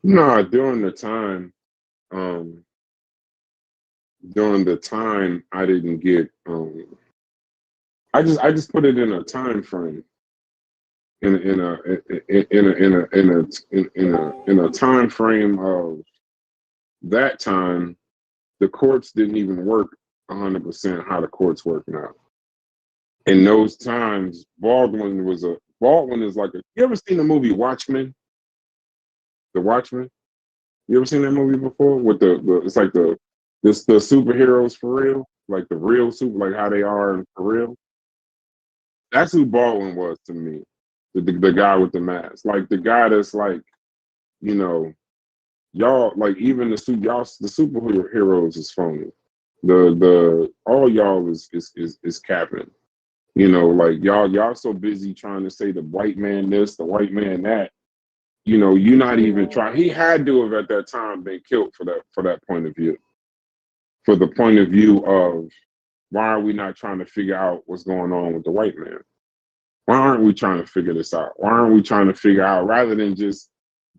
No, um, during the time, I didn't get. I just put it in a time frame, in a time frame of that time. The courts didn't even work 100% how the courts work now. In those times, Baldwin is like a. You ever seen the movie Watchmen? The Watchmen. You ever seen that movie before? With the it's like the superheroes for real, like the real super, like how they are for real. That's who Baldwin was to me. The guy with the mask, like the guy that's like, you know, y'all like even the superheroes is phony. The all y'all is capping. Like y'all so busy trying to say the white man this, the white man that. You're not even trying. He had to have at that time been killed for that point of view. For the point of view of why are we not trying to figure out what's going on with the white man? Why aren't we trying to figure this out? Why aren't we trying to figure out rather than just,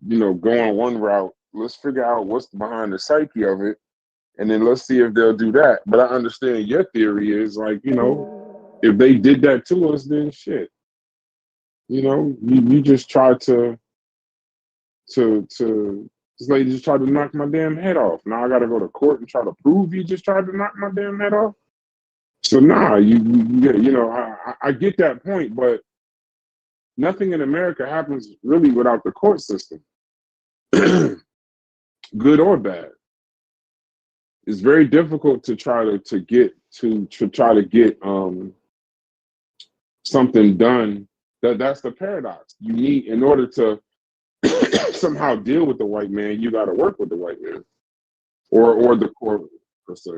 going one route, let's figure out what's behind the psyche of it and then let's see if they'll do that. But I understand your theory is like, if they did that to us, then shit. You just tried to this lady just tried to knock my damn head off. Now I gotta go to court and try to prove you just tried to knock my damn head off. So nah, I get that point, but nothing in America happens really without the court system, good or bad. It's very difficult to try to get something done. That's the paradox. You need in order to somehow deal with the white man, you got to work with the white man or the court per se.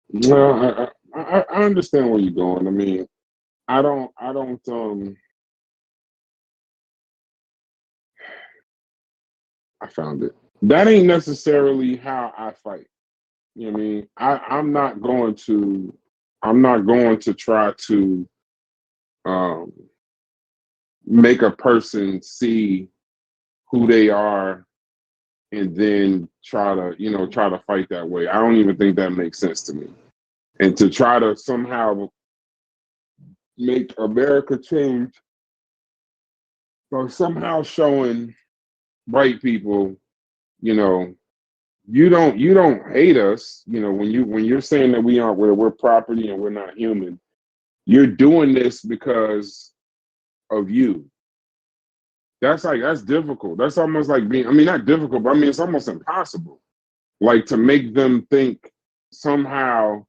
Well, I understand where you're going. I mean, I found it. That ain't necessarily how I fight. You know what I mean? I'm not going to try to um, make a person see who they are and then try to fight that way. I don't even think that makes sense to me. And to try to somehow make America change by somehow showing white people, you know, you don't hate us, when you're saying that we're property and we're not human, you're doing this because of you. That's difficult. That's almost like being, I mean, not difficult, but I mean, it's almost impossible. Like to make them think somehow,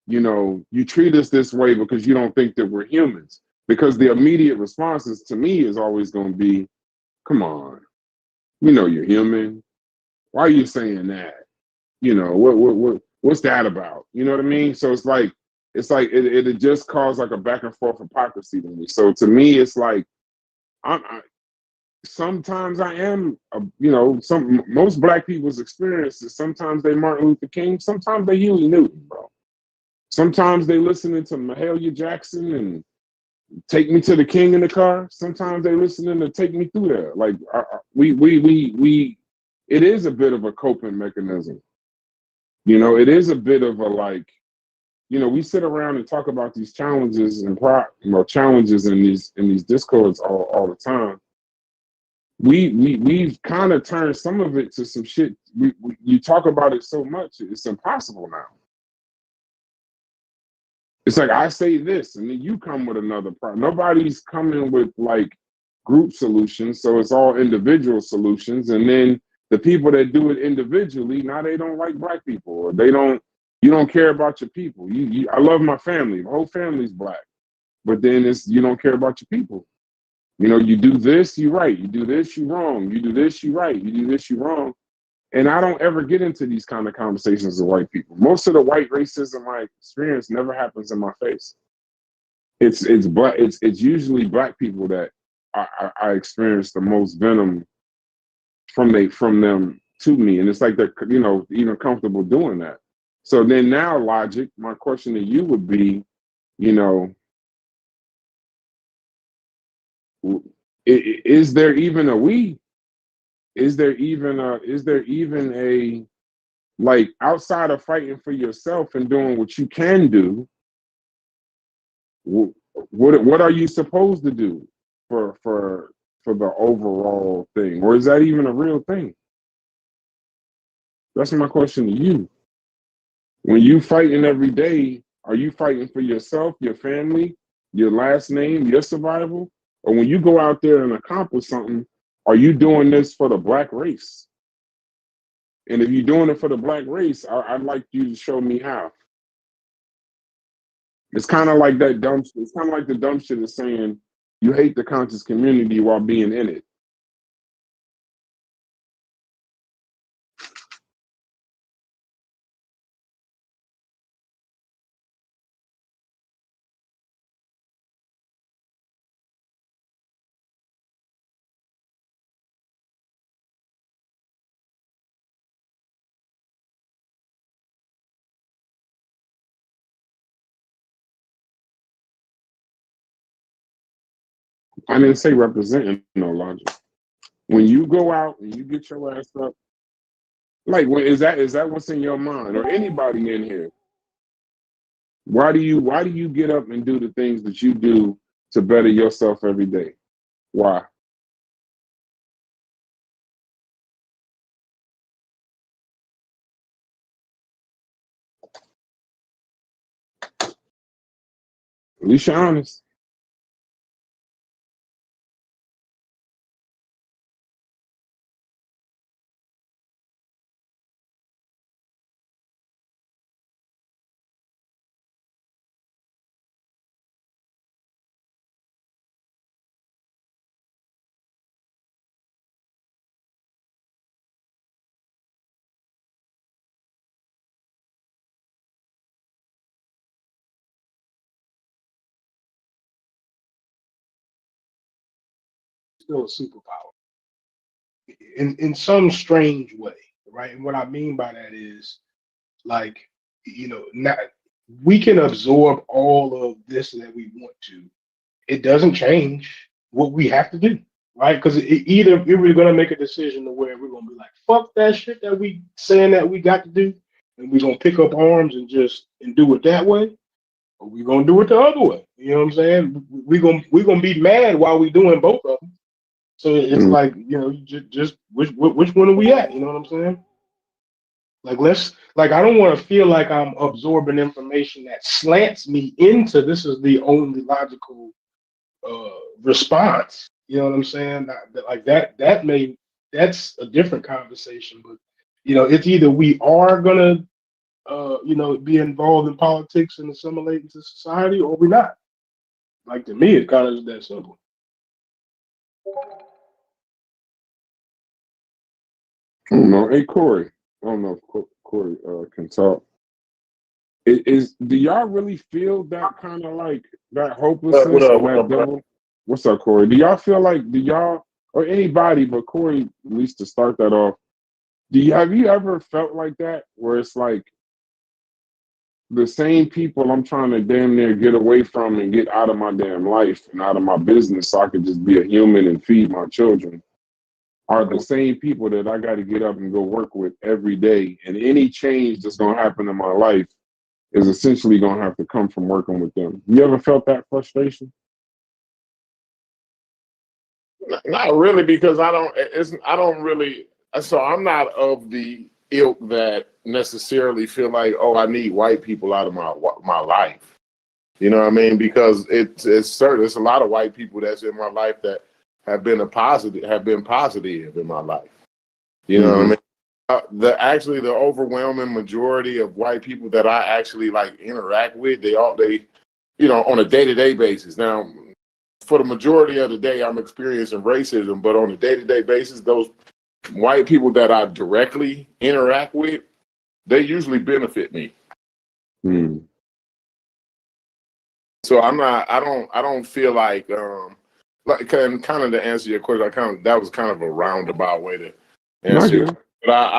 you treat us this way because you don't think that we're humans. Because the immediate responses to me is always going to be, come on, you're human. Why are you saying that? What's that about? You know what I mean? So it's like it just caused like a back and forth hypocrisy to me. So to me, it's like sometimes I am, most black people's experiences. Sometimes they Martin Luther King. Sometimes they Huey Newton, bro. Sometimes they listening to Mahalia Jackson and Take Me to the King in the car. Sometimes they listening to Take Me Through There. Like we. It is a bit of a coping mechanism. It is a bit of a like. We sit around and talk about these challenges and challenges in these discords all the time. We've kind of turned some of it to some shit. You talk about it so much, it's impossible now. It's like I say this, and then you come with another problem. Nobody's coming with like group solutions, so it's all individual solutions. And then the people that do it individually, now they don't like black people, or you don't care about your people. I love my family. The whole family's black, but then you don't care about your people. You do this, you right. You do this, you wrong. You do this, you right. You do this, you wrong. And I don't ever get into these kind of conversations with white people. Most of the white racism I experience never happens in my face. It's usually black people that I experience the most venom from them to me, and it's like they're even comfortable doing that. So then now, Logic, my question to you would be, is there even a we? Is there even a like outside of fighting for yourself and doing what you can do? What are you supposed to do for the overall thing, or is that even a real thing? That's my question to you. When you fighting every day, are you fighting for yourself, your family, your last name, your survival? Or when you go out there and accomplish something, are you doing this for the black race? And if you're doing it for the black race, I'd like you to show me how. It's kind of like that dumb. It's kind of like the dumb shit is saying you hate the conscious community while being in it. I didn't say representing no Logic. When you go out and you get your ass up, like, is that what's in your mind, or anybody in here? Why do you get up and do the things that you do to better yourself every day? Why? At least you're honest. Still a superpower in some strange way, right? And what I mean by that is like, not we can absorb all of this that we want to. It doesn't change what we have to do, right? Because either we're going to make a decision to where we're going to be like, fuck that shit that we saying that we got to do, and we're going to pick up arms and do it that way, or we're going to do it the other way. You know what I'm saying? We're gonna be mad while we doing both of them. So it's like, just which one are we at? You know what I'm saying? Like I don't want to feel like I'm absorbing information that slants me into this is the only logical response. You know what I'm saying? Like that's a different conversation. But it's either we are gonna be involved in politics and assimilate into society, or we're not. Like to me, it kind of is that simple. I don't know. Hey, Corey. I don't know if Corey can talk. Do y'all really feel that kind of like that What hopelessness up? or What that up, bro? devil? What's up, Corey? Do y'all feel like or anybody, but Corey, at least to start that off, have you ever felt like that where it's like the same people I'm trying to damn near get away from and get out of my damn life and out of my business so I could just be a human and feed my children are the same people that I got to get up and go work with every day. And any change that's going to happen in my life is essentially going to have to come from working with them. You ever felt that frustration? Not really, because I don't really. So I'm not of the ilk that necessarily feel like, oh, I need white people out of my life. You know what I mean? Because it's certain. There's a lot of white people that's in my life that have been positive in my life. You know what I mean? The overwhelming majority of white people that I actually like interact with, they on a day-to-day basis. Now, for the majority of the day, I'm experiencing racism, but on a day-to-day basis, those white people that I directly interact with, they usually benefit me. So I don't feel like kind of to answer your question, that was kind of a roundabout way to answer it. But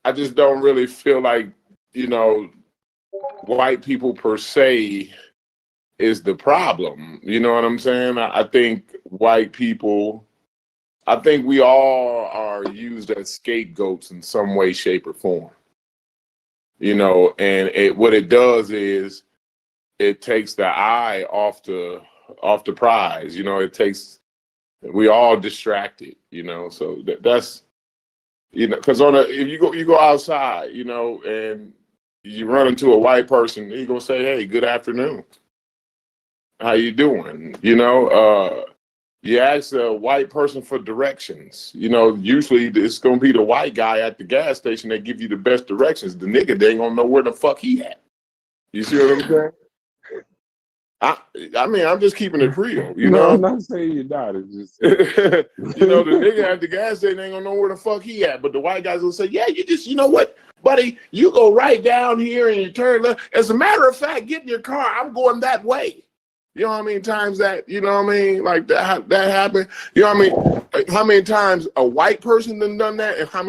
I just don't really feel like, white people per se is the problem. You know what I'm saying? I think white people, I think we all are used as scapegoats in some way, shape, or form. And what it does is it takes the eye off the prize. We all distracted. So that's because if you go outside, and you run into a white person, he's gonna say, "Hey, good afternoon. How you doing?" You ask a white person for directions. Usually it's gonna be the white guy at the gas station that give you the best directions. The nigga, they ain't gonna know where the fuck he at. You see what I'm saying? I mean, I'm just keeping it real. No, I'm not saying you're not. It's just the nigga at the gas station ain't gonna know where the fuck he at. But the white guys will say, "Yeah, you just, you know what, buddy, you go right down here and you turn left. As a matter of fact, get in your car. I'm going that way." You know what I mean? Times that, you know what I mean? Like that happened. You know what I mean? How many times a white person done that, and how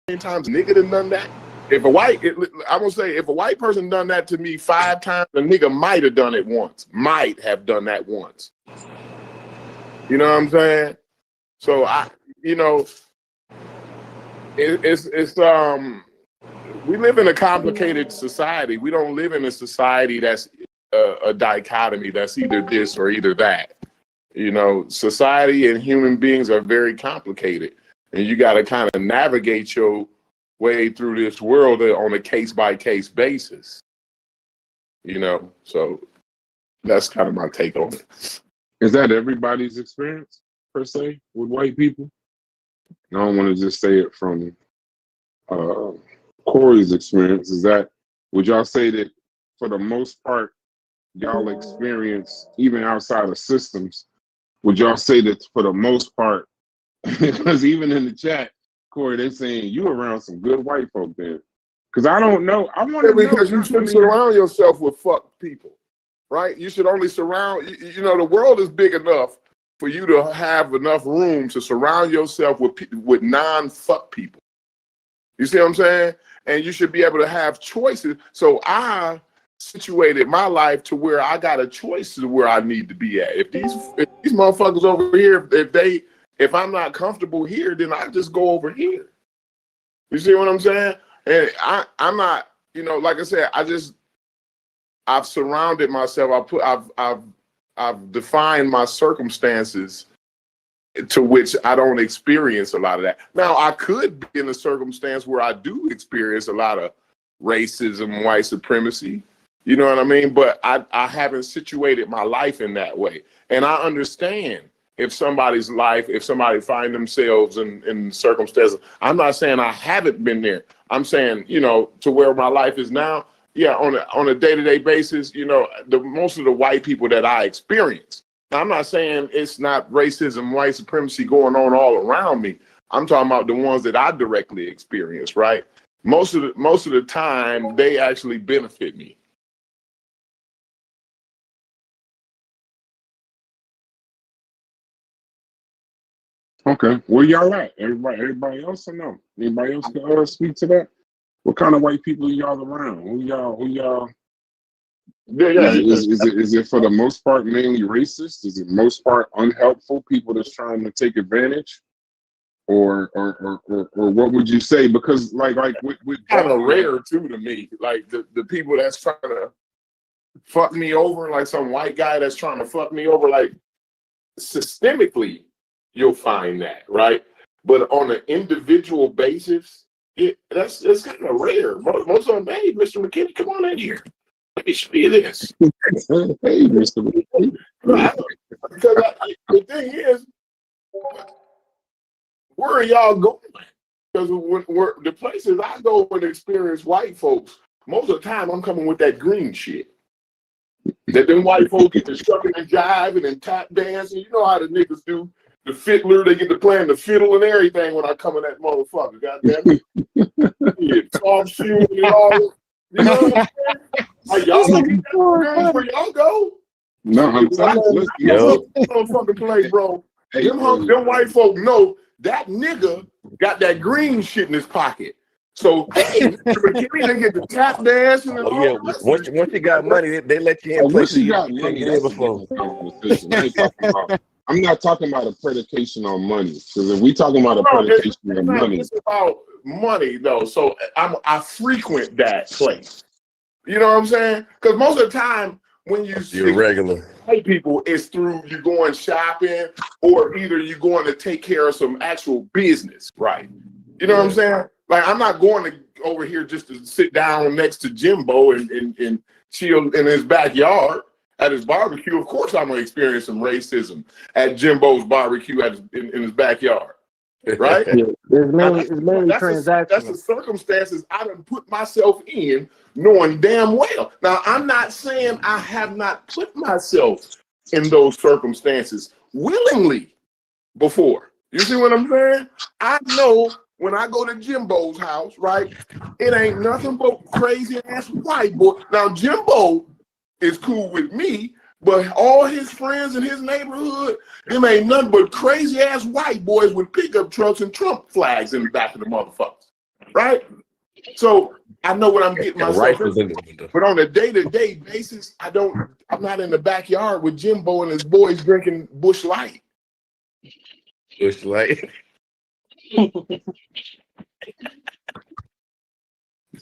many times a nigga done that? If a white person done that to me 5 times, a nigga might have done it once. Might have done that once. You know what I'm saying? So we live in a complicated society. We don't live in a society that's a dichotomy, that's either this or either that. Society and human beings are very complicated, and you got to kind of navigate your way through this world on a case-by-case basis. So that's kind of my take on it. Is that everybody's experience, per se, with white people? I don't want to just say it from Corey's experience. Would y'all say that for the most part, y'all experience, even outside of systems, would y'all say that for the most part, because even in the chat, Corey, they're saying you around some good white folk then. Because I don't know. I want to know. Because you shouldn't surround yourself with fuck people, right? You should only surround, the world is big enough for you to have enough room to surround yourself with non-fuck people. You see what I'm saying? And you should be able to have choices. So I situated my life to where I got a choice to where I need to be at. If these motherfuckers over here, if I'm not comfortable here, then I just go over here. You see what I'm saying? And I'm not, like I said, I've surrounded myself. I've defined my circumstances to which I don't experience a lot of that. Now, I could be in a circumstance where I do experience a lot of racism, white supremacy. You know what I mean? But I haven't situated my life in that way. And I understand if somebody find themselves in circumstances. I'm not saying I haven't been there. I'm saying, to where my life is now, yeah, on a day-to-day basis, most of the white people that I experience. Now, I'm not saying it's not racism, white supremacy going on all around me. I'm talking about the ones that I directly experience, right? Most of the time, they actually benefit me. Okay, where y'all at? Everybody else or no? Anybody else can speak to that? What kind of white people y'all around? Who y'all? Yeah. Is it for the most part mainly racist? Is it most part unhelpful people that's trying to take advantage? Or what would you say? Because like with Kind of rare too to me. Like the people that's trying to fuck me over, like some white guy that's trying to fuck me over, like systemically, you'll find that, right? But on an individual basis, it's kind of rare. Most of them, hey, Mr. McKinney, come on in here. Let me show you this. Hey, Mr. Because the thing is, where are y'all going? Because the places I go and experience white folks, most of the time I'm coming with that green shit. That them white folks get to shucking and jiving and tap dancing. You know how the niggas do. The fiddler, they get to playing the fiddle and everything when I come in that motherfucker. Goddamn it. Yeah, Tom shoes and all. You know what I'm saying? Like, y'all don't get that where y'all go. No, I'm telling you. Motherfucking place, bro. Hey, Them white folk know that nigga got that green shit in his pocket. So, hey, they get the tap dancing and all. Once you got money, they let you in places you couldn't get in before. I'm not talking about a predication on money. Because if we talking about a predication on money, it's about money though. So I frequent that place. You know what I'm saying? Because most of the time when you're regular white people, it's through you going shopping or either you going to take care of some actual business, right? You know what I'm saying? Like I'm not going to over here just to sit down next to Jimbo and chill in his backyard at his barbecue. Of course, I'm gonna experience some racism at Jimbo's barbecue in his backyard, right? Yeah, it's mainly transactional. That's the circumstances I done put myself in, knowing damn well. Now, I'm not saying I have not put myself in those circumstances willingly before. You see what I'm saying? I know when I go to Jimbo's house, right? It ain't nothing but crazy ass white boy. Now, Jimbo is cool with me, but all his friends in his neighborhood, them ain't nothing but crazy ass white boys with pickup trucks and Trump flags in the back of the motherfuckers, right? So I know what I'm getting myself into. But on a day-to-day basis, I'm not in the backyard with Jimbo and his boys drinking Busch Light. Busch Light.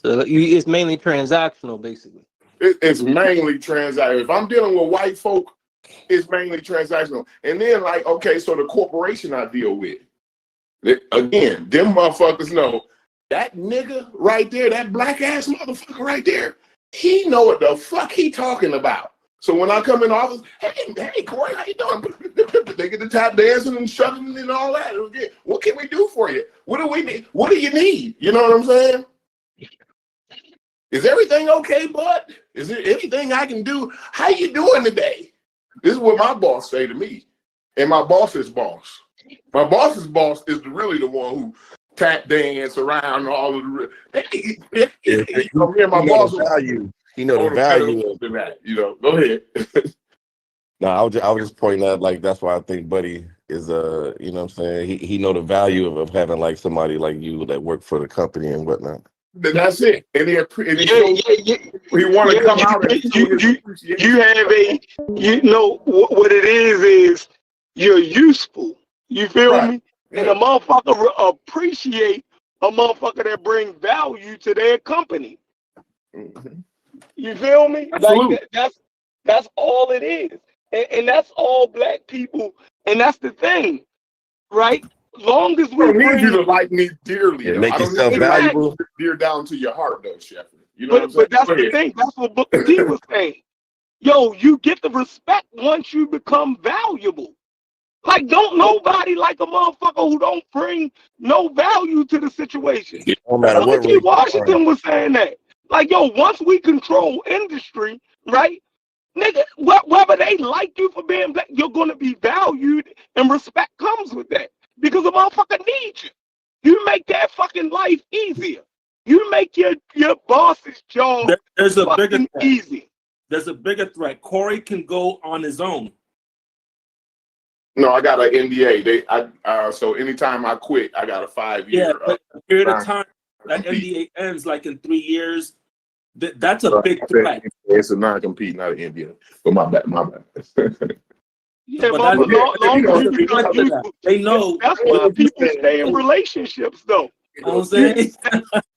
So it's mainly transactional, basically. It's mainly transactional. If I'm dealing with white folk, it's mainly transactional. And then, like, okay, so the corporation I deal with, again, them motherfuckers know that nigga right there, that black ass motherfucker right there, he know what the fuck he talking about. So when I come in the office, hey, Corey, how you doing? They get the tap dancing and shoving and all that. What can we do for you? What do we need? What do you need? You know what I'm saying? Is everything okay, bud? Is there anything I can do? How you doing today? This is what my boss say to me. And my boss's boss. My boss's boss is really the one who tap dance around all of the my boss value. You know the value of that. You know, go ahead. No, I was just pointing out, like, that's why I think Buddy is you know what I'm saying? He know the value of having like somebody like you that work for the company and whatnot. That's it. And he want to come out and you have you know what it is you're useful. You feel me? And a motherfucker appreciate a motherfucker that bring value to their company. Mm-hmm. You feel me? Absolutely. Like that's all it is. And that's all black people. And that's the thing, right? Long as we I don't need you to like me dearly. Yeah, make yourself valuable. Dear down to your heart, though, Shepard. You know what I'm saying? But that's the thing. That's what Booker T was saying. Yo, you get the respect once you become valuable. Like, don't nobody like a motherfucker who don't bring no value to the situation. No matter what. T. Washington was saying that. Like, yo, once we control industry, right? Nigga, whether they like you for being black, you're gonna be valued, and respect comes with that. Because a motherfucker needs you. You make that fucking life easier. You make your boss's job There's a bigger threat. easy. There's a bigger threat. Corey can go on his own. No, I got an NDA. So anytime I quit, I got a 5-year. Yeah, but a period of time that NDA ends, like in 3 years, that's a big threat. It's a non-compete, not an NDA. But my bad. Yeah, But but that's long as you not used to, they know. that's why people stay in relationships, though. You know what I'm saying?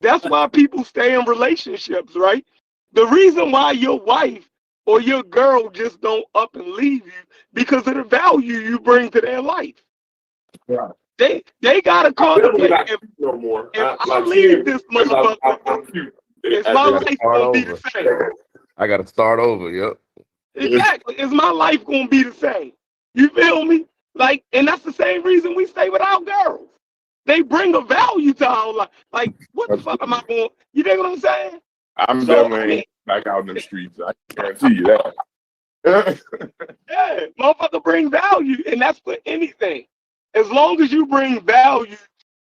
That's why people stay in relationships, right? The reason why your wife or your girl just don't up and leave you because of the value you bring to their life. Right. They gotta contemplate. If No more. I leave this motherfucker, is my life gonna be the same? I got to start over. Yep. Exactly. Is my life gonna be the same? You feel me? Like, and that's the same reason we stay with our girls. They bring a value to our life. Like, what the fuck am I going? You know what I'm saying? I'm So, definitely back out in the streets. I guarantee you that. yeah, motherfucker bring value, and that's for anything. As long as you bring value,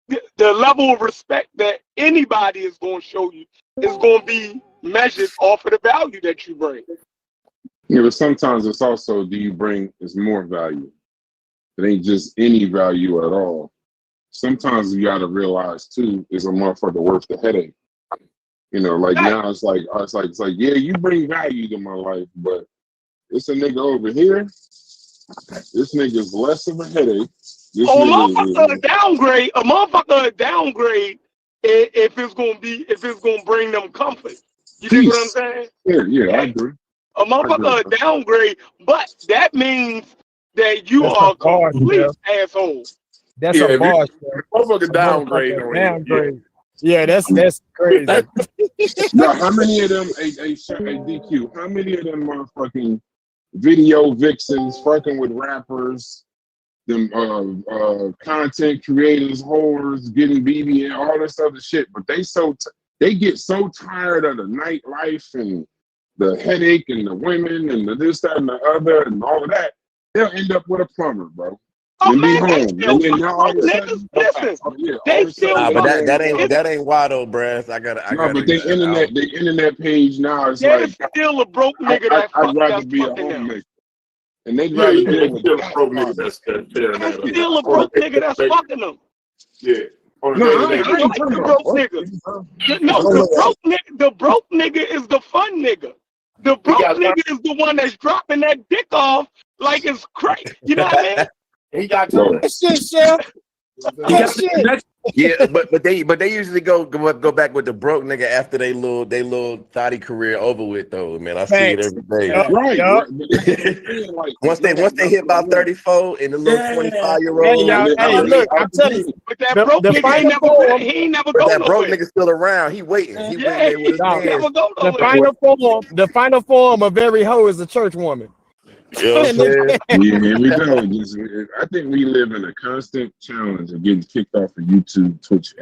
the level of respect that anybody is going to show you is going to be measured off of the value that you bring. Yeah, but sometimes it's also, do you bring is more value? It ain't just any value at all. Sometimes you got to realize too, is a motherfucker worth the headache? You know, like now it's like, yeah, you bring value to my life, but it's a nigga over here. This nigga's less of a headache. This A motherfucker downgrade if it's gonna bring them comfort. You dig what I'm saying? Yeah, I agree. A motherfucker downgrade, but that means that you are a complete asshole. That's a bar. Motherfucker downgrade. Yeah, that's crazy. No, how many of them, a DQ, how many of them motherfucking video vixens fucking with rappers, them content creators, whores, getting BBN, all this other shit, but they get so tired of the nightlife and the headache and the women and the this, that, and the other and all of that, they'll end up with a plumber, bro. And be home. And then now all of a sudden, but that ain't why though, bruh. But the internet page now is there's like still a broke nigga I'd rather be a homemaker. And they'd rather deal with that. There's still a broke nigga that's fucking them. Yeah. No, I ain't talking the about broke nigga. No, the broke nigga is the fun nigga. The broke nigga is the one that's dropping that dick off like it's crazy. You know what I mean? He got shit, Chef. Yeah, but they usually go back with the broke nigga after they little thotty career over with though, man. I see it every day. Right. Once they hit about 34 and the little 25-year-old. Hey, look, I'm telling you, but that broke nigga he ain't never go that broke nowhere. nigga still around. He waiting. He waiting with his hands. The final form of every hoe is a church woman. You know what I'm saying? Yeah, here we go. I think we live in a constant challenge of getting kicked off of YouTube, Twitch.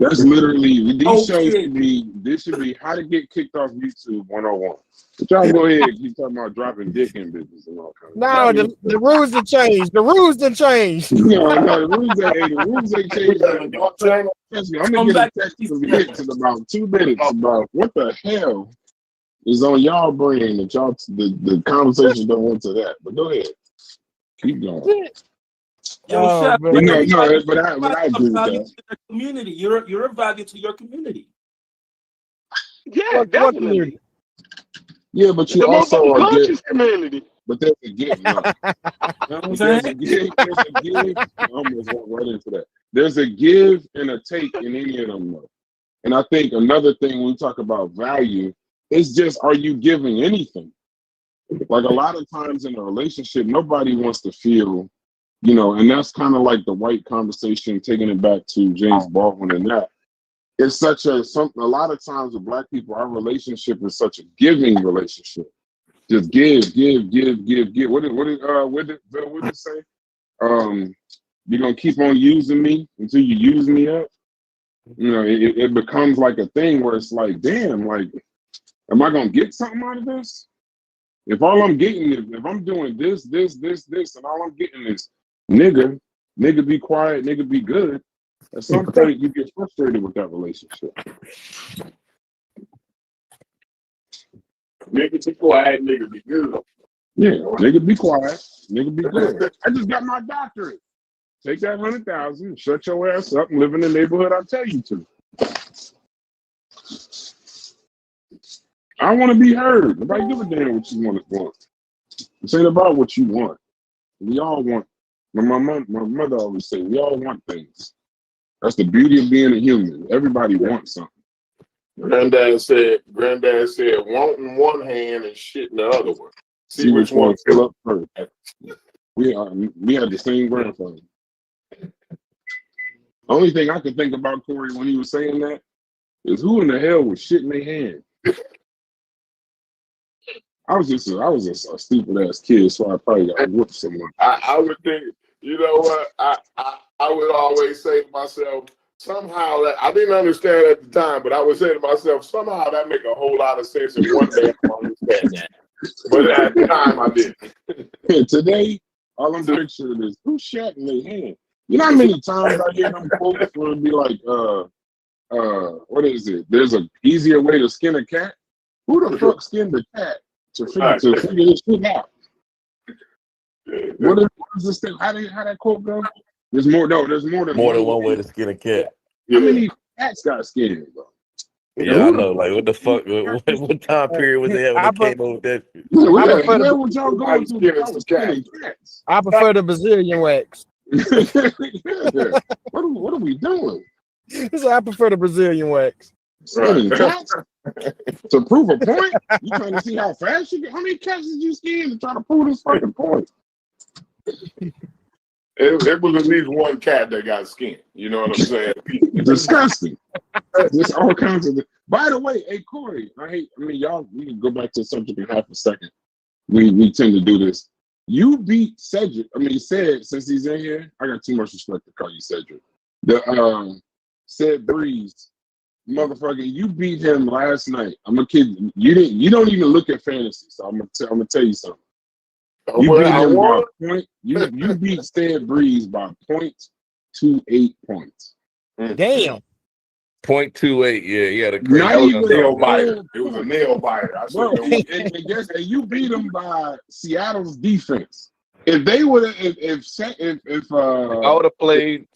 That's literally these shows should be how to get kicked off YouTube 101. But y'all go ahead and keep talking about dropping dick in business and all kinds of stuff. The rules have changed. The rules have changed. No, the rules ain't changed. I'm gonna get a text from Hicks in about 2 minutes about what the hell is on y'all brain that y'all the conversation don't went to that. But go ahead. Keep going. But I agree with that. Community. You're a value to your community. Yeah, definitely. Yeah, but you also are conscious community. But there's a give. There's a give. I almost went right into that. There's a give and a take in any of them though. And I think another thing when we talk about value, it's just, are you giving anything? Like a lot of times in a relationship, nobody wants to feel, and that's kind of like the white conversation, taking it back to James Baldwin and that. It's a lot of times with Black people, our relationship is such a giving relationship. Just give. What did it say? You're gonna keep on using me until you use me up. It becomes like a thing where it's like, damn, like, am I gonna get something out of this? If all I'm getting is, if I'm doing this, and all I'm getting is nigga be quiet, nigga be good, at some point you get frustrated with that relationship. Nigga be quiet, nigga be good. Yeah, nigga, be quiet. Nigga, be good. I just got my doctorate. Take that 100,000, shut your ass up, and live in the neighborhood I tell you to. I want to be heard. Nobody give a damn what you want. This ain't about what you want. We all want. My mother always say, we all want things. That's the beauty of being a human. Everybody wants something. Granddad said, want in one hand and shit in the other one. See which one fill up first. We had the same grandfather. Only thing I could think about Corey when he was saying that is who in the hell was shitting their hand. I was just a stupid ass kid, so I probably got whooped someone. I would think, you know what? I would always say to myself, somehow that I didn't understand at the time, but I would say to myself, somehow that make a whole lot of sense, and one day I understand that. But at the time, I didn't. Today, all I'm picturing is who shot in their hand. You know how many times I hear them quotes where it'd be like, what is it? There's an easier way to skin a cat. Who the fuck skinned the cat to figure this shit out? What is this thing? How that quote go? There's more than one way to skin a cat. How many cats got skinned, bro? Yeah, I know. Like, what the fuck? What time period was they at when they came over with that shit? Where would y'all go to? I prefer the Brazilian wax. Yeah. What are we doing? So I prefer the Brazilian wax. Skinning cats? To prove a point? You trying to see how fast you get? How many cats did you skin to try to prove this fucking point? It was at least one cat that got skinned. You know what I'm saying? Disgusting. Just all kinds of. By the way, hey Corey, y'all. We can go back to the subject in half a second. We tend to do this. You beat Cedric. Said since he's in here, I got too much respect to call you Cedric. The Ced Breeze, motherfucker, you beat him last night. I'm a kid. You don't even look at fantasy, so I'm gonna tell you something. You beat him by point. You beat Ced Breeze by 0.28 points. Damn. 0.28. Yeah, he had a crazy. Nail biter. It was a nail biter. I Bro, and you beat them by Seattle's defense. If they would have, if I would have played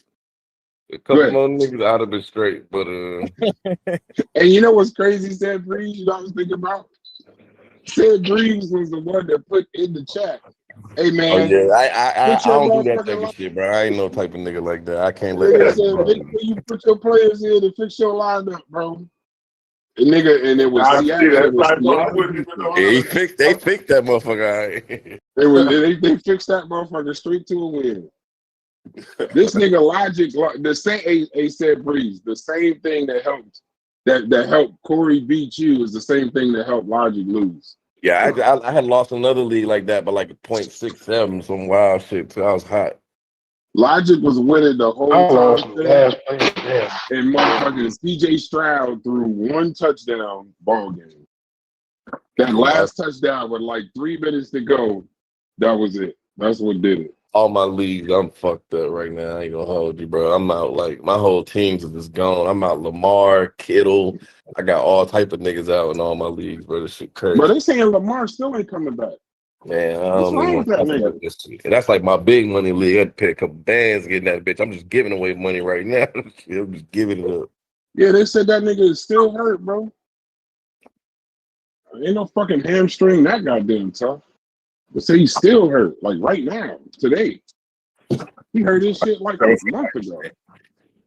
a couple more niggas, I'd have been straight. But and you know what's crazy, Ced Breeze? You know what I was thinking about? Ced Breeze was the one that put in the chat. Hey man, I don't do that type of shit, bro. I ain't no type of nigga like that. I can't let that. Make sure you put your players in to fix your lineup, bro. And it was Seattle. They fixed that motherfucker. They fixed that motherfucker straight to a win. This nigga Logic, the same Ced Breeze, the same thing that helped Corey beat you is the same thing that helped Logic lose. Yeah, I had lost another league like that, but like a 0.67, some wild shit. So I was hot. Logic was winning the whole time. And motherfucking CJ Stroud threw one touchdown ball game. That last touchdown with like 3 minutes to go, that was it. That's what did it. All my leagues, I'm fucked up right now. I ain't gonna hold you, bro. I'm out. Like, my whole team's just gone. I'm out Lamar, Kittle. I got all type of niggas out in all my leagues, bro. This shit crazy. But they saying Lamar still ain't coming back. Man, I don't know. That's like my big money league. I had to pay a couple bands getting that bitch. I'm just giving away money right now. I'm just giving it up. Yeah, they said that nigga is still hurt, bro. Ain't no fucking hamstring that goddamn tough. They say he's still hurt, like right now, today. He heard this shit like a month ago.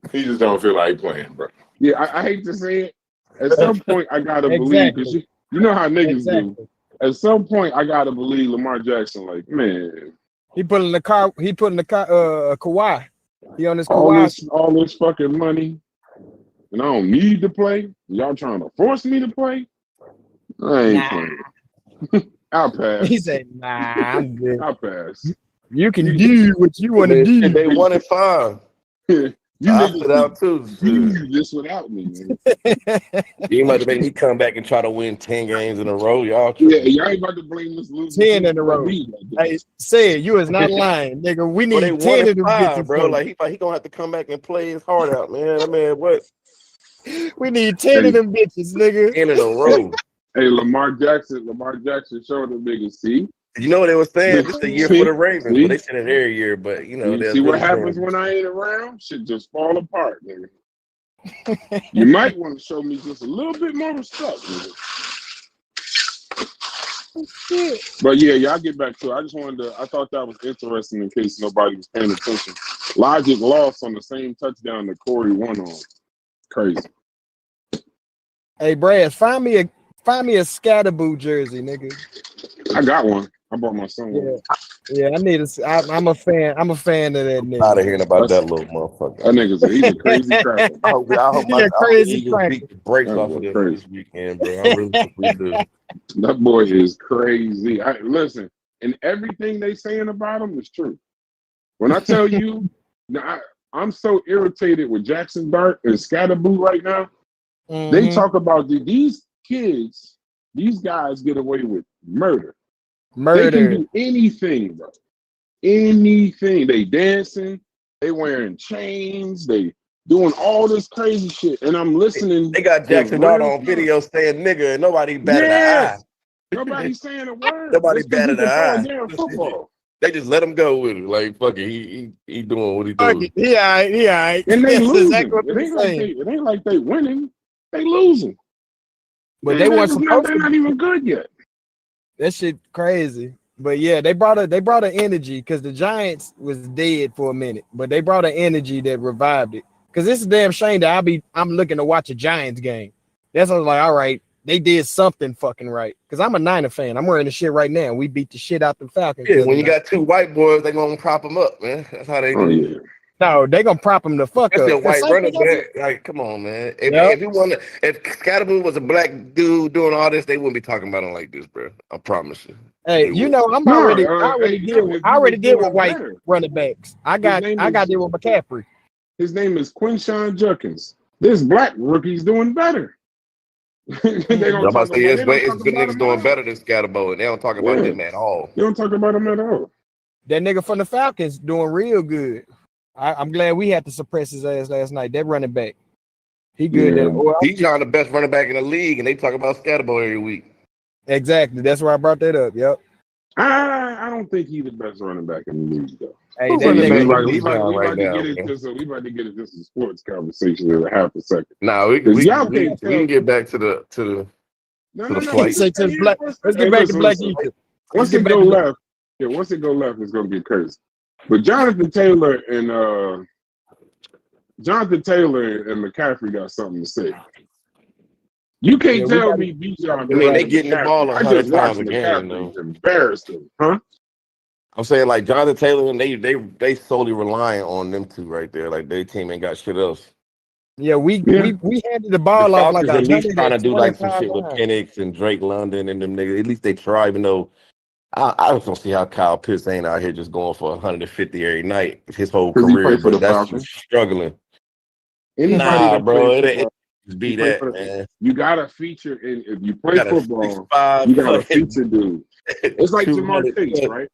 He just don't feel like playing, bro. Yeah, I hate to say it. At some point, I gotta believe, because you know how niggas do. At some point, I gotta believe Lamar Jackson. Like, man, he put in the car. He put in the car. Kawhi. He on his Kawhi. All this fucking money, and I don't need to play. Y'all trying to force me to play? I ain't playing. I'll pass. He said, "Nah, I'm good. I'll pass. You can do what you want to do." They 1-5. You niggas out too. Do this without me, man. You might have made me come back and try to win 10 games in a row, y'all. Yeah, y'all ain't about to blame this losing 10 in a row. Hey, say it. You is not lying, nigga. We need 10 of them bitches, bro. Like he gonna have to come back and play his heart out, man. I mean, what? We need 10 of them bitches, nigga. 10 in a row. Hey, Lamar Jackson showed them niggas, see, You know what they were saying? This is the year for the Ravens, but they See? said it every year. But you know, You they're see what really happens saying when I ain't around? Shit just fall apart, nigga. You might want to show me just a little bit more respect, nigga. But yeah, y'all get back to it. I just wanted to, I thought that was interesting in case nobody was paying attention. Logic lost on the same touchdown that Corey won on. Crazy. Hey, Brad, find me a Scatterboo jersey, nigga. I got one. I bought my son one. Yeah, I need a. I'm a fan. I'm a fan of that nigga. out of hearing about that little motherfucker. That nigga's he's a crazy cracker. I hope He a crazy Eagles cracker. beat the brakes That off boy of them crazy. this weekend, bro. I really think we do. That boy is crazy. Listen, and everything they saying about him is true. When I tell you, I'm so irritated with Jackson Dart and Scatterboo right now. They talk about these kids, these guys get away with murder. They can do anything, bro. Anything. They dancing, they wearing chains, they doing all this crazy shit. And I'm listening. They got Jackson Dart on video saying nigga and nobody batted an eye. Nobody saying a word. Nobody batted an throw a eye. damn football. They just let him go with it. Like, fuck it. He doing what he doing. He all right. And they That's losing. exactly what It ain't like they winning. They losing. But they weren't supposed they're not even good yet. That shit crazy. But yeah, they brought an energy because the Giants was dead for a minute, but they brought an energy that revived it. Because it's a damn shame that I'm looking to watch a Giants game. That's what I was like, all right, they did something fucking right. Because I'm a Niner fan. I'm wearing the shit right now. We beat the shit out the Falcons. Yeah, when you got two white boys, they gonna prop them up, man. That's how they do. Yeah. No, they gonna prop him the fuck That's up. a white running back. Like, come on, man. If Scatterboo was a black dude doing all this, they wouldn't be talking about him like this, bro. I promise you. Hey, you know, I already did with white running backs. I got there with McCaffrey. His name is Quinshawn Judkins. This black rookie's doing better. I'm about to say it's good niggas doing better than Scatterboo, and they don't talk about them at all. They don't talk about him at all. That nigga from the Falcons doing real good. I'm glad we had to suppress his ass last night. That running back, he good. Yeah. He's on the best running back in the league, and they talk about Scatterboo every week. Exactly. That's why I brought that up. Yep. I don't think he's the best running back in the league, though. Hey, we about to get into this sports conversation in a half a second. Nah, we can get back to the flight. Let's get back to Black Egypt. Once it go left, it's gonna get crazy. But Jonathan Taylor and McCaffrey got something to say. You can't tell me Bijan. They getting the ball 100 times a game, though. Embarrassed them, huh? I'm saying like Jonathan Taylor and they solely relying on them two right there. Like their team ain't got shit else. Yeah, we handed the ball off like at least trying to do like some shit with Penix and Drake London and them niggas. At least they try, even though I just don't see how Kyle Pitts ain't out here just going for 150 every night his whole career. But that's just struggling. Nah, bro, it ain't be that, man. You gotta feature if you play football, you gotta feature dude. It's like Jamar Chase, right?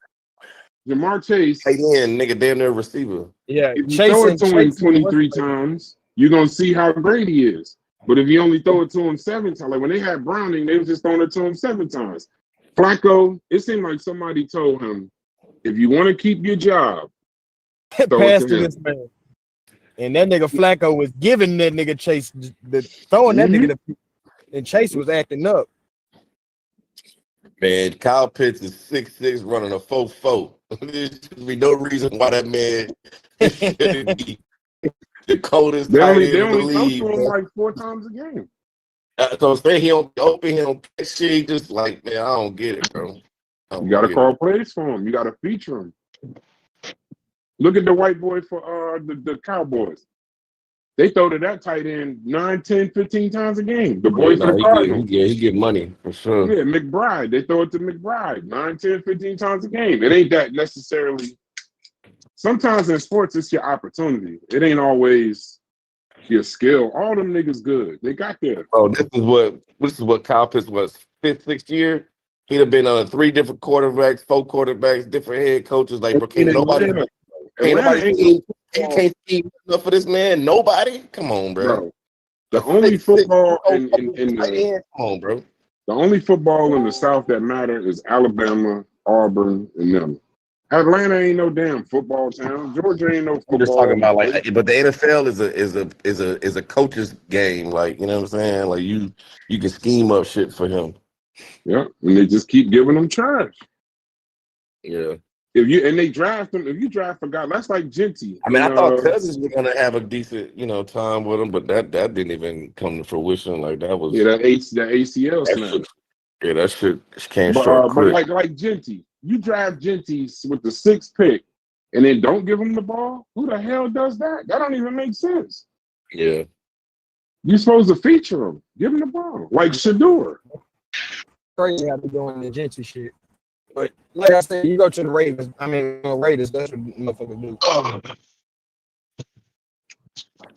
Jamar Chase, nigga, damn near receiver. Yeah, if you throw it to him 23 times, you're gonna see how great he is. But if you only throw it to him 7 times, like when they had Browning, they was just throwing it to him 7 times. Flacco, it seemed like somebody told him, if you want to keep your job, pass to this man. And that nigga Flacco was giving that nigga Chase throwing that nigga and Chase was acting up. Man, Kyle Pitts is 6'6", running a 4.4. There should be no reason why that man should be the coldest tight end in the league. They only like 4 times a game. So say he don't open, he don't catch shit. Just like, man, I don't get it, bro. You got to call plays for him. You got to feature him. Look at the white boy for the Cowboys. They throw to that tight end 9, 10, 15 times a game. The boy for the Cardinals. He get money for sure. Yeah, McBride. They throw it to McBride 9, 10, 15 times a game. It ain't that necessarily. Sometimes in sports, it's your opportunity. It ain't always your skill. All them niggas good. They got there. Oh, this is what Kyle Pitts was 5th, 6th year. He'd have been on 3 different quarterbacks, 4 quarterbacks, different head coaches. Like, nobody can't scheme enough for this man. Nobody. Come on, bro. The only football come on, bro. The only football in the South that matter is Alabama, Auburn, and them. Atlanta ain't no damn football town. Georgia ain't no football. I'm just talking about place. like, but the NFL is a coach's game. Like, you know what I'm saying? Like you can scheme up shit for him. Yeah, and they just keep giving them trash. Yeah. If they draft them, if you draft a guy, that's like Genty. I mean, I thought Cousins were gonna have a decent, time with him, but that didn't even come to fruition. Like that was that ACL that snap. shit, that shit came But short quick. like Genty, you draft Genty with the 6th pick, and then don't give him the ball. Who the hell does that? That don't even make sense. Yeah. You're supposed to feature him. Give him the ball, like Shador. Crazy how they doing the Gentry shit. But like I said, you go to the Raiders. Raiders, that's what motherfuckers do.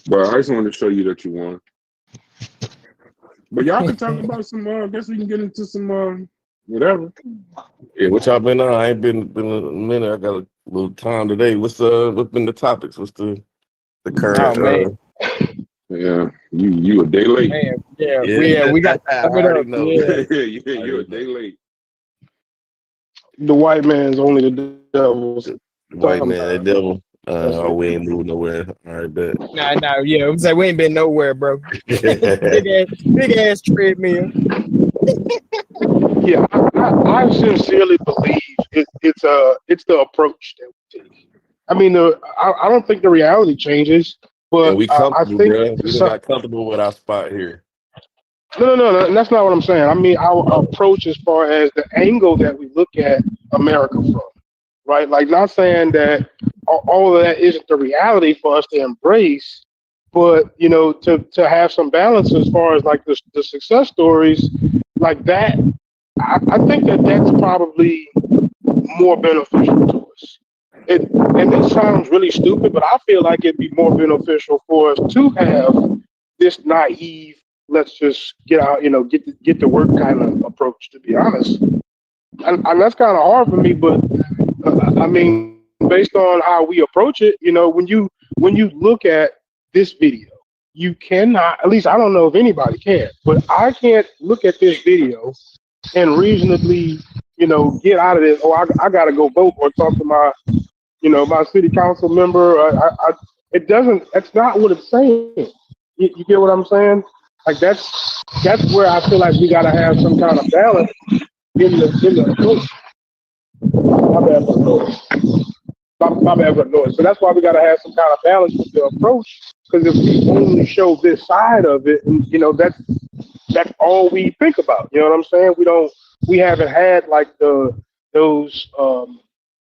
But I just wanted to show you that you won. But y'all can talk about some. I guess we can get into some whatever. Yeah, what y'all been on? I ain't been a minute. I got a little time today. What's been the topics? What's the current? Oh man. Yeah, you a day late. Man, we got to sum it up. Yeah, you're a day late. The white man's only the devil's. White man, the devil. We ain't moving nowhere. All right, bet. Nah, yeah. I'm saying we ain't been nowhere, bro. big ass treadmill. Yeah, I sincerely believe it's the approach that we take. I mean, I don't think the reality changes, but we I comfortable, think bro. We're not comfortable with our spot here. No, that's not what I'm saying. I mean, our approach as far as the angle that we look at America from, right? Like, not saying that all of that isn't the reality for us to embrace, but to have some balance as far as like the success stories like that. I think that's probably more beneficial to us. And this sounds really stupid, but I feel like it'd be more beneficial for us to have this naive, let's just get out, get to work kind of approach, to be honest. And that's kind of hard for me, but I mean, based on how we approach it, when you look at this video, you cannot, at least I don't know if anybody can, but I can't look at this video and reasonably, get out of this. Oh, I got to go vote or talk to my, my city council member. It doesn't. That's not what it's saying. You get what I'm saying? Like that's where I feel like we got to have some kind of balance in the approach. My bad for the noise. My bad for the noise. So that's why we got to have some kind of balance with the approach. Because if we only show this side of it, and that's all we think about. You know what I'm saying? We haven't had like those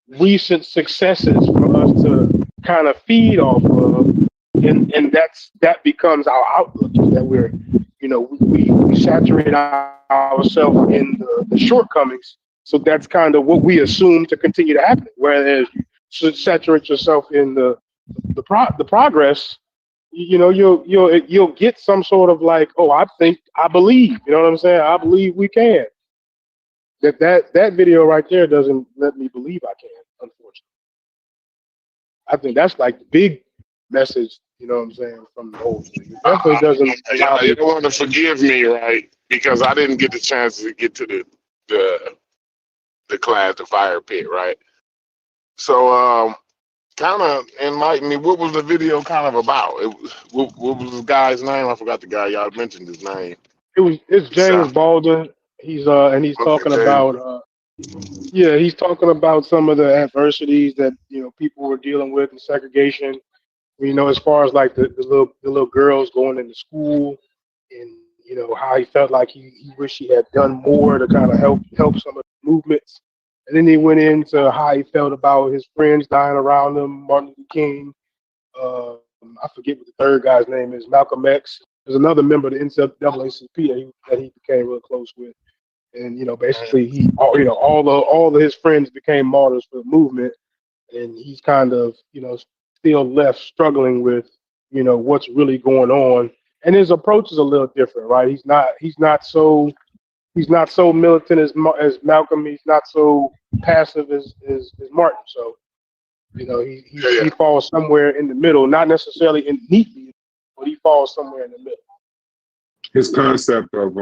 recent successes for us to kind of feed off of, and that becomes our outlook, is that we're we saturate ourselves in the shortcomings. So that's kind of what we assume to continue to happen. Whereas you saturate yourself in the progress, you'll get some sort of like, oh, I believe, you know what I'm saying? I believe we can. That video right there doesn't let me believe I can, unfortunately. I think that's like the big message, you know what I'm saying, from the old school. It definitely doesn't allow you don't want to forgive me, right? Because I didn't get the chance to get to the class, the fire pit, right? So kind of enlighten me. What was the video kind of about? What was the guy's name? I forgot the guy. Y'all mentioned his name. It's James Baldwin. He's talking about he's talking about some of the adversities that people were dealing with in segregation. As far as like the little girls going into school, and how he felt like he wished he had done more to kind of help some of the movements. And then he went into how he felt about his friends dying around him, Martin Luther King. I forget what the third guy's name is, Malcolm X. There's another member of the NAACP that he became real close with. And basically all of his friends became martyrs for the movement, and he's kind of still left struggling with what's really going on. And his approach is a little different, right? He's not so militant as Malcolm. He's not so passive as Martin. So he falls somewhere in the middle, not necessarily neatly, but he falls somewhere in the middle. His concept of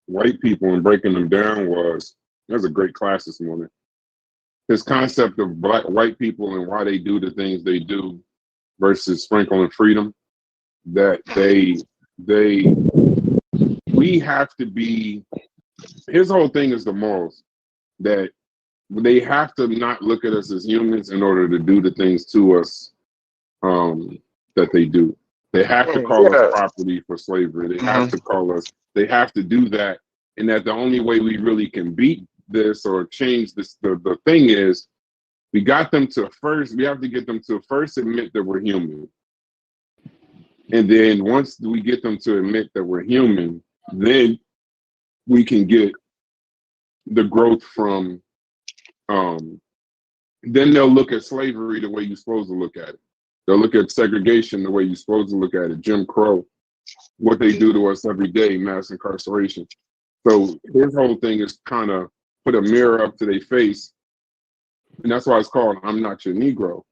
white people and breaking them down was That's a great class this morning. His concept of white people and why they do the things they do versus sprinkling freedom. That we have to be. His whole thing is the morals. That they have to not look at us as humans in order to do the things to us that they do. They have to call us property for slavery. They have to call us. They have to do that, and that the only way we really can beat this or change this, the thing is, we got them to first. We have to get them to first admit that we're human, and then once we get them to admit that we're human, then we can get the growth from. Then they'll look at slavery the way you're supposed to look at it. They'll look at segregation the way you're supposed to look at it. Jim Crow, what they do to us every day, mass incarceration. So his whole thing is kind of put a mirror up to their face. And that's why it's called I'm Not Your Negro.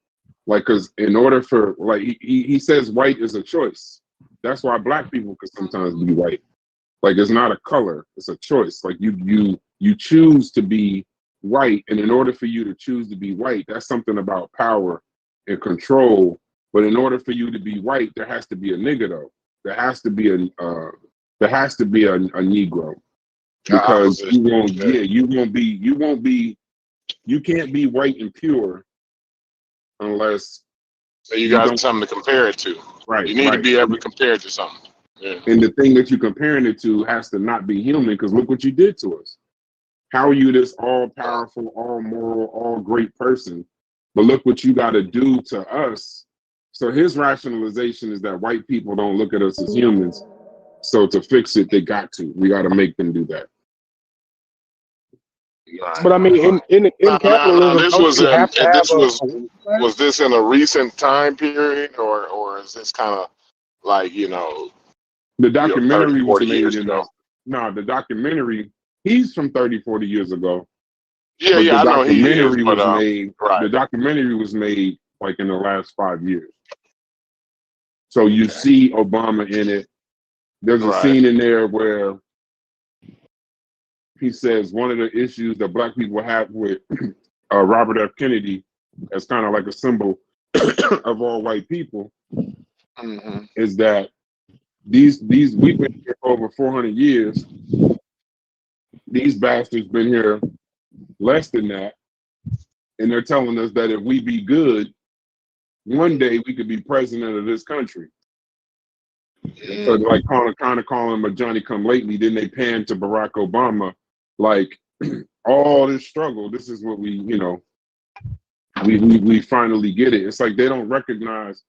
Like, because in order for, like, he says white is a choice. That's why black people could sometimes be white. Like, it's not a color, it's a choice. Like, you choose to be white, and in order for you to choose to be white, that's something about power and control. But in order for you to be white, there has to be a nigga though. There has to be a Negro, because you can't be white and pure unless you got something to compare it to. Right. You need to be able to compare it to something. Yeah. And the thing that you're comparing it to has to not be human, because look what you did to us. How are you this all-powerful, all-moral, all-great person, but look what you got to do to us? So his rationalization is that white people don't look at us as humans. So to fix it, they got to. We got to make them do that. But I mean, in capitalism, was this in a recent time period, or is this kind of like, you know, the documentary 30, was 40 made years in ago? No, the documentary, he's from 30, 40 years ago. Yeah, but yeah, I know he is, but the documentary was made like in the last 5 years. So you see Obama in it. There's a scene in there where he says one of the issues that black people have with Robert F. Kennedy as kind of like a symbol of all white people is that these we've been here for over 400 years. These bastards been here less than that, and they're telling us that if we be good, one day we could be president of this country. So like kind of calling him a Johnny come lately. Then they pan to Barack Obama, like all this struggle. This is what we, you know, we finally get it. It's like they don't recognize.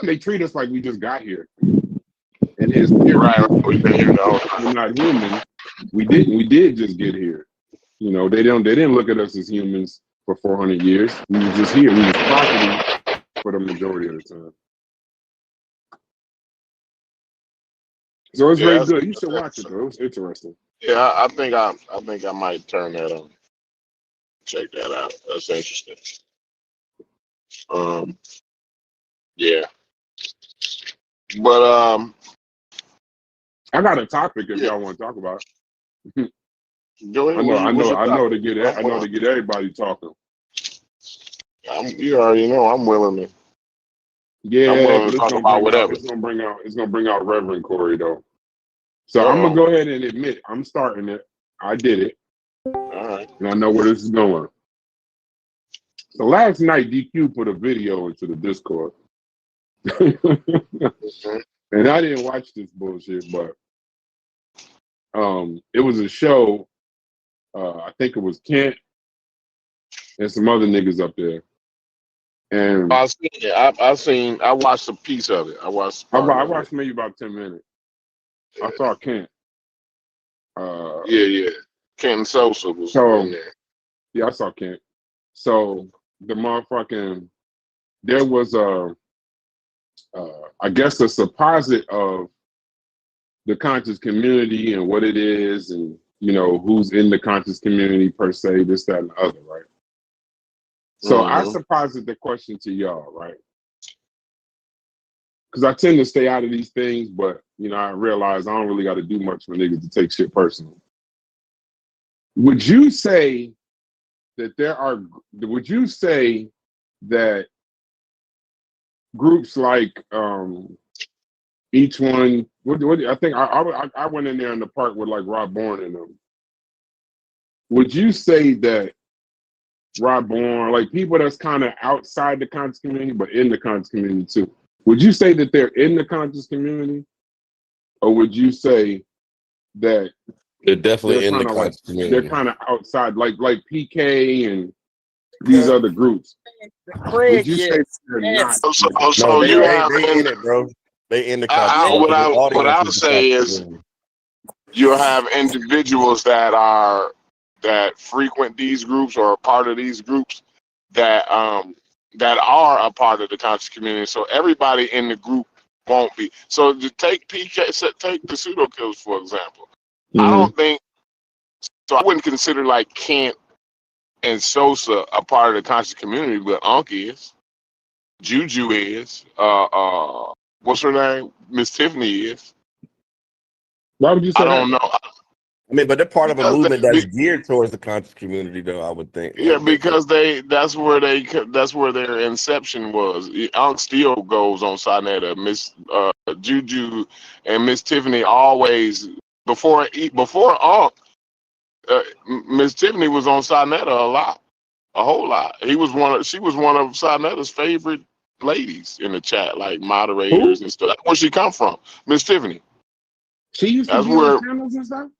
They treat us like we just got here. And his theory, we've been here now. We're not human. We did just get here. You know, they didn't look at us as humans for 400 years. We were just here. We was property for the majority of the time. So it's very good. You should watch it though. It's interesting. Yeah, I think I might turn that on. Check that out. That's interesting. Yeah. But I got a topic if y'all want to talk about it. Go ahead. I know to get everybody talking. You already know I'm willing to. Yeah, I'm willing but to talk about whatever. It's gonna bring out Reverend Corey though. So I'm gonna go ahead and admit I'm starting it. I did it. All right. And I know where this is going. So last night DQ put a video into the Discord. And I didn't watch this bullshit, but it was a show. I think it was Kent and some other niggas up there. And I watched a piece of it. I watched maybe about 10 minutes. I saw Kent. Yeah. Kent Sosa was in there. Yeah, I saw Kent. So the motherfucking, there was I guess a supposite of the conscious community and what it is, and you know who's in the conscious community per se, this, that, and the other, right? So I supposed the question to y'all, right? Because I tend to stay out of these things, but you know I realize I don't really got to do much for niggas to take shit personal. would you say that would you say that groups like each one, what I think I went in there in the park with like Rob Bourne and them. Would you say that Rob Bourne, like people that's kind of outside the conscious community but in the conscious community too, would you say that they're in the conscious community, or would you say that They're definitely in the kind of like conscious community. they're kind of outside, like PK and these other groups? Would you say they're not? So they you have in it, bro. They in the what conscious I would say is you have individuals that frequent these groups or are part of these groups that are a part of the conscious community. So everybody in the group won't be. So to take take the pseudo killers for example. I don't think so. I wouldn't consider like Kent and Sosa a part of the conscious community, but Unc is. Juju is. What's her name? Miss Tiffany is. Why would you say I don't know. I mean, but they're part of a movement that's geared towards the conscious community, though. I would think. Yeah, because that's where their inception was. Unc still goes on Sinetta. Miss Juju and Miss Tiffany always before Unc. Miss Tiffany was on Sinetta a whole lot. She was one of Sinetta's favorite ladies in the chat, like moderators and stuff. That's where she come from, Miss Tiffany. She used to be on panels and stuff?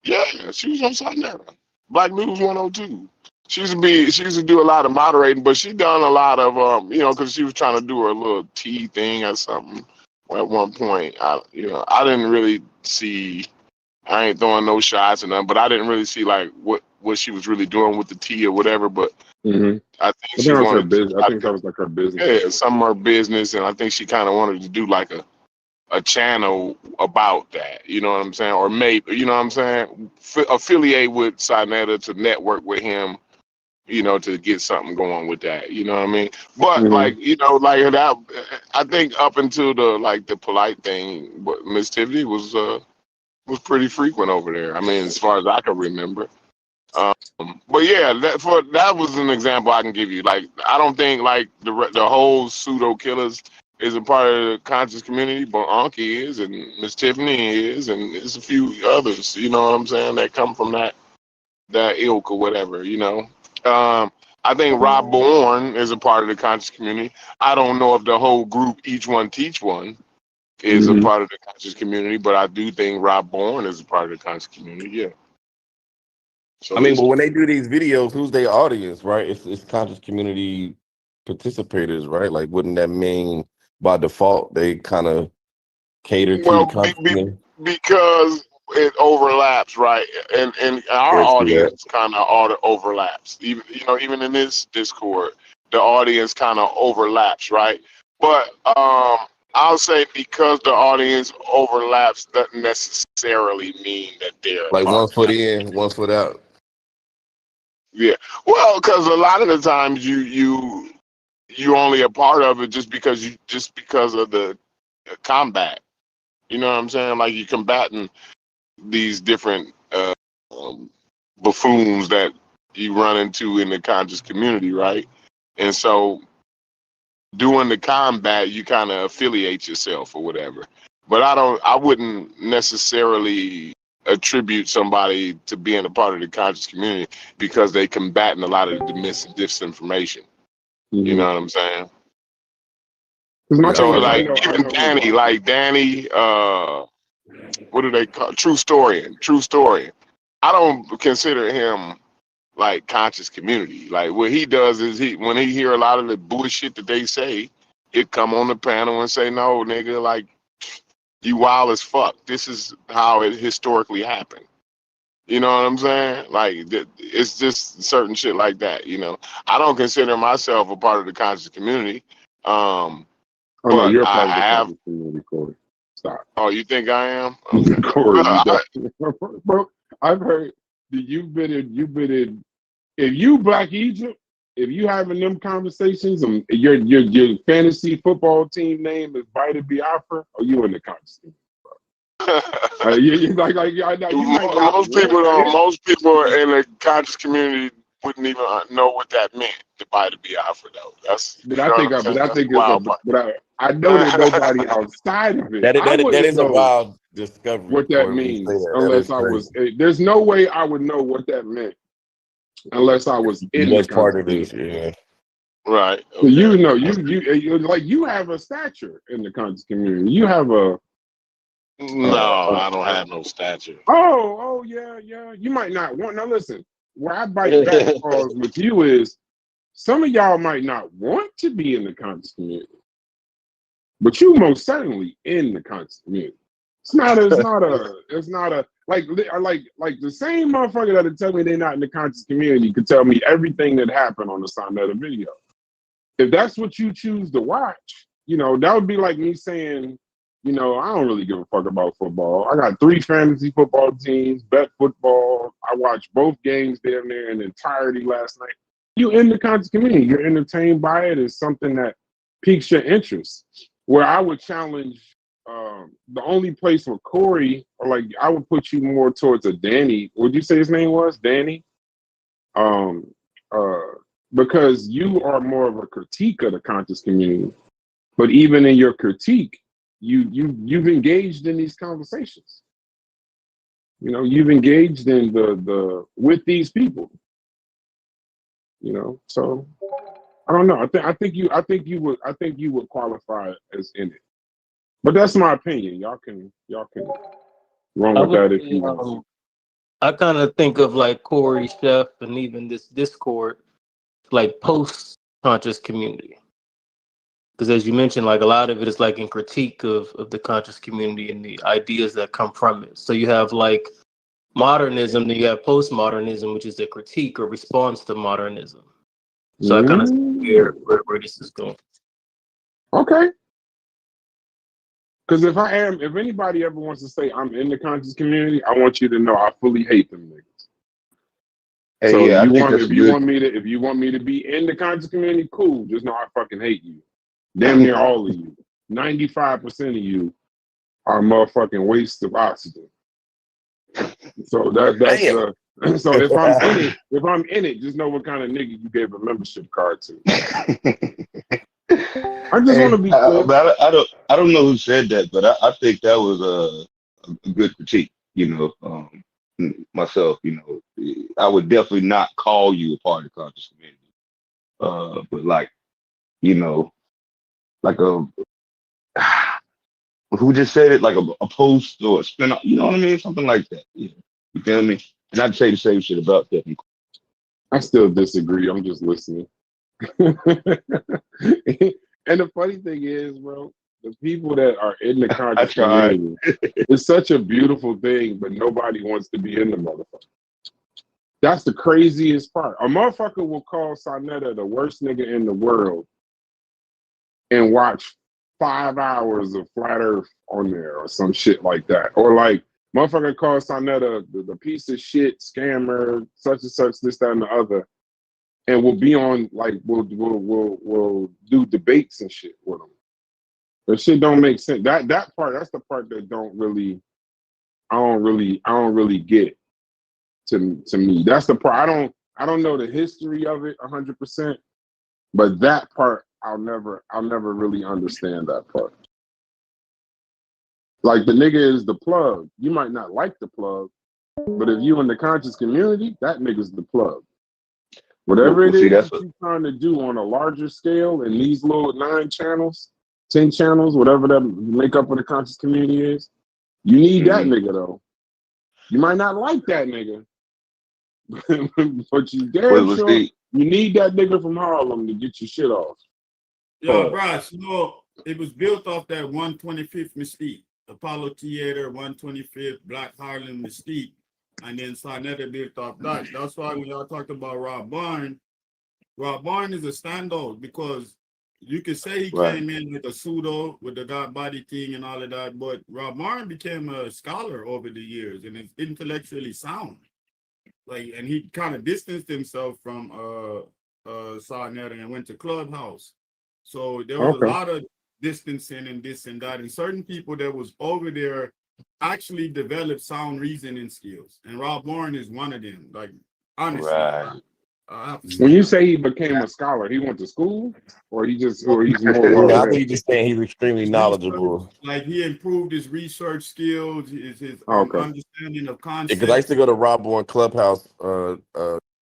Yeah, she was on Sinetta. Black News 102. She used to do a lot of moderating, but she done a lot of because she was trying to do her little tea thing or something at one point. I didn't really see. I ain't throwing no shots or nothing, but I didn't really see like what she was really doing with the tea or whatever. But I think she wanted. I think that was like her business. Yeah, some of her business, and I think she kind of wanted to do like a channel about that. You know what I'm saying? Or maybe you know what I'm saying? Affiliate with Sinetta to network with him. To get something going with that. You know what I mean? But like that, I think up until the polite thing, but Miss Tiffany was pretty frequent over there. I mean, as far as I can remember. But yeah, that was an example I can give you. Like, I don't think like the whole pseudo killers is a part of the conscious community, but Anki is, and Miss Tiffany is, and there's a few others. You know what I'm saying? That come from that ilk or whatever. I think Rob Bourne is a part of the conscious community. I don't know if the whole group, each one teach one, is a part of the conscious community, but I do think Rob Bourne is a part of the conscious community. Yeah. So I mean, but when they do these videos, who's their audience, right? It's conscious community participators, right? Like, wouldn't that mean by default they kind of cater to the conscious community? Because it overlaps, right? And our audience kind of overlaps. Even in this Discord, the audience kind of overlaps, right? But I'll say because the audience overlaps doesn't necessarily mean that they're like 1 foot in, 1 foot out. Yeah, well, because a lot of the times you only a part of it just because of the combat. You know what I'm saying? Like you're combating these different buffoons that you run into in the conscious community, right? And so doing the combat, you kind of affiliate yourself or whatever. But I wouldn't necessarily attribute somebody to being a part of the conscious community because they combating a lot of the disinformation. You know what I'm saying? So like even Danny, what do they call True Story. I don't consider him like conscious community. Like what he does is when he hear a lot of the bullshit that they say, he'll come on the panel and say, no, nigga, like you wild as fuck. This is how it historically happened. You know what I'm saying? Like it's just certain shit like that. I don't consider myself a part of the conscious community. No, you're a part of the conscious community, Corey. Stop. Oh, you think I am? Okay. Corey, bro, I've heard that you've been in. If you Black Egypt, if you having them conversations, and your fantasy football team name is Vita Biafra, or you in the conscious community? I know you might not most want it. most people in the conscious community wouldn't even know what that meant to buy the Biafra though. That's But I think that's the it's a wild part. but I know that nobody outside of it. I That wouldn't is a know wild discovery. what that Corey, when you say means that. That unless is I was. crazy. There's no way I would know what that meant unless I was in the Much part of conscious it, yeah. Right. So Okay. you like you have a stature in the conscious community. You have a No, I don't have no stature. yeah. You might not want. Now listen, where I bite back calls with you is some of y'all might not want to be in the conscious community, but you most certainly in the conscious community. It's not like the same motherfucker that'll tell me they're not in the conscious community could tell me everything that happened on the Sonetta video. If that's what you choose to watch, that would be like me saying, I don't really give a fuck about football. I got 3 fantasy football teams, bet football. I watched both games damn near in entirety last night. You in the conscious community. You're entertained by it. It's something that piques your interest. Where I would challenge the only place where Corey, or like I would put you more towards a Danny. Would you say his name was Danny? Because you are more of a critique of the conscious community, but even in your critique, you've engaged in these conversations. You've engaged in the with these people. So I don't know. I think you would qualify as in it, but that's my opinion. Y'all can run with that if you want. I kind of think of like Corey, Chef, and even this Discord, like post-conscious community. Because as you mentioned, like a lot of it is like in critique of the conscious community and the ideas that come from it. So you have like modernism, then you have postmodernism, which is a critique or response to modernism. So I kind of see where this is going. Okay. Because if anybody ever wants to say I'm in the conscious community, I want you to know I fully hate them niggas. Hey, So yeah, if you want me to be in the conscious community, cool. Just know I fucking hate you. Damn near all of you. 95% of you are motherfucking waste of oxygen. So so if I'm in it, just know what kind of nigga you gave a membership card to. I just want to be clear. But I don't know who said that, but I think that was a good critique. Myself, I would definitely not call you a part of the conscious community. But like who just said it, like a post or a spin off, you know what I mean? Something like that. Yeah. You feel me? And I'd say the same shit about that. I still disagree. I'm just listening. And the funny thing is, bro, the people that are in the conscious community, it's such a beautiful thing, but nobody wants to be in the motherfucker. That's the craziest part. A motherfucker will call Sonetta the worst nigga in the world and watch 5 hours of Flat Earth on there or some shit like that. Or like, motherfucker calls Sonetta the piece of shit, scammer, such and such, this, that, and the other. And we'll be on, like, we'll do debates and shit with them. That shit don't make sense. That's the part that I don't really get to me. That's the part I don't know the history of it 100%, but that part I'll never really understand that part. Like the nigga is the plug. You might not like the plug, but if you in the conscious community, that nigga's the plug. Whatever it is that you're trying to do on a larger scale in these little 9 channels, 10 channels, whatever that makeup of the conscious community is, you need that nigga though. You might not like that nigga, but you damn sure you need that nigga from Harlem to get your shit off. Yo, Bryce, it was built off that 125th Mystique, Apollo Theater, 125th Black Harlem Mystique. And then Sonetta built off that. That's why when y'all talked about Rob Barn is a standout because you could say he came in with a pseudo, with the God body thing and all of that, but Rob Barn became a scholar over the years and is intellectually sound. Like, and he kind of distanced himself from Sonetta and went to Clubhouse. So there was a lot of distancing and this and that. And certain people that was over there actually develop sound reasoning skills, and Rob Warren is one of them. Like honestly, Right. When you say he became a scholar, he went to school, or he's more Yeah, I well think read. he's just saying he's extremely his knowledgeable. research, like he improved his research skills, his Okay. understanding of Because I used concepts. to go to Rob Warren Clubhouse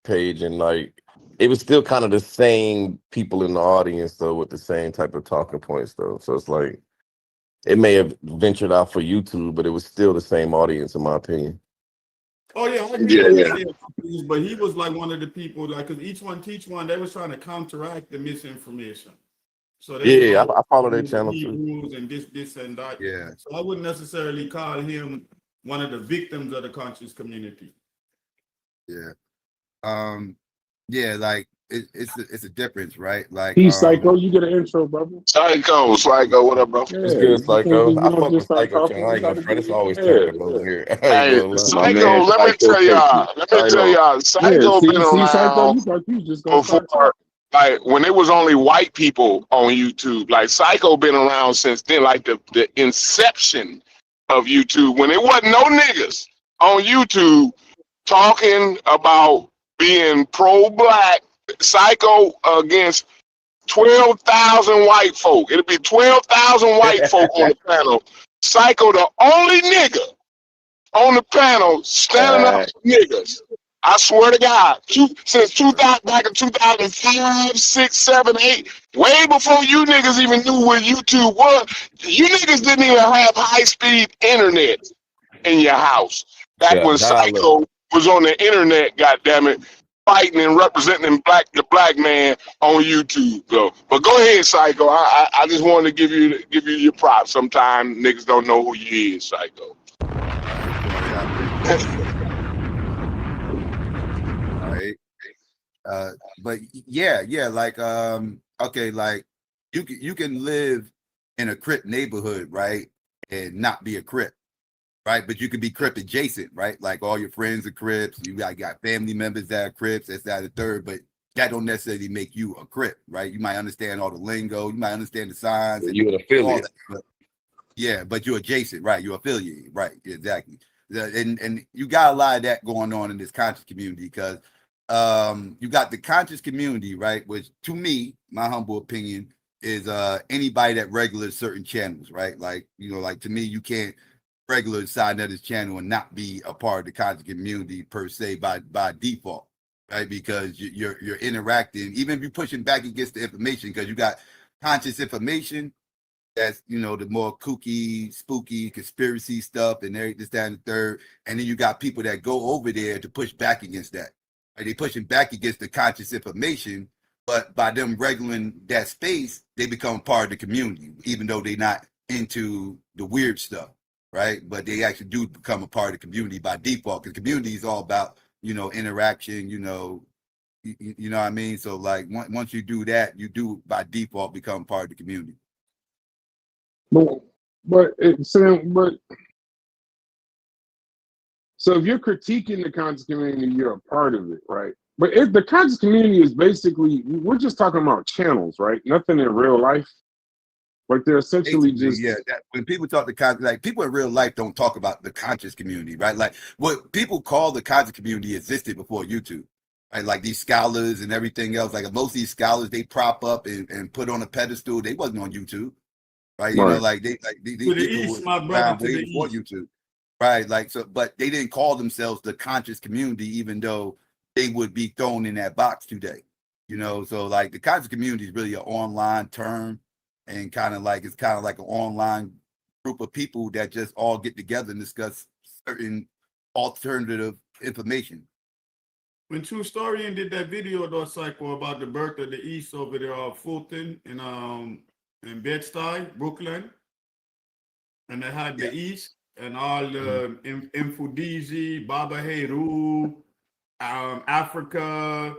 page, and like it was still kind of the same people in the audience though, with the same type of talking points though. So it's like it may have ventured out for YouTube, but it was still the same audience in my opinion. Oh yeah, I agree with him, but he was like one of the people, like, because each one teach one, they was trying to counteract the misinformation. So they Yeah, was I follow their all channel too. Hebrews and this and that. Yeah. So I wouldn't necessarily call him one of the victims of the conscious community. Yeah. Yeah, like it's a difference, right? Like He's Psycho. You get an intro, brother. Psycho, what up, bro? Yeah, It's good, you can't Psycho. just, I don't fuck just with start Psycho, talking. King. I You ain't gonna gotta front. get It's always yeah. turning over here. I ain't Hey, gonna lie. my Psycho, man let me Psycho tell y'all, Yeah, Psycho been see, Psycho, around you thought you was just gonna before, start talking. like when it was only white people on YouTube. Like Psycho been around since then, like the inception of YouTube, when it wasn't no niggas on YouTube talking about being pro-black. Psycho against 12,000 white folk. It'll be 12,000 white folk on the panel. Psycho, the only nigga on the panel standing up for niggas. I swear to God, since 2000, back in 2005, 6, 7, 8, way before you niggas even knew what YouTube was, you niggas didn't even have high-speed internet in your house. Back Yeah, when dial-up. Psycho was on the internet, goddammit, fighting and representing the black man on YouTube, though. But go ahead, Psycho. I just wanted to give you your props. Sometimes niggas don't know who you is, Psycho. All right. But yeah, like okay, like you can live in a Crip neighborhood, right, and not be a Crip, right? But you can be Crip adjacent, right? Like all your friends are Crips, you got family members that are Crips, that's that, the third, but that don't necessarily make you a Crip, right? You might understand all the lingo, you might understand the signs, and You're an affiliate. but yeah, but you're adjacent, right? You're affiliated, right? Exactly. And you got a lot of that going on in this conscious community because you got the conscious community, right? Which to me, my humble opinion, is anybody that regulates certain channels, right? Like, like to me, you can't regular side of this channel and not be a part of the conscious community per se by default, right? Because you're interacting, even if you're pushing back against the information, because you got conscious information that's the more kooky, spooky, conspiracy stuff and this, that, and the third. And then you got people that go over there to push back against that. Right? They pushing back against the conscious information, but by them regulating that space, they become part of the community, even though they're not into the weird stuff, right? But they actually do become a part of the community by default, because community is all about, interaction, you know what I mean? So like once you do that, you do by default become part of the community. But so if you're critiquing the conscious community, you're a part of it, right? But if the conscious community is basically, we're just talking about channels, right? Nothing in real life. Like they're essentially just when people talk to like people in real life don't talk about the conscious community, right? Like what people call the conscious community existed before YouTube, right? Like these scholars and everything else. Like most of these scholars they prop up and put on a pedestal. They wasn't on YouTube, right? You know, like these to the people east, my brother, to the before east. YouTube, right? Like so, but they didn't call themselves the conscious community, even though they would be thrown in that box today. So like the conscious community is really an online term. And it's kind of like an online group of people that just all get together and discuss certain alternative information. When True Storian did that video, though, Psycho, about the birth of the East over there, Fulton in Bed-Stuy, Brooklyn, and they had the East and all the Infudisi, Baba Heru, Africa,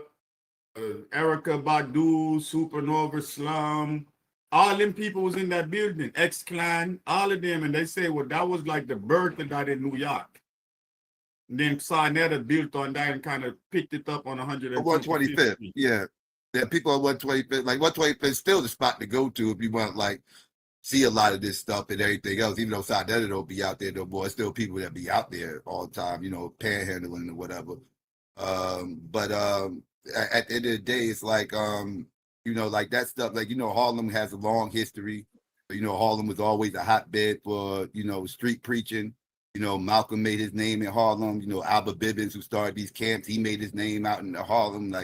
Erica Badu, Supernova Slum. All them people was in that building, X-Clan, all of them. And they say, well, that was like the birth of that in New York. And then Sinetta built on that and kind of picked it up on 125th. Yeah. People on 125th. Like 125th is still the spot to go to if you want like see a lot of this stuff and everything else. Even though Sinetta don't be out there no more, it's still people that be out there all the time, panhandling or whatever. But at the end of the day, it's like like that stuff. Like Harlem has a long history. Harlem was always a hotbed for street preaching. Malcolm made his name in Harlem. Albert Bibbins, who started these camps, he made his name out in Harlem.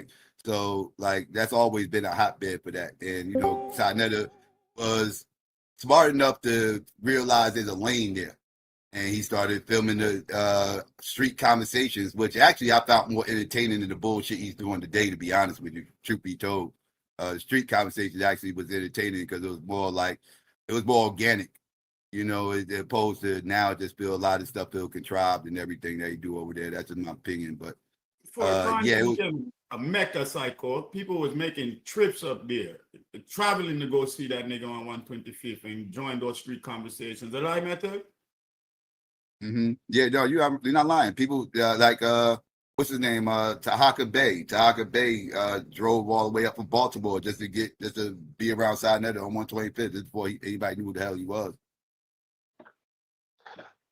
So that's always been a hotbed for that. And Sinetta was smart enough to realize there's a lane there, and he started filming the street conversations, which actually I found more entertaining than the bullshit he's doing today. To be honest with you, truth be told, the street conversations actually was entertaining because it was more organic. As opposed to now, just feel a lot of stuff feel contrived and everything they do over there. That's in my opinion. But for a Mecca cycle, people was making trips up there, traveling to go see that nigga on 125th and join those street conversations. Did I method? Yeah, no, you're not lying. People what's his name? Tahaka Bay. Tahaka Bay drove all the way up from Baltimore just to be around Sinetta on 125th before anybody knew who the hell he was.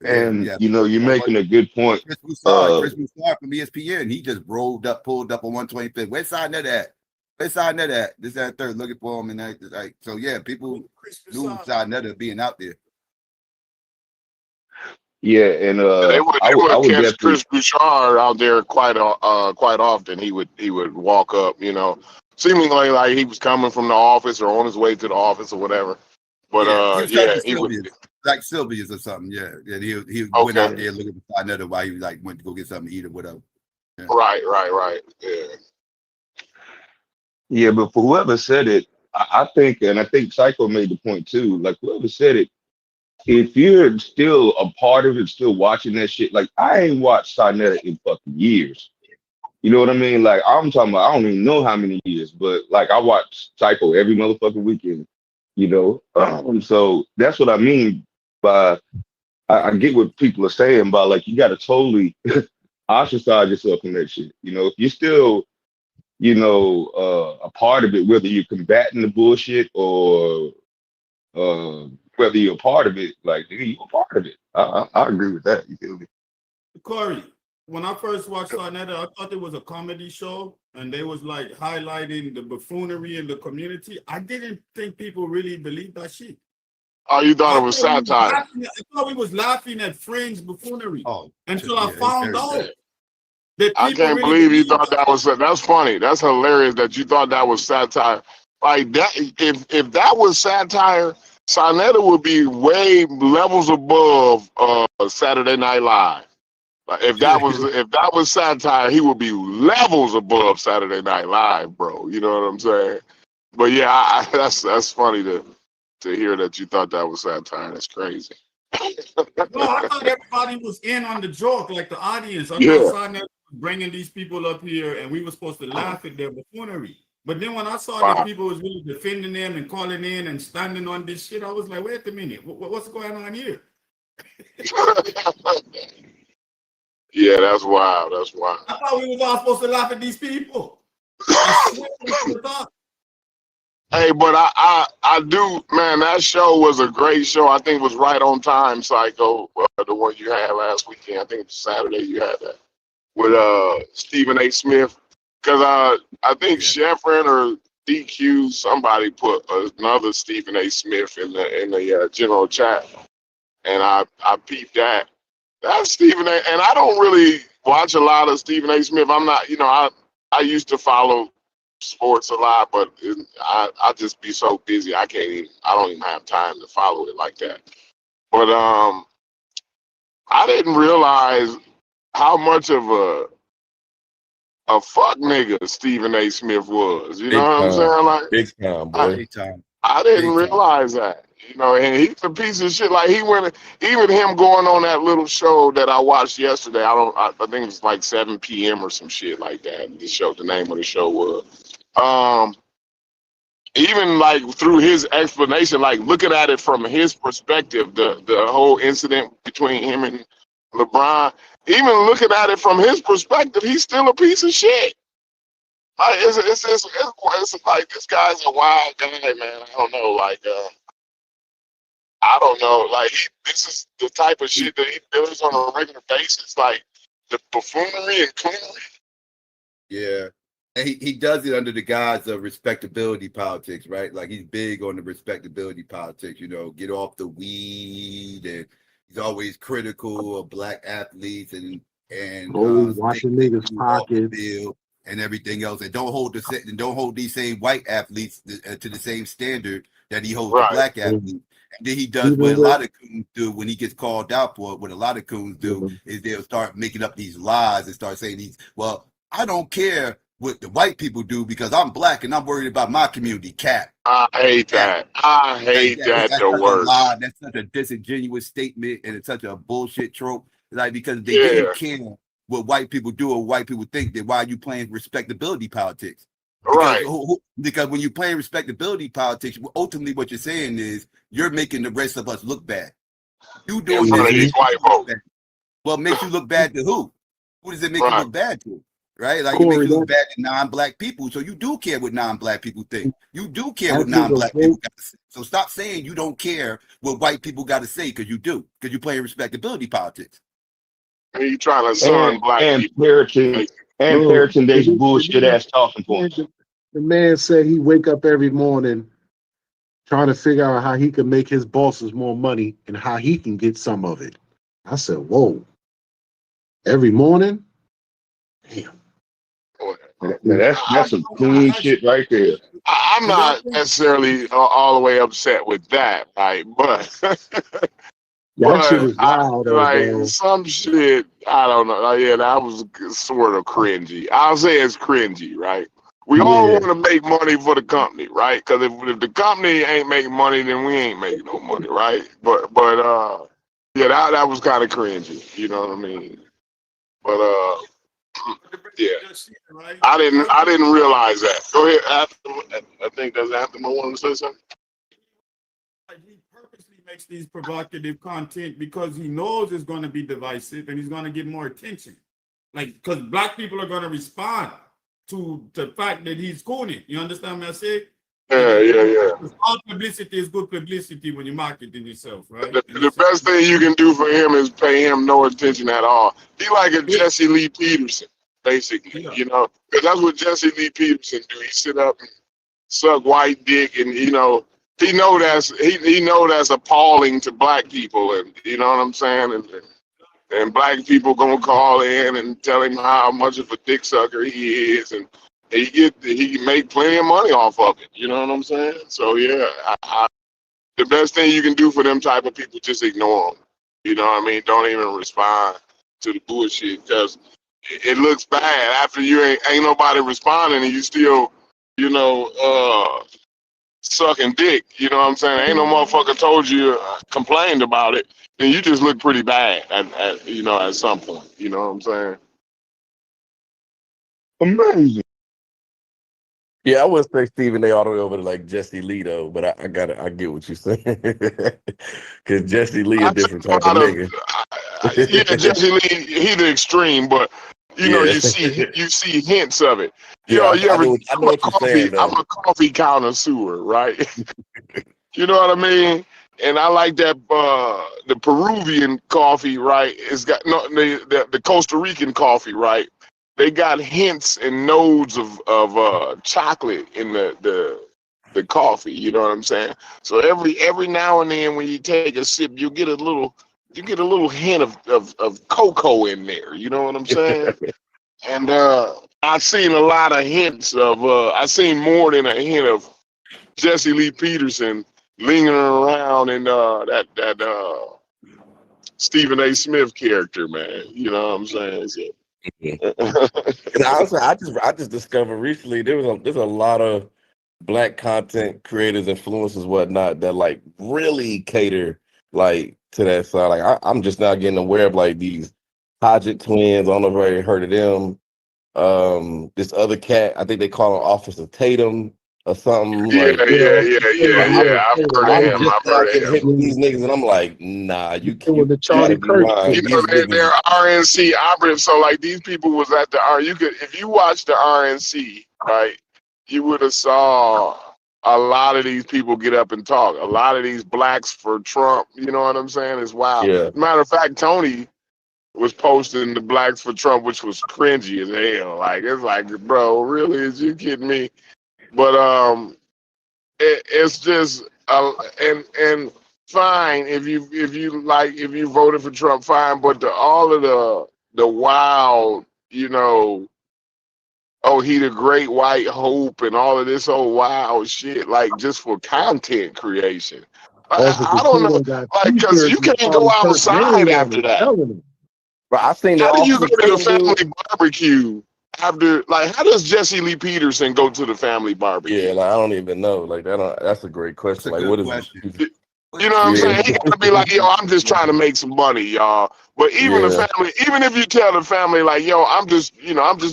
And you're making a good point. Chris Broussard from ESPN, he just pulled up on 125th. Where's Sinetta at? Where's Sinetta at? This, that, third, looking for him, and that. So yeah, people knew Sinetta being out there. Yeah, and they would catch definitely... Chris Broussard out there quite often. He would walk up, seemingly like he was coming from the office or on his way to the office or whatever. But he would. Like Sylvia's or something, yeah. He went out there looking for Sinetta while he went to go get something to eat or whatever. Yeah. Right. Yeah, but for whoever said it, I think Psycho made the point too. Like whoever said it, if you're still a part of it, still watching that shit, like I ain't watched Sinetta in fucking years. You know what I mean? Like I'm talking about, I don't even know how many years, but like I watch Psycho every motherfucking weekend. So that's what I mean. But I get what people are saying about like you got to totally ostracize yourself from that shit. If you're still, a part of it, whether you're combating the bullshit or whether you're a part of it, like you're a part of it. I agree with that. You feel me? Corey, when I first watched Sinetta, I thought it was a comedy show, and they was like highlighting the buffoonery in the community. I didn't think people really believed that shit. Oh, you thought it was satire? I thought we was laughing at Fringe buffoonery until I found out that I can't believe you thought that was. That's funny. That's hilarious that you thought that was satire. Like that, if that was satire, Sinetta would be way levels above Saturday Night Live. Like if that was satire, he would be levels above Saturday Night Live, bro. You know what I'm saying? But yeah, that's funny to hear that you thought that was satire. That's crazy. No, I thought everybody was in on the joke, like the audience. I thought Sinetta was bringing these people up here, and we were supposed to laugh at their buffoonery. But then when I saw that people was really defending them and calling in and standing on this shit, I was like, wait a minute, what's going on here? Yeah, that's wild. That's wild. I thought we was all supposed to laugh at these people. Hey, but I do, man, that show was a great show. I think it was right on time, Psycho, the one you had last weekend. I think it was Saturday you had that with Stephen A. Smith. Because I think Sheffrin or DQ, somebody put another Stephen A. Smith in the general chat. And I peeped that. That's Stephen A. And I don't really watch a lot of Stephen A. Smith. I'm not, I used to follow sports a lot, but I just be so busy. I don't even have time to follow it like that. But I didn't realize how much of a fuck nigga Stephen A. Smith was. You know what I'm saying? Like big time, boy. I didn't realize that. And he's a piece of shit. Like he went, even him going on that little show that I watched yesterday. I think it was like 7 p.m. or some shit like that. The name of the show was. Even like through his explanation, like looking at it from his perspective, the whole incident between him and LeBron. Even looking at it from his perspective, he's still a piece of shit. Like it's like this guy's a wild guy, man. I don't know, like I don't know. Like this is the type of shit that he does on a regular basis, like the buffoonery and clownery. Yeah. And he does it under the guise of respectability politics, right? Like he's big on the respectability politics, get off the weed, and he's always critical of black athletes and washing niggas' pockets and everything else, and don't hold these same white athletes to the same standard that he holds the black athletes. And then he does what a lot of coons do when he gets called out for it. What a lot of coons do is they'll start making up these lies and start saying I don't care what the white people do because I'm black and I'm worried about my community. Cap. I hate that. I hate that the worst. That's such a disingenuous statement, and it's such a bullshit trope. Like, because they didn't care what white people do or white people think, then why are you playing respectability politics? Because when you're playing respectability politics, ultimately what you're saying is you're making the rest of us look bad. You doing this white folks. Well, makes you look bad to who? Who does it make you look bad to? Right? Like it makes you look bad to non-black people. So you do care what non-black people think. You do care what non-black people got to say. So stop saying you don't care what white people got to say, because you do. Because you're playing respectability politics. And you trying to son black people. Parroting this bullshit ass talking points. The man said he wake up every morning trying to figure out how he can make his bosses more money and how he can get some of it. I said, whoa. Every morning? Damn. That's some clean shit right there. I'm not necessarily all the way upset with that, right? But shit is wild, like some shit, I don't know. Like, that was sort of cringy. I'll say it's cringy, right? We all want to make money for the company, right? Because if the company ain't making money, then we ain't making no money, right? But that was kind of cringy. You know what I mean? But I didn't realize that. Go ahead. I think that's Anthem. I wanted to say something. He purposely makes these provocative content because he knows it's going to be divisive and he's going to get more attention. Like, because black people are going to respond to the fact that he's cooning. You understand what I say? Yeah. All publicity is good publicity when you're marketing yourself, right? The best thing you can do for him is pay him no attention at all. He like a Jesse Lee Peterson, basically, because that's what Jesse Lee Peterson do. He sit up and suck white dick, and he know that's appalling to black people, and you know what I'm saying, and black people gonna call in and tell him how much of a dick sucker he is, and he can make plenty of money off of it. You know what I'm saying? So the best thing you can do for them type of people, just ignore them. You know what I mean? Don't even respond to the bullshit, because it looks bad after you ain't nobody responding and you still, sucking dick. You know what I'm saying? Ain't no motherfucker told you, complained about it, then you just look pretty bad at some point. You know what I'm saying? Amazing. Yeah, I wouldn't say Stephen A all the way over to like Jesse Lee though, but I get what you're saying. Because Jesse Lee a different type of nigga. Jesse Lee, he the extreme, but you see hints of it. I'm a coffee connoisseur, right? You know what I mean? And I like that the Peruvian coffee, right? It's got the Costa Rican coffee, right? They got hints and nodes of chocolate in the coffee. You know what I'm saying? So every now and then when you take a sip, you get a little hint of cocoa in there. You know what I'm saying? And I've seen a lot of hints of. I've seen more than a hint of Jesse Lee Peterson lingering around in that Stephen A. Smith character, man. You know what I'm saying? So, and honestly, I just discovered recently there's a lot of black content creators, influencers, whatnot that like really cater like to that side. Like I'm just now getting aware of like these Hodgett twins. I don't know if I heard of them. This other cat, I think they call him Officer Tatum or something. Yeah. I've heard of him. These niggas, and I'm like, nah, you can't. With the Charlie Kirk, they're RNC operatives. So like these people was at the if you watch the RNC, right, you would have saw a lot of these people get up and talk. A lot of these blacks for Trump, you know what I'm saying? It's wild. Yeah. Matter of fact, Tony was posting the blacks for Trump, which was cringy as hell. Like, it's like, bro, really? Is you kidding me? But it's just and fine if you voted for Trump, fine. But all of the wild, you know, oh, he the great white hope and all of this old wild shit, like just for content creation. I don't know, like, because you can't go outside after that. But I seen How that do you go Officer to the Tatum family barbecue after? Like, how does Jesse Lee Peterson go to the family barbecue? Yeah, like I don't even know. Like that's a great question. That's a Like, what good is question. You know what I'm Yeah. saying? He got to be like, yo, I'm just trying to make some money, y'all. But even the Yeah. family, even if you tell the family, like, yo, I'm just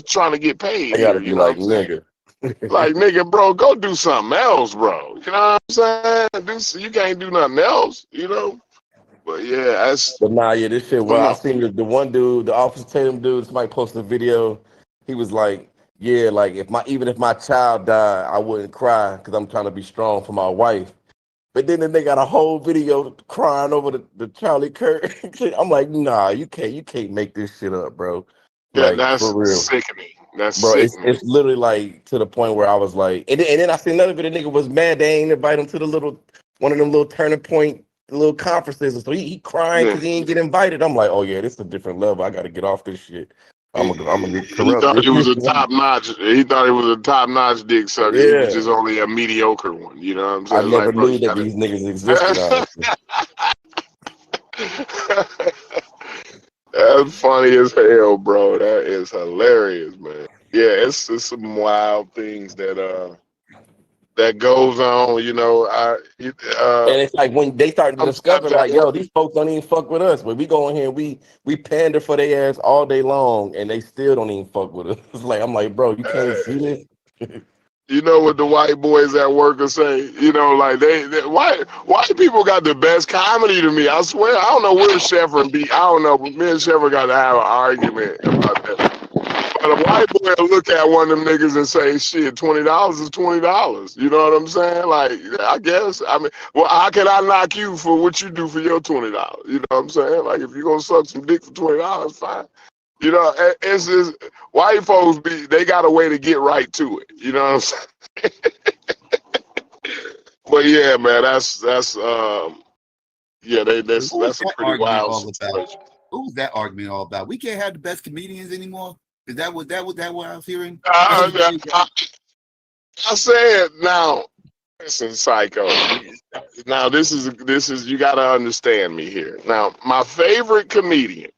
trying to get paid I gotta here. be You know like, what I'm saying? nigga. Like, nigga, bro, go do something else, bro. You know what I'm saying? You can't do nothing else, you know? But yeah, that's, But nah, yeah, this shit. I don't Well, I know. seen the one dude, the Officer Tatum dude. Somebody posted a video. He was like, "Yeah, like even if my child died, I wouldn't cry because I'm trying to be strong for my wife." But then they got a whole video crying over the Charlie Kirk. I'm like, nah, you can't make this shit up, bro. Yeah, Like that's for real, sickening. That's bro. sickening. It's literally like to the point where I was like, and then I seen another video. Nigga was mad they ain't invite him to one of them little turning point little conferences, and so he crying Yeah. because he ain't get invited. I'm like, oh yeah, this is a different level. I got to get off this shit. I'm gonna get He thought corrupted. he was a top notch. He thought he was a top notch dick sucker. He was Yeah, just only a mediocre one. You know what I'm I saying? It's never like, bro, knew you that gotta. these niggas existed. Honestly. That's funny as hell, bro. That is hilarious, man. Yeah, it's some wild things that goes on. You know, And it's like when they start to discover, sometimes like, yo, these folks don't even fuck with us, but we go in here, we pander for their ass all day long, and they still don't even fuck with us. It's like I'm like, bro, you can't see this. you know what the white boys at work will say? You know, like they white people got the best comedy to me. I swear, I don't know where Sheffer and I don't know, but me and Sheffer got to have an argument about that. But a white boy will look at one of them niggas and say, shit, $20 is $20. You know what I'm saying? Like, I guess. I mean, well, how can I knock you for what you do for your $20? You know what I'm saying? Like, if you're going to suck some dick for $20, fine. You know, it's just, white folks, they got a way to get right to it. You know what I'm saying? But yeah, man, that's yeah, that's What was a that pretty argument wild all about? situation. What was that argument all about? We can't have the best comedians anymore. Is that what I was hearing? I said now, listen, Psycho. Now this is you got to understand me here. Now, my favorite comedian,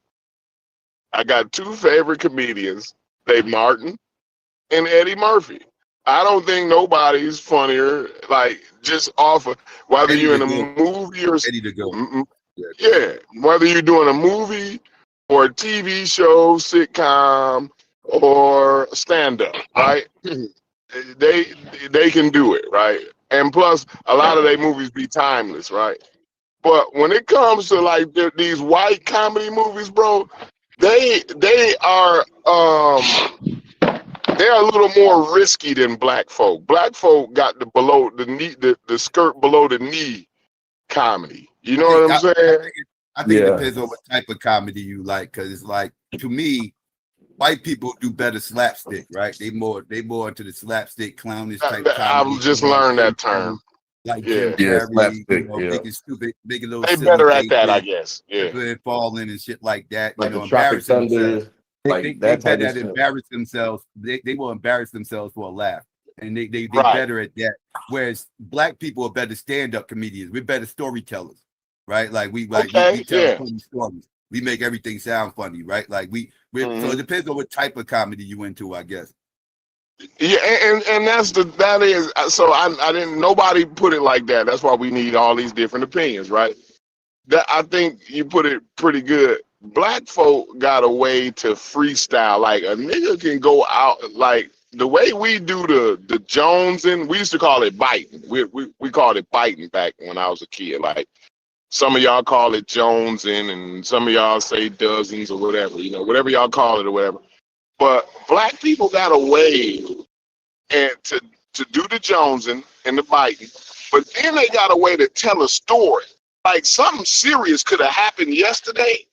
I got two favorite comedians, Dave Martin and Eddie Murphy. I don't think nobody's funnier. Like, just off of whether Eddie you're the in a goat. movie or Eddie the goat. yeah, whether you're doing a movie or a TV show, sitcom, or stand up, right? They can do it, right? And plus, a lot of their movies be timeless, right? But when it comes to like these white comedy movies, bro, they are they're a little more risky than black folk. Black folk got the below the knee, the skirt below the knee comedy. You know what I'm saying? I think it depends on what type of comedy you like, because it's like, to me, white people do better slapstick, right? They more into the slapstick clownish type comedy. I've just learned that term. Like Yeah. Jim Carrey, slapstick, making stupid, making little They silly better at that, I faces, guess. Yeah. falling and shit like that. Like the Tropic Embarrassing themselves. Thunder, They like that type better of at shit. embarrass themselves. They will embarrass themselves for a laugh, and they Right. better at that. Whereas black people are better stand-up comedians. We're better storytellers, right? Like we tell funny stories. We make everything sound funny, right? Like so it depends on what type of comedy you into, I guess. Yeah, and that is so I didn't nobody put it like that. That's why we need all these different opinions, right? That I think you put it pretty good. Black folk got a way to freestyle. Like a nigga can go out like the way we do the Jonesing. We used to call it biting. We called it biting back when I was a kid. Like some of y'all call it Jonesing, and some of y'all say dozens or whatever. You know, whatever y'all call it or whatever. But black people got a way and to do the jonesing and the biting, but then they got a way to tell a story. Like something serious could have happened yesterday,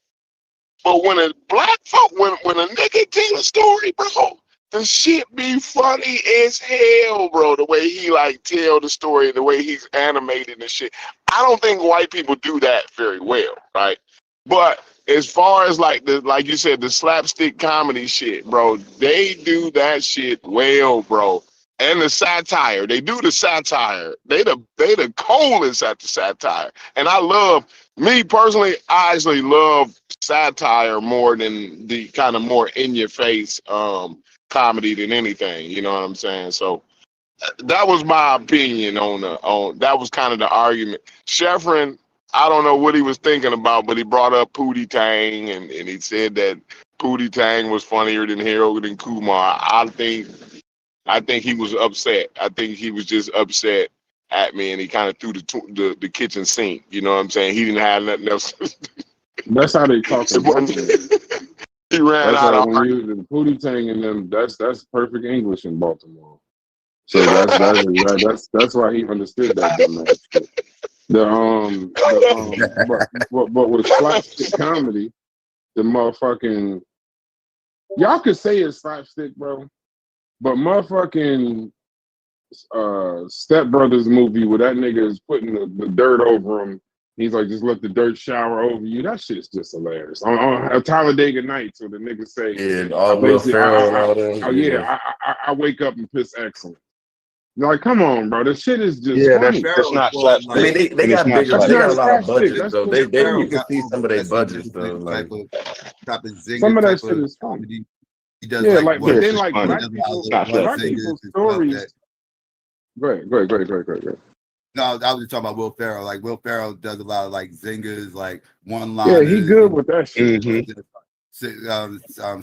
but when a black folk, when a nigga tell a story, bro, the shit be funny as hell, bro. The way he like tell the story, the way he's animated and shit. I don't think white people do that very well, right? But as far as like you said, the slapstick comedy shit, bro, they do that shit well, bro. And the satire, they do the satire. They the coldest at the satire. And I love, me personally, I actually love satire more than the kind of more in your face comedy than anything. You know what I'm saying? So that was my opinion on that was kind of the argument. Sheffrin, I don't know what he was thinking about, but he brought up Pootie Tang and he said that Pootie Tang was funnier than Harold and Kumar. I think he was upset. I think he was just upset at me, and he kind of threw the kitchen sink. You know what I'm saying? He didn't have nothing else. That's how they talk in Baltimore. He ran That's out how of when you the Pootie Tang and them. That's perfect English in Baltimore. So that's why he understood that dumbass shit. But with slapstick comedy, the motherfucking y'all could say it's slapstick, bro. But motherfucking Step Brothers movie where that nigga is putting the dirt over him. He's like, just let the dirt shower over you. That shit is just hilarious. On Talladega Nights, where the niggas say, Yeah, all Will Ferrell and all that. I wake up and piss excellent. Like, come on, bro. This shit is just Yeah, funny. that's not slapstick. I mean, they got bigger. That's They got not a lot of slapstick. budgets, That's though. just They funny. you can see some of their budgets, though. Like Type of zinger some of that type shit of is funny. comedy. He does Yeah, like like, what but then it's like funny. black he does a people, lot of black zingers people's and stuff stories. that. Go ahead. No, I was just talking about Will Ferrell. Like Will Ferrell does a lot of like zingers, like Yeah, one-liners, he good with that shit.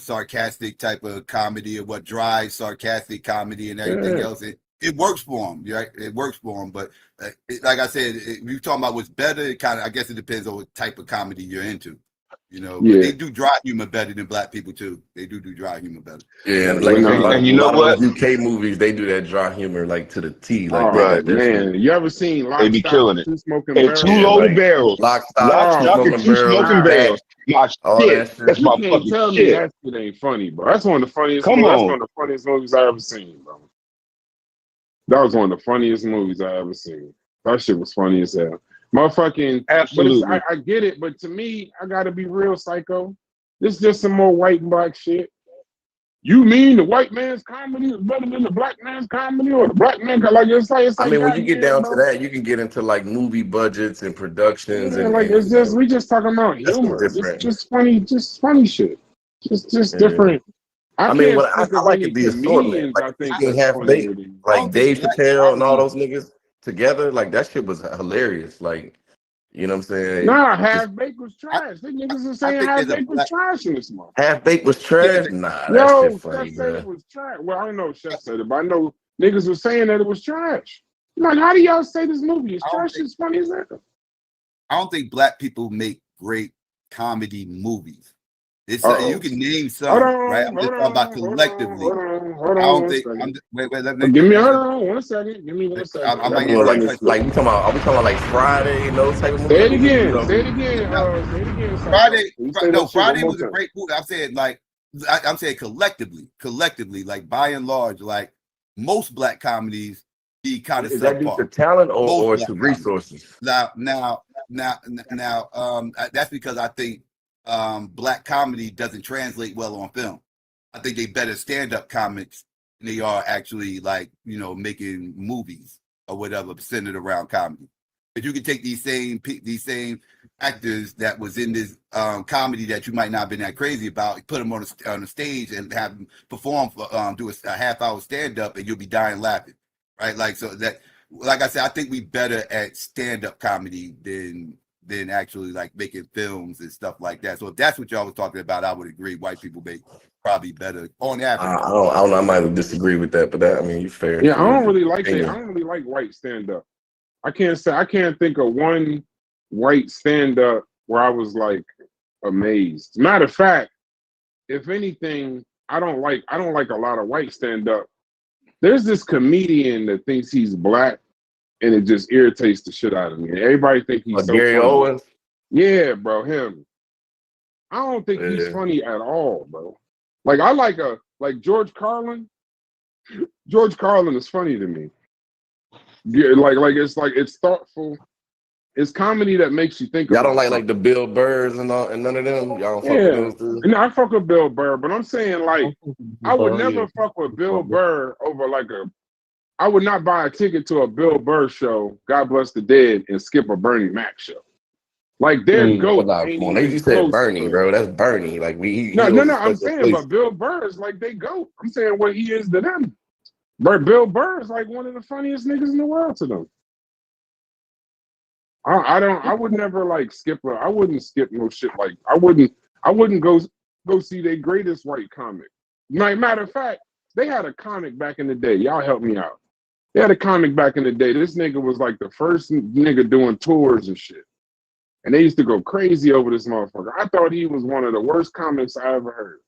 sarcastic type of comedy, or what drives sarcastic comedy and everything Yeah. else. It works for him, right? It works for him. But like I said, you're talking about what's better. It kind of, I guess, it depends on what type of comedy you're into. You know, but Yeah. they do dry humor better than black people too. They do dry humor better. yeah, Well, like I said, no. And a you know lot of what? those UK movies, they do that dry humor like to the T. Like they Oh got that shit. man, you ever seen They Lock, be Stock, killing and it. Two Smoking And Barrels? two Yeah, loaded like barrels. Lock, Stock, Lock, Oh, Two stock, and Smoking two Barrels, smoking God. barrels. that, My all shit. that shit. That's You my can't fucking tell me shit. that shit ain't funny, bro. That's one of the funniest Come movies. That's on. one of the funniest movies I ever seen, bro. That was one of the funniest movies I ever seen. That shit was funny as hell. Motherfucking, but Absolutely. I get it, but to me, I gotta be real, psycho. This is just some more white and black shit. You mean the white man's comedy is better than the black man's comedy, or the black man like it's like I mean, when you get goddamn, down to bro. that, you can get into like movie budgets and productions, Yeah, and like it's you just know, we just talking about that's some humor, different. just funny shit, just Yeah. different. I I mean, can't what think I of like any it the assortment. comedians Like I you think seen that's Half funnier Baked, than. I like don't think Dave black Chappelle and all comedy. those niggas together. Like that shit was hilarious. Like you know what I'm saying? Nah, Just Half Baked was trash. The niggas are I saying think Half there's a Baked was black. trash in this month. Half Baked was Yeah, trash. Nah, that shit Yo, funny, Chef said it bro. was trash. Well, I don't know if Chef said it, but I know niggas were saying that it was trash. I'm like, how do y'all say this movie is I don't trash? think. It's funny as hell. I don't think black people make great comedy movies. It's you Uh-oh. can name Hold some, on, right? I'm just talking about collectively. hold I on don't one think. second. Wait, let Give me, hold me. on one second. Give me 1 second. I Let might me get Well, ready find to this cut shit. you. like we talking about like Friday and those type of movies. Say Like it we again. know, Say it again. No, Say it again, Psycho. Friday. Can you say No, that shit one Friday more was a time? great movie. I'm saying like I'm saying collectively, like by and large, like most black comedies be kind of is that due to subpar. talent Most or black to comedies. resources? Now, that's because I think black comedy doesn't translate well on film. I think they better stand-up comics than they are actually like, making movies or whatever centered around comedy. If you can take these same actors that was in this comedy that you might not have been that crazy about, put them on a stage and have them perform for do a half-hour stand-up, and you'll be dying laughing, right? Like so that, like I said, I think we better at stand-up comedy than actually like making films and stuff like that. So if that's what y'all was talking about, I would agree. White people make probably better on average. I don't know. I might disagree with that, but that I mean, you fair. Yeah, I don't Your really like that. opinion. I don't really like white stand-up. I can't think of one white stand-up where I was like amazed. Matter of fact, if anything, I don't like a lot of white stand-up There's this comedian that thinks he's black, and it just irritates the shit out of me. Everybody think he's so Gary funny. Owens. Yeah, bro, him. I don't think he's funny at all, bro. Like I like George Carlin. George Carlin is funny to me. Yeah, it's thoughtful. It's comedy that makes you think Y'all don't about like the Bill Burrs and all and none of them. Y'all don't fuck with those two. And I fuck with Bill Burr, but I'm saying like I would never fuck with Bill Burr over I would not buy a ticket to a Bill Burr show, God bless the dead, and skip a Bernie Mac show. Like their goat. You said Bernie, bro. That's Bernie. Like No. I'm saying, but Bill Burr is like they goat. I'm saying what he is to them. But Bill Burr is like one of the funniest niggas in the world to them. I would never like skip I wouldn't skip no shit like I wouldn't go see their greatest white comic. Matter of fact, they had a comic back in the day. Y'all help me out. They had a comic back in the day. This nigga was like the first nigga doing tours and shit. And they used to go crazy over this motherfucker. I thought he was one of the worst comics I ever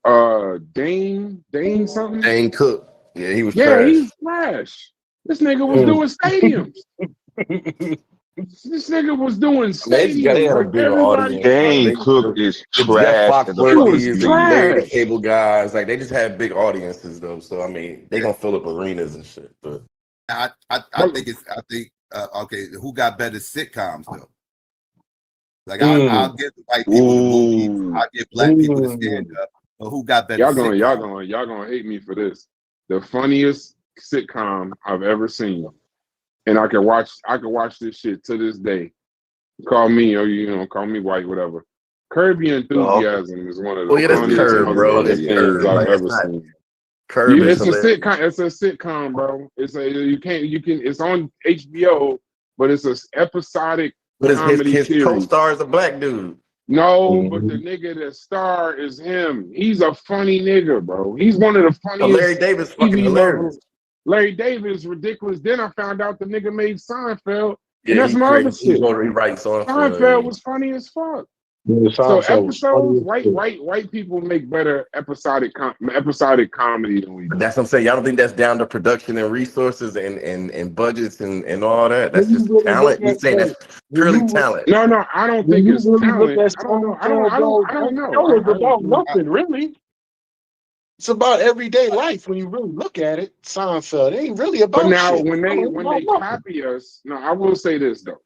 heard. Dane something? Dane Cook. Yeah, he was trash. trash. He's trash. This nigga was doing stadiums. This nigga was doing stadiums. Dane Cook is trash. Fox 30 is the cable guys. Like they just have big audiences though. So I mean, they gonna fill up arenas and shit. But I think okay, who got better sitcoms though? Like I'll give white people the movies, I'll give black people the stand up. But who got better? Y'all gonna hate me for this. The funniest sitcom I've ever seen, and I can watch this shit to this day. Call me, call me white, whatever. Curb Your Enthusiasm is one of the funniest things I've ever seen. It's a sitcom. It's a sitcom, bro. It's on HBO, but it's an episodic. But his co-star is a black dude. No, but the nigga that star is him. He's a funny nigga, bro. He's one of the funniest. Larry Davis fucking hilarious. Larry Davis is ridiculous. Then I found out the nigga made Seinfeld. And that's my other shit. Seinfeld was funny as fuck. Yeah, so episodes, white people make better episodic comedy than we do. But that's what I'm saying. Y'all don't think that's down to production and resources and budgets and all that? That's just talent. You saying that's purely talent? No, I don't think it's talent. I don't know. It's about nothing really. It's about everyday life when you really look at it. Seinfeld, it ain't really about. But now shit. when they copy us, no, I will say this though.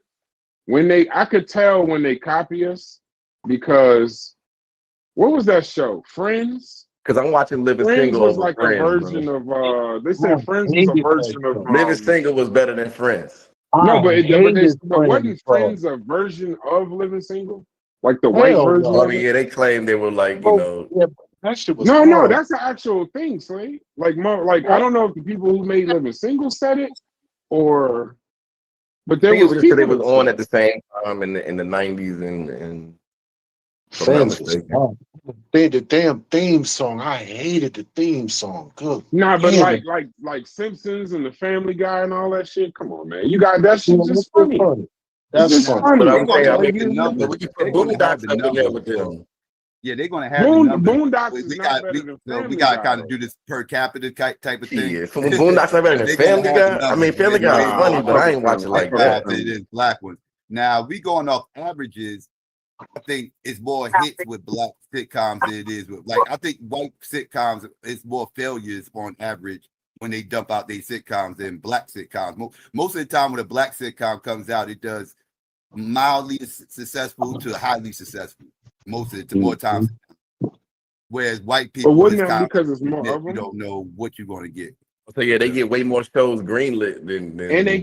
I could tell when they copy us. Because what was that show? Friends? Because I'm watching Living Friends Single. Was like Friends, a version of they said Friends was a version of Living Single was better than Friends. No, but wasn't Friends a version of Living Single? Like the white version? I mean, yeah, they claimed they were like, Yeah, that shit was no, that's the actual thing, Slade. Like I don't know if the people who made Living Single said it or but there was people they was on at the same time in the 90s and the damn theme song. I hated the theme song. Good. Nah, but like Simpsons and the Family Guy and all that shit. Come on, man. You got that shit just funny. That's funny. But I'm saying, we can put Boondocks up in there with them. Yeah, they're gonna have Boondocks is not better than Family we got to Guy, kind of do this per capita type of thing. Yeah, Boondocks are better than Family Guy. I mean, Family Guy is funny, but I ain't watching like that. It is black ones. Now we going off averages. I think it's more hits with black sitcoms than it is with I think white sitcoms it's more failures on average when they dump out their sitcoms than black sitcoms. Most of the time when a black sitcom comes out, it does mildly successful to highly successful. Most of the more times. Whereas white people, but wouldn't that because it's more of them? You don't know what you're going to get. So yeah, they get way more shows greenlit than and they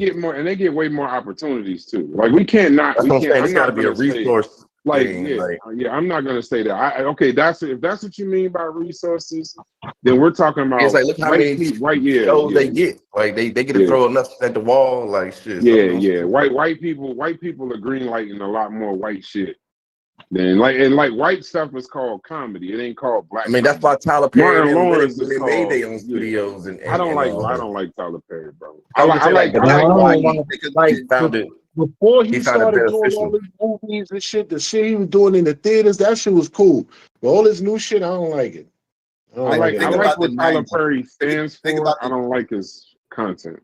get way more opportunities too. Like we can't not. That's we what I'm can't. saying. It's got to be a resource. I'm not gonna say that. Okay, if that's what you mean by resources, then we're talking about. It's like look how many shows they get. Like they get to throw enough at the wall, like shit. Yeah. White people are greenlighting a lot more white shit. Then white stuff is called comedy. It ain't called black. I mean that's why Tyler Perry Martin Lawrence really made their own studios. And I don't like Tyler Perry, bro. I like found it. Before he started doing all these movies and shit, the shit he was doing in the theaters, that shit was cool. But all this new shit, I don't like it. I like about what the Tyler 90s. Perry stands Think for. about I don't like his content.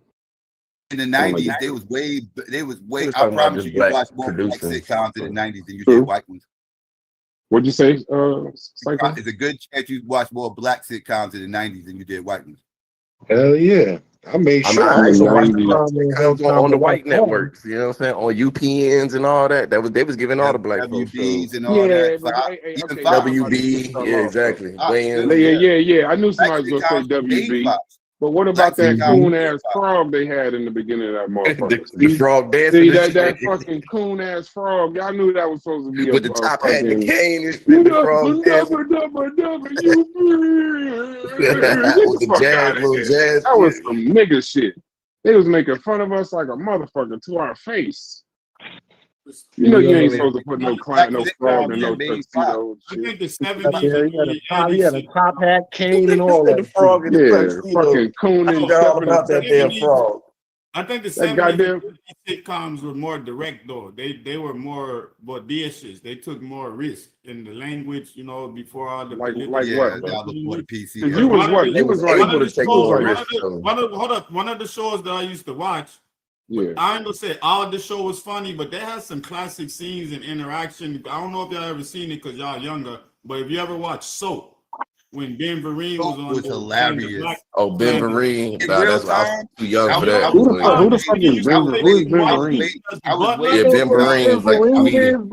in the I don't like 90s, his they was way. Just I talking about promise just you, you black watched more black producing. sitcoms in the 90s than you True. did white ones. What'd you say, Psycho? It's a good chance you watched more black sitcoms in the 90s than you did white ones. Hell yeah. I made I mean, sure I I used used to to watch watch the black Prime sitcoms on the white networks. You know what I'm saying? On UPNs and all that. They was giving all the black folks shows. WBs and all that. But Fox, hey, even okay, Fox. I'm about to cut WB, y'all yeah, off, though. exactly. Fox too, Wayans. Yeah. I knew Black somebody was gonna say sitcoms made WB. Fox. But what Black about that sitcoms coon made ass Fox. frog they had in the beginning of that motherfucker? the frog dancing See and that shit. fucking coon ass frog? Y'all knew that was supposed to be a With the top hat and the fucking cane and shit, the frog dancing. you get With the the fuck jazz, out of little here. jazz That was shit. some nigga shit. They was making fun of us like a motherfucker to our face. You know you ain't supposed to put no frog and no tuxedo I shit. think the He 70s and had a early top, 80s. top hat, cane, and all The that. frog in the Yeah, tuxedo. fucking coon I and forgot all stepping about that damn frog. I think the That 70s goddamn and 80s sitcoms were more direct though. They were more bodacious. They took more risk in the language, you know, before all the like political. what, Yeah, bro? that was before the PC. Cause you was what? You was like able to take more risks. One of the shows that I used to watch. Yeah. I ain't gonna say all the show was funny, but they had some classic scenes and interaction. I don't know if y'all ever seen it because y'all younger, but if you ever watched Soap, when Ben Vereen was on, was hilarious. Oh, Ben Vereen. In Nah, real I was time, too young for I that. Who the fuck is Ben? Who's Ben Vereen? I was way Yeah, Ben Vereen was like comedian.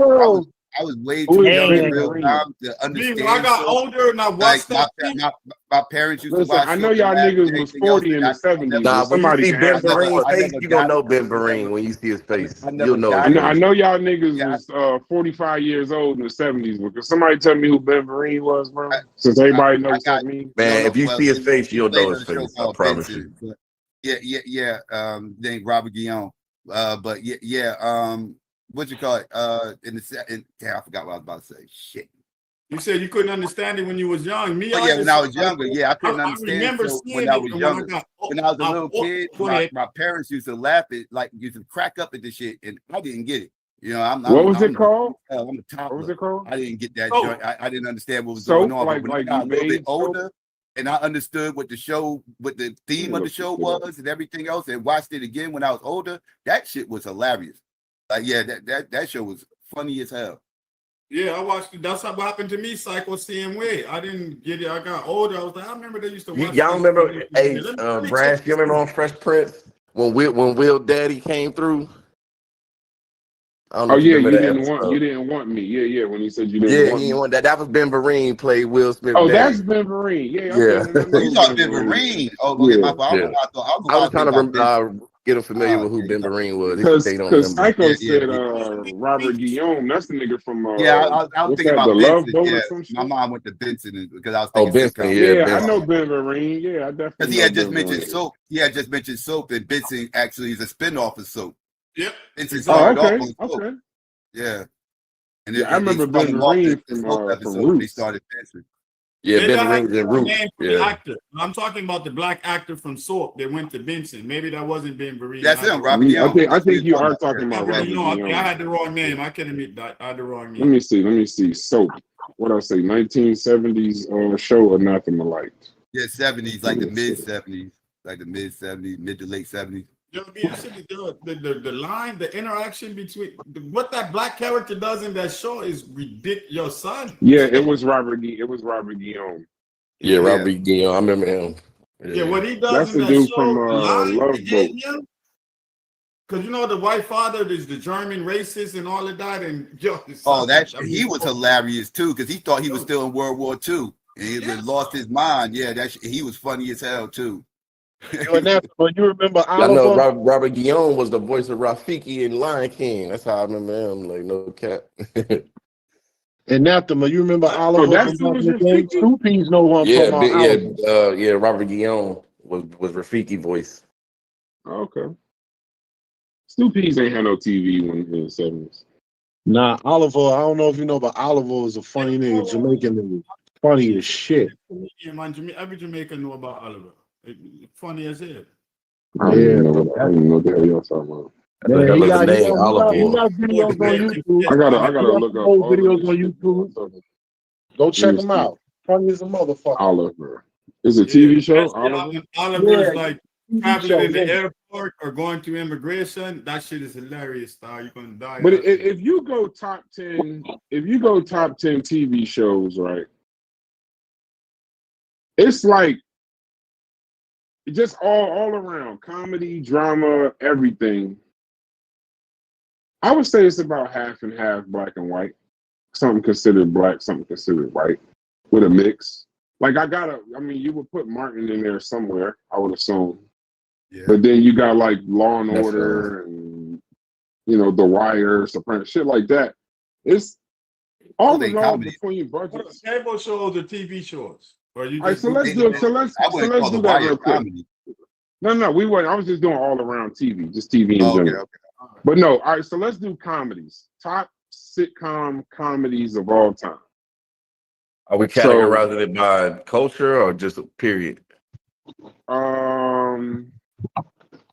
I was way Who too is young Ben in real Vereen? time to understand. When I got older and I watched like that, my parents used Listen, to watch. I know Soap y'all and laugh niggas and was everything else, 40 in and the I 70s. Nah, But when you somebody see can Ben answer that Vereen's I face, never you gonna got know it. Ben Vereen when you see his face. I never You'll know got his it. I face. know y'all niggas Yeah. was 45 years old in the 70s. Because somebody tell me who Ben Vereen was, bro. Since everybody knows got what me. Man, if you see his face, he you'll played know on his a show face. I called promise you. Benson. Named Robert Guillaume. But what you call it? Damn, I forgot what I was about to say. Shit. you said you couldn't understand it when you was young. Me, Oh, yeah, when I was younger, I couldn't I understand. remember So seeing when I it, was and when I younger, got when I was a little kid, go ahead. my parents used to laugh at, like, used to crack up at the shit, and I didn't get it. You know, What was it called? I'm a What was toddler. it called? I didn't get that Soap. joint. I didn't understand what was Soap, going on. like But when I got a little bit older, and I understood what the theme of the show was, and everything else, and watched it again when I was older, that shit was hilarious. Like, yeah, that show was funny as hell. Yeah, I watched it. That's what happened to me, Psycho, same way. I didn't get it. I got older. I was like, I remember they used to watch. Y'all remember, Brass, you remember on Fresh Prince when Will Daddy came through? I don't know Oh if you yeah, remember you that didn't want me. Yeah. When he said you didn't Yeah, want he me. didn't want that. That was Ben Vereen played Will Smith. Oh, Daddy. that's Ben Vereen. Yeah, Yeah. okay. Then I know You who thought Ben Vereen? Oh, okay, my fault. Yeah. I was trying to get him familiar with who Ben Vereen was. Because Psycho Yeah, said Robert Guillaume. That's the nigga from I was what's thinking that, about the Love Benson. Boat Yeah, or some shit? my mom went to Benson because I was Oh, thinking Benson. sitcom. Yeah, I Benson. know Ben Vereen. Yeah, I definitely. Because he had just mentioned Soap. He had just mentioned Soap, and Benson actually is a spinoff of Soap. Yep. Benson started off on Soap. Okay. Yeah. And I remember Ben Vereen from Roots. They started Benson. Yeah, Ben Vereen Vereen's in Roots. The actor. I'm talking about the black actor from Soap that went to Benson. Maybe that wasn't Ben Vereen. That's him, Robert Guillaume. I think you are talking about Robert Guillaume. Okay, I had the wrong name. I can admit that. I had the wrong name. Let me see. Soap. What I say? 1970s show or nothing alike. Yeah, 70s, like the mid 70s, mid to late 70s. The line, the interaction between what that black character does in that show is ridiculous, son. Yeah, it was Robert Guillaume. Yeah, Robert Guillaume. I remember him. Yeah, what he does That's in the that dude show, from the line Love they gave Boat. him, because you know the white father is the German racist and all of that, and He was hilarious too because he thought he was still in World War II and he lost his mind. Yeah, he was funny as hell too. But you remember I Oliver? know Robert Guillaume was the voice of Rafiki in Lion King. That's how I remember him. Like, no cap. And Nathema, you remember Oliver? That's Rafiki? Two P's know what I'm talking about. Robert Guillaume was Rafiki voice. Okay. Stu Pease ain't had no TV when in the 70s. Nah, Oliver, I don't know if you know, but Oliver is a funny nigga, Jamaican nigga. Funny as shit. Every Jamaican know about Oliver. Funny as hell. I don't even know what the hell y'all talking about. Man, he got videos on YouTube. I gotta look up old videos on YouTube. Go check them out. Funny as a motherfucker. Oliver. Is it a Yeah, TV show? especially Oliver? when Oliver's Yeah, like TV traveling show, in the yeah. airport or going to immigration. That shit is hilarious, dog. You're gonna die. But laughing. if you go top 10, if you go top 10 TV shows, right? It's like just all around comedy, drama, everything. I would say it's about half and half, black and white. Something considered black, something considered white, with a mix. Like I mean, you would put Martin in there somewhere, I would assume. Yeah. But then you got like Law and That's Order and The Wire, Sopranos, shit like that. It's all They in all comedy. between What are budgets. cable shows or TV shows? Or you All right, just so let's They do it. don't- So let's I wouldn't call do The that Wire real quick. comedy. No, we weren't. I was just doing all around TV, just TV in Oh, okay, general. okay. But no, all right. So let's do comedies. Top sitcom comedies of all time. Are we So, categorizing it by culture or just a period?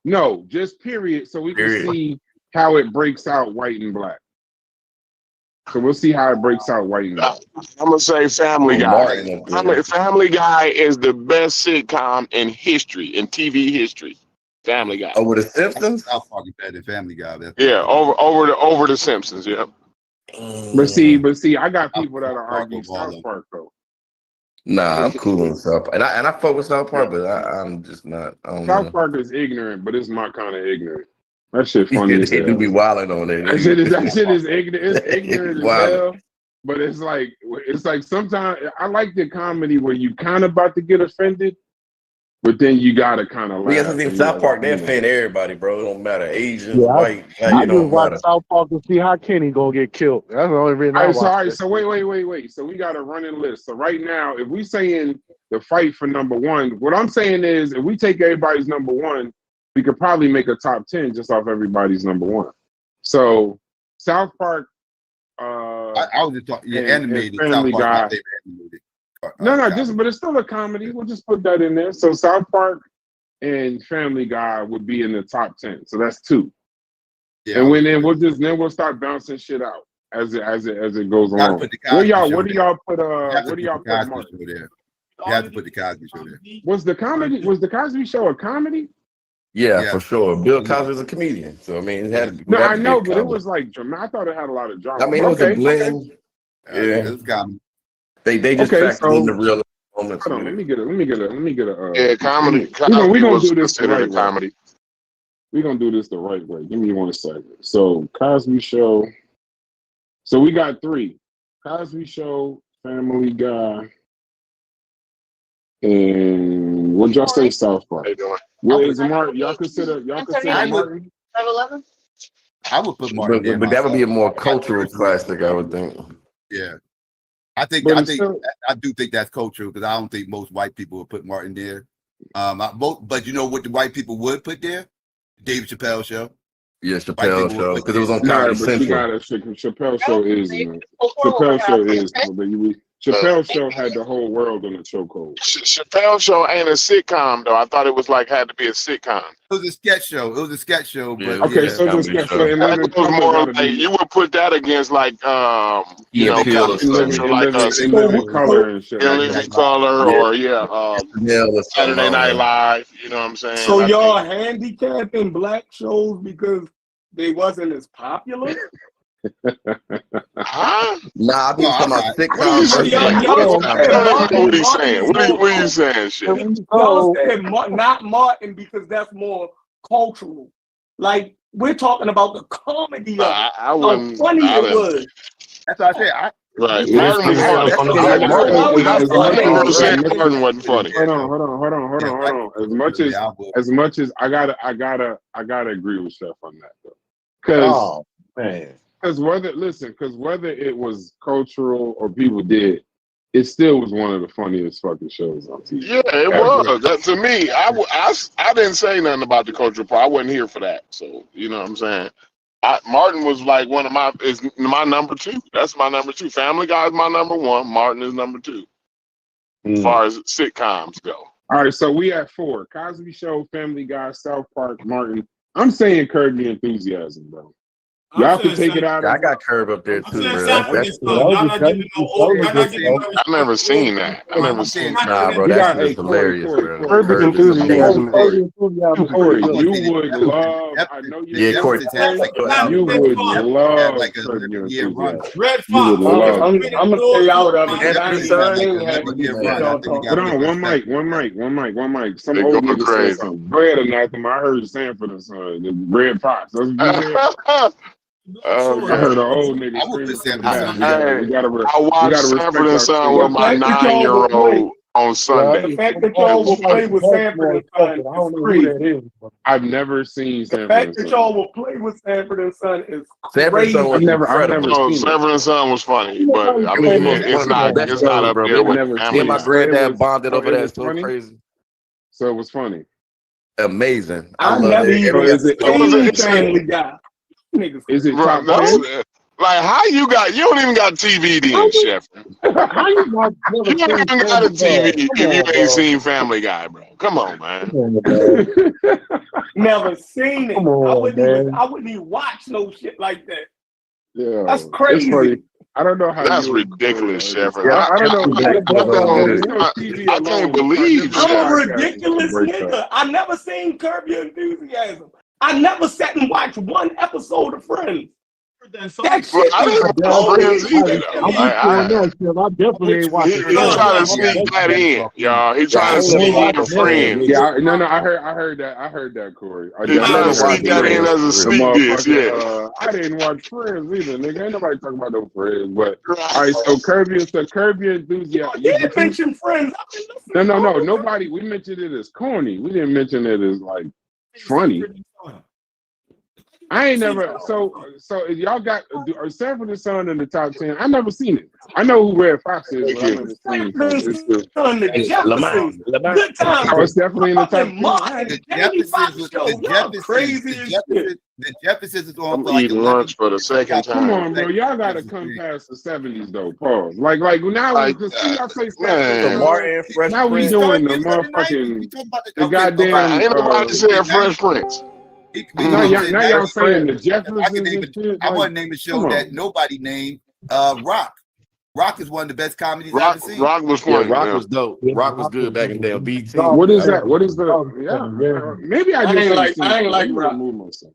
No, just period. So we Period. can see how it breaks out white and black. So we'll see how it breaks out white and black. I'm gonna say Family Guy. Martin up there. Family Guy is the best sitcom in history, in TV history. Family Guy. Over the Simpsons? South Park is better than Family Guy. That's Yeah, over the Simpsons. Yeah. But see, I got people that are arguing South Park though. Nah, I'm cool on South Park. And I fuck with South Park, but I'm just not. I don't South know. Park is ignorant, but it's my kind of ignorant. That shit funny as They hell. do be wilding on it. That shit is ignorant. It's ignorant as Wow. hell. But it's like sometimes I like the comedy where you kind of about to get offended, but then you gotta kind of laugh. Because in South Park, they offend everybody, bro. It don't matter. Asian, Yeah, white, black, I it just don't watch matter. South Park to see how Kenny gonna get killed. That's the only reason I watch. All right, that. so wait. So we got a running list. So right now, if we saying the fight for number one, what I'm saying is if we take everybody's number one, we could probably make a top 10 just off everybody's number one. So South Park. I was just talking. Yeah, and animated. Family South Park, Guy. my favorite animated. No, comedy. but it's still a comedy. We'll just put that in there. So South Park and Family Guy would be in the top 10. So that's two. Yeah, And we'll start bouncing shit out as it goes gotta along. put the Cosby Show Where do there. y'all put You have to where do y'all put put the Cosby Martin? Show there. You have to put the Cosby Show there. Was the Cosby Show a comedy? Yeah, Yeah. for sure. Bill Cosby's a comedian, so I mean, it had to. No, it had I to be know, a but it comedy. was like drama. I thought it had a lot of drama. I mean, it was a Okay. blend. Yeah, Yeah, it's comedy. they just Okay, factored in the so real moments. hold on, let me get a Yeah, comedy. we gonna was do this the considered right a way. comedy. We're gonna do this the right way. Give me 1 second. So Cosby Show. So we got 3. Cosby Show, Family Guy, and what y'all say South Park? How you doing? What is Martin? Y'all consider Martin? 511? I would put Martin there. But that would be a more myself. cultural classic, I would think. Yeah. I But it's still- do think that's cultural because I don't think most white people would put Martin there. But you know what the white people would put there? David Chappelle Show. Yeah, Chappelle Show, because it was on Nah, Comedy but you Central. gotta Chappelle Show is Chappelle Show is Chappelle Show had the whole world on a chokehold. Chappelle Show ain't a sitcom though. I thought it was like had to be a sitcom. It was a sketch show. But Okay, so just and That Living was Color more gotta like be you would put that against like Yeah, Peele or Comedy something. Central, like in Living Color and shit. In like Living that. Color or Saturday Night Live. You know what I'm saying? So y'all handicapping black shows because they wasn't as popular? Huh? Nah, I'm talking about What are you saying? What are you saying? Shit. Y'all said not Martin because that's more cultural. Like we're talking about the comedy of it. I wouldn't. How funny it was. That's what I said. Right. Martin was Martin wasn't funny. Hold on. As much as I gotta agree with Chef on that though. Because whether it was cultural or people did, it still was one of the funniest fucking shows on TV. Yeah, it was. That, to me, I didn't say nothing about the cultural part. I wasn't here for that. So you know what I'm saying. Martin was like is my number 2. That's my number 2. Family Guy is my number 1. Martin is number 2. As far as sitcoms go. All right, so we at 4. Cosby Show, Family Guy, South Park, Martin. I'm saying Curb Your Enthusiasm, bro. Y'all can take it out. I got Curb up there I'm too, saying bro. Sanford and Son. Y'all not giving no old. Y'all not giving no. I never seen that. I never seen that. Nah, bro, You that got shit is hilarious, bro. Curb Your Curb is amazing. Corey, I'm gonna you say would the love. Jef- I know the you're Yeah, Corey. Jeffersons had like a You Red would Fox. love like a Curb Your 11-year run. Enthusiasm. Red You would Fox. love. I'm gonna stay out of it. Sanford I and ain't Son. had Like any 11-year shit run y'all after he talking got Hold rid on, of Sanford. one mic. Some They old going nigga said crazy. something. Go ahead, Anathema. I heard Sanford and Son, the Red Fox. That's what you said. Oh I heard an god. old nigga I would screaming put from the Sanford and back. Son. I We watched gotta Sanford respect and our Son crew. with The my fact that y'all will play, 9-year-old on Sunday. the fact that y'all will play with Sanford and Son is crazy. I've never seen The Sanford fact and that Son. y'all will play with Sanford and Son is Sanford and Son crazy. was I've incredible. never No, seen it. Sanford and Son was funny, but I It was mean, one it's of the not best it's not shows, up bro. there I've with never Me and seen my it. Family Guy. So it granddad was. bonded So over it that was so funny. crazy. So it was funny. Amazing. I I loved never it. even So Every is it? episode. seen It's Family Guy. Niggas Is crazy. it bro, top that's 10? like how you don't even got TV then, Chef. How you not never You seen ain't got a Family Guy? TV Come if you on, ain't bro. seen Family Guy, bro. Come on, man. Come on, bro. Never seen it. Come on, man. I wouldn't even watch no shit like that. Yeah, That's it's crazy. funny. I don't know how That's you and Corey ridiculous, are. Chef. Yeah, I don't know. That that was so You good. know, TV I can't alone. believe This I'm Chef. a podcast is gonna ridiculous break nigga. that. I never seen Curb Your Enthusiasm. I never sat and watched one episode of Friends. That Well, shit I is didn't watch Friends either, though. I'm with you on that, Chef. I definitely ain't watching He Friends. tried to I'm sneak that definitely in, y'all. He Yeah, tried I to never sneak in watched Friends. Friends. Yeah, no, I heard that, Corey. I He I tried never to definitely heard sneak watched you that in say Friends as a for the real. sneak diss, yeah. motherfucker. I didn't watch Friends either, nigga. Ain't nobody talking about no Friends. But all Right. right, so Curb Your Enthusiasm. You did mention Friends. I've been listening. No. Nobody. We mentioned it as corny. We didn't mention it as like funny. I ain't never. So if y'all got Sanford and Son in the top 10. I never seen it. I know who Red Fox is, Thank but I you. never seen Sanford it. It's the. and the Jeffersons. Good times. Oh, it's definitely in the top 10. Fucking Mark Right. and Jamie Foxx show. Y'all crazy as shit. The Jeffersons is on I'm for like eating 11. lunch for the second Come time. on, bro. Y'all gotta come past the 70s though. Pause. Like now, Like, because y'all say Sanford and So man. Son. Martin, Fresh Now we Prince. doing the You said the 90s. motherfucking We talking about the okay, goddamn. Ain't nobody said Fresh Prince. Now y'all saying the If I could Jeffersons name and shit. I Like, want to name a show come that on. nobody named. Rock. Rock is one of the best comedies I've Rock ever seen. was Yeah, funny. Rock Yeah. was dope. Rock was good back in the day on BT. What is that? What is the? Yeah, maybe I just ain't seen I ain't it. like Let me Rock. remove myself.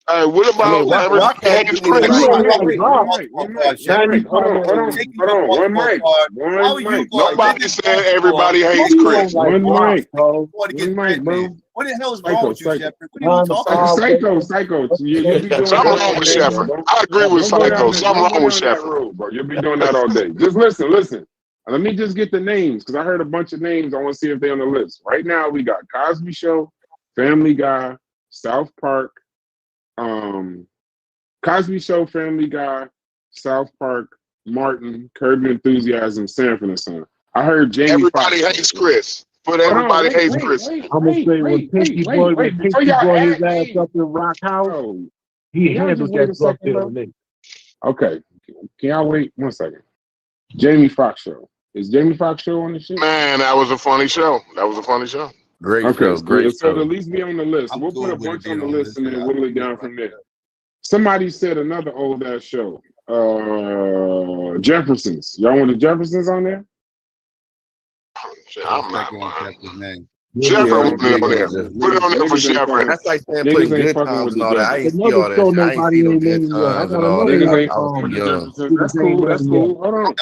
Hey, what I mean, about Rock everybody hates did it Chris? right. One mic. Hold on. One mic. Nobody said everybody hates Chris. One mic. Bro. One mic, bro. What the hell is wrong with you, Shepard? What are you talking Psycho. You be doing Something that wrong all with day, Sheffer. bro. I agree with Don't go Psycho. down Something wrong with that Sheffer. road, bro. You'll be doing that all day. Just listen. Let me just get the names because I heard a bunch of names. I want to see if they're on the list. Right now, we got Cosby Show, Family Guy, South Park, Cosby Show, Family Guy, South Park, Martin, Curb Your Enthusiasm, Sanford and Son. I heard Jamie Foxx. Everybody hates Chris. But Hold on, everybody hates Chris. I'm gonna say when Pinky Before y'all brought his add ass names, up in Rock House, bro, he can y'all just handled wait that a drug second, dealer bro? nigga. Okay, can y'all wait 1 second? Jamie Foxx show. Is Jamie Foxx show on the shit? Man, that was a funny show. Great Okay, show. Great so show. at least be on the list. I'm We'll cool put a with it bunch being on the on the list and list. then whittle it down from there. Somebody said another old ass show. Jeffersons. Y'all want the Jeffersons on there? I'm not. Yeah, Sheffer wouldn't be on there. Put it on there for Sheffer. That's like saying Niggas putting ain't Good fucking Times with and the all that. I ain't Jeffersons. see all that shit. I ain't see no Good I Times got and all Niggas that. ain't I was fucking too with the young. Jeffersons. That's cool. Hold on.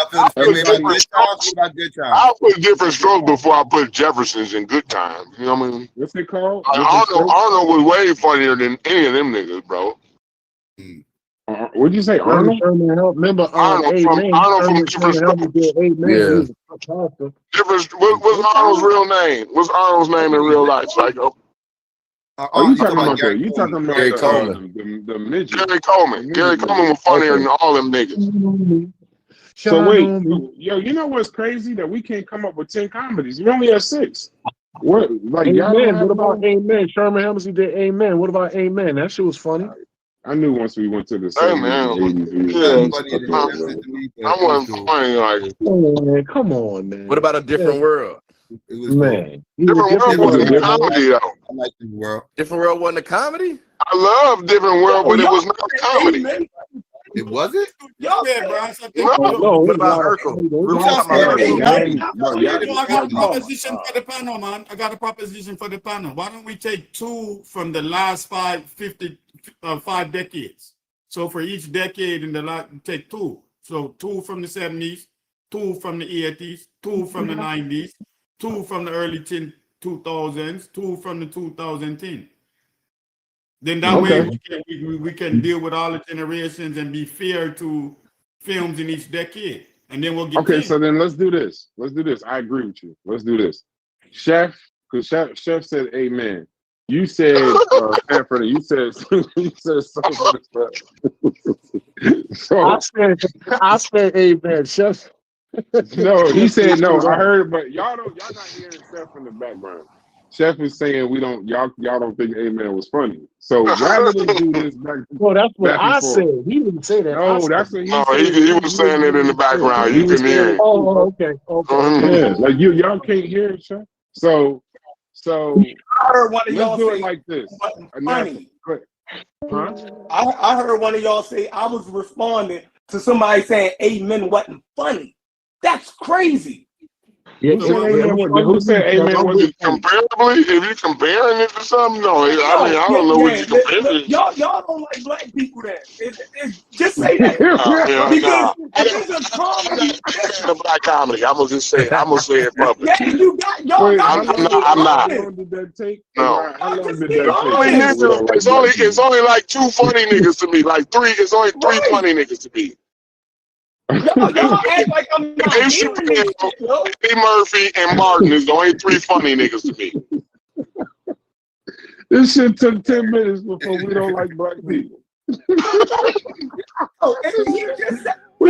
I'll put different strokes before I put Jeffersons in Good Times. You know what I mean? What's it called? Arnold was way funnier than any of them niggas, bro. What'd you say, Arnold? Remember Arnold from Different Strokes. Yeah. What's Arnold's real name? What's Arnold's name in real life, Psycho? Oh, you talking about the Gary Coleman. The midget. Gary Coleman. Gary Coleman was funnier than all them niggas. So wait, yo, you know what's crazy? That we can't come up with 10 comedies. We only have 6. What? Like y'all don't Amen. have What about Amen? Sherman Helmsley did Amen. What about Amen? That shit was funny. I knew once we went to the Hey 70s man, and 80s. I wasn't funny like. Man, come on, man. What about A Different World? It was Man, Different World wasn't a comedy though. I like the world. Different World wasn't a comedy? I love Different World, but it was not a comedy. It wasn't? Yeah, bro. I think No. What about Urkel? Y'all said I got a Y'all- proposition for the panel, man. I got a proposition for the panel. Why don't we take 2 from the last 5 decades? So for each decade in the last, take 2. So 2 from the 70s, 2 from the 80s, 2 from the 90s, 2 from the early 2000s, 2 from the 2010. Then that way we can deal with all the generations and be fair to films in each decade. And then we'll get Okay, so then let's do this. I agree with you. Let's do this. Chef, because Chef said amen. You said Sanford, you said so much stuff. So I said, amen. Chef. no, he said no. I heard, but y'all not hearing Chef in the background. Chef is saying y'all don't think amen was funny. So rather than do this back, Well, that's what back and I forth. said. He didn't say that. No, that's what he No, said. he was saying it in the background. You can hear it. Oh, okay. Yeah, like y'all can't hear it, Chef. So I heard one of let's y'all do say it like this. funny. Huh? I heard one of y'all say I was responding to somebody saying amen wasn't funny. That's crazy. Yeah, Who said amen wasn't funny? Comparably, if you're comparing it to something, no, I don't know what you compare it to. Y'all don't like black people then. Just say that. Because of comedy. It's a black comedy. I'm gonna say it publicly. Yeah, you got y'all. Wait, got I'm not. How long did that take? No. How long did Just that take? It's only like 2 funny niggas to me. Like 3. It's only 3 funny niggas to me. Y'all act like I'm not Dave hearing this Chappelle, shit, yo. Eddie Murphy, and Martin is the only 3 funny niggas to me. This shit took 10 minutes before we don't like black people. We've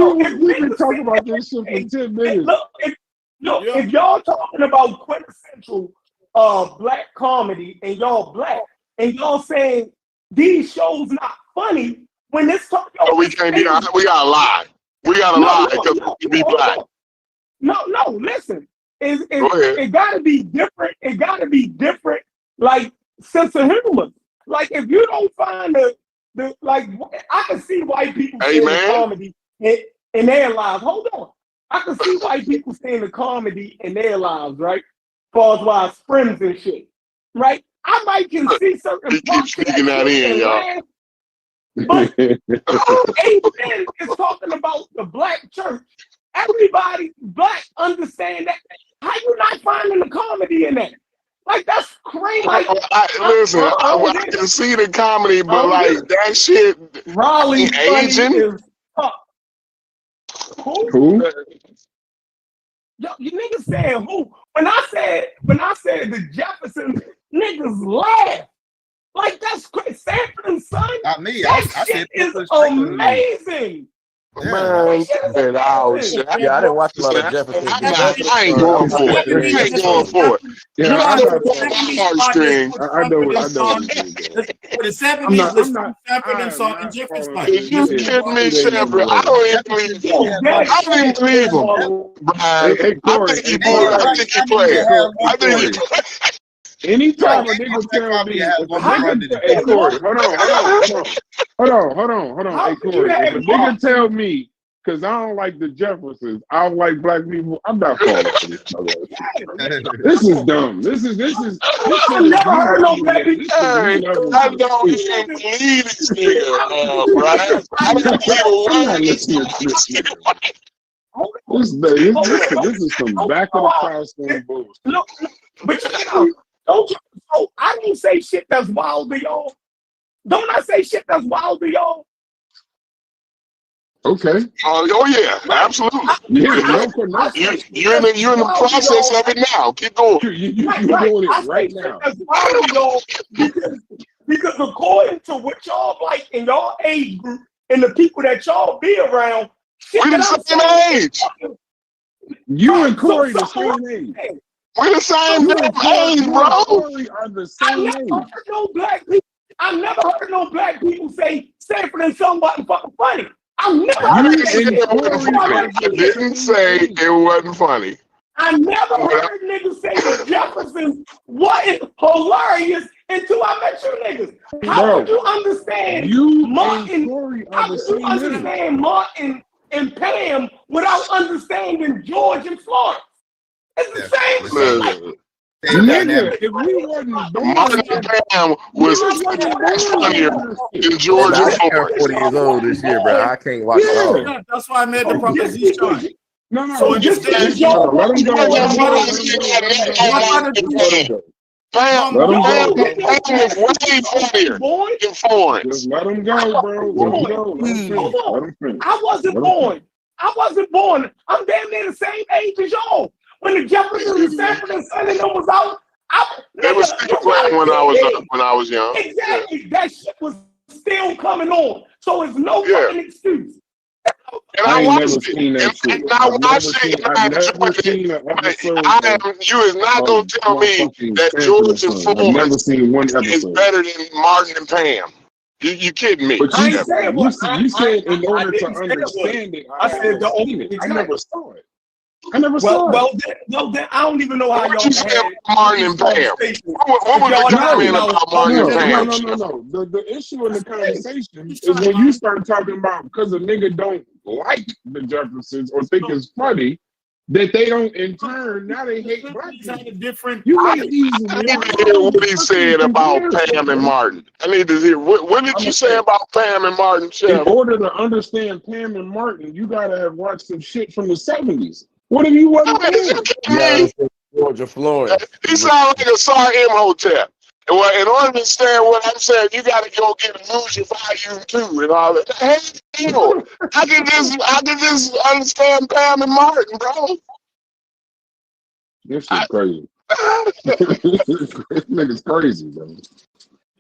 been talking about this shit for 10 minutes. If y'all talking about quintessential black comedy and y'all black and y'all saying these shows not funny, when this talk, we can't be. We gotta lie. We gotta lie because we be black. No, listen. It gotta be different. It gotta be different, like sense of humor. Like if you don't find the like, I can see white people saying the comedy in their lives. Hold on, I can see white people saying the comedy in their lives, right? As wise friends and shit, right? I might can see certain. You keep sneaking that in, y'all. But amen is talking about the black church. Everybody black understand that. How you not finding the comedy in that? Like that's crazy. Like, listen, I can see the comedy, but like that shit. Raleigh Asian. Is who? Yo, you niggas saying who? When I said the Jeffersons, niggas laugh. Like that's crazy. Sanford and Son. Not me. That I shit said is amazing. Man, get out. Yeah, I didn't watch a lot of Jefferson. I ain't going for it. I ain't going for it. Yeah, I know For the 70s, Sanford and Son and Jefferson. You kidding me, Sanford? I don't even believe him. I don't even believe him. Brian, I think he playing. I think he playing. Anytime a nigga tell me, hey Corey, hold on. Hey Corey, if a nigga tell me, because I don't like the Jeffersons, I don't like black people, I'm not falling for this. This is dumb. This is. I never heard no black people. I don't even believe this nigga, Brian. I don't even listening to this nigga. This is some back of the class bullshit. Look, but don't you? Oh, I don't say shit that's wild to y'all. Don't I say shit that's wild to y'all? Okay. Oh yeah, absolutely. You're in the process of it now. Keep going. You're doing it right now. That's wild to y'all because according to what y'all like in y'all age group and the people that y'all be around, we the same age. You and Corey the same age. We're the same age, bro. Corey are the same age. I've never heard no black people say Sanford and Son wasn't fucking funny. I've never heard it. I didn't say it wasn't funny. I never heard niggas say the Jeffersons wasn't hilarious until I met you niggas. How would you understand Martin? How would you understand Martin and Pam without understanding George and Florence? It's the same shit. Nigga, if we wasn't born, Martin and Pam was funnier than George I and turned 40 years old this year, bro. I can't watch it all. Yeah, that's why I made the proposition. No. So instead, Let him go. Pam was way funnier than Florence. Just let him go, bro. Let him finish. I wasn't born. I'm damn near the same age as y'all. When the Jeffersons and Sanford and Son and them was out, They was still playing when I was young. Exactly. Yeah. That shit was still coming on. So it's no fucking excuse. And I watched it. And I watched it. You is not going to tell me that George and Florence is better than Martin and Pam. You kidding me? But you said in order to understand it, I said I never saw it. I never saw it. Well, then I don't even know how y'all said Martin and Pam. What was the comment about Martin and Pam? No. The issue in the conversation is when you start talking about because a nigga don't like the Jeffersons or think it's funny that they don't in turn now they hate black people. I need to hear what he said about Pam and Martin. I need to hear what did you say about Pam and Martin, Chef? In order to understand Pam and Martin, you gotta have watched some shit from the 70s. What if you wasn't there? Georgia Florence. He sounds like a SRM hotel. Well, in order to understand what I'm saying, you got to go get a lose your value too and all that. Hey, you know, I can just understand Pam and Martin, bro. This shit crazy. This nigga's crazy, bro.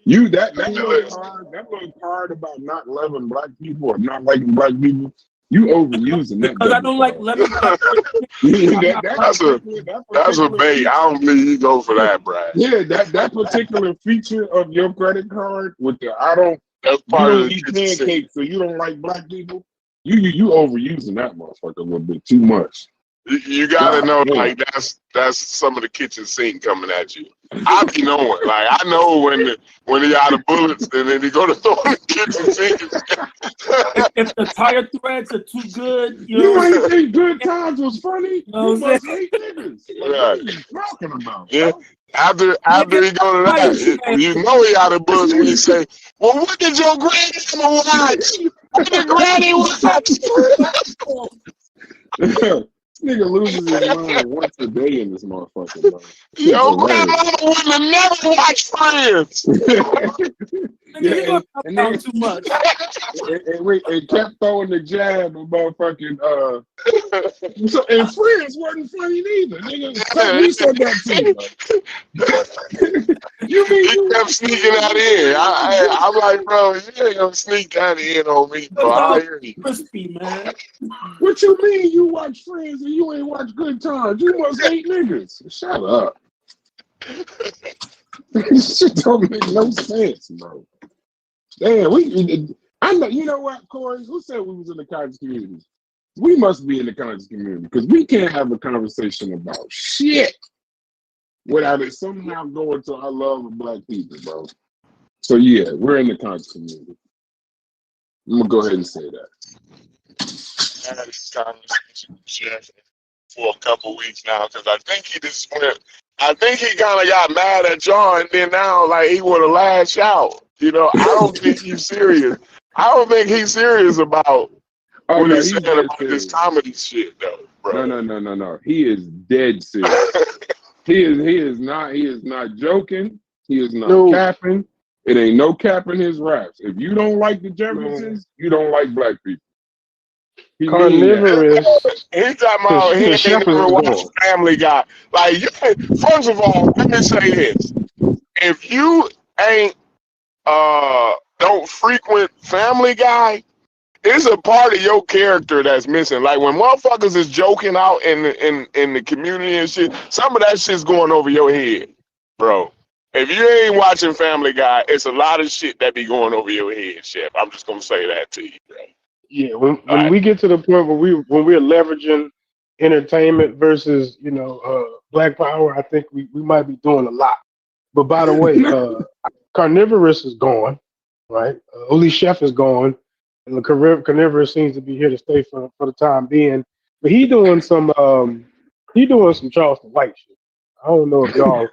You that little part about not loving black people or not liking black people. You overusing that because I don't like lemon. That's a bait. I don't believe you go for that, Brad. Yeah, that particular feature of your credit card with the that's part of the eat pancakes, so you don't like black people. You overusing that motherfucker a little bit too much. You gotta know, like that's some of the kitchen sink coming at you. I be knowing, like I know when he out of bullets, and then he go to throw in the kitchen sink. If the tire threads are too good, you ain't think Good Times was funny. You must hate niggas. What are you talking about? Yeah. After he go to that, you know he out of bullets when he say, "Well, what did your grandma watch? What did granny watch?" Nigga loses his mind once a day in this motherfucker, bro. Your grandmama wouldn't have never watched Friends. And then too much. It kept throwing the jab of motherfucking and Friends wasn't funny neither. Nigga, we said that too. You mean he kept sneaking that in? I'm like, bro, you ain't gonna sneak that in on me, bro. I hear you. Crispy, man. What you mean you watch Friends and you ain't watch Good Times? You must hate niggas. Shut up. This shit don't make no sense, bro. Damn, I know. You know what, Corey? Who said we was in the conscious community? We must be in the conscious community because we can't have a conversation about shit without it somehow going to our love of black people, bro. So yeah, we're in the conscious community. I'm gonna go ahead and say that. I had this conversation with Jeff for a couple weeks now because I think he just went. I think he kind of got mad at John, and then now like he want to lash out. You know, I don't think he's serious. I don't think he's serious about what he's saying about this comedy shit, though, bro. No. He is dead serious. he is not joking. He is not capping. It ain't no cap in his raps. If you don't like the Jeffersons, you don't like black people. Carnivorous. He's talking about he ain't never watched Family Guy. Like, first of all, let me say this: if you ain't don't frequent Family Guy, it's a part of your character that's missing. Like when motherfuckers is joking out in the community and shit, some of that shit's going over your head, bro. If you ain't watching Family Guy, it's a lot of shit that be going over your head, Chef. I'm just gonna say that to you, bro. Yeah, when we get to the point where we're leveraging entertainment versus Black Power, I think we might be doing a lot. But by the way, Carnivorous is gone, right? Oli Chef is gone, and the Carnivorous seems to be here to stay for the time being. But he doing some Charleston White shit. I don't know if y'all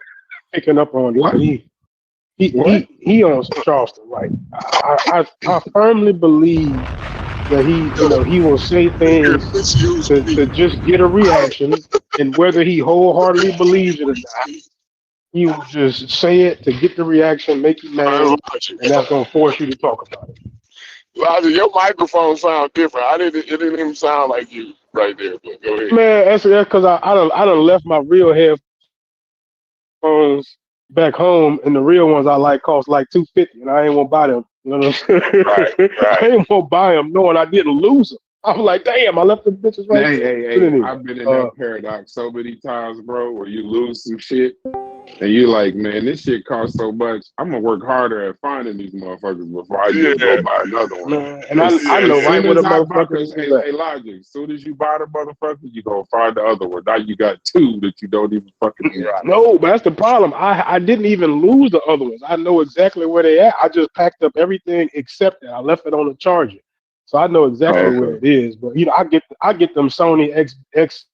picking up on it. What? He on some Charleston White. I firmly believe that he will say things to just get a reaction, and whether he wholeheartedly believes it or not, he will just say it to get the reaction, make you mad, and that's gonna force you to talk about it. Roger, your microphone sounds different. It didn't even sound like you right there. But go ahead. Man, that's because I done left my real headphones back home, and the real ones I like cost like $250, and I ain't want to buy them. You know what I'm saying? Right. I ain't want to buy them knowing I didn't lose them. I was like, damn, I left the bitches right there. Hey, Anyway, I've been in that paradox so many times, bro, where you lose some shit and you like, man, this shit costs so much. I'm gonna work harder at finding these motherfuckers before I just go buy another one. Man, and I know right where the motherfuckers is at. Hey, Logic, as soon as you buy the motherfucker, you gonna find the other one. Now you got two that you don't even fucking use. No, but that's the problem. I didn't even lose the other ones. I know exactly where they at. I just packed up everything except that. I left it on the charger. So I know exactly where it is. But I get them Sony X5s,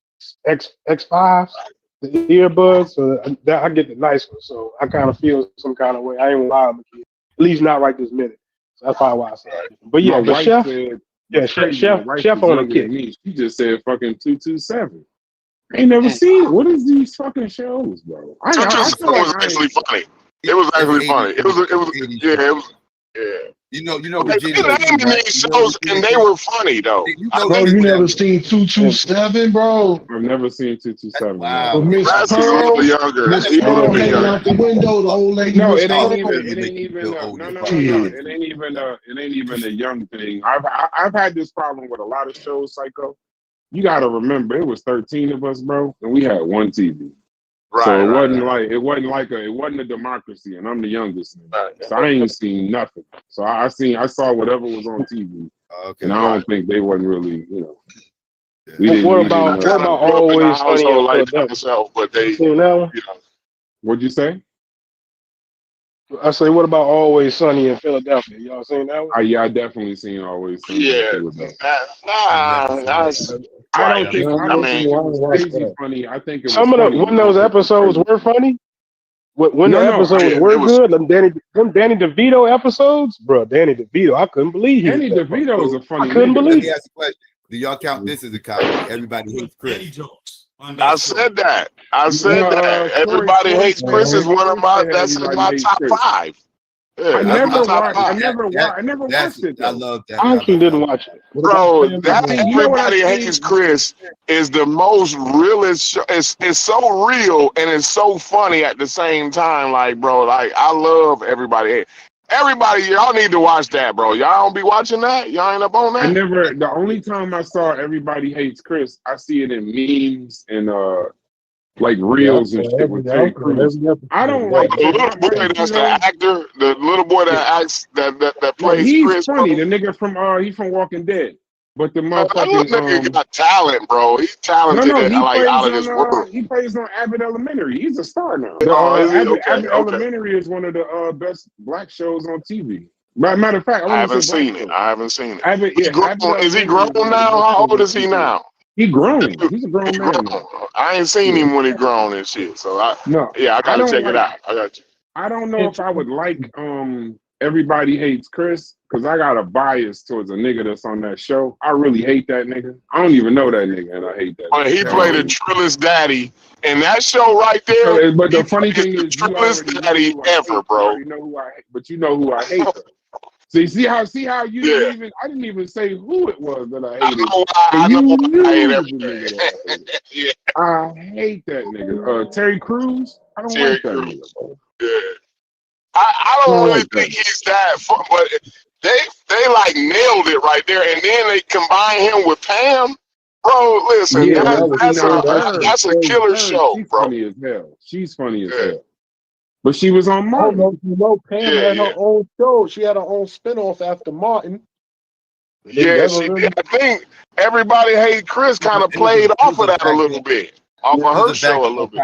the earbuds, so I get the nice one. So I kind of feel some kind of way. I ain't gonna lie, at least not right this minute. So that's probably why I said it. But yeah, the chef, chef on the kick. She just said fucking 227. I ain't never seen it. What is these fucking shows, bro? I was actually funny. It was actually funny. It was. You know, they named these shows and they were funny though. Bro, you never seen 227, bro? I've never seen 227. Wow. Miss That's a Pearl, little younger. Miss He's a Pearl little bit hanging younger. out the window, the old lady. No, Miss it ain't Pearl. even. It ain't even. No. It ain't even a young thing. I've had this problem with a lot of shows, Psycho. You got to remember, it was 13 of us, bro, and we had one TV. So it wasn't a democracy, and I'm the youngest. So I ain't seen nothing. So I saw whatever was on TV, and I don't think they wasn't really, What about Always Sunny in Philadelphia? But they, seen that one? What'd you say? I say, what about Always Sunny in Philadelphia? Y'all seen that one? Yeah, I definitely seen Always Sunny. Yeah, I don't think it was crazy funny. I think it was some of funny. when those episodes were funny. When the episodes were good, them Danny DeVito episodes, bro. Danny DeVito, I couldn't believe he. Danny DeVito is a funny. I couldn't believe. Let me ask you a question. Do y'all count this as a comedy? Everybody hates Chris. I said that. Everybody hates Chris is one of my. That's in my top 5. Yeah, I never watched it. I love that. I actually didn't watch it. Bro, that Everybody Hates Chris is the most realest show. It's so real and it's so funny at the same time. Like, bro, like I love Everybody. Everybody, y'all need to watch that, bro. Y'all don't be watching that? Y'all ain't up on that? The only time I saw Everybody Hates Chris, I see it in memes and like reels and shit with Terry Crews. I don't like the little boy that's the actor, the little boy that acts that plays he's Chris. Funny. Bro. The nigga from he's from Walking Dead. But the That motherfucking nigga got talent, bro. He's talented out of this world. He plays on Abbott Elementary. He's a star now. Abbott Elementary is one of the best black shows on TV. Matter of fact, I haven't seen it. Abbott, is he grown now? How old is he now? He grown. He's a grown man. I ain't seen him when he grown and shit. So I gotta check it out. I don't know if I would like Everybody Hates Chris because I got a bias towards a nigga that's on that show. I really hate that nigga. I don't even know that nigga, and I hate that. But he played a Trillist daddy in that show right there. But the funny thing is, Trillist daddy ever, bro. But you know who I hate. See how you didn't even. I didn't even say who it was that I hated. I hate that nigga. Terry Crews. I don't like that nigga. Bro. Yeah. I don't really think he's that fun, but they like nailed it right there, and then they combine him with Pam. Bro, listen, that's a killer show, bro. She's funny as hell. But she was on Martin. Pam had her own show. She had her own spinoff after Martin. Yeah, she did. I think Everybody Hate Chris kind of played off of that a little bit, off of her show a little bit.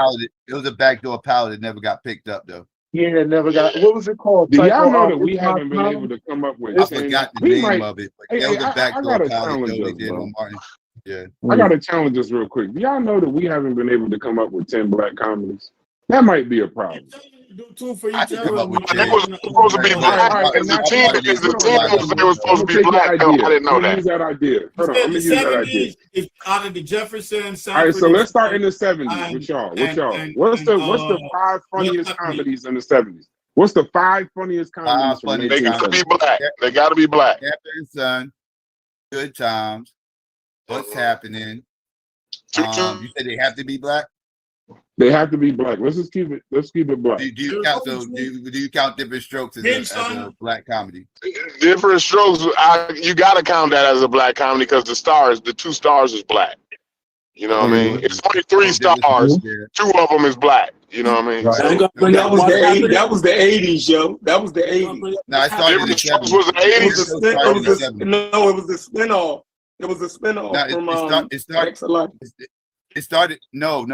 It was a backdoor pilot that never got picked up though. Yeah, never got. What was it called? Do y'all know that It's we My haven't been Time? able to come up with? I forgot the name of it, but it was a I backdoor gotta pilot challenge show they us, did bro. on Martin. Yeah. I gotta challenge us real quick. Do y'all know that we haven't been able to come up with 10 black comedies? That might be a problem. Do two for I each can other. come up with They was supposed to be black. As the team was, they were supposed to be black. I didn't know that. Use that idea. Hold on, I'm gonna use that idea. Is out of the Jefferson. All right, so let's start in the 70s with y'all. What's the 5 funniest comedies in the 70s? What's the 5 funniest comedies from They gotta be black. They gotta be black. Captain and Son, Good Times, What's Happening? You said they have to be black. They have to be black. Let's keep it black. Do you count do you count Different Strokes as a black comedy? Different Strokes. You gotta count that as a black comedy because the 2 stars is black. You know what I mean? It's only 3 stars. 2 of them is black. You know what I mean? Right. That was the 80s, yo. That was the 80s. No, I started in the 70s. Was the 80s? No, it was the spinoff. It was a spinoff from Facts of Life. It started no,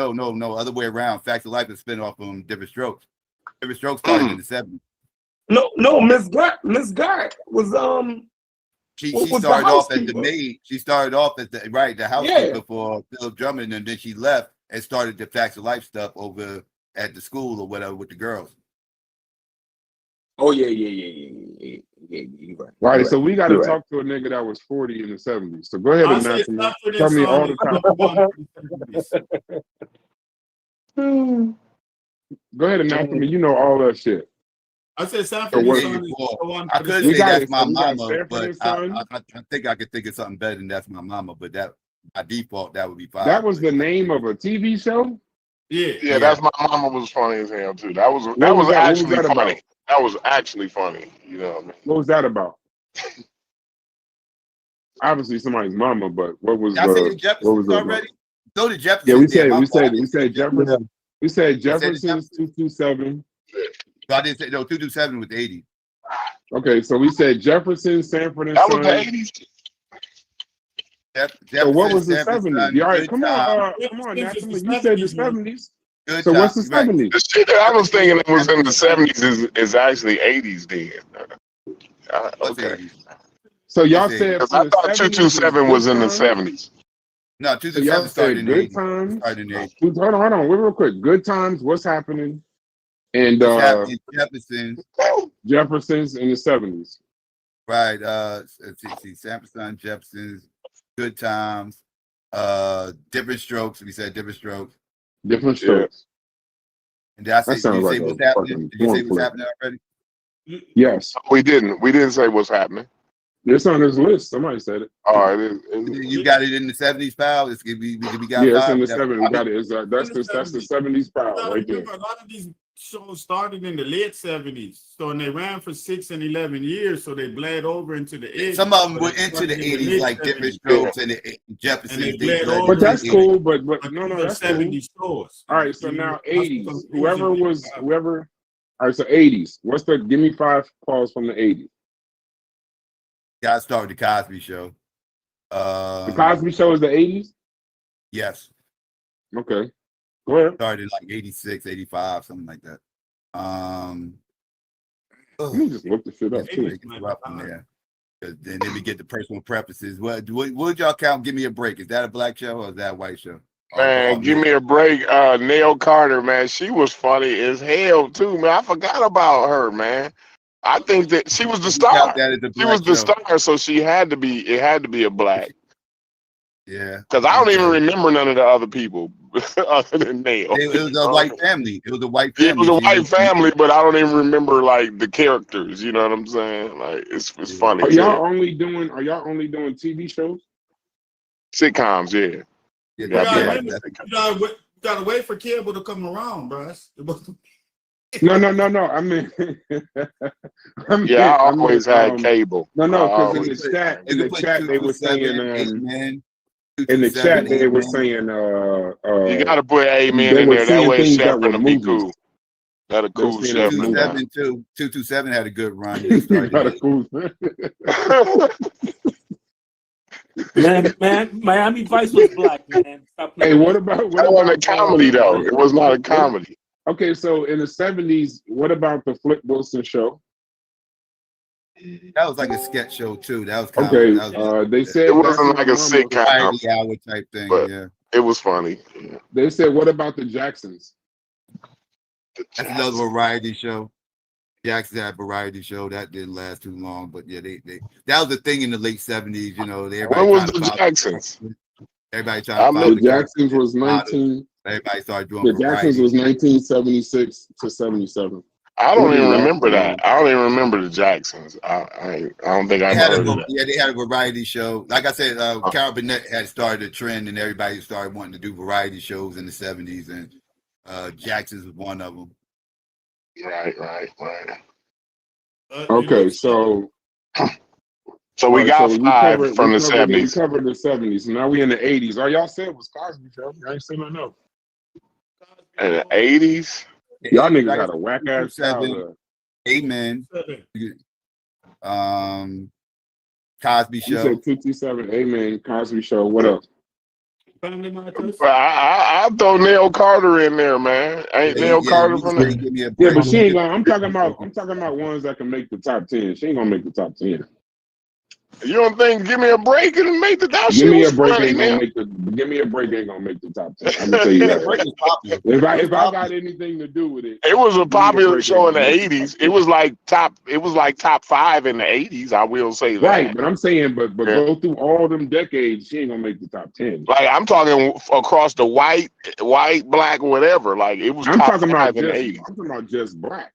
other way around. Facts of Life is spinoff from Different Strokes. Different Strokes started in the 70s. No, Miss Guy was She started off as the maid. She started off as the housekeeper for Philip Drummond, and then she left and started the Facts of Life stuff over at the school or whatever with the girls. Oh yeah. You're right. Right, so we got to talk to a nigga that was 40 in the 70s. So go ahead and answer me. Tell me all the time. Go ahead and answer me. You know all that shit. I said Sanford and Son. I could say That's My Mama, but I think I could think of something better than That's My Mama. But that by default that would be fine. That was the name of a TV show. Yeah, That's My Mama was funny as hell too. That was actually funny. That was actually funny. You know what I mean? What was that about? Obviously somebody's mama, but what was I said Jefferson's already? Go to Jefferson. Yeah, we said Jefferson. We said Jefferson's 227. So I didn't say 227 was 80. Okay, so we said Jefferson, Sanford and Son. That was the 80s. So what was the 70s? All right, come on, Natalie. You said the 70s. So what's the 70s? The shit that I was thinking it was in the 70s is actually 80s then. Okay. So y'all said I thought 227 was in the 70s. No, 227 started in Good Times. Hold on, real quick. Good Times. What's happening? And Jefferson's in the 70s. Right. Let's see. Sanford, Jefferson's, Good Times, Different Strokes. We said Different Strokes. Different Strokes. And did I say, did you say what's happening already? Yes. We didn't say what's happening. It's on this list. Somebody said it. Oh, it is. You got it in the 70s, pal. We got it's in the 70s. We got it. That's the 70s, pal, right there. A lot of these shows started in the late 70s. So and they ran for 6 and 11 years. So they bled over into the 80s. Some of them were into the 80s, like Different Strokes and the Jefferson. But that's cool. But no, that's 70s cool. stores. All right, so now 80s. Whoever. All right, so 80s. Give me 5 calls from the 80s. Got started the Cosby Show. The Cosby Show is the 80s? Yes. Okay. Go ahead. Started like 86, 85, something like that. Let me just look the shit up too. Then we get the personal preferences. What would y'all count? Give Me a Break. Is that a black show or is that a white show? Man, give me a break. Nell Carter, man, she was funny as hell too, man. I forgot about her, man. I think that she was the star. She was the star, so it had to be a black. Yeah. Because I don't even remember none of the other people other than Nell. It was a white family. It was a white family. It was a white family, but I don't even remember like the characters. You know what I'm saying? Like it's funny. Are y'all only doing TV shows? Sitcoms, yeah. You gotta wait for cable to come around, bro. No. I mean, I always had cable. No, because in the chat they were saying, you gotta put Amen in there. That way Shepard will be cool. That a cool Shepard. 227 had a good run. Man, Miami Vice was black, man. Stop Hey, playing what that. about That wasn't a comedy though. It was not a comedy. Okay, so in the 70s, what about the Flip Wilson show? That was like a sketch show too. That was kind Okay, of that was they It said that's wasn't my like a mama, sitcom, variety hour type thing. but Yeah, it was funny. Yeah. they said what about the Jacksons? that's another variety show. Jackson had a variety show that didn't last too long, but yeah, they that was the thing in the late 70s. You know, When was the Jacksons? Everybody trying I to follow The Jacksons was model. 19. Everybody started doing The Jacksons variety. was 1976 to 77. I don't even Last remember time. that. I don't even remember the Jacksons. I don't think I They had heard a, of that. yeah, they had a variety show. Like I said, Carol Burnett had started a trend, and everybody started wanting to do variety shows in the 70s, and Jackson's was one of them. Right. Okay, so So we got so five covered, from the we 70s. covered the 70s. Now we in the 80s. All y'all said was Cosby Show. I ain't saying nothing else. In the 80s? Y'all niggas got a whack ass childhood. Amen. Cosby You Show. said 227. Amen. Cosby Show. What else? But I throw Neil Carter in there, man. Ain't Neil Carter from the? Yeah, but she ain't gonna. I'm talking about ones that can make the top 10. She ain't gonna make the top 10. You don't think Give Me a Break and make the top? Give Me a Break ain't gonna make the. Give Me a Break ain't gonna make the top 10. I'm gonna tell you that. If I got anything to do with it, it was a Give Me popular Break show ain't in the gonna make the '80s. It was like top 5 in the '80s. I will say that. Right, but I'm saying, but go through all them decades, she ain't gonna make the top 10. Like I'm talking across the white, black, whatever. Like it was I'm top talking 5 about in the just. '80s. I'm talking about just black.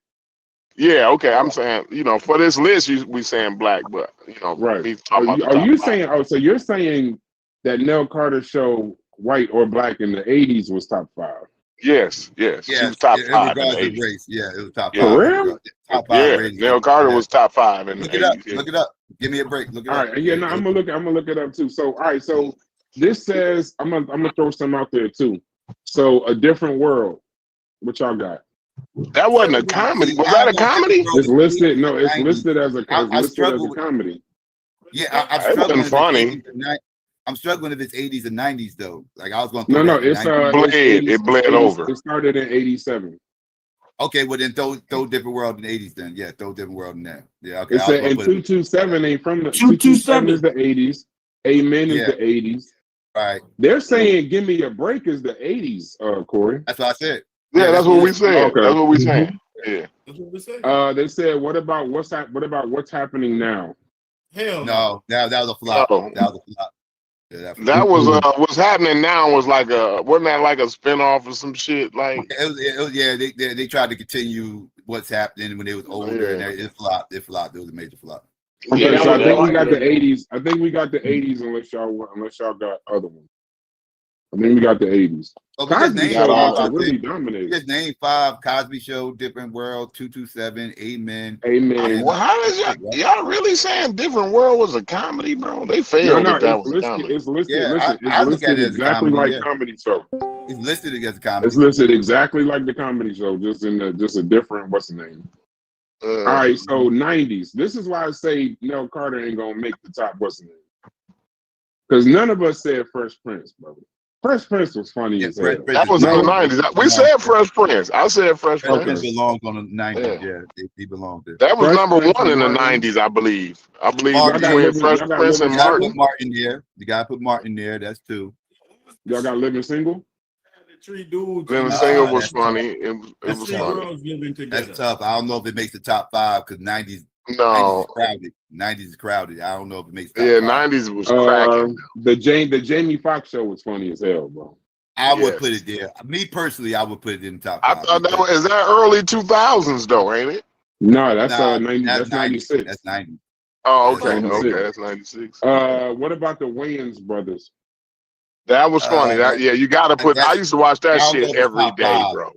Yeah, okay. I'm saying, for this list, we saying black, but Right. me Are talking about you, the are top you 5. saying? Oh, so you're saying that Nell Carter show, white or black in the 80s, was top 5? Yes. She was top 5 in the 80s. Race. Yeah, it was top 5. For real? Top 5 ratings. Nell Carter was top 5 in the 80s. Look it up. Give me a break. Look it all up. right. Yeah, no, I'm gonna look it up too. So, all right. So this says I'm gonna throw some out there too. So, A Different World. What y'all got? That wasn't a comedy. Was that a comedy? It's listed. No, it's listed as a comedy. Yeah, I'm It wasn't funny. I'm struggling if it's 80s and 90s though. Like I was going. No, it's it bled over. It started in 87. Okay, well then throw Different World in the 80s then. Yeah, throw Different World in there. Yeah, okay. It said, and 227 ain't from the 227 is the 80s. Amen is the 80s. Right. They're saying Give Me a Break is the 80s, Corey. That's what I said. Yeah, that's what we said. Okay. That's what we saying. Yeah. That's what we said. They said, what about what's happening now? Hell no. That was a flop. No. That was a flop. Yeah, that was what's happening now was like wasn't that like a spinoff or some shit? Like it was yeah, they tried to continue what's happening when they was older and it flopped. It was a major flop. Okay, so I think we got the 80s. I think we got the 80s unless y'all got other ones. I think we got the 80s. Cosby Show really dominated. Just name 5: Cosby Show, Different World, 227, Amen. Well, how does y'all really saying Different World was a comedy, bro? They failed No, if that was a comedy. It's listed. Yeah, listen, I it's look at listed it as a exactly comedy, like comedy show. It's listed as a comedy. It's listed exactly like the comedy show, just a different what's the name. All right, so 90s. This is why I say Nell Carter ain't gonna make the top what's the name. Because none of us said Fresh Prince, brother. Fresh Prince was funny as hell. That was in the 90s. We said Fresh Prince. I said Fresh Prince. Prince belongs on the 90s. Yeah, he belonged there. That was number 1 in the 90s, I believe. Between Fresh Prince and Martin. Martin there. You gotta put Martin there. That's 2. Y'all got Living Single? Three dudes. Living Single was funny. It was funny. That's tough. I don't know if it makes the top 5 because 90s. No. 90s is crowded. I don't know if it makes. Top 90s was cracking. The Jamie Foxx show was funny as hell, bro. I would put it there. Me personally, I would put it in the top 5. I thought is that early 2000s though, ain't it? No, that's 90. That's 96. That's 90. Oh, okay. That's 96. What about the Wayans brothers? That was funny. You got to put. I used to watch that shit every day, bro.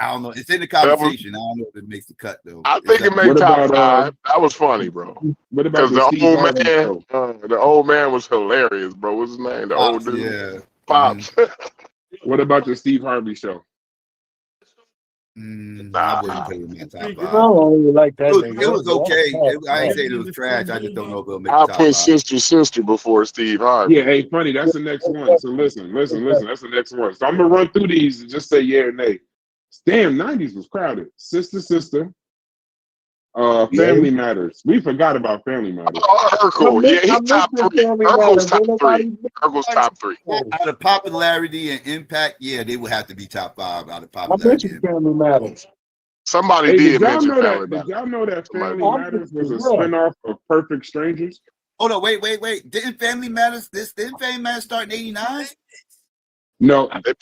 I don't know. It's in the conversation. I don't know if it makes the cut though. I think it made top 5. That was funny, bro. What about the old man? The old man was hilarious, bro. What's his name? The Pops, old dude. Yeah. Pops. What about the Steve Harvey show? I wouldn't put it in my top I five. don't really like that It nigga. was okay. I ain't Yeah. saying it was trash. I just don't know if it'll make I the top put five. sister before Steve Harvey. Yeah, hey, funny. That's the next one. So listen. That's the next one. So I'm gonna run through these and just say yeah or nay. Damn, 90s was crowded. Sister. Family Matters. We forgot about Family Matters. Oh, Urkel. Yeah, he's top three. Urkel's top three. Urkel's top three. Out of popularity and impact, yeah, they would have to be top five out of I popularity. mentioned Family Matters. Somebody Hey, did mention Family Did Matters. y'all know that Somebody Family did. Matters was a spinoff of Perfect Strangers? Hold on, wait. Didn't Family Matters start in '89? No. They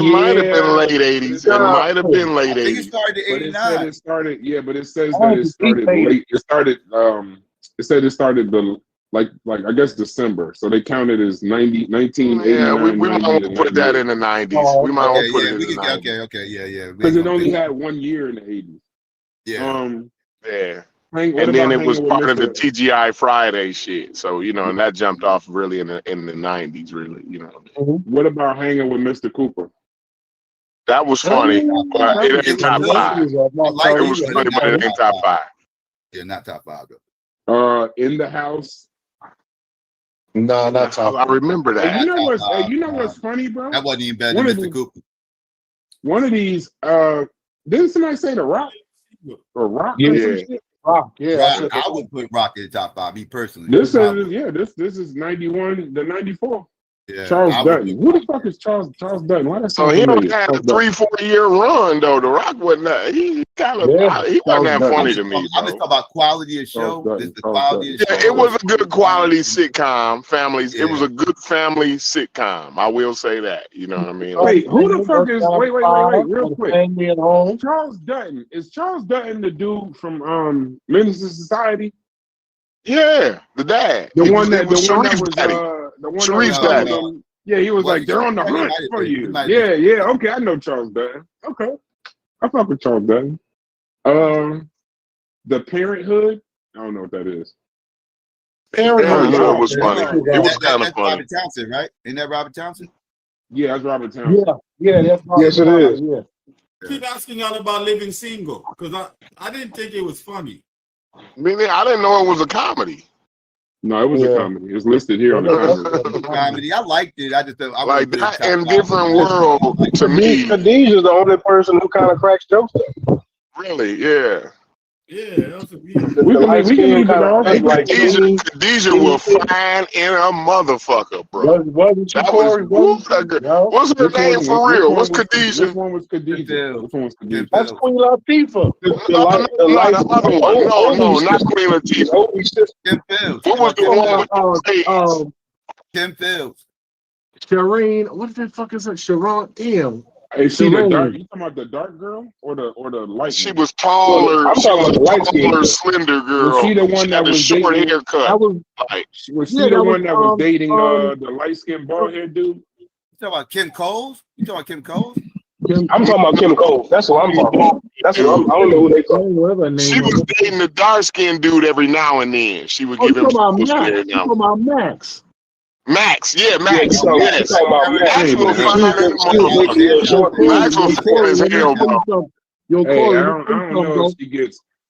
might have been late 80s. It might have been late I think it 80s. started in But it said '89. it started. Yeah, but it says that it started late. It started. It said it started the like I guess December. So they counted as 1989. Yeah, we might 90, want to and put that 98. in the 90s. We might want to put it in we the can. 90s. Okay, yeah. Because it only had 1 year in the 80s. Yeah. Yeah. What And then about it was hanging part with of the Mr. TGI Friday shit. So, and that jumped off really in the 90s, really, What about hanging with Mr. Cooper? That was funny, but it ain't top five. It was funny, but it ain't top five. Yeah, not top five though. In the House. No, not top. I remember that. Hey, you know what's funny, bro? That wasn't even better than Mr. Cooper. One of these, didn't somebody say The Rock? Or Rock? Yeah. Rock, yeah. Rock, I would put Rock in the top five, me personally. This is 91 to 94. Yeah, Charles Dutton. Who the fuck is Charles Dutton? Why that So sound he familiar? only had a Charles 3-4 year run though. The Rock wasn't that. He wasn't that funny to me. I'm just talking about quality of show. This the quality of show. Yeah, it was a good quality sitcom. Families. It was a good family sitcom. I will say that. You know what I mean? Wait, who the fuck is? Wait, real quick. Family at home. Charles Dutton. Is Charles Dutton the dude from Menace to Society? Yeah, the dad. The one that was was Sharif's daddy. Yeah, he was like, they're on the hunt for you. Yeah. Okay, I know Charles Dutton. Okay, I fuck with Charles Dutton. The Parenthood. I don't know what that is. Parenthood was funny. It was kind of funny. Robert Townsend, right? Isn't that Robert Townsend? Yeah, that's Robert Townsend. Yeah, that's Yes, it is. Yeah. Keep asking y'all about Living Single because I didn't think it was funny. I didn't know it was a comedy. No, it was a comedy. It's listed here on the comedy. I liked it. I just I like that in different world to me. Khadijah's the only person who kind of cracks jokes up. Really, yeah. Yeah, that was a we can leave it off. Khadijah will fine in a motherfucker, bro. Wasn't she, Corey? What's her name for real? What's Khadijah? Which one was Khadijah? That's Queen Latifah. The other one. No, not Queen Latifah. Kim Fields. What was the one with Kim Fields. Shireen. What the fuck is it? Sharon M. Hey, she the dark. You talking about the dark girl or the light? She was taller. I'm talking about the light taller, slender girl. Was she the one that was short dating? haircut? Was she the one that was dating the light skinned bald haired dude? You talking about Kim Coles? I'm talking about Kim Cole. That's what I'm talking about. That's what I don't know who they call. She was dating the dark skinned dude every now and then. She would give him Max. Max, yeah, Max. Yes. Max was fine as hell, bro. Hey,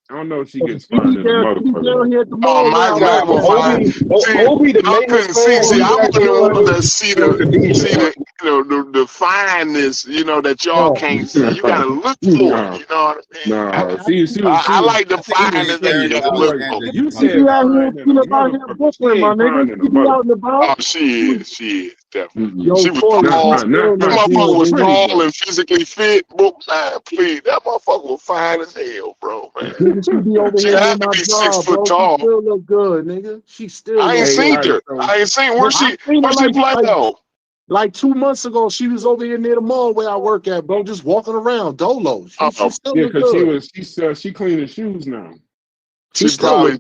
I don't know if she gets fine in the motherfucker. Oh, my God, was fine. See, I wouldn't want to see the fineness, that y'all can't see. You gotta look for it. You know what I mean? No, she I like the fineness that you gotta look for. You said Oh, she is definitely. She was tall. That motherfucker was tall and physically fit. But man, please, that motherfucker was fine as hell, bro. Man. She had to be 6 foot tall. She still look good, nigga. She still. I ain't seen her. I ain't seen where she play though. Like 2 months ago, she was over here near the mall where I work at, bro, just walking around, dolo. She because she cleaning shoes now. She definitely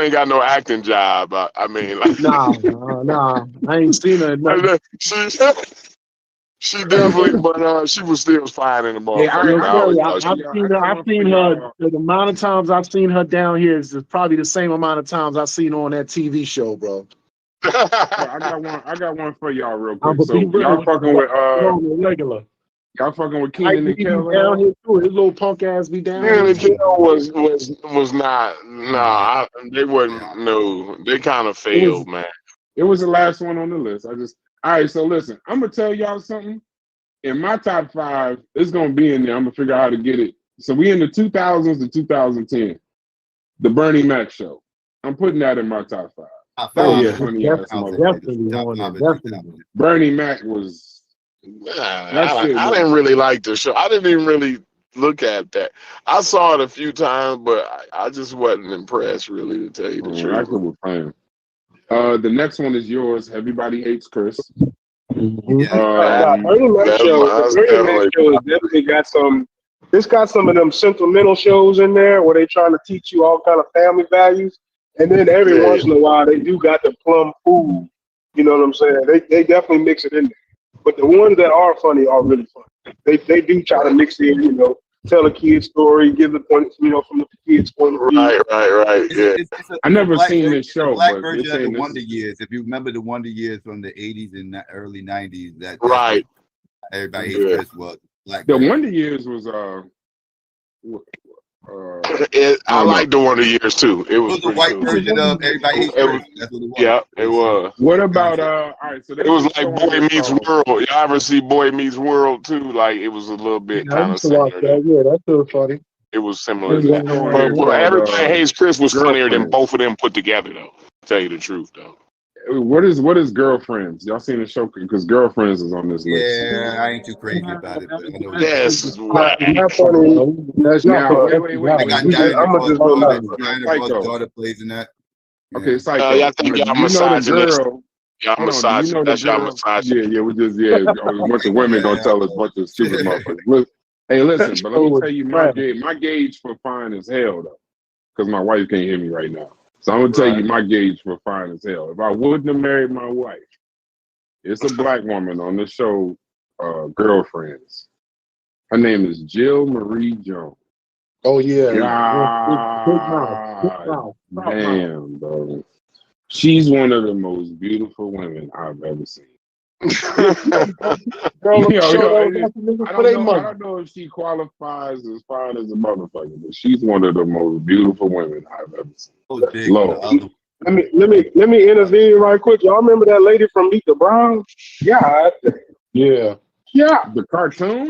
ain't got no acting job. I mean, like, nah, I ain't seen her. She definitely, but she was still fine in the mall. I've seen her. The amount of times I've seen her down here is probably the same amount of times I've seen her on that TV show, bro. I got one for y'all real quick. So y'all fucking with regular. Y'all fucking with Mike Keenan and be Kel at down all? here too. His little punk ass be down Keenan here and too. Kel was not. Nah, they wasn't. No, they kind of It was failed, man. it was the last one on the list. All right. So listen, I'm gonna tell y'all something. In my top 5, it's gonna be in there. I'm gonna figure out how to get it. So we in the 2000s to 2010. The Bernie Mac show. I'm putting that in my top 5. That was Yeah, a funny ass definitely motherfucker. on there. Definitely. Bernie Mac was that shit. I didn't really like the show. I didn't even really look at that. I saw it a few times, but I just wasn't impressed, really, to tell you the That truth. shit was fine. The next one is yours. Everybody Hates Chris. Bernie Mac show. The Bernie Mac show has definitely got some. It's got some of them sentimental shows in there where they trying to teach you all kind of family values, and then every once in a while they do got the plum food. You know what I'm saying? They definitely mix it in there. But the ones that are funny are really funny. They do try to mix in, tell a kid story, give the point, from the kid's point of view. Right. Yeah. I never seen this show, black but version they're of the saying this Wonder Years. If you remember the Wonder Years from the 80s and the early 90s, that's Right. what Everybody Hates Chris was. Black the version. Wonder Years was I like the Wonder Years too. It was the pretty white cool. version of Everybody Hates Chris. That's what it was. Yeah, it was. What about all right? So It was like Boy Meets World. Y'all ever see Boy Meets World too? Like it was a little bit I kind of used to watch similar. that. Yeah, that's so funny. It was similar to There's that. one here But called, Everybody Hates Chris was funnier than Girlfriends. both of them put together, though. To tell you the truth, though. What is Girlfriends? Y'all seen the show? Because Girlfriends is on this list. Yeah, I ain't too crazy about it, but I know. Yes, Not funny. That's not Now, funny. wait. I'm just go Diana Ross' Psycho. daughter plays in that. Okay, Psycho. Y'all think y'all misogynist. Girl? Y'all Hold on, do you know misogynist. the That's y'all girl? misogynist. Yeah, we just a bunch of women gonna tell us a bunch of stupid motherfuckers. Look, hey, listen, but let me tell you my gauge for fine as hell though, because my wife can't hear me right now. So I'm gonna tell you my gauge for fine as hell. If I wouldn't have married my wife, it's a black woman on the show, Girlfriends. Her name is Jill Marie Jones. Oh yeah. God damn, bro. She's one of the most beautiful women I've ever seen. I don't know if she qualifies as fine as a motherfucker, but she's one of the most beautiful women I've ever seen. Low. Let me intervene right quick. Y'all remember that lady from Meet the Browns? Yeah. Yeah. The cartoon?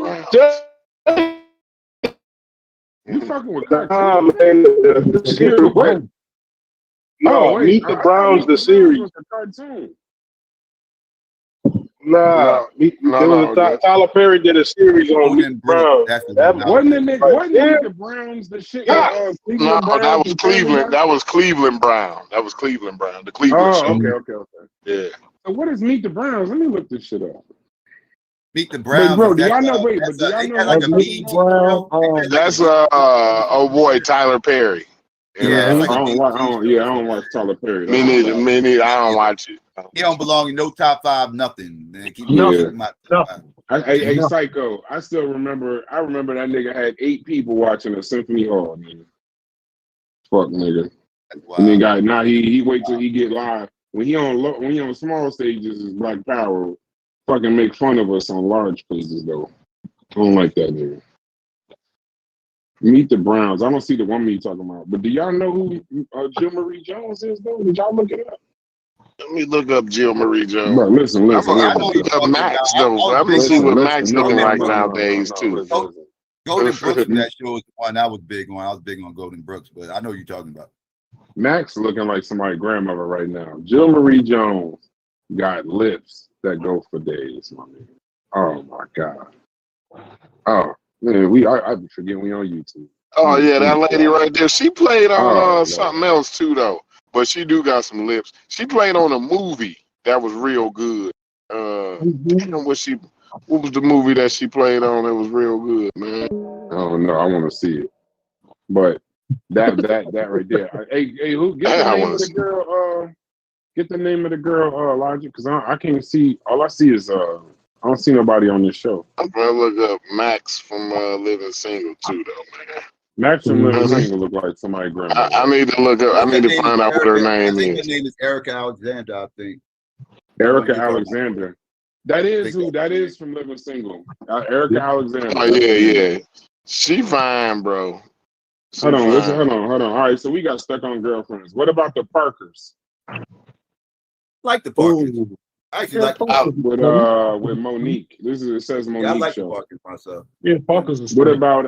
You fucking with cartoons? The series. No, Meet the Browns, the series. Cartoon. Tyler Perry did a series on Meet the Browns. Wasn't the Browns the shit? No, that was Cleveland. That was Cleveland Brown. That was Cleveland Brown. The Cleveland show. Okay. Yeah. So what is Meet the Browns? Let me look this shit up. Meet the Browns. Bro, do y'all know? Wait, but do y'all know? Like a BET show? That's oh boy, Tyler Perry. Yeah, I don't watch Tyler Perry. Me neither. I don't watch it. He don't belong in no top 5, nothing. Hey, Psycho. I remember that nigga had 8 people watching a symphony hall, nigga. Fuck nigga. Wow. And then he wait till he get live. When he on small stages is Black Power. Fucking make fun of us on large places though. I don't like that nigga. Meet the Browns. I don't see the woman you talking about. But do y'all know who Jill Marie Jones is though? Did y'all look it up? Let me look up Jill Marie Jones. Bro, listen. I'm gonna look up Max though. I'm gonna see what Max looking like nowadays too. Golden Brooks from that show is the one I was big on. I was big on Golden Brooks, but I know what you're talking about. Max looking like somebody's grandmother right now. Jill Marie Jones got lips that go for days, my nigga. Oh my God. Oh man, I forget we on YouTube. Oh yeah, that lady right there. She played on something else too though. But she do got some lips. She played on a movie that was real good. Damn, what was the movie that she played on that was real good, man? I don't know. I want to see it. But that right there. Hey, who get the name of the girl? Get the name of the girl, Logic, because I can't see. All I see is I don't see nobody on this show. I'm gonna look up Max from Living Single too, though, man. Max from Living Single look like somebody grandma. I need to look up. I need to find out what her name is. Her name is Erica Alexander, I think. Erica Alexander. That is from Living Single. Erica Alexander. Oh yeah. She fine, bro. Hold on. All right, so we got stuck on girlfriends. What about the Parkers? Like the Parkers. I actually like the Parkers. With Monique. It says Monique. Yeah, I like show. the Parkers myself. Yeah, Parkers is What funny. about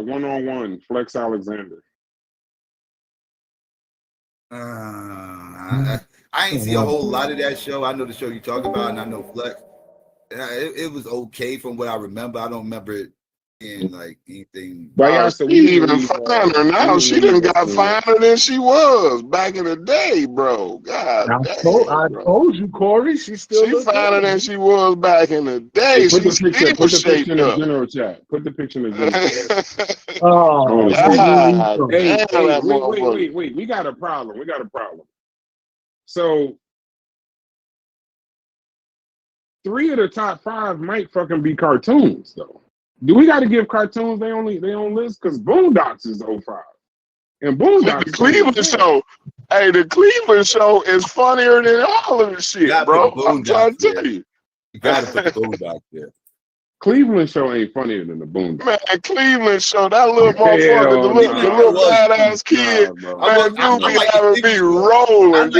One-on-One, Flex Alexander? I ain't see a whole lot of that show. I know the show you talk about, and I know Flex. It was okay from what I remember. I don't remember it being like anything. She even finer now. She done got finer than she was back in the day, bro. God damn. I told you, Corey. She finer than she was back in the day. Put the picture in the up. general chat. Put the picture in the general chat. Wait. We got a problem. So 3 of the top 5 might fucking be cartoons, though. Do we got to give cartoons they own list? Because Boondocks is 05. And Boondocks. The Cleveland show. Hey, the Cleveland show is funnier than all of the shit, bro. I'm trying to tell you. You got to put the Boondocks there. Cleveland show ain't funnier than the Boondocks. Man, Cleveland show, that little motherfucker, the little badass kid, man, you be having me rolling.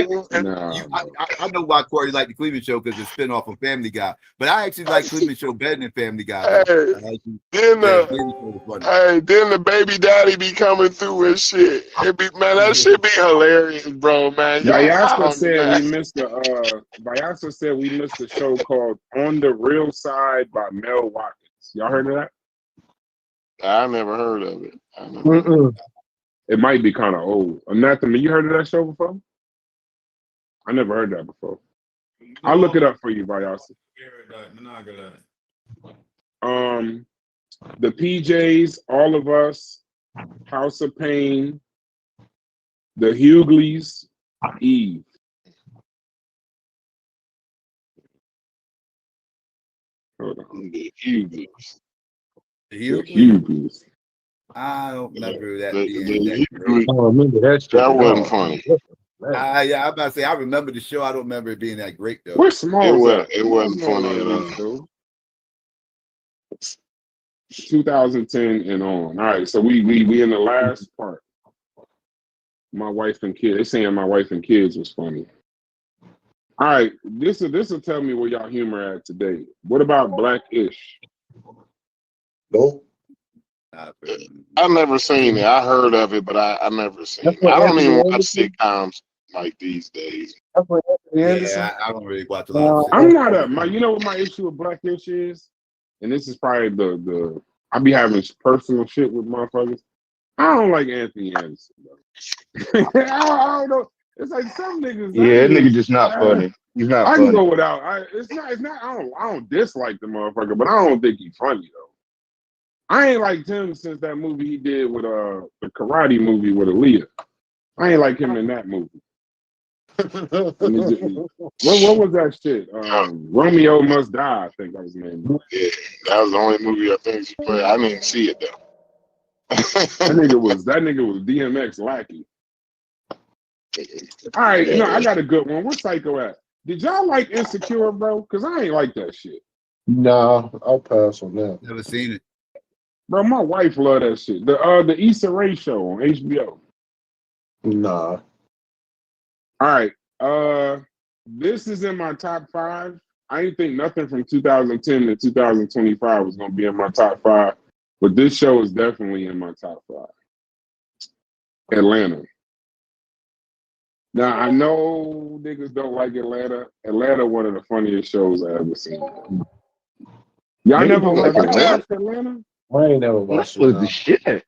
I know why Corey liked the Cleveland show because it's a spinoff from Family Guy, but I actually like Cleveland show better than Family Guy. Then the baby daddy be coming through and shit. That shit be hilarious, bro, man. Bayasa said we missed a show called On the Real Side by Mel Watkins. Y'all heard of that? I never heard of it. It might be kind of old. Anathema, you heard of that show before? I never heard that before. I'll look it up for you, Bayasa. The PJs, All of Us, House of Pain, The Hugleys, Eve. Hold on. The Hugleys. I don't remember that being that great. I remember that show. That wasn't funny. Yeah, I'm about to say I remember the show. I don't remember it being that great though. We're small. It wasn't funny at all. 2010 and on. All right, so we in the last part. My wife and kids. They saying my wife and kids was funny. All right, this will tell me where y'all humor at today. What about Black-ish? Nope. I've never seen it. I heard of it, but I never seen it. I don't even watch sitcoms like these days. Yeah, I don't really watch a lot of I'm not you know what my issue with Black-ish is? And this is probably the I be having personal shit with motherfuckers. I don't like Anthony Anderson, bro. I don't know. It's like some niggas. Yeah, that nigga just not funny. He's not funny. I can go without. It's not. I don't dislike the motherfucker, but I don't think he's funny though. I ain't liked him since that movie he did with the karate movie with Aaliyah. I ain't like him in that movie. What was that shit? Romeo Must Die, I think that was the name. Yeah, that was the only movie I think she played. I didn't see it though. that nigga was DMX lackey. All right, I got a good one. Where's Psycho at? Did y'all like Insecure, bro? Because I ain't like that shit. Nah, I'll pass on that. Never seen it. Bro, my wife loved that shit. The Issa Rae show on HBO. Nah. All right. This is in my top 5. I didn't think nothing from 2010 to 2025 was gonna be in my top 5, but this show is definitely in my top 5. Atlanta. Now I know niggas don't like Atlanta. Atlanta, one of the funniest shows I ever seen. Y'all never watched Atlanta? I ain't never watched it. What the shit?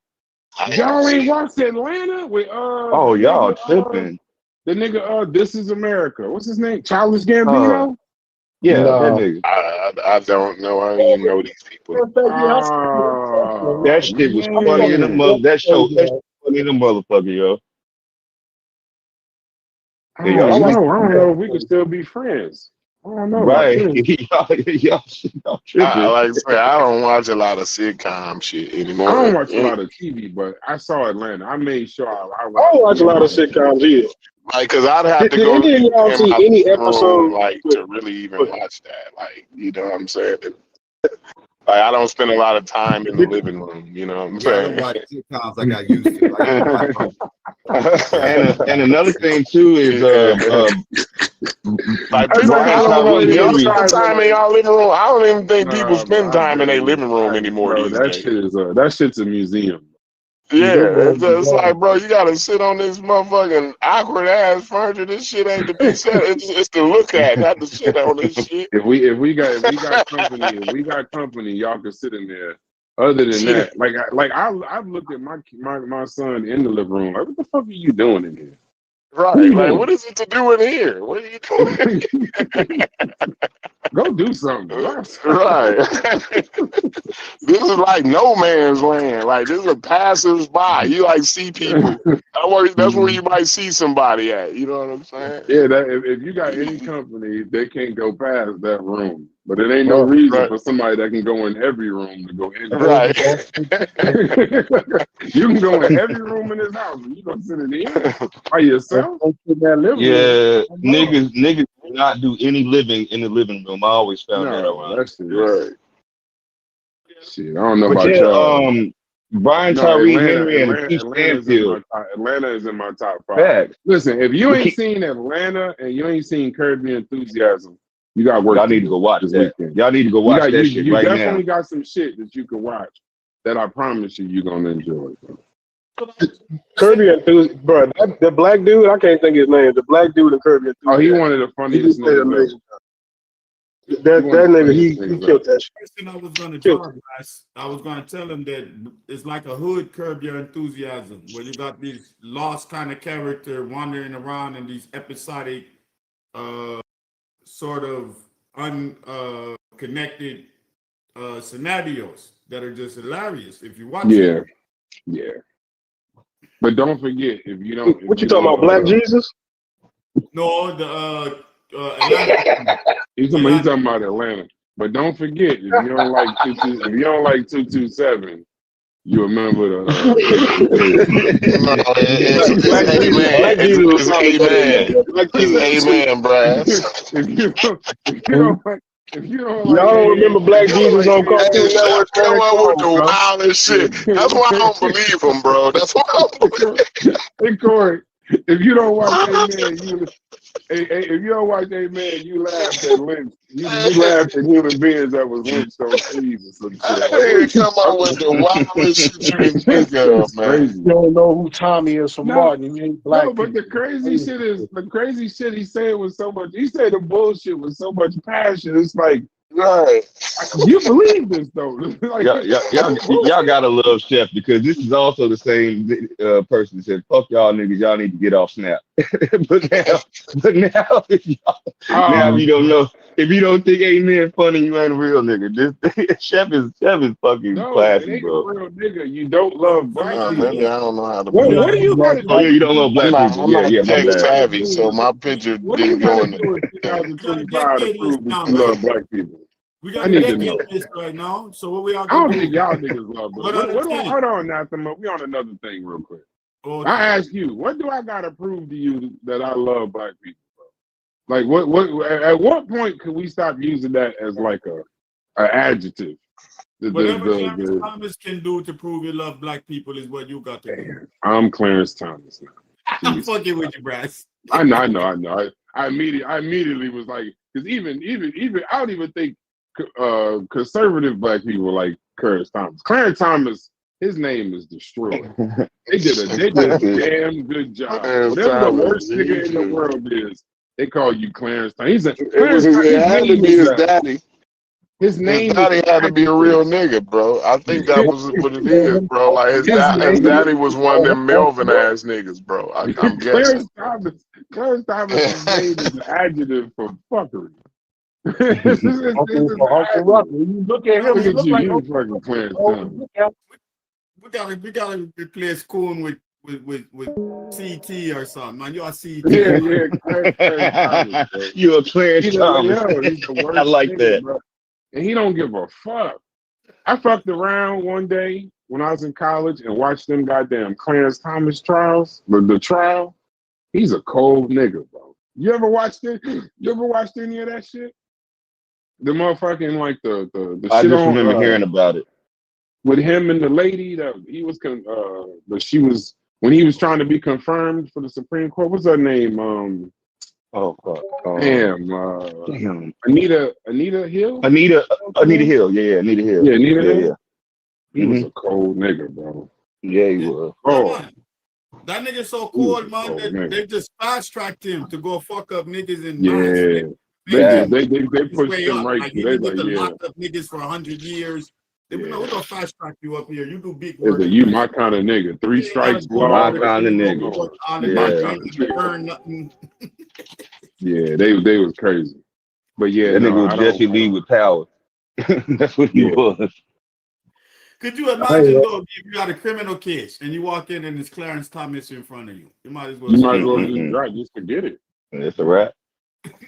Y'all ain't watched Atlanta with Oh, y'all tripping. The nigga, This Is America. What's his name? Childish Gambino? Yeah, No. that nigga. I don't know. I don't even know these people. That shit was funny in the mother. That shit funny in the motherfucker, yo. I don't know if we can still be friends. I don't know. Right. y'all tripping. Like I say, I don't watch a lot of sitcom shit anymore. I don't watch a lot of TV, but I saw Atlanta. I made sure I don't watch a lot of sitcoms either. Like, cause I'd have to Did go any of y'all in see my any living room, episode? like, to really even watch that. Like, you know what I'm saying? Like, I don't spend a lot of time in the living room. You know what I'm Yeah, I don't saying? watch sitcoms like I used to. I used to watch them. And another thing too is Like, That's people, like Brian I don't know. Tyree y'all Niggas Henry. spend try to time in like, y'all living room. I don't even think people spend I time in their barely, living room anymore bro. these That days. shit is that shit's a museum. Yeah, it's like, bro, you gotta sit on this motherfucking awkward ass furniture. This shit ain't to be said. It's to look at, not to sit on this shit. If we got company, y'all can sit in there. Other than that, I've looked at my son in the living room. Like, what the fuck are you doing in here? What are Right. you Like, doing? what is it to do in here? What are you doing? Go do something. Right. This is like no man's land. Like, this is a passers by. You like see people. That's where you might see somebody at. You know what I'm saying? Yeah, that if you got any company, they can't go past that room. But it ain't no reason Right. for somebody that can go in every room to go in there. Right. You can go in every room in this house, and you gonna sit in here by yourself? Yeah, niggas do not do any living in the living room. I always found that No, around. that's Right. shit. I don't know But about yeah, y'all. Brian No, Tyree Henry and Keith Atlanta is in my top 5. Facts. Listen, if you But ain't seen Atlanta and you ain't seen Curb Your Enthusiasm, you got work y'all to need to do go watch this that. weekend. Y'all need to go watch that shit You right now. definitely got some shit that you can watch that I promise you're gonna enjoy. Kirby Enthusiasm, bro. The black dude, I can't think of his name. The black dude in Kirby Enthusiasm. Oh, he one of the He funniest just did niggas ever. amazing. That nigga, he killed that shit. First thing I was gonna tell him, guys, I was gonna tell him that it's like a hood Curb Your Enthusiasm, where you got these lost kind of character wandering around in these episodic, sort of unconnected scenarios that are just hilarious if you watch it. Yeah. But don't forget, if you don't, What you talking about, Black Jesus? No, the Atlanta. He's talking about Atlanta. But don't forget, if you don't like 227, you remember the. It's amen, Brass. If you don't like, y'all remember Black Jesus on Cartoon Network? Come on with the wildest shit. That's why I don't believe him, bro. That's why I don't believe him. Hey, Corey, if you don't watch Amen, if you don't watch Amen, you laughed at Lynch. You laughed at human beings that was lynched on trees or some shit. Come on with the wildest shit you can think of, man. You don't know who Tommy is from Martin. You ain't black. No, but the crazy shit he said was so much. He said the bullshit with so much passion. It's like, right? You believe this though? Like, y'all gotta love Chef, because this is also the same person that said, "Fuck y'all niggas, y'all need to get off Snap." but now, if you don't know, if you don't think Amen funny, you ain't a real nigga. This Chef is fucking classy, it ain't bro. a real nigga. You don't love black people. Maybe I don't know how to. What do you got to do? Oh yeah, you don't love black people. I'm not Yeah, my tech bad. savvy, so my picture didn't go in. Do in 2025 to prove that you love black people? We got a decade list right now, so what we all I don't do? think y'all niggas love them. Hold on, Nathema. We on another thing real quick. Okay. I ask you, what do I gotta prove to you that I love black people? Like, what? At what point could we stop using that as like a adjective? Whatever Clarence Thomas can do to prove you love black people is what you got to do. I'm Clarence Thomas now. I'm fucking with you, Bryce. I know. I immediately was like, because even I don't even think conservative black people like Clarence Thomas. Clarence Thomas, his name is destroyed. They did a damn good job. Whatever the worst nigga in the world is, they call you Clarence Thomas. It had to be his daddy. His daddy had to be a real nigga, bro. I think that was what it is, bro. Like his daddy was one of them Melvin ass niggas, bro. I'm guessing. Clarence Thomas' name is an adjective for fucking Uncle Rucker. You look at him, he look like fucking Clarence Thomas. We gotta replace Coon with CT or something, man. You're a CT. Yeah. You're a Clarence Thomas. I like that. Bro. And he don't give a fuck. I fucked around one day when I was in college and watched them goddamn Clarence Thomas trials, the trial. He's a cold nigga, bro. You ever watched it? You ever watched any of that shit? The motherfucking like the I shit just on remember hearing about it. with him and the lady that he was but she was when he was trying to be confirmed for the Supreme Court. What's her name? Oh fuck. Damn, Anita Hill. Anita Hill. Yeah, Anita Hill. Yeah, Anita Hill. Yeah. He was a cold nigga, bro. Yeah, he was. Oh, that nigga so he was cold, a man, cold that nigga. they just fast tracked him to go fuck up niggas in Yeah, mass. they pushed way him up. right Like, through. you They get like, to yeah, lock up niggas for 100 years. They yeah. know we're gonna fast track you up here. You do big It's work. a you my kind of nigga. 3 strikes My law. kind of nigga. Yeah, burn nothing. yeah, they was crazy. But yeah, That nigga no, was I Jesse don't. Lee with power. That's what he was. Could you imagine though if you got a criminal case and you walk in and it's Clarence Thomas in front of you? You might as well. You might as well just forget it. It's a wrap.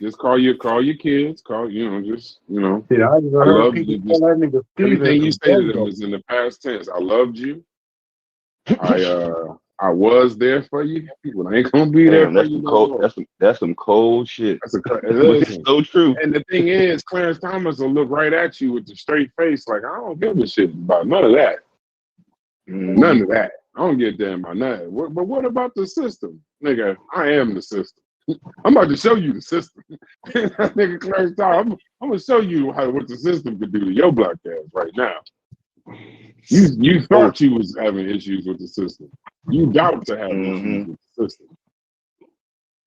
Just call your kids. Just Yeah, I just I heard love people you. call that nigga Steven Everything you from say to them Django. is in the past tense. I loved you. I was there for you. But I ain't gonna be there Damn, for that's you some no cold. more. That's some cold shit. That's But it's so true. And the thing is, Clarence Thomas will look right at you with the straight face, like I don't give a shit about none of that. None of that. I don't get damn about none. But what about the system, nigga? I am the system. I'm about to show you the system. Nigga Clarence Thomas, I'm gonna show you what the system could do to your black ass right now. You thought you was having issues with the system. You doubt to have issues with the system.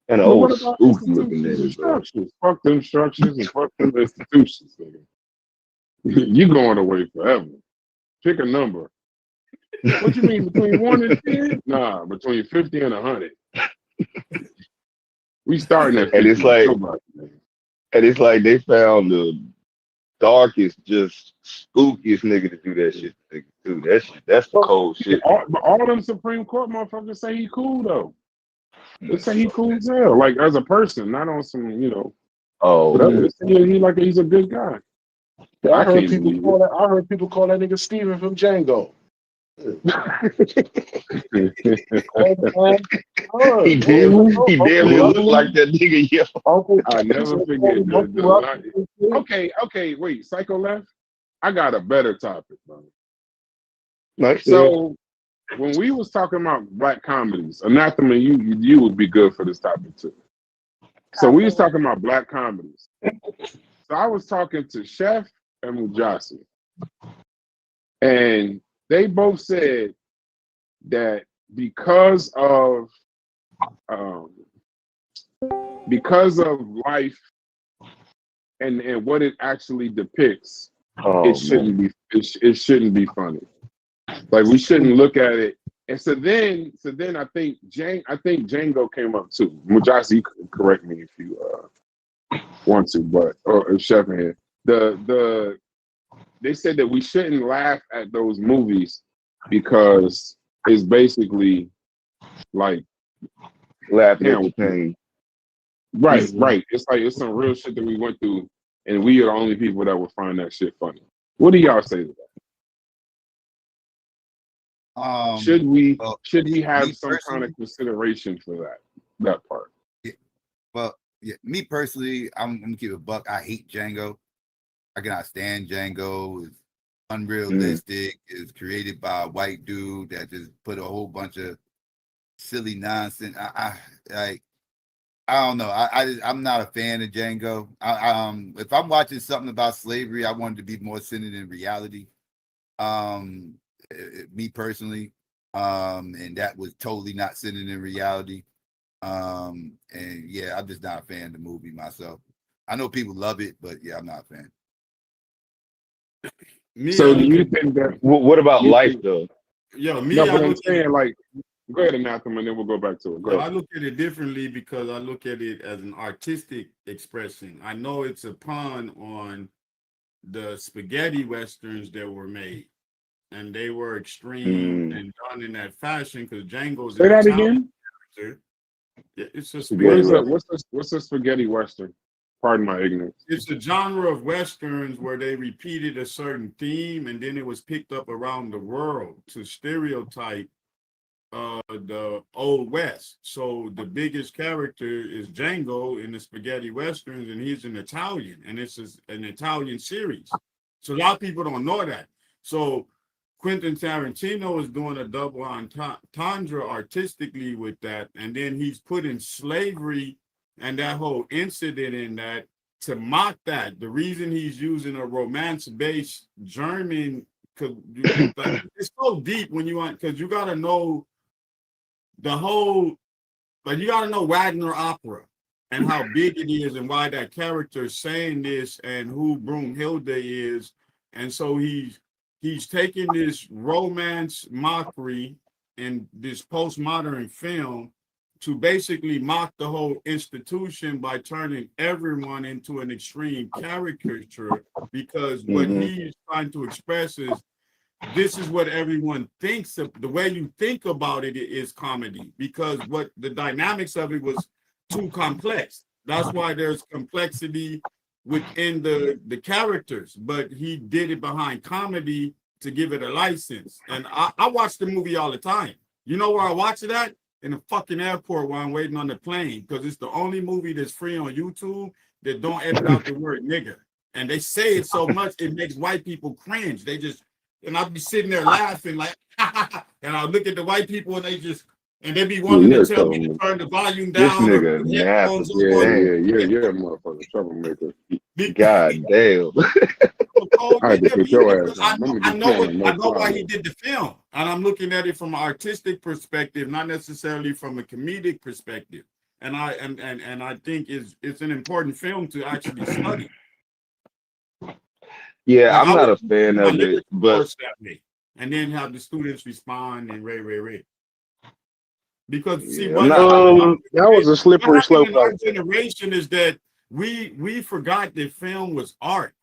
And But old what about spooky looking institutions and niggas, bro. structures? Fuck them structures and fuck them institutions, nigga. You going away forever. Pick a number. What you mean between 1 and 10? Nah, between 50 and 100. We starting at 50. And it's like they found the darkest, just spookiest nigga to do that shit. Dude, that's the cold shit. But all them Supreme Court motherfuckers say he cool though. They say he cool as hell, like as a person, not on some, whatever. They say he's a good guy. I heard people call that nigga Steven from Django. He damn look like that nigga, yo. I never forget. Okay, wait, Psycho left? I got a better topic, bro. So when we was talking about black comedies, Anathema, you would be good for this topic too. So we was talking about black comedies. So I was talking to Chef and Mujasi, and they both said that because of life and what it actually depicts, it shouldn't be funny. Like we shouldn't look at it. And so then I think Django came up too. Mujasi, you can correct me if you want to, but or Chef here. They said that we shouldn't laugh at those movies because it's basically like laughing at the pain. Right, right. It's like it's some real shit that we went through, and we are the only people that would find that shit funny. What do y'all say to that? Should we have some kind of consideration for that part? Yeah. Well, yeah, me personally, I'm gonna keep it a buck. I hate Django. I cannot stand Django. It's unrealistic. It's created by a white dude that just put a whole bunch of silly nonsense. I don't know. I'm not a fan of Django. If I'm watching something about slavery, I want it to be more centered in reality. Me personally, and that was totally not centered in reality. And yeah, I'm just not a fan of the movie myself. I know people love it, but yeah, I'm not a fan. So do you think that? What about life though? Yo, me, No, but I'm saying like, go ahead, Anathema, and then we'll go back to it. Go ahead. I look at it differently because I look at it as an artistic expression. I know it's a pun on the spaghetti westerns that were made, and they were extreme and done in that fashion because Django's say that again. Character. Yeah, it's a spaghetti. What's a spaghetti western? Pardon my ignorance. It's a genre of westerns where they repeated a certain theme and then it was picked up around the world to stereotype the Old West. So the biggest character is Django in the spaghetti westerns, and he's an Italian, and it's an Italian series. So a lot of people don't know that. So Quentin Tarantino is doing a double entendre artistically with that, and then he's putting slavery and that whole incident in that to mock that. The reason he's using a romance-based German, because it's so deep when you want, because you got to know the whole, but you got to know Wagner opera and how big it is and why that character is saying this and who Brunhilde is. And so he's taking this romance mockery in this postmodern film to basically mock the whole institution by turning everyone into an extreme caricature, because what he's trying to express is this is what everyone thinks of. The way you think about it is comedy, because what the dynamics of it was too complex. That's why there's complexity within the characters, but he did it behind comedy to give it a license. And I watch the movie all the time. You know where I watch it at? In the fucking airport while I'm waiting on the plane, because it's the only movie that's free on YouTube that don't edit out the word nigger. And they say it so much, it makes white people cringe. They just, and I'll be sitting there laughing like, and I'll look at the white people and they be wanting to tell me to turn the volume This down. nigga nasty. Yeah, motherfucker, troublemaker. God damn. I had to put your ass on. I know why he did the film, and I'm looking at it from an artistic perspective, not necessarily from a comedic perspective. And I think it's an important film to actually study. Yeah, Like, I'm not a fan of it, but and then have the students respond and ray. Because see, I'm what that was a slippery slope. in our generation is that we forgot that film was art,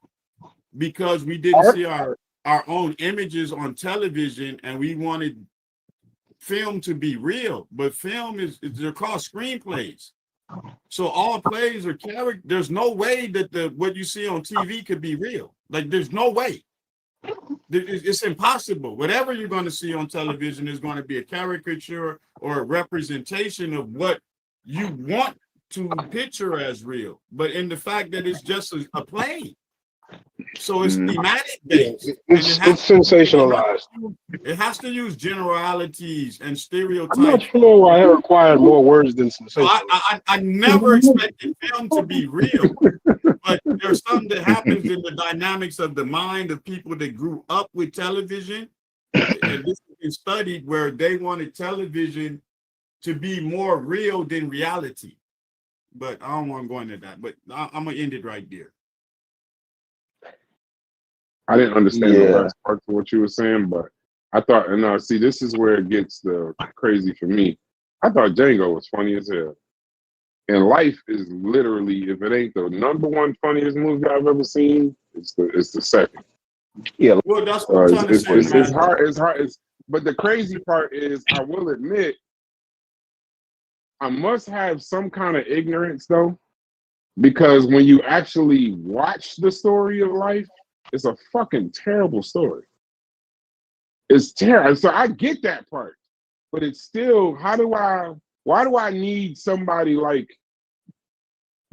because we didn't see our own images on television, and we wanted film to be real. But film they're called screenplays. So all plays are character. There's no way that what you see on TV could be real. Like, there's no way. It's impossible. Whatever you're going to see on television is going to be a caricature or a representation of what you want to picture as real. But in the fact that it's just a play. So it's thematic based. It's sensationalized. It has to use generalities and stereotypes. I'm not sure why it required more words than sensational. I never expected film to be real, but there's something that happens in the dynamics of the mind of people that grew up with television, and this has been studied, where they wanted television to be more real than reality. But I don't want to go into that, but I'm going to end it right there. I didn't understand the last part of what you were saying, but I thought, and see, this is where it gets crazy for me. I thought Django was funny as hell. And life is literally, if it ain't the number one funniest movie I've ever seen, it's the second. Yeah, well, that's what I'm trying to say. It's hard. But the crazy part is, I will admit, I must have some kind of ignorance though, because when you actually watch the story of life, it's a fucking terrible story. It's terrible. So I get that part, but it's still, why do I need somebody like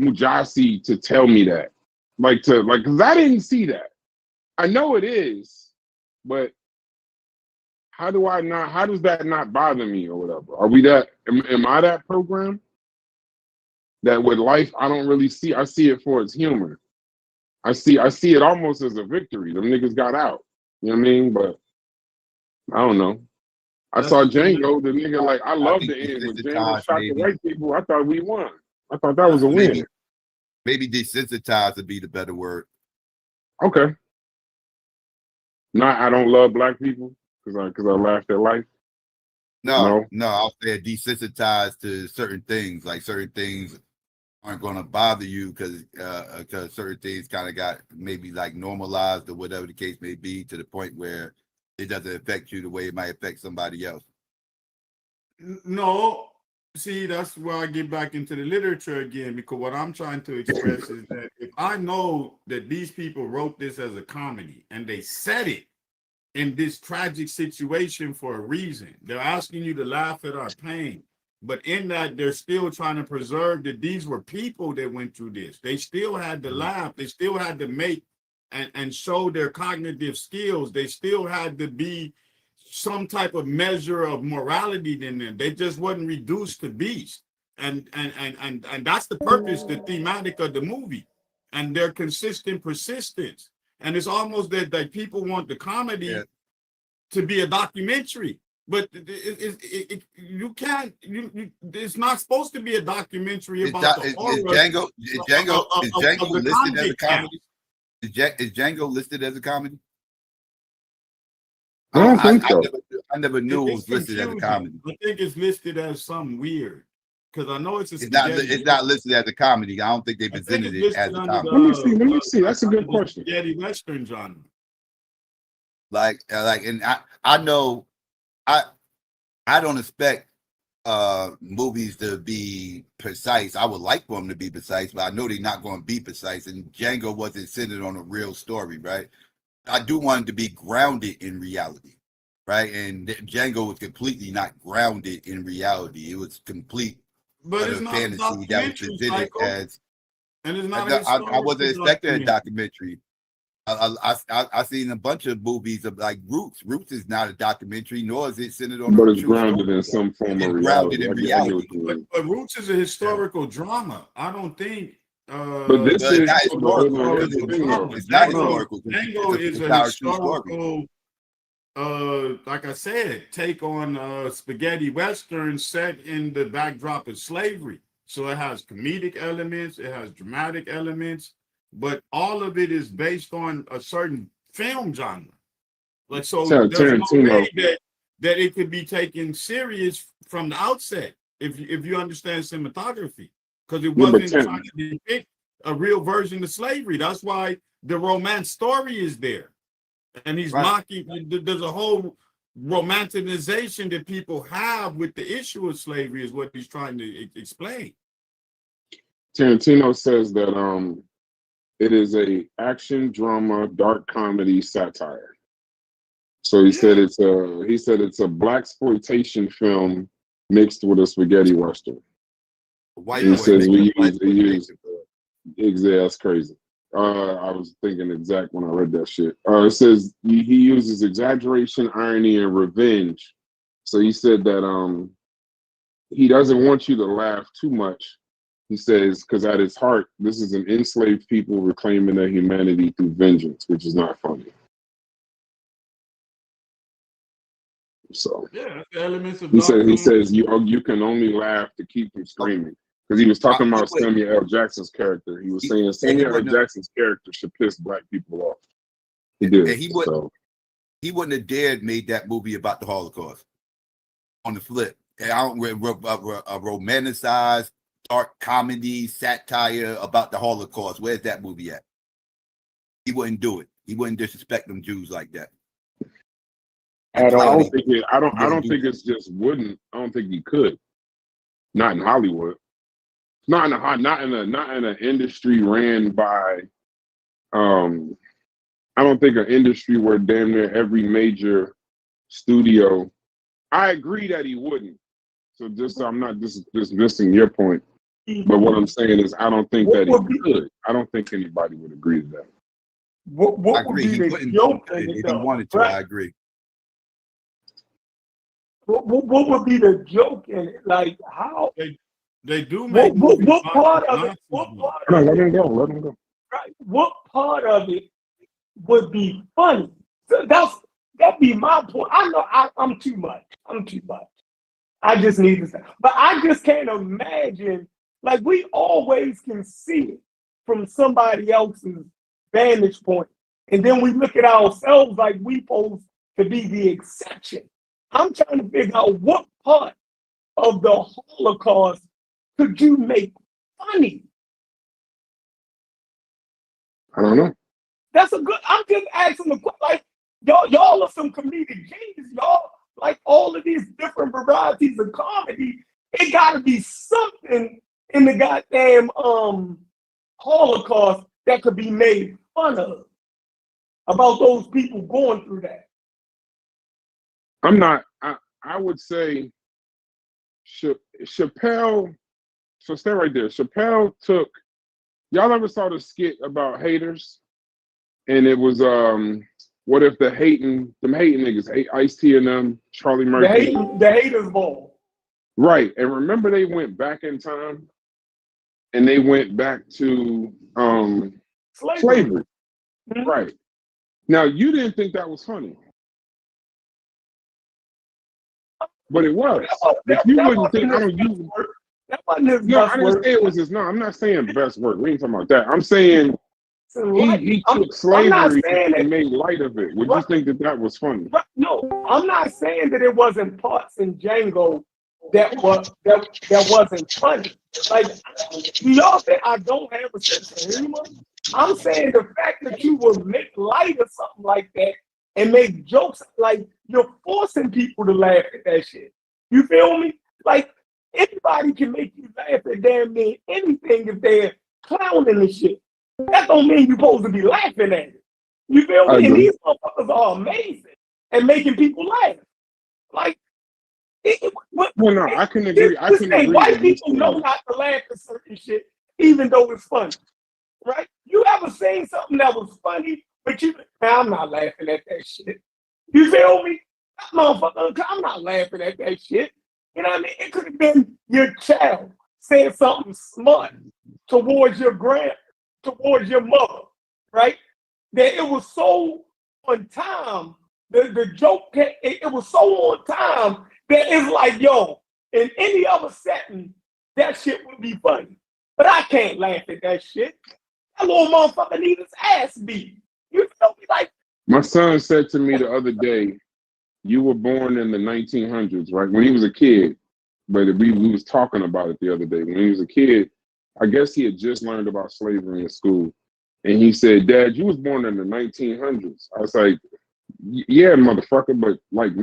Mujasi to tell me that? Because I didn't see that. I know it is, but how does that not bother me or whatever? Are we that, am I that program? That with life, I don't really see, I see it for its humor. I see it almost as a victory. Them niggas got out. You know what I mean? But I don't know. I saw Django, the nigga, like, I love the end. When Django shot the white people, I thought we won. I thought that was a win. Maybe desensitized would be the better word. Okay. Not I don't love black people because I laughed at life. No, I'll say desensitized to certain things. Like, certain things aren't going to bother you because certain things kind of got maybe like normalized or whatever the case may be, to the point where it doesn't affect you the way it might affect somebody else. No, see, that's where I get back into the literature again, because what I'm trying to express is that if I know that these people wrote this as a comedy and they said it, in this tragic situation for a reason. They're asking you to laugh at our pain. But in that, they're still trying to preserve that these were people that went through this. They still had to laugh. They still had to make and show their cognitive skills. They still had to be some type of measure of morality in them. They just wasn't reduced to beasts. And that's the purpose, the thematic of the movie, and their consistent persistence. And it's almost that people want the comedy to be a documentary, but you can't. It's not supposed to be a documentary about the horror. Is Django listed as a comedy? Is Django listed as a comedy? I don't think so. I never knew it was listed as a comedy. I think it's listed as something weird because I know it's a. It's not listed as a comedy. I don't think they presented it as a comedy. Let me see. That's a good question. Spaghetti Western genre. And I know I don't expect movies to be precise. I would like for them to be precise, but I know they're not going to be precise. And Django wasn't centered on a real story, right? I do want it to be grounded in reality, right? And Django was completely not grounded in reality. It was complete fantasy that was presented as. And it's not. I wasn't expecting a documentary. I've seen a bunch of movies of like Roots. Roots is not a documentary, nor is it centered on. But it's grounded in some form of reality. But Roots is a historical drama. I don't think. But this is not historical. It's not historical. Django is a historical. Like I said, take on spaghetti western set in the backdrop of slavery. So it has comedic elements, it has dramatic elements, but all of it is based on a certain film genre. Like so, there's no way that it could be taken serious from the outset if you understand cinematography, because it wasn't trying to depict a real version of slavery. That's why the romance story is there. And he's mocking, there's a whole romanticization that people have with the issue of slavery is what he's trying to explain. Tarantino says that it is a action drama, dark comedy satire. So he said it's a blaxploitation film mixed with a spaghetti western. He says that's crazy. I was thinking exact when I read that shit. It says he uses exaggeration, irony, and revenge. So he said that he doesn't want you to laugh too much. He says, because at its heart, this is an enslaved people reclaiming their humanity through vengeance, which is not funny. So the elements of he says you can only laugh to keep from screaming. Because he was talking about Samuel L. Jackson's character. He was saying Samuel L. Jackson's character should piss black people off. He did. And he wouldn't have dared made that movie about the Holocaust. On the flip, I don't romanticize dark comedy, satire about the Holocaust. Where's that movie at? He wouldn't do it. He wouldn't disrespect them Jews like that. I don't think it's just wouldn't. I don't think he could. Not in Hollywood. Not in an industry ran by. I don't think an industry where damn near every major studio. I agree that he wouldn't. So I'm not dismissing your point, but what I'm saying is I don't think that he could. I don't think anybody would agree to that. What I agree. He wouldn't if he wanted to. I agree. What would be the joke in it? Like how they do make what part of it? Let him go. Right. What part of it would be funny? So that'd be my point. I know I'm too much. I just need to say, but I just can't imagine. Like we always can see it from somebody else's vantage point, and then we look at ourselves like we supposed to be the exception. I'm trying to figure out what part of the Holocaust could you make funny? I don't know. That's a good. I'm just asking the question. Like y'all are some comedic genius. Y'all like all of these different varieties of comedy. It got to be something in the goddamn Holocaust that could be made fun of about those people going through that. I'm not. I would say Chappelle. So stay right there. Chappelle took. Y'all ever saw the skit about haters? And it was what if them hating niggas, Ice-T and them, Charlie Murphy. The haters ball. Right. And remember they went back in time and they went back to slavery. Mm-hmm. Right. Now you didn't think that was funny. But it was. If you wouldn't think, I don't use. That wasn't his No, best I didn't work. say it was his. No, I'm not saying best work. We ain't talking about that. I'm saying he took slavery and made light of it. Would you think that was funny? No, I'm not saying that it wasn't parts in Django that wasn't funny. Like y'all say, I don't have a sense of humor. I'm saying the fact that you would make light of something like that and make jokes, like you're forcing people to laugh at that shit. You feel me? Like anybody can make you laugh at damn near anything if they're clowning and shit. That don't mean you're supposed to be laughing at it. You feel me? And these motherfuckers are amazing at making people laugh. Like, no, I can agree. I can agree. White people know not to laugh at certain shit, even though it's funny, right? You ever seen something that was funny, but I'm not laughing at that shit. You feel me? That motherfucker, I'm not laughing at that shit. You know what I mean? It could have been your child saying something smart towards your mother, right? That it was so on time. The joke, it was so on time that it's like, yo, in any other setting, that shit would be funny. But I can't laugh at that shit. That little motherfucker need his ass beat. You feel me? Like, my son said to me the other day, you were born in the 1900s, right? When he was a kid. But we was talking about it the other day. When he was a kid, I guess he had just learned about slavery in school. And he said, Dad, you was born in the 1900s. I was like, yeah, motherfucker, but like,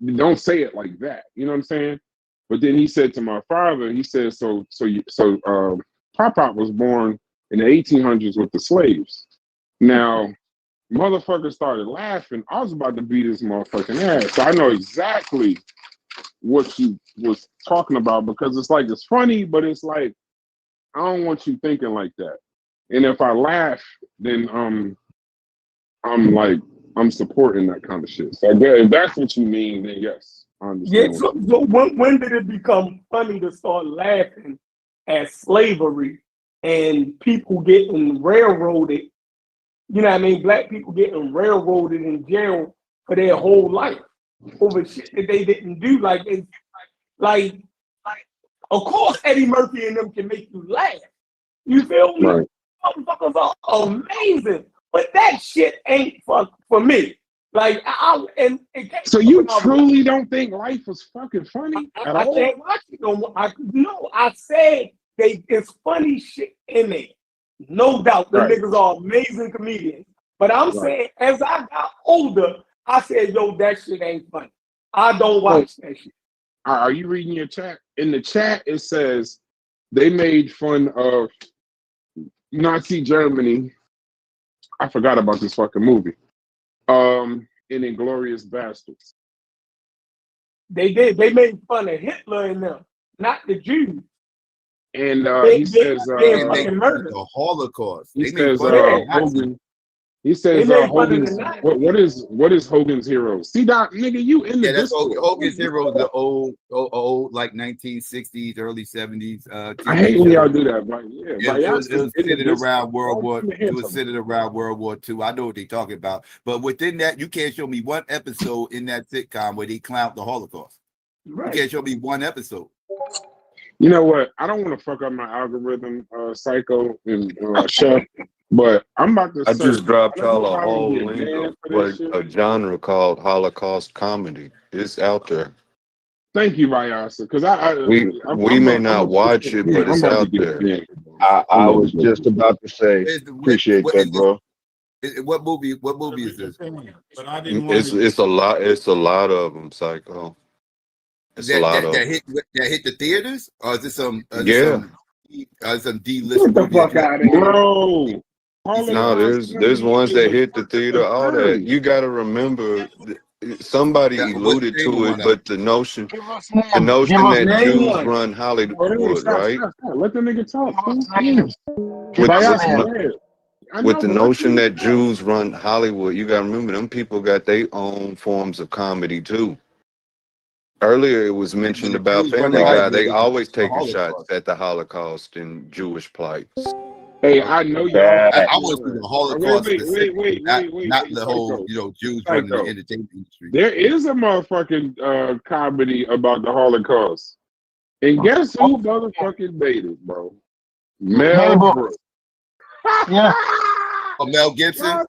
don't say it like that. You know what I'm saying? But then he said to my father, he said, Pop was born in the 1800s with the slaves. Now, motherfucker started laughing. I was about to beat his motherfucking ass. So I know exactly what you was talking about because it's like, it's funny, but it's like, I don't want you thinking like that. And if I laugh, then I'm supporting that kind of shit. So if that's what you mean, then yes, I understand. Yeah, so when did it become funny to start laughing at slavery and people getting railroaded? You know what I mean? Black people getting railroaded in jail for their whole life over shit that they didn't do. Like, of course, Eddie Murphy and them can make you laugh. You feel me? Right. Motherfuckers are amazing, but that shit ain't for me. Like, so you truly don't think life was fucking funny at all? I can't watch it no more. I said it's funny shit in it. No doubt, the niggas are amazing comedians. But I'm saying, as I got older, I said, yo, that shit ain't funny. I don't watch that shit. Are you reading your chat? In the chat, it says they made fun of Nazi Germany. I forgot about this fucking movie. In Inglourious Bastards. They did. They made fun of Hitler and them, not the Jews. And he says the Holocaust. He says Hogan. He says Hogan's. What is Hogan's Heroes? See, Doc, nigga, you in the Discord. Hogan's Heroes, the old like 1960s, early 70s. I hate when y'all do that, but it was centered around World War. It was centered around World War II. I know what they're talking about, but within that, you can't show me one episode in that sitcom where they clowned the Holocaust. Right. You can't show me one episode. You know what? I don't want to fuck up my algorithm, Psycho and Chef, but I'm about to. I just dropped y'all a whole link of a genre called Holocaust comedy. It's out there. Thank you, Vyasa, because we may not watch it, but it's out there. I was just about to say, appreciate that, bro. What movie? What movie is this? But I didn't It's a lot. It's a lot of them, Psycho. It's a lot of that hit the theaters, or is this some some D-list? Get the fuck out of here, bro. No, there's ones that hit the theater, all that. You got to remember, somebody alluded to it, but the notion that Jews run Hollywood, right? Let the nigga talk. With the notion that Jews run Hollywood, you got to remember them people got their own forms of comedy too. Earlier, it was mentioned about Family Guy. They always taking shots at the Holocaust and Jewish plight. Hey, I know y'all. I want to see the Holocaust. Wait, not the whole, Jews running the entertainment industry. There is a motherfucking comedy about the Holocaust, and guess who motherfucking made it, bro? Mel Brooks. Yeah. Oh, Mel Gibson.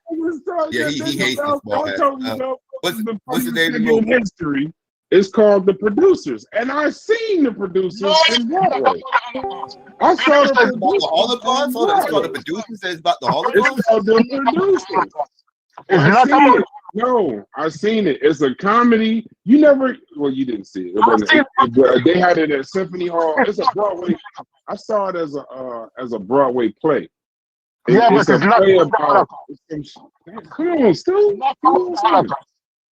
Yeah, he hates this ball. What's the name of the movie? History. It's called The Producers, and I've seen The Producers in Broadway. I saw The Producers. The Holocaust. It's called The Producers. It's about the Holocaust. It's called The Producers. No, I've seen it. It's a comedy. You never. Well, you didn't see it. They had it at Symphony Hall. It's a Broadway. I saw it as a Broadway play. It's a play about. Come on, Stu.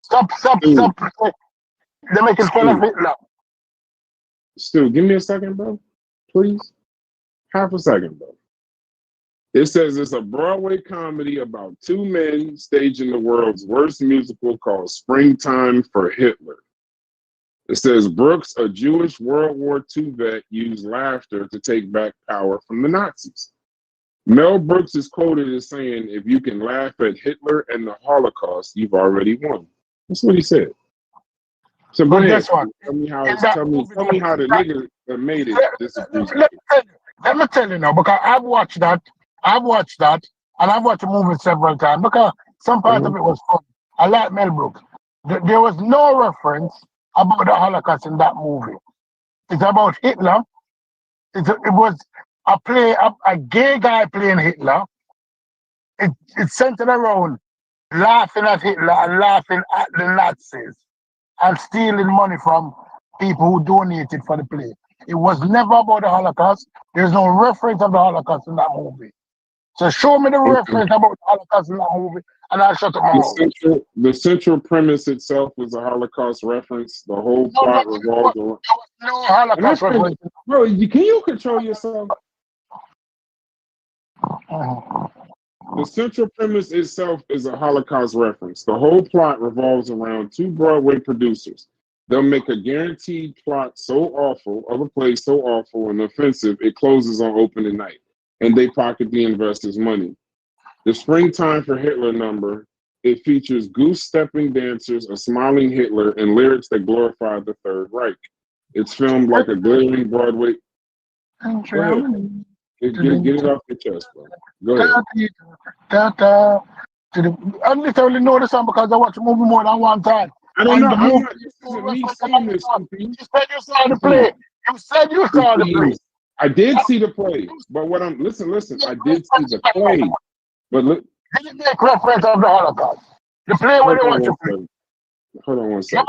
Stop. They're making fun of Hitler. Stu, give me a second, bro. Please. Half a second, bro. It says it's a Broadway comedy about two men staging the world's worst musical called Springtime for Hitler. It says Brooks, a Jewish World War II vet, used laughter to take back power from the Nazis. Mel Brooks is quoted as saying, if you can laugh at Hitler and the Holocaust, you've already won. That's what he said. So go ahead. Tell me how the nigga that made it disagrees. Let me tell you now, because I've watched that, and I've watched the movie several times because some part of it was fun. I like Mel Brooks. There was no reference about the Holocaust in that movie. It's about Hitler. It was a play, a gay guy playing Hitler. It's centered around laughing at Hitler and laughing at the Nazis and stealing money from people who donated for the play. It was never about the Holocaust. There's no reference of the Holocaust in that movie. So show me the reference about the Holocaust in that movie, and I'll shut up my mouth. The central premise itself was a Holocaust reference. The whole plot revolved around. No Holocaust reference. Bro, can you control yourself? The central premise itself is a Holocaust reference. The whole plot revolves around two Broadway producers. They'll make a guaranteed plot so awful, of a play so awful and offensive, it closes on opening night, and they pocket the investors' money. The Springtime for Hitler number, it features goose-stepping dancers, a smiling Hitler, and lyrics that glorify the Third Reich. It's filmed like a glittering Broadway. Go ahead. Get it off your chest, bro. Go ahead. I literally know the song because I watched the movie more than one time. I don't know. This isn't me saying this. You said you saw the play. You said you saw the play. I did see the play, but what I'm listen. I did see the play, but look. Did you make reference of the Holocaust? The play where they want to play. Hold on one second.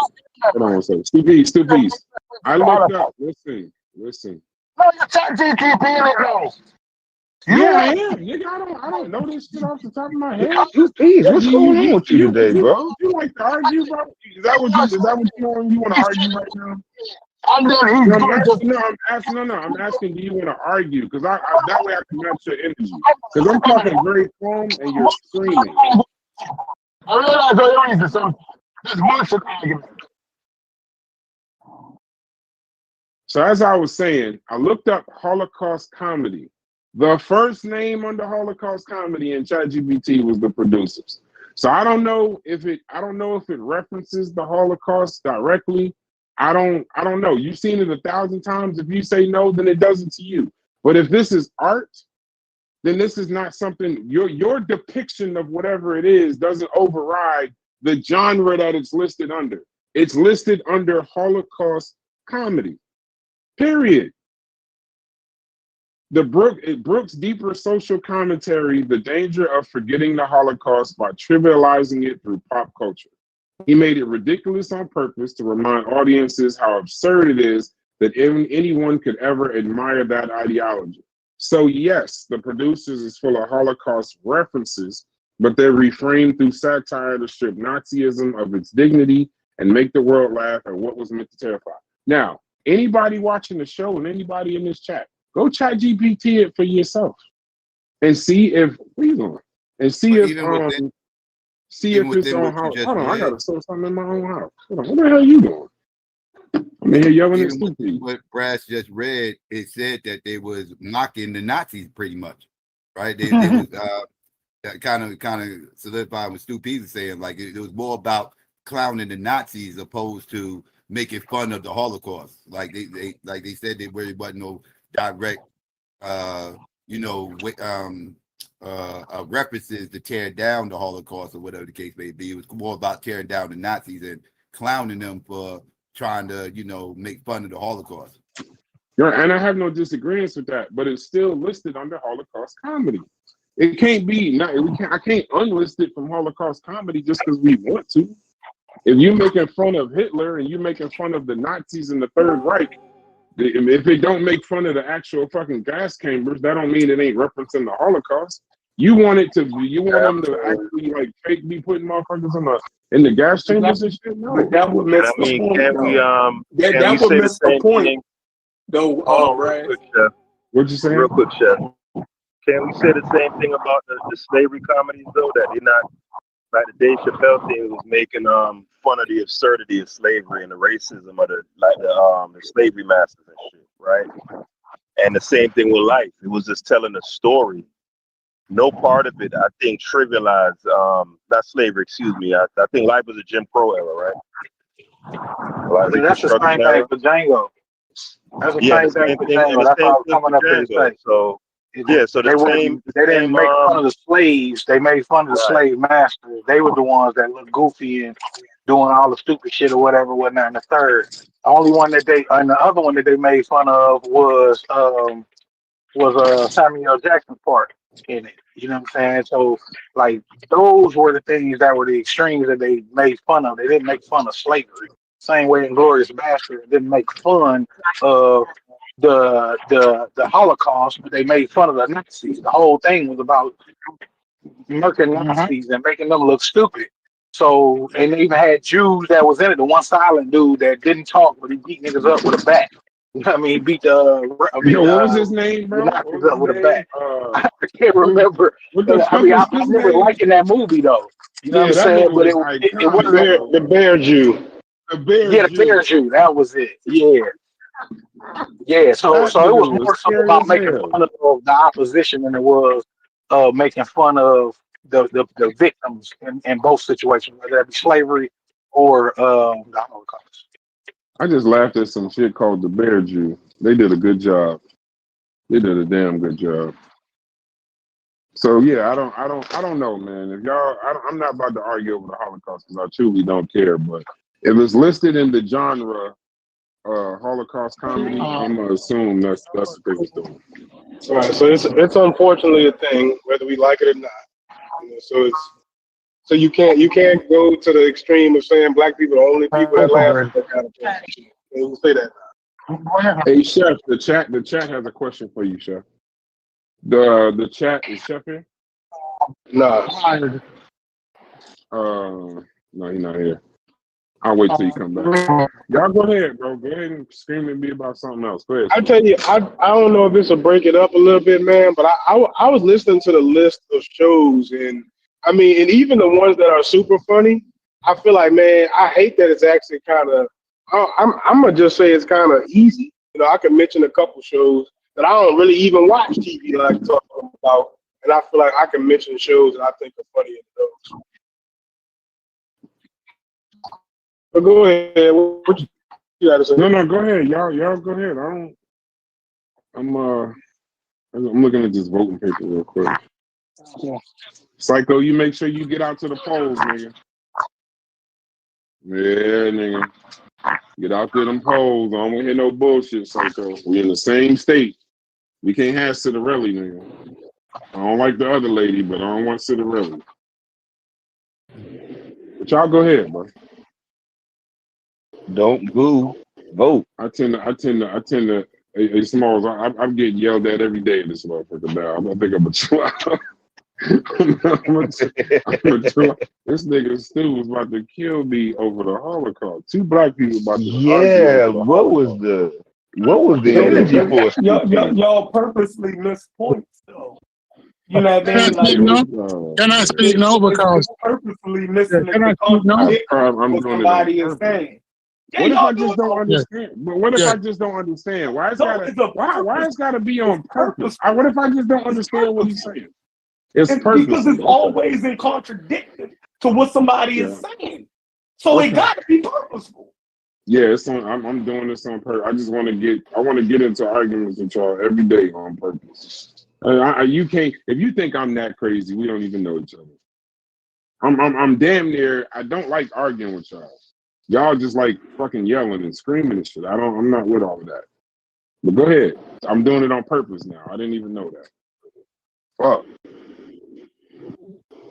Stu Beast. I looked up. Listen. No, you're chat GTP in it now. Yeah, I am. Nigga, I don't know this shit off the top of my head. What's going on with you today, bro? You like to argue, bro? Is that what you want to argue right now? I'm asking, do you want to argue? Because that way I can match your energy. Because I'm talking very calm and you're screaming. I realize your reason, so this bullshit argument. So as I was saying, I looked up Holocaust comedy. The first name under Holocaust comedy in ChatGPT was The Producers. So I don't know if it references the Holocaust directly. I don't know. You've seen it 1,000 times. If you say no, then it doesn't to you. But if this is art, then this is not something your depiction of whatever it is doesn't override the genre that it's listed under. It's listed under Holocaust comedy. Period. Brooks' deeper social commentary, the danger of forgetting the Holocaust by trivializing it through pop culture. He made it ridiculous on purpose to remind audiences how absurd it is that anyone could ever admire that ideology. So yes, the producers is full of Holocaust references, but they refrain through satire to strip Nazism of its dignity and make the world laugh at what was meant to terrify. Now, anybody watching the show and anybody in this chat, go chat GPT it for yourself and see if and see if it's on how. Hold on, I gotta sort something in my own house. Hold on, what the hell are you doing? I'm in here yelling at stupid. What Brass just read, it said that they was mocking the Nazis pretty much, right? They was kind of solidified what Stu Peterson saying, like it was more about clowning the Nazis opposed to making fun of the Holocaust. Like they said there really wasn't no direct references to tear down the Holocaust or whatever the case may be. It was more about tearing down the Nazis and clowning them for trying to, make fun of the Holocaust. Yeah, and I have no disagreements with that, but it's still listed under Holocaust comedy. It can't be. I can't unlist it from Holocaust comedy just because we want to. If you're making fun of Hitler and you're making fun of the Nazis in the Third Reich, if it don't make fun of the actual fucking gas chambers, that don't mean it ain't referencing the Holocaust. You want them to actually like fake be putting motherfuckers in the gas chambers and shit? No, that would miss the point. That would miss the point. Though, what'd you say? Real quick, Chef. Can we say the same thing about the slavery comedies though? That they're not like the Dave Chappelle thing was making fun of the absurdity of slavery and the racism of the slavery masters and shit, right? And the same thing with life. It was just telling a story. No part of it, I think, trivialized not slavery, excuse me. I think life was a Jim Crow era, right? That's the same thing for Django. That's the same thing for Django. That's how I was coming up to say. So they didn't make fun of the slaves. They made fun of the slave masters. They were the ones that looked goofy and doing all the stupid shit or whatnot. And the other one that they made fun of was Samuel L. Jackson's part in it. You know what I'm saying? So like those were the things that were the extremes that they made fun of. They didn't make fun of slavery. Same way in Glorious Bastard didn't make fun of the Holocaust, but they made fun of the Nazis. The whole thing was about murking Nazis and making them look stupid. So, and they even had Jews that was in it. The one silent dude that didn't talk, but he beat niggas up with a bat. You know what I mean? What was his name, bro? Nazis up with a bat. I can't remember. I remember liking that movie though. You know what I'm saying? But it wasn't the Bear Jew. The Bear Jew. That was it. Yeah. Yeah. So it was more so about making fun of the opposition than it was making fun of the victims in both situations, whether that be slavery or the Holocaust. I just laughed at some shit called the Bear Jew. They did a good job. They did a damn good job. So yeah, I don't know, man. If y'all, I'm not about to argue over the Holocaust because I truly don't care. But if it's listed in the genre Holocaust comedy, I'm gonna assume that's what they was doing. All right, so it's unfortunately a thing, whether we like it or not. So you can't go to the extreme of saying black people are the only people that laugh at that kind of thing. You say that. Hey Chef, the chat has a question for you, Chef. The chat is Chef here? No. No, he's not here. I'll wait till you come back. Y'all go ahead, bro. Go ahead and scream at me about something else. Go ahead. I tell you, I don't know if this will break it up a little bit, man, but I was listening to the list of shows, and I mean, and even the ones that are super funny, I feel like, man, I hate that it's actually kind of, I'm going to just say it's kind of easy. I can mention a couple shows that I don't really even watch TV that I can talk about, and I feel like I can mention shows that I think are funny in those. But go ahead. What you got to say? No, go ahead. Y'all go ahead. I'm looking at this voting paper real quick. Psycho, you make sure you get out to the polls, nigga. Yeah, nigga. Get out to them polls. I don't want to hear no bullshit, Psycho. We in the same state. We can't have Citarelli, nigga. I don't like the other lady, but I don't want Citarelli. But y'all go ahead, bro. Don't boo. Vote. I tend to Hey, Smalls, I'm getting yelled at every day in this motherfucker now. I think I'm a chill out. This nigga Stu was about to kill me over the Holocaust. Two black people about to argue Yeah, over the Holocaust. what was the energy for a Y'all purposely miss points though. You know what I mean? Can I Like speak now? Oh, Can I speak man. now? Because it's purposely missing can I the speak now? contradiction I'm what doing it on somebody is purpose. saying. Yeah, What if I y'all do just it don't on Yes, understand? But what if yes. I just don't understand? Why it's no, gotta it's a why purpose. it's gotta be It's on purpose? purposeful. What if I just don't It's understand what he's purposeful. saying? It's It's because purposely. it's Okay. always in contradiction to what somebody Yeah. is saying. So it Okay. got to be purposeful. Yeah, it's on. I'm doing this on purpose. I just want to get. I want to get into arguments with y'all every day on purpose. You can't. If you think I'm that crazy, we don't even know each other. I'm damn near. I don't like arguing with y'all. Y'all just like fucking yelling and screaming and shit. I'm not with all of that. But go ahead. I'm doing it on purpose now. I didn't even know that. Fuck.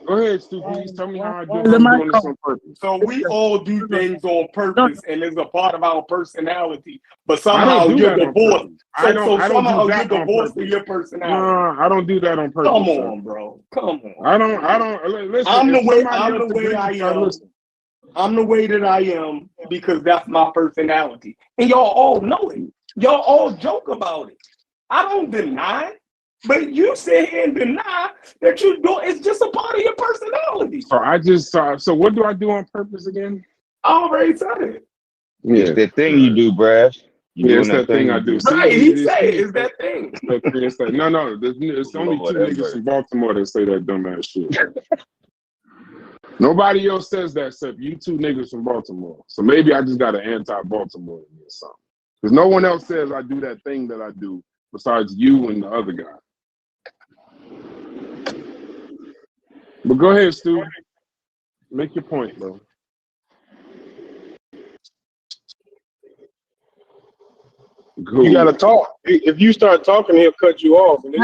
Go ahead, Stu. Please tell me how I do. While I'm the mic doing this on, on purpose. So we all do things on no, purpose, and it's a part of our personality. But I don't somehow do you're that on divorced. purpose. I don't do Somehow you're that on divorced from purpose. your personality. No, I don't do that on purpose. Come Sir. on, bro. Come on. I don't. Listen, I'm the if way. somebody I'm else the way agrees I with y'all, am. listen. I'm the way that I am because that's my personality, and y'all all know it. Y'all all joke about it. I don't deny it, but you sit here and deny that you do. It's just a part of your personality. So I just so what do I do on purpose again? I already said it. It's Yeah. that thing you do, Brass. You Yeah, doing it's that that thing I you do. do. See, Right? He you said see, it's that thing. it's like, no. It's only Lord, two have niggas mercy. from Baltimore that say that dumbass shit. Nobody else says that except you two niggas from Baltimore. So maybe I just got an anti-Baltimore in me or something. Because no one else says I do that thing that I do besides you and the other guy. But go ahead, Stu. Make your point, bro. Cool. You gotta talk. If you start talking, he'll cut you off. And then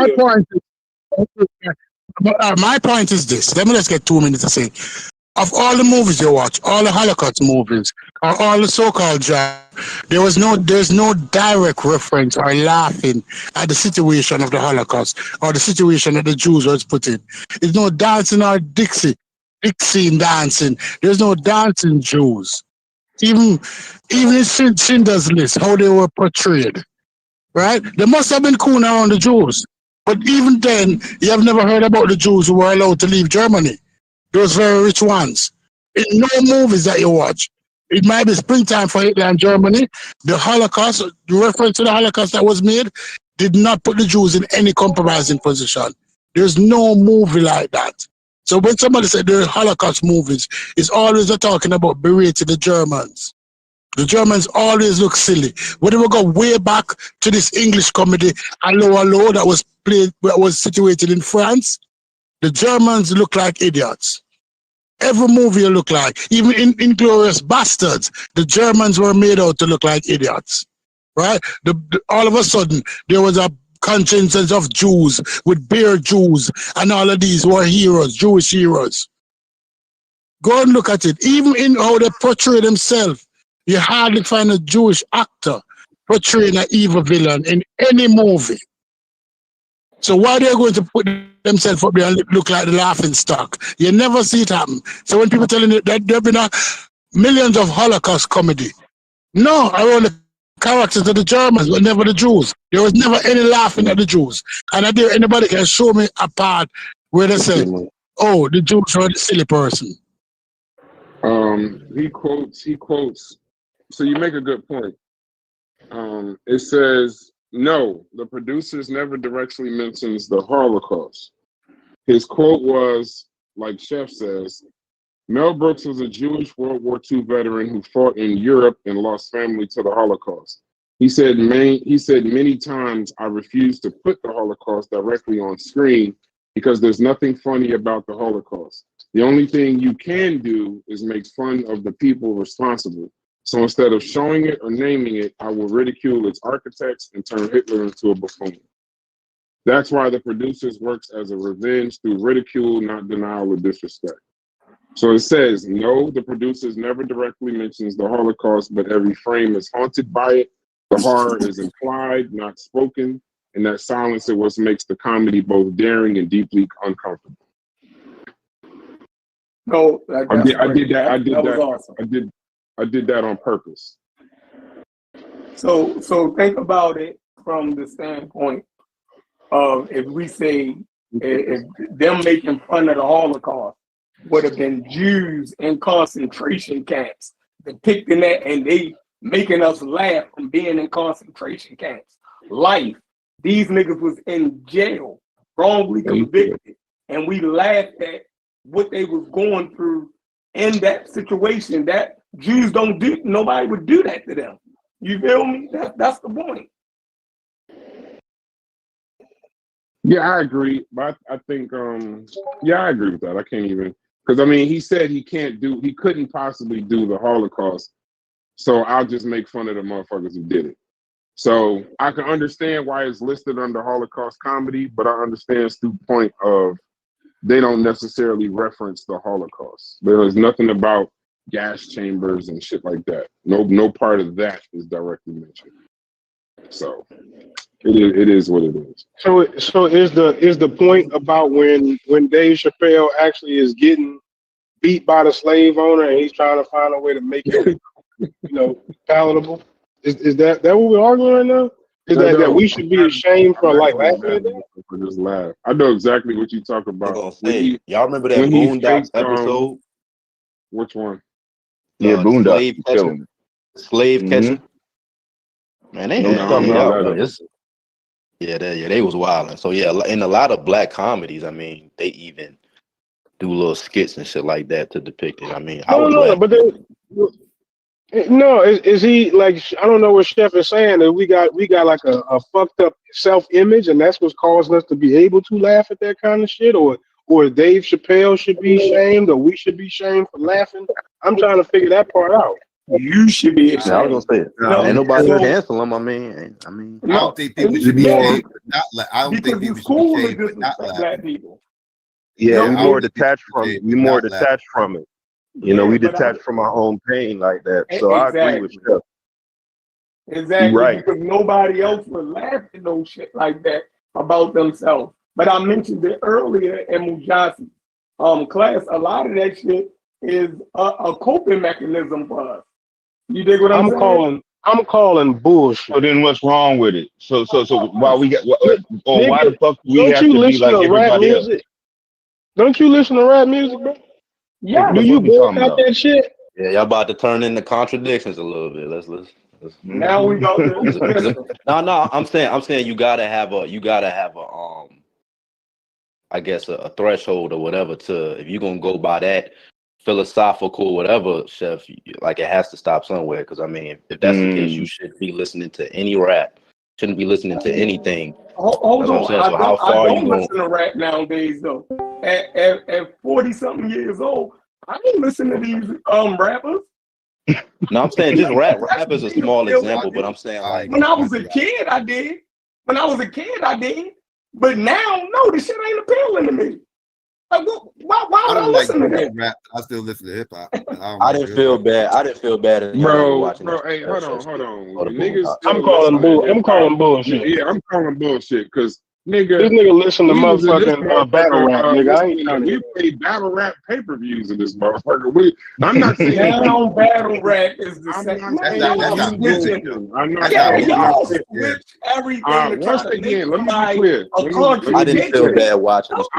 my point is this. Let me just get 2 minutes to say. Of all the movies you watch, all the Holocaust movies, or all the so-called jazz, there's no direct reference or laughing at the situation of the Holocaust or the situation that the Jews was put in. There's no dancing or Dixie dancing. There's no dancing Jews. Even in Schindler's List, how they were portrayed, right? There must have been cool around the Jews. But even then, you have never heard about the Jews who were allowed to leave Germany. Those very rich ones. In no movies that you watch. It might be springtime for Hitler and Germany. The Holocaust, the reference to the Holocaust that was made, did not put the Jews in any compromising position. There's no movie like that. So when somebody said the Holocaust movies, it's always talking about berating the Germans. The Germans always look silly. When we go way back to this English comedy, Allo Allo, that was situated in France, the Germans look like idiots. Every movie you look like, even in Inglourious Bastards, the Germans were made out to look like idiots, right? All of a sudden, there was a contingent of Jews with bear Jews, and all of these were heroes, Jewish heroes. Go and look at it. Even in how they portray themselves, you hardly find a Jewish actor portraying an evil villain in any movie. So why they're going to put themselves up there and look like the laughing stock? You never see it happen. So when people telling you that there have been millions of Holocaust comedy, no, around the characters of the Germans, but never the Jews. There was never any laughing at the Jews. And I dare anybody can show me a part where they say, oh, the Jews are the silly person. He quotes. So you make a good point. It says, no, the producers never directly mentions the Holocaust. His quote was, like Chef says, Mel Brooks was a Jewish World War II veteran who fought in Europe and lost family to the Holocaust. He said many times, I refuse to put the Holocaust directly on screen because there's nothing funny about the Holocaust. The only thing you can do is make fun of the people responsible. So instead of showing it or naming it, I will ridicule its architects and turn Hitler into a buffoon. That's why the producers works as a revenge through ridicule, not denial or disrespect. So it says, no, the producers never directly mentions the Holocaust, but every frame is haunted by it. The horror is implied, not spoken, and that silence is what makes the comedy both daring and deeply uncomfortable. No, I did that. I did that on purpose. So think about it from the standpoint of if we say if them making fun of the Holocaust would have been Jews in concentration camps depicting that, and they making us laugh from being in concentration camps. Life, these niggas was in jail, wrongly convicted, and we laughed at what they was going through in that situation. That Jews don't do, nobody would do that to them. You feel me? That's the point. Yeah, I agree, but I think yeah, I agree with that. I can't even, because I mean, he said he couldn't possibly do the Holocaust, so I'll just make fun of the motherfuckers who did it. So I can understand why it's listed under Holocaust comedy, but I understand Stu's point of they don't necessarily reference the Holocaust. There is nothing about gas chambers and shit like that. No part of that is directly mentioned. So it is what it is. So is the point about when Dave Chappelle actually is getting beat by the slave owner and he's trying to find a way to make it palatable? Is that what we're arguing right now? Is that we should be ashamed for like laughing at that? For just laugh. I know exactly what you talk about. Y'all remember that Boondocks episode? Which one? Yeah, Boondocks. Slave catching. Man, they they was wilding. So yeah, in a lot of black comedies, I mean, they even do little skits and shit like that to depict it. I mean, is he like, I don't know what Chef is saying, that we got like a fucked up self-image and that's what's causing us to be able to laugh at that kind of shit, or Dave Chappelle should be shamed, or we should be shamed for laughing? I'm trying to figure that part out. You should be ashamed. I was gonna say, ain't nobody cancel him. I mean, I don't think people should be ashamed, but not like. I don't think people should be ashamed, but not black people. Yeah, we're more detached from it. We're more detached from it. You know, we detach from our own pain like that. So I agree with you. Exactly, right. Because nobody else would laugh at no shit like that about themselves. But I mentioned it earlier in Mujasi class. A lot of that shit is a coping mechanism for us. You dig what I'm saying? I'm calling bullshit. So then what's wrong with it? So why we got why the fuck do we have to be like everybody else? Don't you listen to rap music, bro? Yeah. Do you boycott that shit? Yeah, y'all about to turn into contradictions a little bit. Let's now we go to No, I'm saying you gotta have a I guess a threshold or whatever to, if you're gonna go by that philosophical whatever, Chef, like it has to stop somewhere. Because I mean, if that's the case, you should be listening to any rap. Shouldn't be listening to anything. Hold on, so how far I are you don't listen to rap nowadays though. At 40-something years old, I don't listen to these rappers. No, I'm saying just rap. Rap is a small example, but I'm saying like when I was a kid, I did. But now, no, this shit ain't appealing to me. Like, why would I listen to that? Rap. I still listen to hip hop. I didn't feel bad. Bro, hey, hold on. Niggas, I'm calling bullshit. Yeah, I'm calling bullshit because nigga, this nigga listen to motherfucking battle rap, nigga. We play battle rap pay-per-views in this motherfucker. I'm not saying now battle rap is the same. I'm not switch everything. Once again, let me be clear. I didn't feel bad watching this.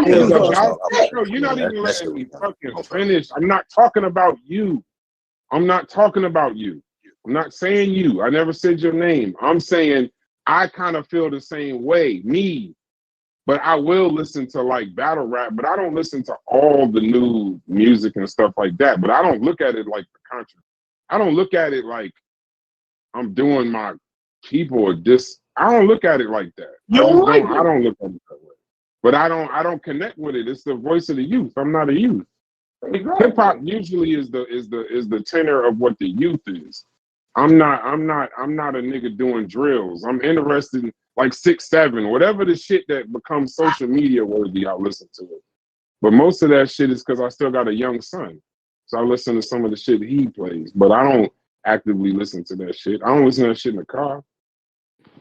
You're not even letting me fucking finish. I'm not talking about you. I'm not saying you. I never said your name. I'm saying I kind of feel the same way. Me. But I will listen to like battle rap, but I don't listen to all the new music and stuff like that. But I don't look at it like the country. I don't look at it like I'm doing my people or this. I don't look at it like that. I don't look at it that way. But I don't connect with it. It's the voice of the youth. I'm not a youth. Exactly. Hip hop usually is the tenor of what the youth is. I'm not a nigga doing drills. I'm interested in like 6, 7, whatever the shit that becomes social media worthy, I'll listen to it. But most of that shit is because I still got a young son. So I listen to some of the shit he plays. But I don't actively listen to that shit. I don't listen to that shit in the car.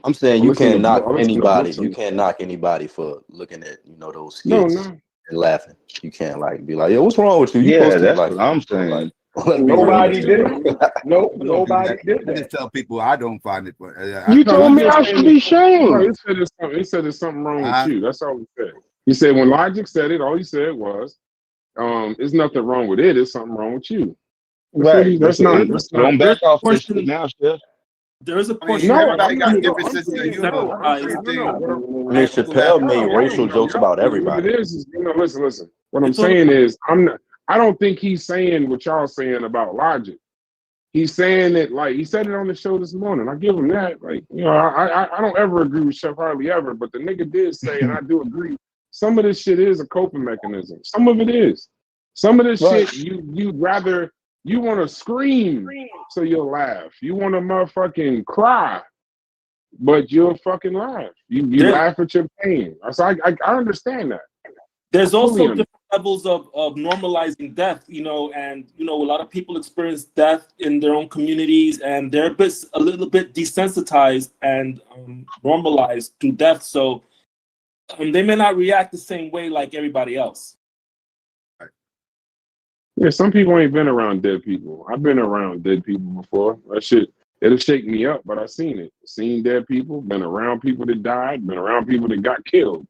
I'm saying or you listen can't to knock or listen to anybody. books. You can't knock anybody for looking at those No, skits no. and laughing. You can't like be like, yo, what's wrong with you? You Yeah, supposed to that's like, what I'm like saying. let's be real. Nobody did it. No, I don't do nobody that. did I just that. tell people I don't find it. You No, told he me just I said should be no. He shamed. said there's something. He said there's something wrong with Uh, you. That's all he said. He said when Logic said it, all he said was, "There's nothing wrong with it. It's something wrong with you." That's what he. Right. That's not. That's not. Don't There's back a off that shit portion. now, Steph. There's a I mean, portion. No, everybody I'm not. got No, different I'm senses of saying humor. no. I'm Generalized. saying no. What I'm I mean, People laugh Chappelle at made all. racial jokes about what everybody. it is listen. What I'm It's on the saying is I'm not. I don't think he's saying what y'all saying about Logic. He's saying it like he said it on the show this morning. I give him that. Like, I don't ever agree with Chef Harley ever, but the nigga did say, and I do agree, some of this shit is a coping mechanism. Some of it is. Some of this Right. shit you'd rather you want to scream so you'll laugh. You want to motherfucking cry, but you'll fucking laugh. You there, laugh at your pain. So I understand that. there's I fully also understand. different levels of normalizing death, and a lot of people experience death in their own communities, and they're a little bit desensitized and normalized to death, so they may not react the same way like everybody else. Yeah, some people ain't been around dead people. I've been around dead people before. That shit, it'll shake me up, but I've seen it. Seen dead people, been around people that died, been around people that got killed.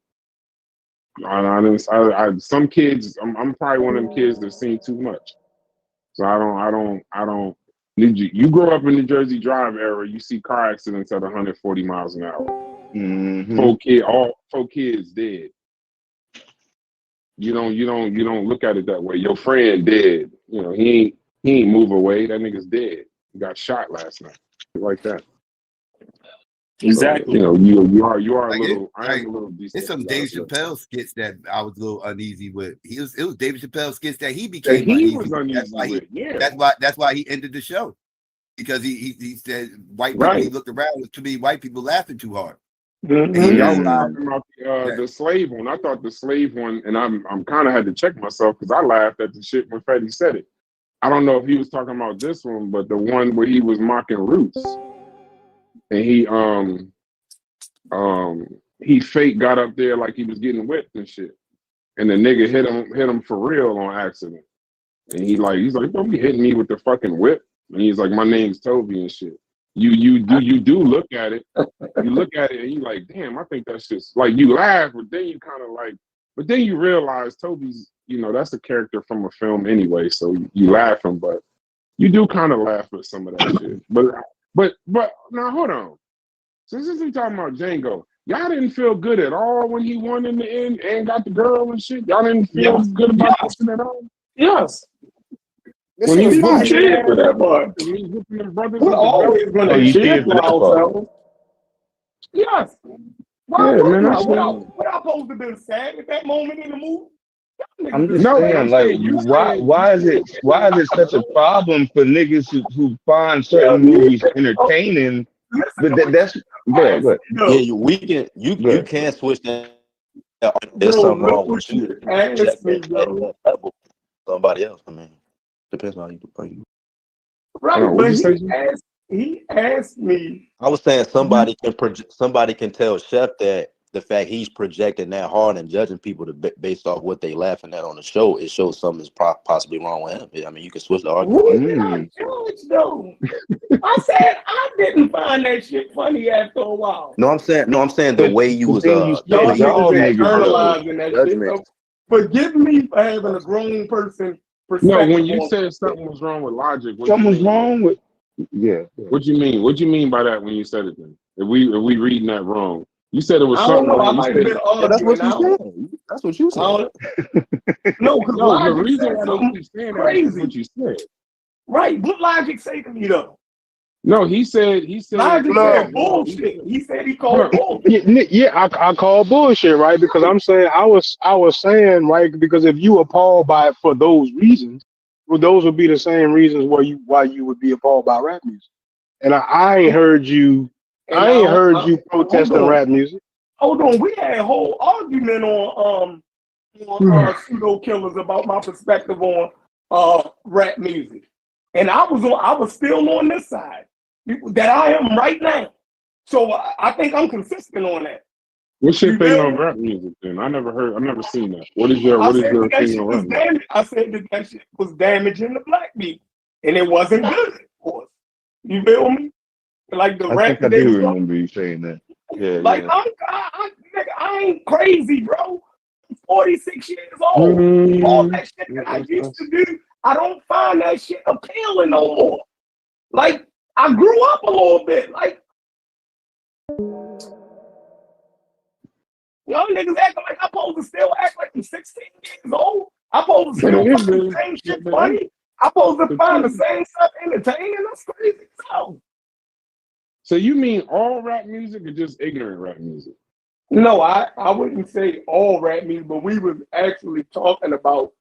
Some kids, I'm probably one of them kids that's seen too much. So I don't. You grow up in the Jersey Drive era, you see car accidents at 140 miles an hour. Mm-hmm. All 4 kids dead. You don't look at it that way. Your friend dead. He ain't move away. That nigga's dead. He got shot last night. Like that. Exactly. So, you are a Like little. it, I am like a little it's some Dave desensitized. Chappelle skits that I was a little uneasy with. It was Dave Chappelle skits that he That became he uneasy was with. uneasy with. Yeah. That's why he ended the show. Because he said white people, Right. he looked around with too many white people laughing too hard. Mhm. And he Y'all was realized talking about that the slave one. I thought the slave one, and I'm kind of had to check myself because I laughed at the shit when Freddie said it. I don't know if he was talking about this one, but the one where he was mocking Roots, and he fake got up there like he was getting whipped and shit, and the nigga hit him for real on accident, and he's like, don't be hitting me with the fucking whip, and he's like, my name's Toby and shit. You do look at it. You look at it and you like, damn, I think that's just like you laugh, but then you kind of like, but then you realize Toby's, that's a character from a film anyway, so you laughing, but you do kind of laugh at some of that shit. But now hold on. Since we talking about Django, y'all didn't feel good at all when he won in the end and got the girl and shit. Y'all didn't feel good about that shit at all. Yes. When he was We whooping cheered for that part. when he was whooping them brothers We're with the belt. always going Oh, to you cheer cheered for for that part. ourselves. Yes. Why Yeah, man, wouldn't I? that's What I supposed to be sad at that moment in the movie? I'm just no, but saying, I'm like, saying you why is it such a problem for niggas who find certain movies entertaining? But that's good. Yeah, you can switch that. There's Bro, something look wrong what with you. you asked me, bro. Somebody else. I mean, depends on you. Right, what'd but you say? he asked me. I was saying somebody can tell Chef that the fact he's projecting that hard and judging people based off what they laughing at on the show, it shows something is possibly wrong with him. I mean, you can switch the argument. Who did I judge though? I said I didn't find that shit funny after a while. No, I'm saying the way you was Y'all niggas internalizing that shit. So forgive me for having a grown person perspective. No, when you on said something was wrong with Logic, what Something's you mean? wrong with What you mean? What you mean by that when you said it then? If we reading that wrong. You said it was I don't something know. I wrong. might have been arguing. That's what you said. That's what you said. No, because No, the Logic reason said why they something keep saying that is crazy. what you said. Right, what Logic say to me though? No, he said Logic No. said bullshit. He said he called bullshit. I call bullshit, right? Because I'm saying I was saying, right, because if you appalled by it for those reasons, well, those would be the same reasons why you would be appalled by rap music. And I ain't heard you protesting rap music. Hold on, we had a whole argument on pseudo killers about my perspective on rap music. And I was still on this side that I am right now. So I think I'm consistent on that. What's your You thing feel on me? rap music then? I've never seen that. What is your I said thing that shit on was rap music? damage. I said that shit was damaging the black people, and it wasn't good, of course. You feel me? Like the I rap think I that they do was remember you saying that. Yeah, like, yeah. nigga, I ain't crazy, bro. I'm 46 years old. All that shit that I used to do, I don't find that shit appealing no more. Like, I grew up a little bit. Like, y'all niggas acting like I'm supposed to still act like I'm 16 years old. I'm supposed to But still it is find the good. same shit But funny. I'm supposed to but find the you- same stuff entertaining. That's crazy. So you mean all rap music or just ignorant rap music? No, I wouldn't say all rap music, but we was actually talking about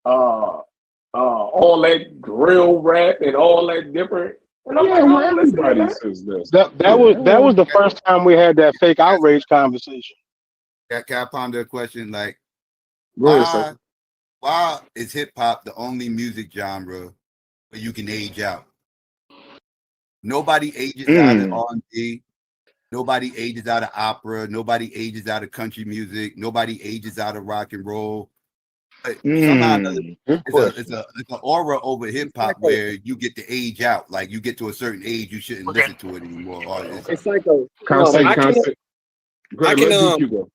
all that drill rap and all that different. And I'm like, Yeah, well, I don't listen to everybody that. says this. That Yeah. was the first time we had that fake outrage conversation. Can I ponder a question? Like, Go ahead, Psycho. why is hip hop the only music genre where you can age out? Nobody ages out of R&B. Nobody ages out of opera. Nobody ages out of country music. Nobody ages out of rock and roll. But somehow it's an aura over hip hop where you get to age out. Like you get to a certain age, you shouldn't listen to it anymore. Or It's Psycho. Go ahead, I can, let DQ go.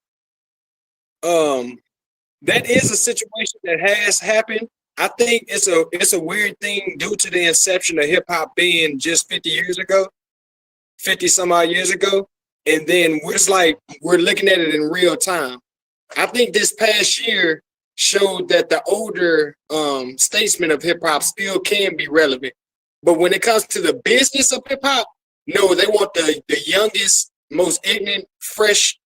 that is a situation that has happened. I think it's a weird thing due to the inception of hip hop being just 50 years ago, 50 some odd years ago. And then we're looking at it in real time. I think this past year showed that the older statesmen of hip hop still can be relevant. But when it comes to the business of hip hop, no, they want the youngest, most ignorant, fresh,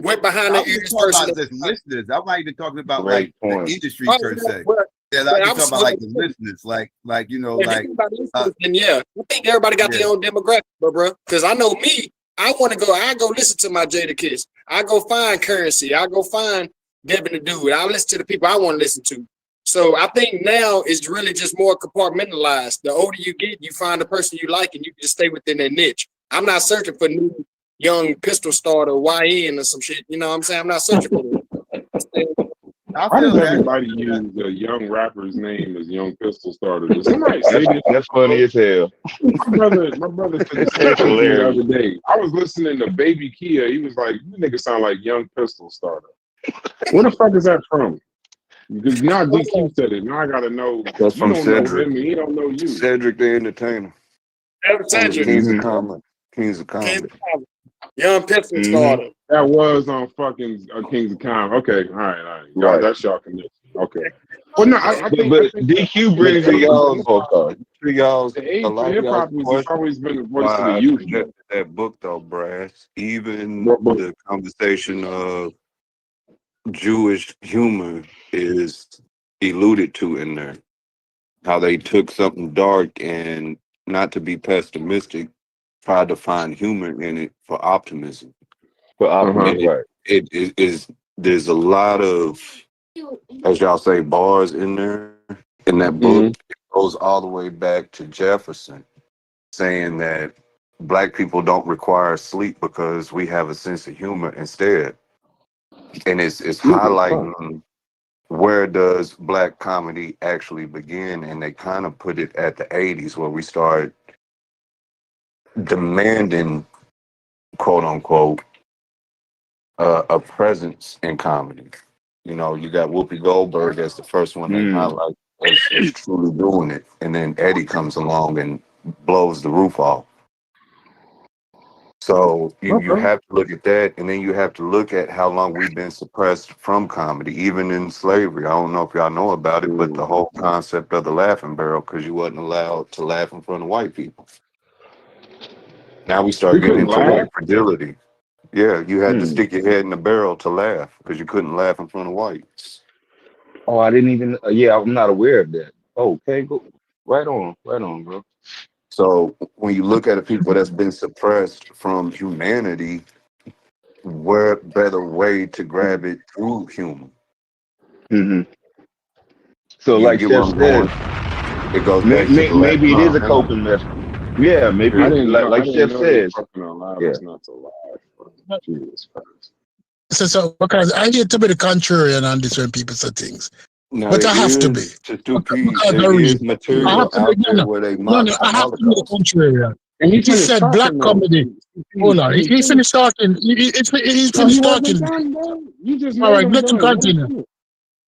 went behind the ears person. About the listeners. I'm not even talking about Great like point. the industry Oh, per no, se. but- Yeah, but I'm I'm talking about like the saying- listeners, like you know, If you like think about listeners, then yeah, I think everybody got their own demographic, bro. Because I know me, I go listen to my Jada Kiss. I go find Currency. I go find Devin the Dude. I listen to the people I want to listen to. So I think now it's really just more compartmentalized. The older you get, you find the person you like, and you just stay within that niche. I'm not searching for new young pistol starter YN or some shit. You know what I'm saying? I'm not searching for that. Why does everybody use a young rapper's name as Young Pistol Starter? Did somebody say this? That's funny as hell. My brother said the same thing the other day. I was listening to Baby Kia. He was like, "You niggas sound like Young Pistol Starter." Where the fuck is that from? Because now DQ said it. Now I gotta know. That's You from don't know Cedric. him, and he don't know you. Cedric the Entertainer. Cedric. Kings of Comedy. Kings of Comedy. Young pistol starter. That was on fucking Kings of Comedy. Okay, all right. Y'all, that's y'all connection. Okay. Well, no, I think DQ brings to it y'all's the age a for lot of hip y'all's hop is question. always been a voice Why of the I youth. suggested that book though, Brass. Even the conversation of Jewish humor is alluded to in there. How they took something dark and, not to be pessimistic, tried to find humor in it for optimism. Right. It is there's a lot of, as y'all say, bars in there. In that book, it goes all the way back to Jefferson, saying that Black people don't require sleep because we have a sense of humor instead. And it's highlighting where does Black comedy actually begin, and they kind of put it at the 80s where we start demanding, quote unquote, a presence in comedy. You know, you got Whoopi Goldberg as the first one they highlight as truly doing it, and then Eddie comes along and blows the roof off. So you have to look at that, and then you have to look at how long we've been suppressed from comedy, even in slavery. I don't know if y'all know about it, but the whole concept of the laughing barrel, because you wasn't allowed to laugh in front of white people. Now we start getting into white fragility. Yeah, you had to stick your head in the barrel to laugh because you couldn't laugh in front of whites. Oh, I didn't even. I'm not aware of that. Okay, go right on, bro. So when you look at the people that's been suppressed from humanity, what better way to grab it through humor? So, You like get Chef what I'm said, going? It goes back to the maybe it is a coping Yeah, maybe I didn't know. like I didn't Chef know they says. fucking allowed Yeah. us not to lie. Jesus Christ. So because I hate to be the contrarian on this when people say things, Now but there I have to be is to two peas. because There I read. is I have material to be out there where they mock the I have to be the Holocaust. contrarian. And he He finished said black talking though. comedy. Hold on, he finished talking. He No, he finished wasn't talking. done, bro. You just All made right, him let him done. Let him continue. finish.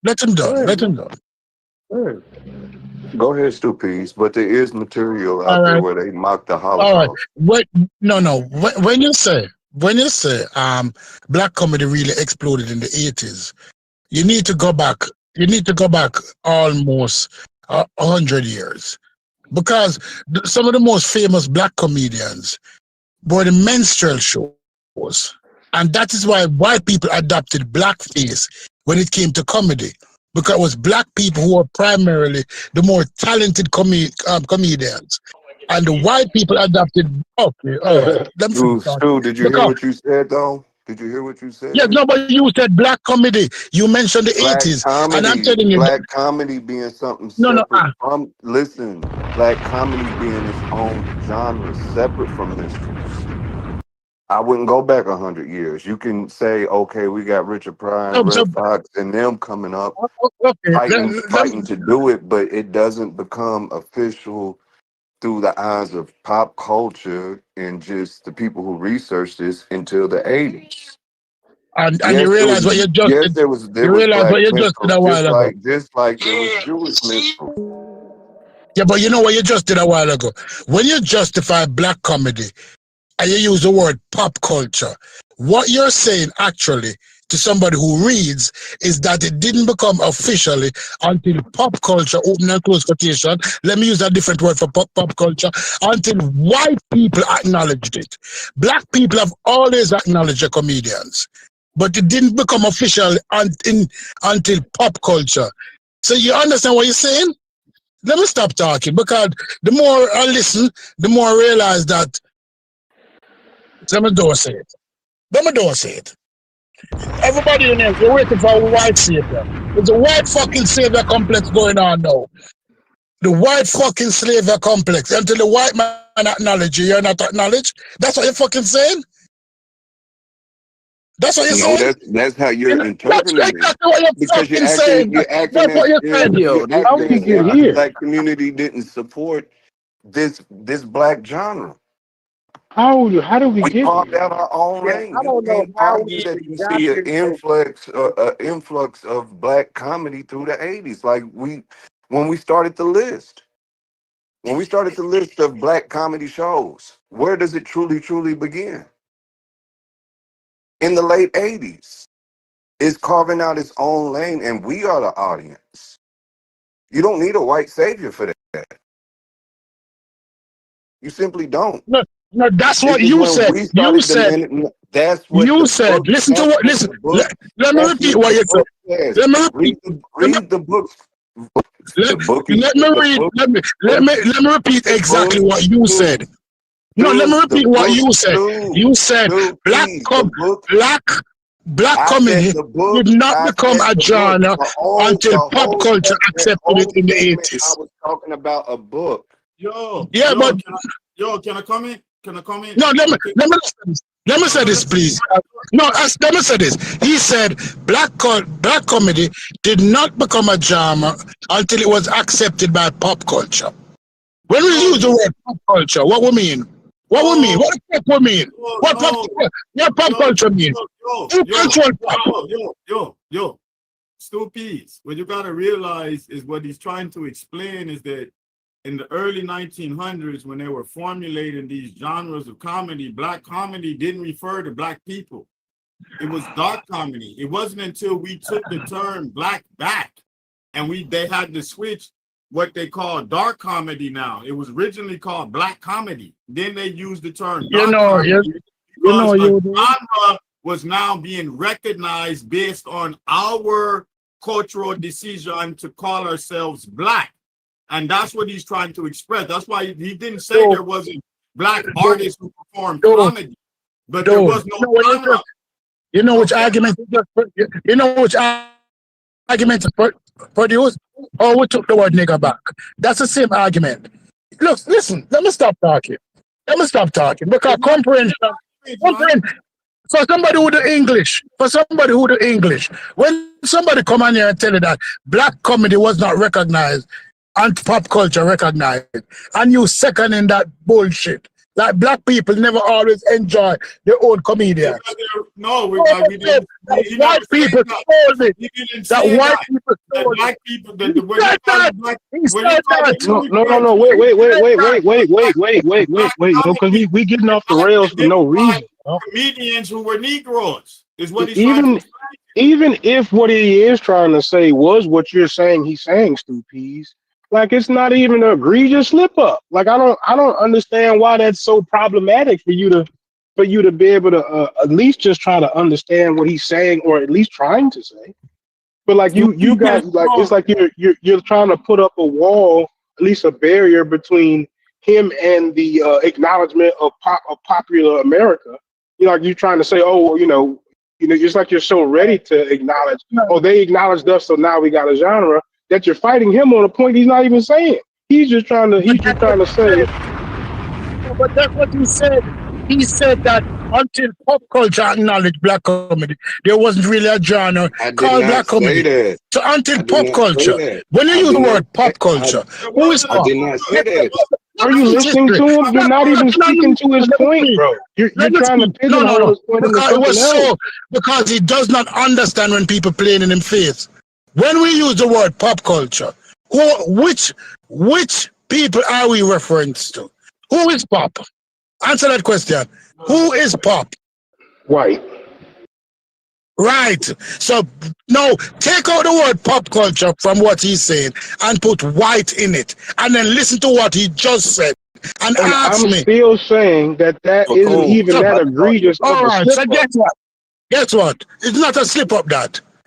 Let him Go done. ahead, Let bro. him done. Go ahead. Go ahead, Stu Peas. But there is material All out there right, where they mock the all right. Holocaust. What? No. When you say black comedy really exploded in the 80s, you need to go back. You need to go back almost 100 years because some of the most famous black comedians were the minstrel shows, and that is why white people adopted blackface when it came to comedy, because it was black people who were primarily the more talented comedians, and the white people adopted. Okay, all right, let me finish talking. Stu, did you hear Because what you said though? Did you hear what you yeah, said? no, but you said black comedy. You mentioned the Black 80s, and I'm telling you, black comedy being something no. separate from. Listen, black comedy being its own genre, separate from minstrels. I wouldn't go back 100 years. You can say, okay, we got Richard Pryor and So, Red Fox and them coming up okay, fighting to do it, but it doesn't become official through the eyes of pop culture and just the people who research this until the 80s. and Yes, you there was realize what you just yes, did. there You was realize black what you just did minstrels, a while ago. just like there was Jewish minstrels. Yeah, but you know what you just did a while ago. When you justify black comedy and you use the word pop culture, what you're saying actually to somebody who reads is that it didn't become officially until pop culture, open and close quotation, let me use a different word for pop culture, until white people acknowledged it. Black people have always acknowledged the comedians, but it didn't become official until pop culture. So you understand what you're saying? Let me stop talking, because the more I listen, the more I realize that let me don't say it. Let me don't say it. Everybody in there, you're waiting for a white savior. There's a white fucking savior complex going on now. The white fucking slavior complex. Until the white man acknowledge you, you're not acknowledged. That's what you're fucking saying? That's what you're No, saying? that's how you're That's interpreting it. exactly what you're Because fucking saying. you're acting That's what as you're if saying. Yo, how we get the here? black community didn't support this black genre. How did we We get carved here? out our own Yeah, lane. I You don't know can't how argue we that even you got see an here. So influx of black comedy through the 80s. Like when we started the list. When we started the list of black comedy shows, where does it truly begin? In the late 80s. It's carving out its own lane, and we are the audience. You don't need a white savior for that. You simply don't. No, that's This what is you when said. we You started said. demanding. That's what You the said. book. Listen to That's what. what Listen. the book. Let me That's repeat what what the you said. book says. Let me repeat. Read the book. Let, The book is let me the read. book. Let me repeat The exactly book. what you said. No, let me The repeat what book. you said. You said black Please. The book. black I said comedy the book. did not I become said a the book. genre until pop culture That accepted it whole in the segment. I 80s. was talking about a book. Yeah, but Can I comment? Can I comment? no, Okay. let me say this, please. No, let me say this. He said black comedy did not become a genre until it was accepted by pop culture. When we use the word pop culture, what we mean? What we mean? What the fuck we mean? What pop culture mean? Who control pop? Yo. Stupies. What you gotta realize is what he's trying to explain is that in the early 1900s, when they were formulating these genres of comedy, black comedy didn't refer to black people. It was dark comedy. It wasn't until we took the term black back and they had to switch what they call dark comedy now. It was originally called black comedy. Then they used the term dark comedy because a genre was now being recognized based on our cultural decision to call ourselves black. And that's what he's trying to express. That's why he didn't say there wasn't black artists who performed comedy, but there was no genre. You know which argument? You know which argument to produce? Oh, we took the word nigger back. That's the same argument. Look, listen. Let me stop talking. Because comprehension. For somebody who do English, when somebody come on here and tell you that black comedy was not recognized and pop culture recognized, and you second in that bullshit, like black people never always enjoy their own comedians. No, we didn't. White people told me that white people told black people. When you No. Wait. No, because we getting off the rails for no reason. Comedians who were Negroes is what he's trying to say. Even if what he is trying to say was what you're saying, he's saying, Stu Peas, like it's not even an egregious slip up. Like I don't understand why that's so problematic for you to be able to at least just try to understand what he's saying, or at least trying to say. But like you got like it's like you're trying to put up a wall, at least a barrier between him and the acknowledgement of popular America. You know, like you're trying to say, oh, you know, just like you're so ready to acknowledge, oh, they acknowledged us, so now we got a genre, that you're fighting him on a point he's not even saying. He's just trying to say. But that's what he said. He said that until pop culture acknowledged black comedy, there wasn't really a genre called black comedy. That. So until pop culture, when you use the word pop culture, who is pop? I did not say that. Are you listening to him? You're not even speaking to his point, bro. You're trying to pigeonhole his point into something else. Because he does not understand when people playing in him face. When we use the word pop culture, which people are we reference to? Who is pop? Answer that question. Who is pop? White. Right. So no, take out the word pop culture from what he's saying and put white in it, and then listen to what he just said and ask I'm me. still saying that isn't even that egregious. All right. So guess what? It's not a slip up.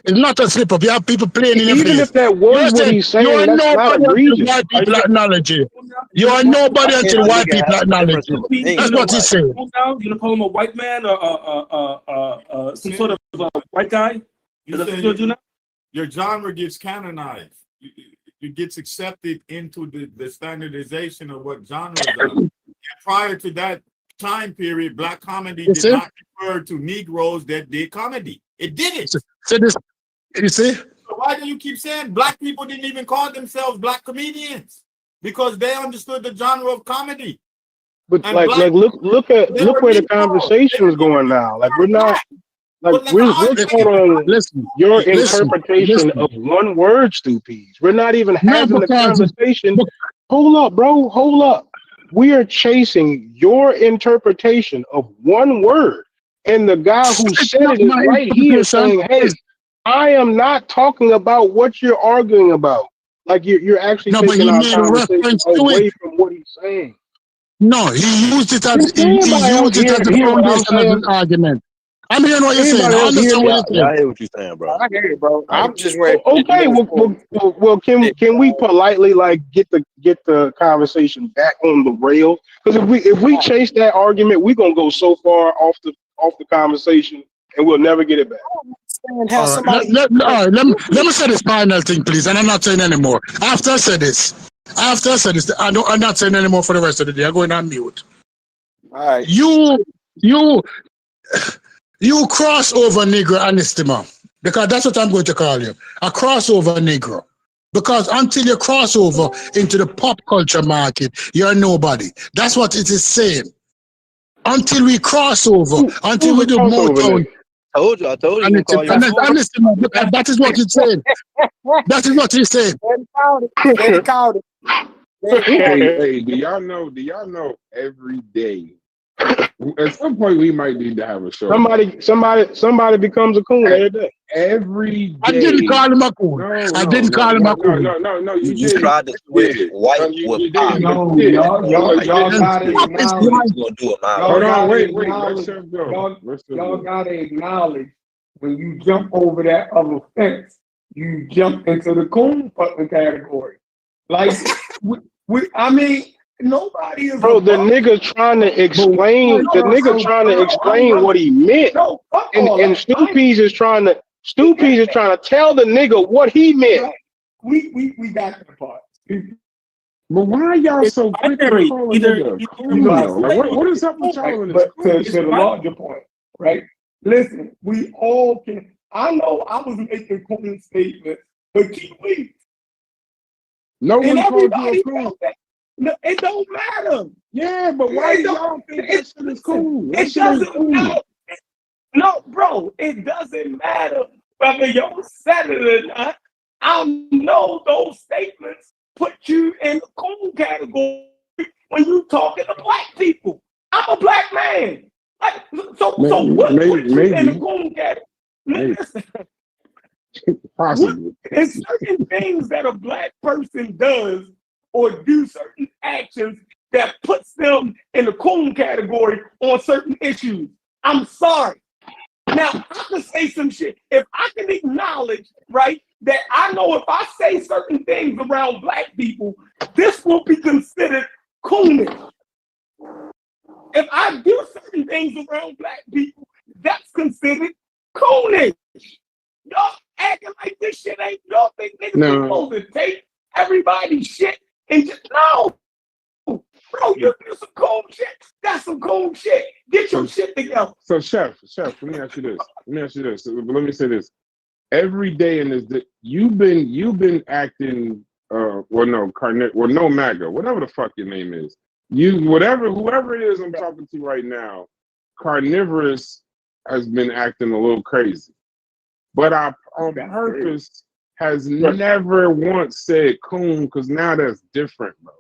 It's not a slip up. You have people playing in your face. Even if that was what he's saying, that's not egregious. White people acknowledge you. You are nobody until white people acknowledge you. That's what he's saying. You gonna call him a white man or some sort of white guy? Your genre gets canonized. It gets accepted into the standardization of what genres are. And prior to that time period, black comedy did not refer to Negroes that did comedy. It didn't. So this, you see? So why do you keep saying black people didn't even call themselves black comedians? Because they understood the genre of comedy. But and look where the conversation is going now. Like we're not. Like we're hold on. Listen, your interpretation of one word, Stu Peas. We're not even having the conversation. Hold up, bro. Hold up. We are chasing your interpretation of one word, and the guy who said it is right here saying, "Hey, I am not talking about what you're arguing about." Like you're actually taking our conversation away from what he's saying. No, he used it as the foundation of an argument. I'm hearing what you're saying. I understand what you're saying. I hear what you're saying, bro. I hear it, bro. I'm just ready. Okay, well, can we politely like get the conversation back on the rail? Because if we chase that argument, we're gonna go so far off the conversation, and we'll never get it back. Let me say this final thing, please, and I'm not saying anymore. After I say this, I'm not saying anymore for the rest of the day. I'm going on mute. All right. You crossover Negro anesthema, because that's what I'm going to call you, a crossover Negro. Because until you cross over into the pop culture market, you're nobody. That's what it is saying. Until we cross over, until we do Motown. I told you. That is what it's saying. That is what he's saying. They called it. Hey, do y'all know every day? At some point, we might need to have a show. Somebody becomes a coon every day. Every day. I didn't call him a coon. I didn't call him a coon. No. You tried to switch white with pop. Y'all gotta acknowledge. Hold on, wait. Y'all gotta acknowledge when you jump over that other fence, you jump into the coon fucking category. Like, I mean. Nobody is. Bro, the nigga trying to explain. What he meant. And Stu Peas is trying to tell the nigga what he meant. We got the part. But why y'all so quick to binary. call a Either nigga a you coon are though? Like, what is up with y'all Right, in this but to coon? the larger point, right? Listen, we all can. I know I was making cool statements, but keep waiting. No And one called you a everybody coon. felt that. No, it don't matter. Yeah, but why It do don't. y'all think that shit is cool? That It shit ain't doesn't cool. matter. No, bro, it doesn't matter whether y'all said it or not. I know those statements put you in the cool category when you talking to black people. I'm a black man. Like, so what puts you in the cool category? Listen, Possibly. there's certain things that a black person does or do certain actions that puts them in the coon category on certain issues. I'm sorry. Now, I can say some shit. If I can acknowledge, right, that I know if I say certain things around black people, this will be considered coonish. If I do certain things around black people, that's considered coonish. Y'all acting like this shit ain't, y'all think niggas No. supposed to take everybody's shit and just, no. Bro, you do some cool shit. That's some cool shit. Get your shit together. So, Chef, let me ask you this. Let me say this. Every day in this, you've been acting. No MAGA, whatever the fuck your name is. Whoever it is I'm talking to right now, Carnivorous has been acting a little crazy. But I, on purpose, has never once said coon, because now that's different, bro.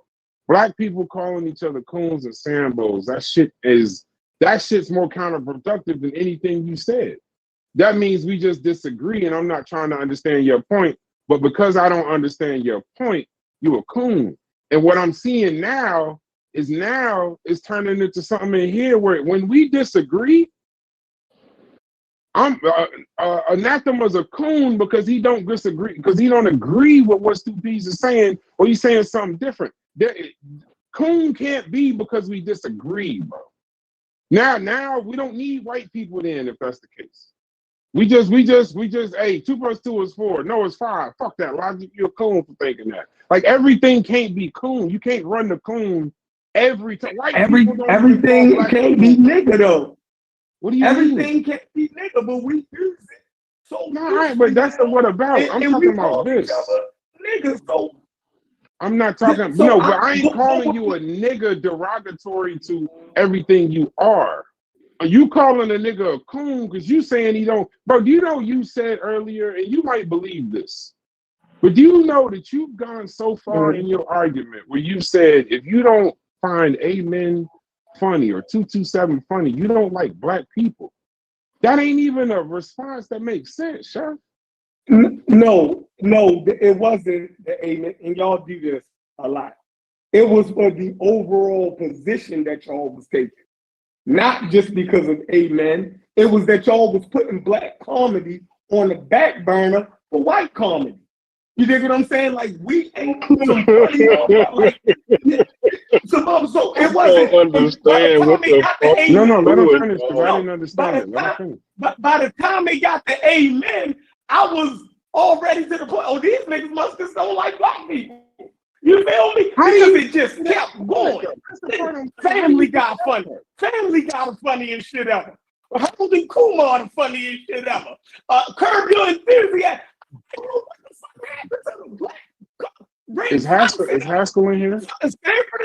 Black people calling each other coons and sambos, that shit's more counterproductive than anything you said. That means we just disagree, and I'm not trying to understand your point, but because I don't understand your point, you a coon. And what I'm seeing now is turning into something in here where when we disagree, Anathema's a coon because he don't disagree, because he don't agree with what Stu Peas is saying, or he's saying something different. Coon can't be because we disagree, bro. Now we don't need white people then if that's the case. We just, hey, 2 + 2 is 4. No, it's 5. Fuck that logic. You're a coon for thinking that. Like, everything can't be coon. You can't run the coon every time. Everything can't be nigga though. What do you Everything mean? can't be nigga, but we use it. So no, but that's the what about. I'm talking about this. Niggas, so I'm not talking. So No, but I ain't calling you a nigga derogatory to everything you are. Are you calling a nigga a coon because you saying he don't? Bro, do you know you said earlier, and you might believe this, but do you know that you've gone so far in your argument where you said if you don't find Amen funny or 227 funny, you don't like black people? That ain't even a response that makes sense, Chef. No, it wasn't the Amen, and y'all do this a lot. It was for the overall position that y'all was taking. Not just because of Amen. It was that y'all was putting black comedy on the back burner for white comedy. You dig what I'm saying? Like, we ain't some funny like so it wasn't. Understand what the fuck? No, let him finish because I didn't understand it. Let him finish. But by the time they got the Amen, I was already to the point. Oh, these niggas must just don't like black people. You feel me? Because it just kept going. Family got funny. Family got the funniest shit ever. Harold and Kumar the funniest shit ever. Curb Your Enthusiasm. What the fuck happened to the black? Is Haskell in here? Stanford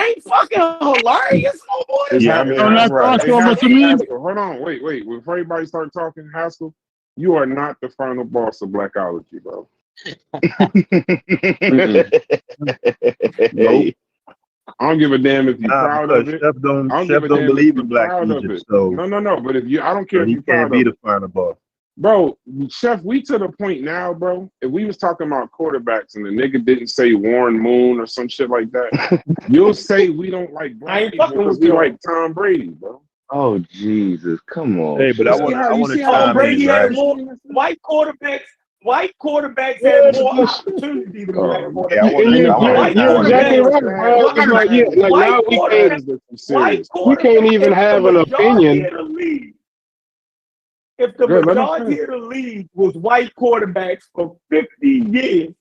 ain't fucking hilarious no more. Yeah, that's right. Haskell, hold on, wait. Before everybody start talking, Haskell, you are not the final boss of Blackology, bro. Nope. I don't give a damn if you're proud of it. Chef don't damn believe if in you're black proud of Egypt, it. so No. But I don't care if he you're proud can't be of the it. final boss. Bro, Chef, we to the point now, bro. If we was talking about quarterbacks and the nigga didn't say Warren Moon or some shit like that, you'll say we don't like black people because we like Tom Brady, bro. Oh Jesus, come on. Hey, but I want to Tom Brady had right? more white quarterbacks had more opportunity than black quarterbacks. You're exactly right. We can't even have an opinion. If the majority of the league was white quarterbacks for 50 years,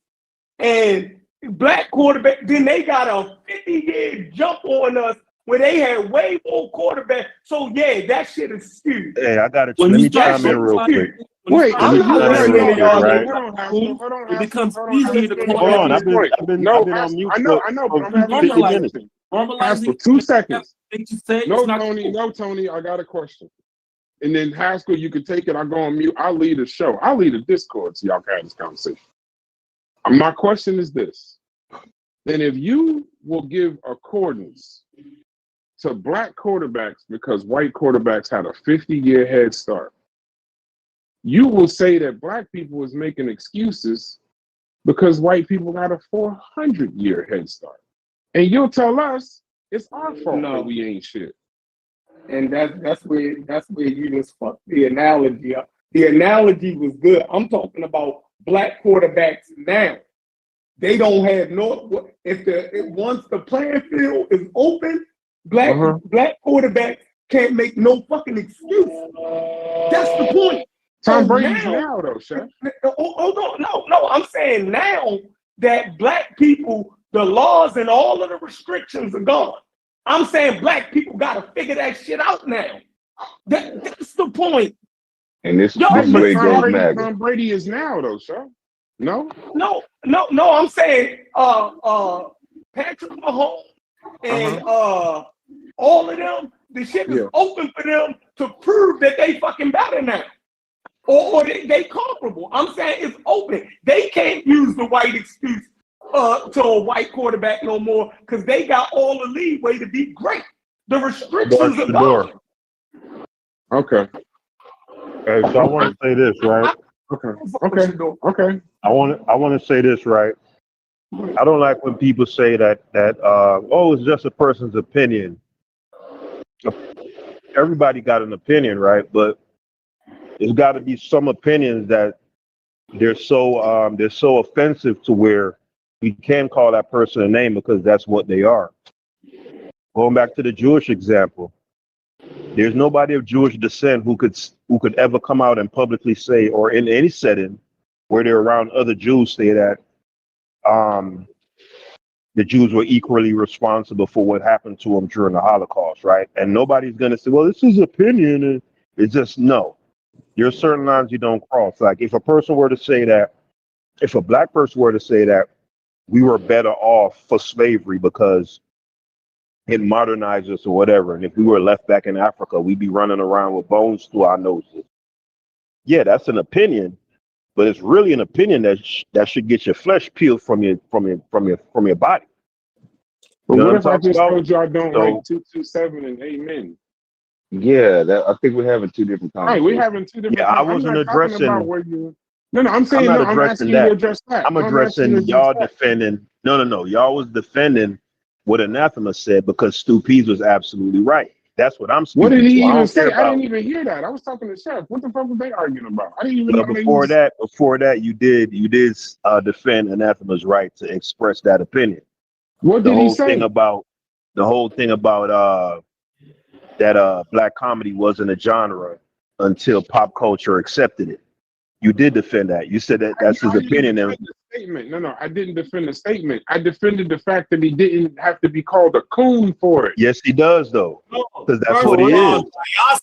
and black quarterback. Then they got a 50-year jump on us where they had way more quarterbacks. So yeah, that shit is skewed. Hey, I got to When let you me start chime in real quick. Wait, I'm so you not wait, listening to y'all. Right? hold on, it Haskell, becomes hold on, easier to Haskell, let me Hold ask on, you I've this been point. I've been No, I've been on Haskell, mute I know, but for I'm having a 50 normalize minutes. conversation. normalizing Haskell, 2 seconds. things you say. It's No, not Tony, cool. no, Tony, I got a question. And then Haskell, you can take it. I'll go on mute. I'll lead the show. I'll lead a Discord so y'all can have this conversation. My question is this. Then if you will give accordance to black quarterbacks because white quarterbacks had a 50-year head start, you will say that black people is making excuses because white people got a 400-year head start. And you'll tell us it's our fault that we ain't shit. And that's where you just fucked the analogy up. The analogy was good. I'm talking about black quarterbacks now. They don't have no. Once the playing field is open, black quarterbacks can't make no fucking excuse. That's the point. Tom Brady's now though, Chef. Hold on, no. I'm saying now that black people, the laws and all of the restrictions are gone. I'm saying black people got to figure that shit out now. That's the point. And this Y'all is where it goes Tom mad. Brady is now though, Chef. No. I'm saying Patrick Mahomes and all of them, the shit is open for them to prove that they fucking better now. Or they comparable. I'm saying it's open. They can't use the white excuse to a white quarterback no more because they got all the leeway to be great. The restrictions are gone. Okay. Hey, so I want to say this, right? Okay. I want to say this, right? I don't like when people say that it's just a person's opinion. Everybody got an opinion, right? But there's got to be some opinions that they're so offensive to where you can't call that person a name because that's what they are. Going back to the Jewish example, there's nobody of Jewish descent who could ever come out and publicly say, or in any setting where they're around other Jews, say that the Jews were equally responsible for what happened to them during the Holocaust, right? And nobody's going to say, well, this is opinion. And it's just, no. There are certain lines you don't cross. Like if a person were to say that, if a black person were to say that we were better off for slavery because it modernized us or whatever, and if we were left back in Africa, we'd be running around with bones through our noses. Yeah, that's an opinion, but it's really an opinion that should get your flesh peeled from your body. But You know what if I I'm talking just about? told you I don't So- like 227 and amen? Yeah, I think we're having two different Right, conversations. we're having two different. Yeah, I I'm wasn't not talking addressing. about where you. No, I'm saying I'm not no. I'm addressing asking you to that. address that. I'm No, asking you addressing to address y'all that. defending. No. Y'all was defending what Anathema said because Stu Pease was absolutely right. That's what I'm What speaking did he to. I even don't care say? I about. didn't even hear that. I was talking to Chef. What the fuck was they arguing about? I didn't even Well, know they before was. that, you did defend Anathema's right to express that opinion. What The did he whole say? thing about that black comedy wasn't a genre until pop culture accepted it. You did defend that. You said that that's his I didn't opinion. defend the statement. No, I didn't defend the statement. I defended the fact that he didn't have to be called a coon for it. Yes, he does though, because that's First what of he all, is.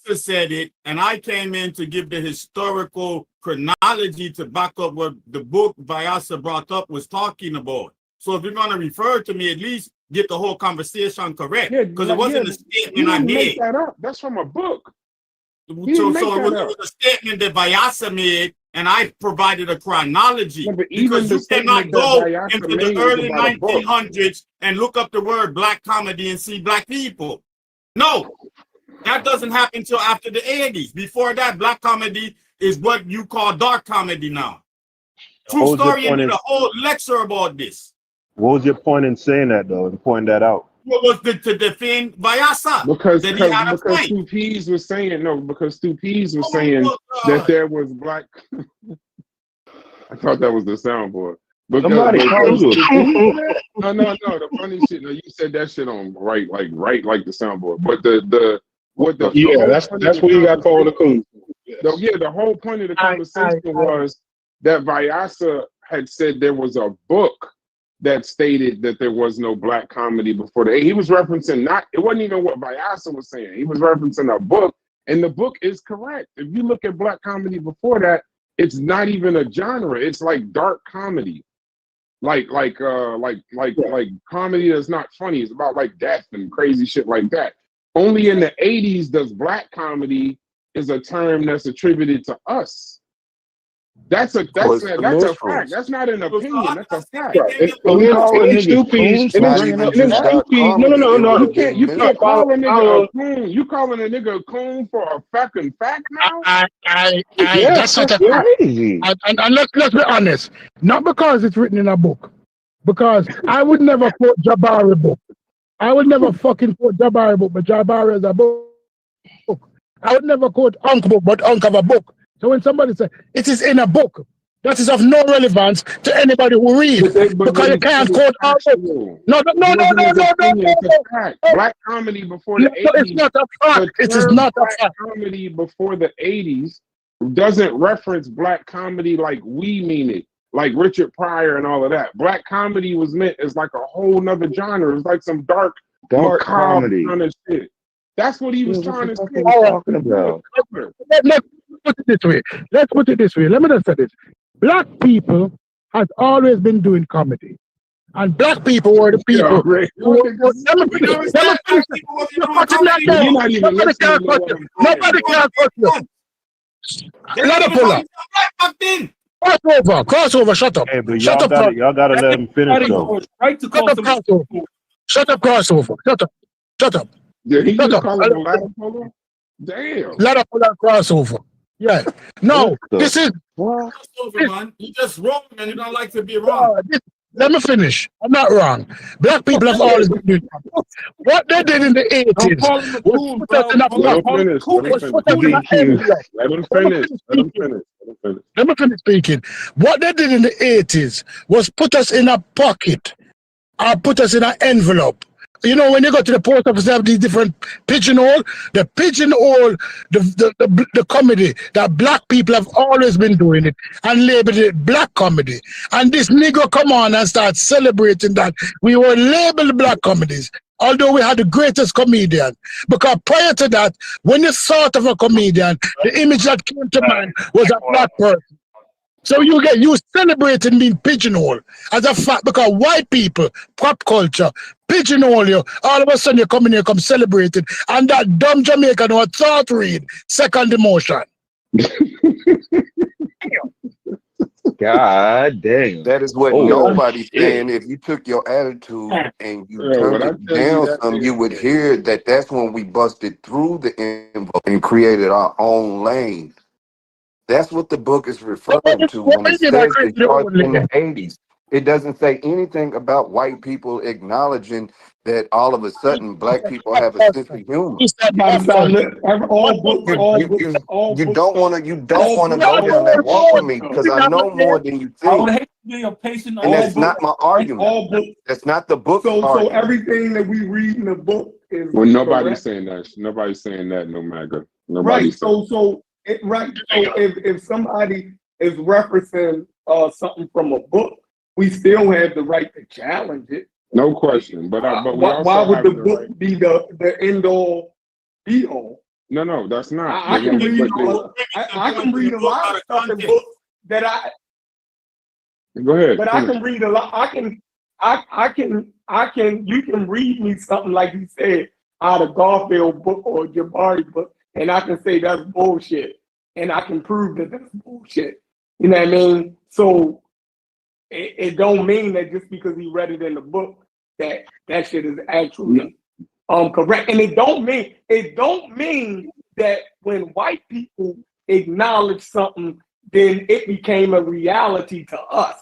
Vyasa said it, and I came in to give the historical chronology to back up what the book Vyasa brought up was talking about. So if you're going to refer to me, at least get the whole conversation correct, because it wasn't a statement I didn't made. make that up. That's from a book. So it was a statement that Vyasa made, and I provided a chronology. Yeah, but even because the you cannot statement that go Vyasa into the made was early about a book. 1900s and look up the word black comedy and see black people. No, that doesn't happen until after the 80s. Before that, black comedy is what you call dark comedy now. True What was your Story point did in- a whole lecture about this. What was your point in saying that though, and pointing that out? What was to defend Vyasa? Because that he had a point. Stu Pease was saying because Stu Pease was saying that there was black. I thought that was the soundboard. Somebody call you a coon for that? No. The funny shit. No, you said that shit on right like the soundboard. But the whole that's point of the what you got called a coon. the whole point of the conversation was that Vyasa had said there was a book that stated that there was no black comedy before the. He was referencing it wasn't even what Vyasa was saying. He was referencing a book, and the book is correct. If you look at black comedy before that, it's not even a genre. It's like dark comedy, like comedy that's not funny. It's about like death and crazy shit like that. Only in the 80s does black comedy is a term that's attributed to us. That's a fact. That's not an opinion. That's a fact. And we call a nigga coons for bringing up this stupid. No. You can't call a nigga a coon. You calling a nigga a coon for a fucking fact now? That's not a crazy. And let's be honest. Not because it's written in a book. Because I would never quote Jabari book. I would never fucking quote Jabari book, but Jabari is a book. I would never quote Unc book, but Unc have a book. So when somebody says it is in a book, that is of no relevance to anybody who reads, because you can't quote all books. No. Black comedy before the 80s. It's not a fact. It is not a fact. Comedy before the 80s doesn't reference black comedy like we mean it, like Richard Pryor and all of that. Black comedy was meant as like a whole nother genre. It's like some dark comedy kind of shit. That's what he was trying to say. Talking about. Let's put it this way. Let me just say this. Black people has always been doing comedy. And black people were the people Nobody can touch you. Let it pull up. Crossover, shut up. Hey, but y'all gotta let him finish though. Shut up, crossover. Shut up. Yeah, he just called it a ladder puller? Damn. Ladder puller crossover. Yeah. No, this is crossover, man. You just wrong and you don't like to be wrong. Let me finish. I'm not wrong. Black people have always been doing something. What they did in the 80s was put us in a Let me finish speaking. What they did in the 80s was put us in a pocket or put us in an envelope. You know, when you go to the post office, they have these different pigeonhole. The pigeonhole, the comedy that black people have always been doing it and labeled it black comedy. And this nigga come on and start celebrating that we were labeled black comedies, although we had the greatest comedian. Because prior to that, when you thought of a comedian, the image that came to mind was a black person. So you celebrating being pigeonholed as a fact, because white people, pop culture, pigeonhole you. All of a sudden you come in here, come celebrating, and that dumb Jamaican who thought read second emotion. God damn. That is what nobody's saying. If you took your attitude and you turned it down some, you would hear that that's when we busted through the envelope and created our own lane. That's what the book is referring to when it says it starts in the 80s. It doesn't say anything about white people acknowledging that all of a sudden black people have a sense of humor. You don't want to go down that walk with me, because I know more than you think. And that's not my argument. That's not the book's argument. So everything that we read in the book is well, nobody's saying that. Nobody's saying that. No matter. Right. So if somebody is referencing something from a book, we still have the right to challenge it. No question. But why would the book be the end all be all? No, that's not. I can read a lot of stuff in books that I. Go ahead. But I can read a lot. I can. You can read me something like you said out of Garfield book or Jabari book, and I can say that's bullshit, and I can prove that that's bullshit. You know what I mean? So it don't mean that just because he read it in the book that shit is actually correct, and it don't mean that when white people acknowledge something, then it became a reality to us.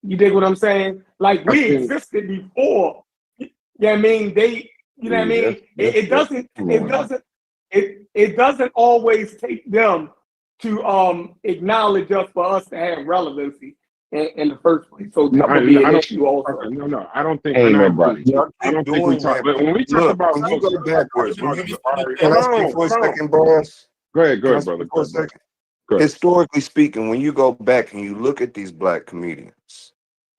You dig what I'm saying? Like we existed before. You know what I mean? You know what I mean? It doesn't always take them to acknowledge us for us to have relevancy in the first place. So that would be an issue also. No, I don't think. Ain't nobody. I don't think we talk. When we talk about when you go backwards, can I speak for a second, boss? Go ahead, brother. For a second. Historically speaking, when you go back and you look at these black comedians,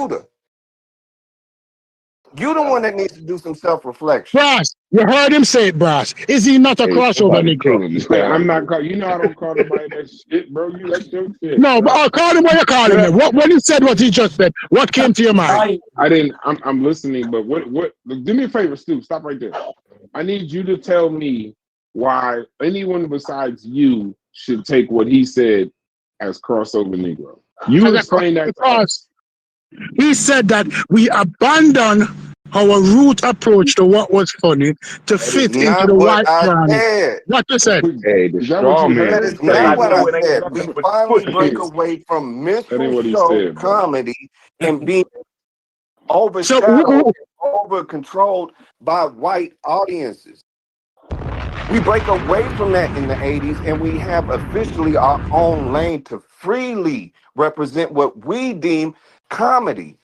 older. You the one that needs to do some self-reflection. Brass, you heard him say it, Brass. Is he not a crossover Negro? Hey, I'm not call. You know I don't call nobody that shit, bro. You that's your shit. No, but I'll call him what you call him. What when he said what he just said, what came to your mind? I didn't. I'm listening, but what? Do me a favor, Stu. Stop right there. I need you to tell me why anyone besides you should take what he said as crossover Negro. You explain that. Because he said that we abandon our root approach to what was funny to fit into the white brand. What you said? Hey, the straw man. That is not what I said. We finally break away from minstrel comedy and being overshadowed, over controlled by white audiences. We break away from that in the 80s, and we have officially our own lane to freely represent what we deem comedy.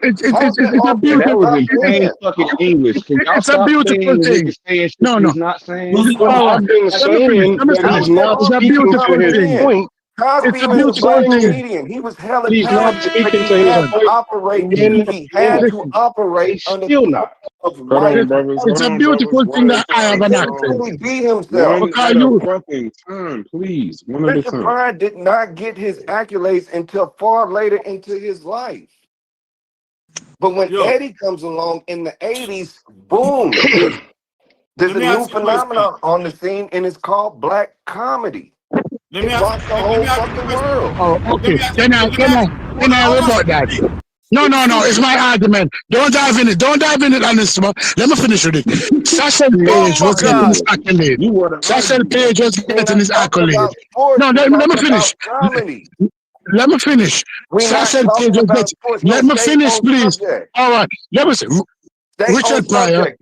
It's a beautiful. That was in plain fucking English. Can y'all It's a stop beautiful saying thing. shit No. he's not saying? I've been saying that he's not It's a speaking beautiful to his thing. point. Cosby was a black comedian. He was hella He's not talented, speaking but to he his had to point. operate. He had to operate under Still not. It's a beautiful thing that I have an accent. He beat himself. One at a fucking time, please. One at a Richard time. Pryor did not get his accolades until far later into his life. But when Eddie comes along in the 80s, boom, there's a new phenomenon on the scene, and it's called black comedy. It rocked the whole fucking world. Oh, okay. Then I about that. No. It's my argument. Don't dive in it. Don't dive in it on this one. Let me finish with it. Sasha Page was getting his accolade. Sasha Page was getting his accolade. No, let me finish. Let me finish. Sasha Page was getting. Let me finish, please. All right. Let me see. Richard Pryor.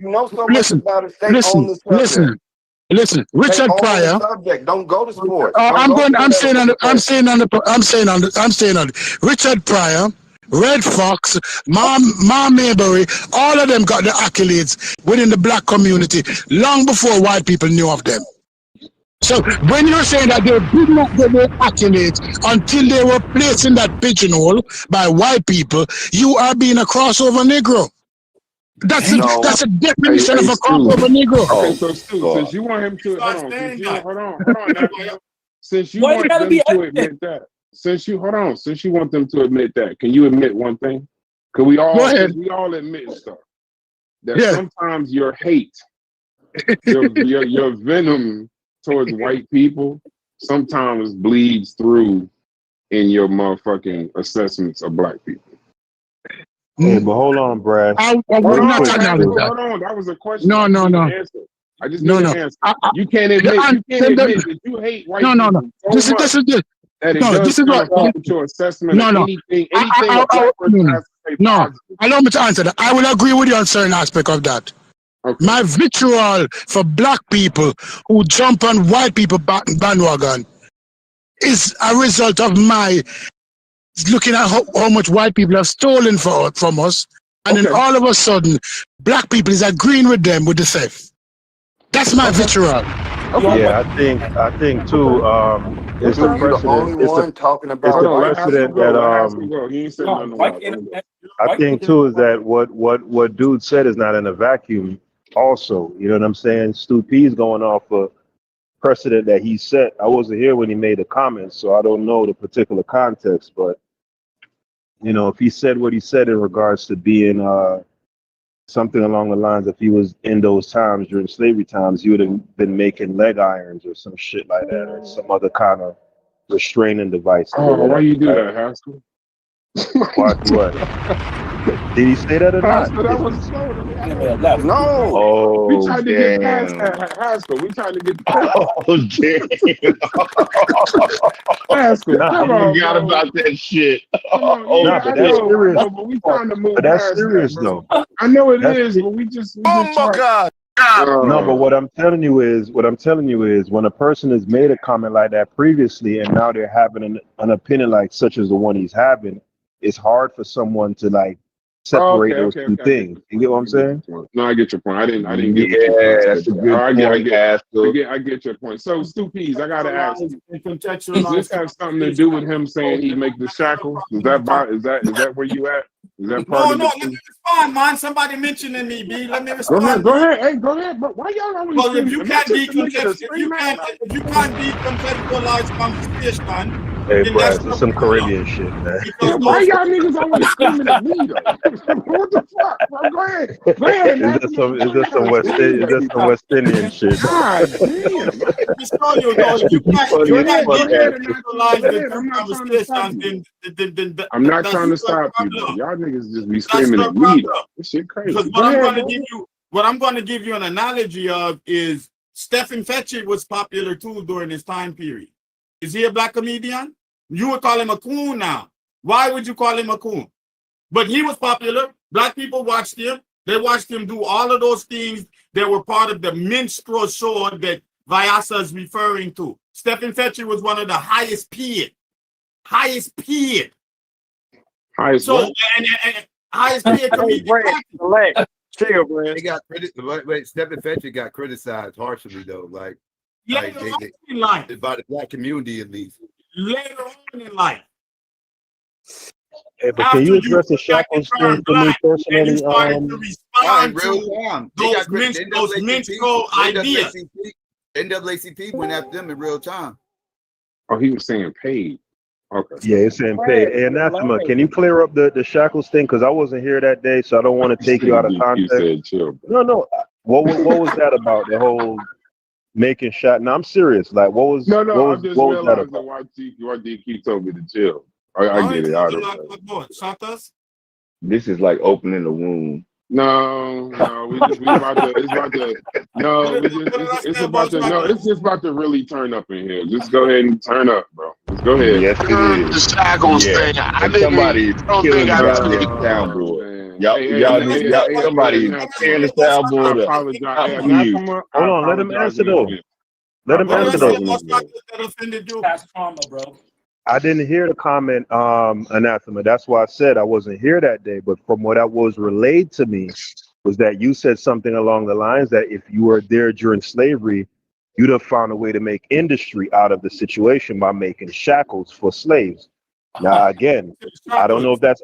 Listen. Richard Pryor. Don't go to sports. I'm saying on it. Richard Pryor, Red Fox, Ma Maybury, all of them got the accolades within the black community long before white people knew of them. So when you're saying that they did not get their accolades until they were placed in that pigeonhole by white people, you are being a crossover Negro. That's a definition of a crossover Negro. Okay, so Stu, since you want him to hold on, since you want them to admit that, since you want them to admit that, can you admit one thing? Can we all admit stuff that sometimes your hate, your venom towards white people sometimes bleeds through in your motherfucking assessments of black people. Hey, but hold on, Brad. I would not acknowledge that. Hold on, that was a question. No. I just need an answer. You can't admit that you hate white people so much that it does kind of fall into your assessment of anything a black person has to say positive. Allow me to answer that. I will agree with you on certain aspect of that. Okay. My vitriol for black people who jump on white people bandwagon is a result of my looking at how much white people have stolen from us, and then all of a sudden, black people is agreeing with them with the theft. That's my vitriol. Yeah, I think too. It's the precedent. It's the precedent that I think too is that what dude said is not in a vacuum. Also, you know what I'm saying? Stu P's going off a precedent that he set. I wasn't here when he made the comments, so I don't know the particular context. But you know, if he said what he said in regards to being something along the lines, if he was in those times during slavery times, he would have been making leg irons or some shit like that, or some other kind of restraining device. Oh, why you do that, Haskell? What? Did he say that or not? That was slow. No. Oh, we tried to get past that, Haskell. We tried to get past Haskell, I forgot about that shit. But that's serious. But we trying to move. But that's serious though. I know it is, but we just. Oh my God. No, but what I'm telling you is when a person has made a comment like that previously and now they're having an opinion like such as the one he's having, it's hard for someone to like separate those two things. You get what I'm saying? No, I get your point. I didn't get. Yeah, that's a good point. I get your point. So, Stu Pease, I gotta ask you. Does this have something to do with him saying he make the shackles? Is that where you at? Is that part No, of no, the let me respond, man. Somebody mentioning me, B. Let me Go respond. ahead. Hey, go ahead. But why y'all always Well, if screaming? you Am I can't just a nigga to scream at? if you can't decontextualize conversation, Hey, then that's Bryce, your it's some problem. Caribbean shit, man. Yeah, Because why those y'all niggas always screaming at me though? What the fuck, bro? Go ahead. Go ahead, Is Anathema. this some Why y'all screaming at me? West Indian shit? God damn. just show you though, if you Go ahead, decontextualize Anathema. Go the ahead. two I'm not trying to stop conversations, you. then I'm not that's trying to your stop you, though. problem. Y'all niggas just be That's screaming your at me, though. problem. This shit crazy. Because Go ahead, bro. what I'm going to give you an analogy of is Stephen Fetchit was popular too during this time period. Is he a black comedian? You would call him a coon now. Why would you call him a coon? But he was popular. Black people watched him. They watched him do all of those things that were part of the minstrel show that Vyasa is referring to. Stephen Fetchit was one of the highest paid. Highest paid. Highest So, what? and highest paid comedian. Chill, Brad. They got wait, Stephen Fetchit got criticized harshly though, like Later on in life. by the black community at least. Later on in life. Hey, but can you address the shackles thing for me And you personally? started to respond in real to time. those minstrel ideas. NAACP went after them in real time. Oh, he was saying paid. Okay. Yeah, it's saying paid. Hey, Anathema, can you clear up the shackles thing? Because I wasn't here that day, so I don't want to take you out of You context. said chill, bro. No. What was that about? The whole making shot? No, I'm serious. Like, what was I what just was that realized that about? why DQ told me to chill. I get it. I understand. This is like opening the womb. No, we about to. It's about to. No, we just. It's about to. No, it's just about to really turn up in here. Just go ahead and turn up, bro. Just go ahead. Yes, it is. The shackles Yeah, thing. I and somebody is don't killing think the I goddamn took soundboard. Hey, Y'all, somebody is tearing the I soundboard up. apologize. Hey, I'm mute. Anathema, Hold I on, let him apologize answer in though. advance. Let him answer though. That offended you. Past trauma, bro. I didn't hear the comment, Anathema. That's why I said I wasn't here that day. But from what was relayed to me was that you said something along the lines that if you were there during slavery, you'd have found a way to make industry out of the situation by making shackles for slaves. Now, again, I don't know if that's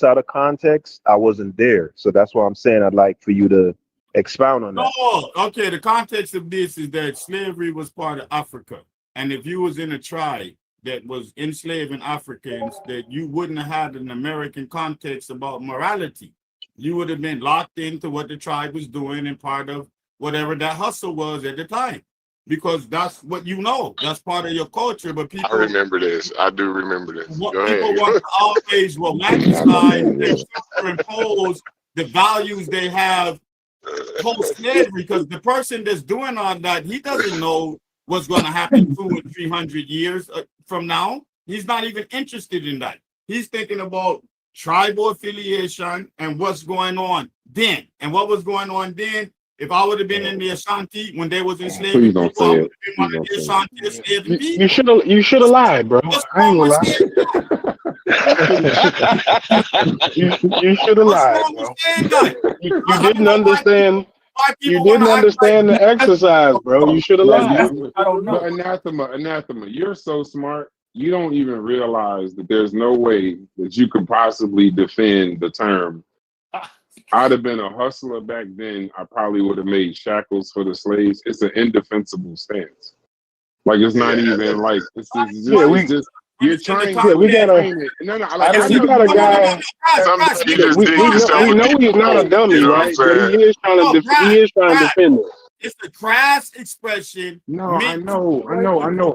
out of context. I wasn't there, so that's why I'm saying I'd like for you to expound on that. Oh, okay. The context of this is that slavery was part of Africa, and if you was in a tribe that was enslaving Africans, that you wouldn't have had an American context about morality. You would have been locked into what the tribe was doing and part of whatever that hustle was at the time, because that's what you know. That's part of your culture. But people, I remember this. I do remember this. Go people ahead. want to always romanticize and superimpose the values they have post-slavery, because the person that's doing all that, he doesn't know what's going to happen 200 or 300 years from now. He's not even interested in that. He's thinking about tribal affiliation and what's going on then. And what was going on then, if I would have been in the Ashanti when they was enslaving people, I would have been one of the Ashanti enslaving people. You should have lied, bro. I ain't gonna lie. you should have lied, bro. You didn't understand. You didn't understand the exercise, bro. You should have lied. But anathema, you're so smart. You don't even realize that there's no way that you could possibly defend the term. I'd have been a hustler back then. I probably would have made shackles for the slaves. It's an indefensible stance. Like it's not even like it's just you're trying. We got a guy. We know he's not a dummy, right? But he is trying to defend it. It's a crass expression. No, I know.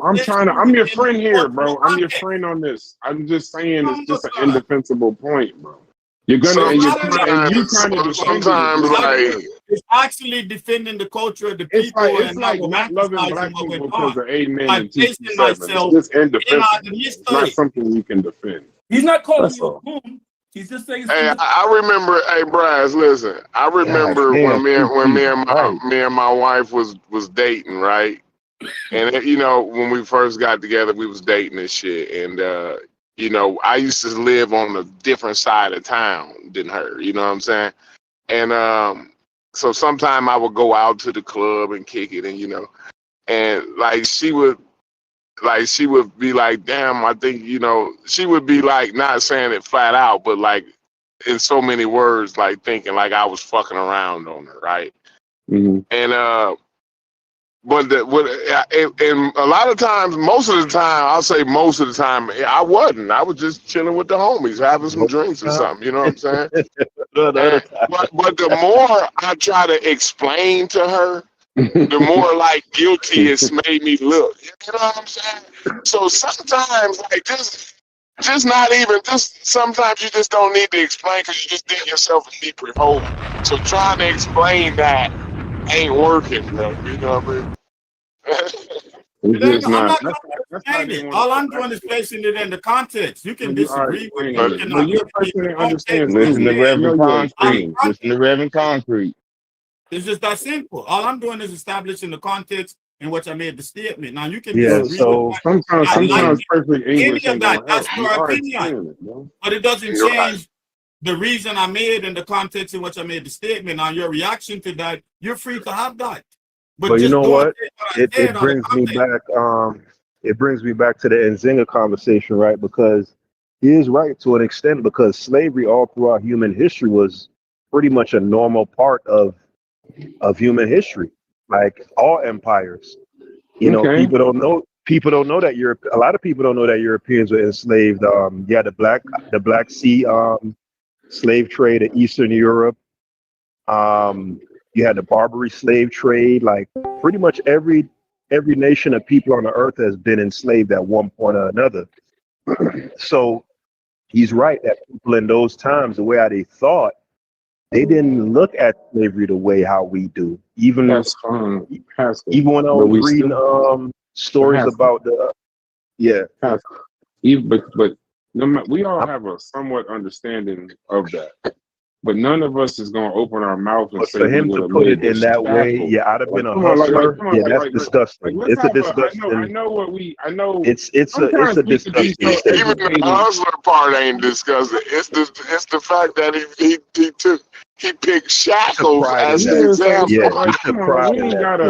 I'm your friend here, bro. I'm your friend on this. I'm just saying it's just an indefensible point, bro. You're gonna and you kind of sometimes like it's actually defending the culture of the people. It's like not loving black people because of Amen and teaching myself. It's just indefensible. It's not something you can defend. He's not calling you a coon. He's just saying. Hey, I remember. Hey, Bryce, listen. I remember when me and my wife was dating, right? And when we first got together, we was dating and shit. And I used to live on a different side of town than her. You know what I'm saying? And so sometime I would go out to the club and kick it, and like she would be like, damn, I think, she would be like, not saying it flat out, but like in so many words, like thinking like I was fucking around on her, right? Mm-hmm. And but and a lot of times, most of the time, I'll say most of the time, I wasn't. I was just chilling with the homies, having some drinks or something. You know what I'm saying? But the more I try to explain to her, the more like guilty it's made me look. You know what I'm saying? So sometimes, like just not even just. Sometimes you just don't need to explain because you just dig yourself a deeper hole. So trying to explain that ain't working, bro. You know what I mean? It's just I'm not. not That's how they want all to I'm doing is placing it in the context. You can You are disagree with me. explaining You it, cannot but you're a give me person the that context. understands Listen to English. I know Reverend you're Concrete. explaining. Listen to Reverend Concrete. It's just that simple. All I'm doing is establishing the context in which I made the statement. Now you can Yeah. disagree with So that. I like Sometimes perfect any English of ain't that. gonna help. That's You your are opinion. explaining it, bro. But it doesn't You're right. change the reason I made and the context in which I made the statement. Now your reaction to that, you're free to have that. But you just know don't what? say what I It said out of brings me context. back. It brings me back to the Nzinga conversation, right? Because he is right to an extent, because slavery all throughout human history was pretty much a normal part of human history, like all empires. You know, Okay. people don't know that a lot of people don't know that Europeans were enslaved. Yeah, the Black Sea slave trade in Eastern Europe. You had the Barbary slave trade. Like pretty much every nation of people on the earth has been enslaved at one point or another. So he's right that people in those times, the way how they thought, they didn't look at slavery the way how we do. Even when I but was we reading still stories has about the has even but no we all have a somewhat understanding of that. But none of us is gonna open our mouth and but say for we him would to have put made it the in that way, shackle. yeah, I'd have been Like a come on, hustler. come on, Yeah, that's disgusting. let's It's a have I disgusting. know what I know. It's Sometimes a we could be disgusting so statement. Even the educated. hustler part ain't discussing. It's the fact that he picked shackles Pride in as the that. example. Yeah, he took Come on, pride we in ain't that. gotta.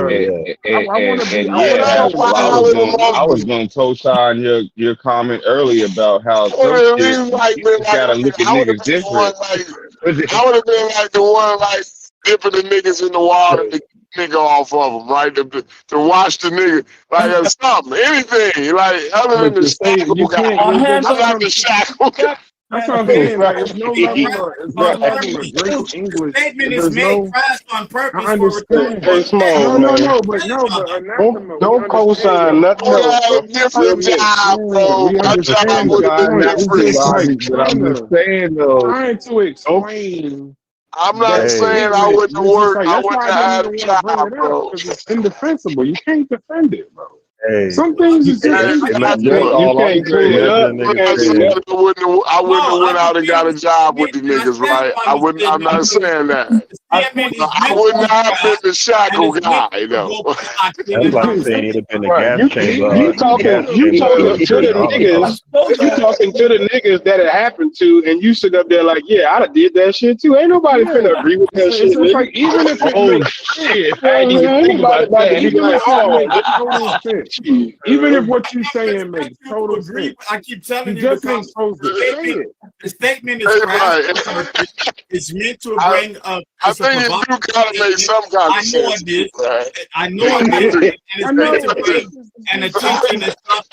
Yeah. I want to be. And I want yeah, to Yeah, be that's what I was respectful. going. I was going to co-sign your comment earlier about how I would some have shit been like, you just gotta look at I would have niggas been the one different. like, I would have been like the one like dipping the niggas in the water to get the nigga off of them, right? To watch the nigga like something, anything like other than But the to say shackle you guy. can't, I'm that's what not I'm the saying. shackle guy. That's what I'm saying. Like, it's no level of great English. Statement is There's made no. fast on I purpose for understand. Hey, Smoke, man. But anathema. We Don't understand co-sign your nothing We point. else, had bro. a different Admit it. job, bro. We My job understand would have your been point. It's different. just like but I'm just saying though. trying to explain I'm not that Hey, saying I statement. wouldn't It's just work. like I that's wouldn't why I have didn't had a even want to bring job, it up bro. because it's indefensible. You can't defend it, bro. hey, Some things is just That's indefensible. You all I'm can't clean it saying. up. nothing You a I'm nigga not can't saying clean it said. up. I wouldn't have No, went I out and got a refuse to job with admit, the and I niggas, stand right? by my I'm statement not because saying that. the statement is I meant would to be not have been fast the and shackle it's meant guy, to though. provoke action That's and like saying he'd conversation. have been a Right. gas You chamber, talking gas chamber to during the the niggas. Holocaust. You talking to the niggas that it happened to, and you sit up there like, yeah, I'd have did that shit too. Ain't nobody finna agree with that It's shit, just nigga. like even if it Oh makes sense, shit! You I know didn't what even I'm saying? think Ain't nobody about about to that. be even like, if it oh, makes total sense, even if what you're saying makes You to total agree, sense, I keep you telling you just ain't supposed to say statement. it. The statement is Hey, crass right. on purpose. It's meant to I, bring I it's a think it do provocative gotta make statement. some kind I of know sense, it too, is. right? I know it is, and I it's meant to know. bring It's an just attention and stop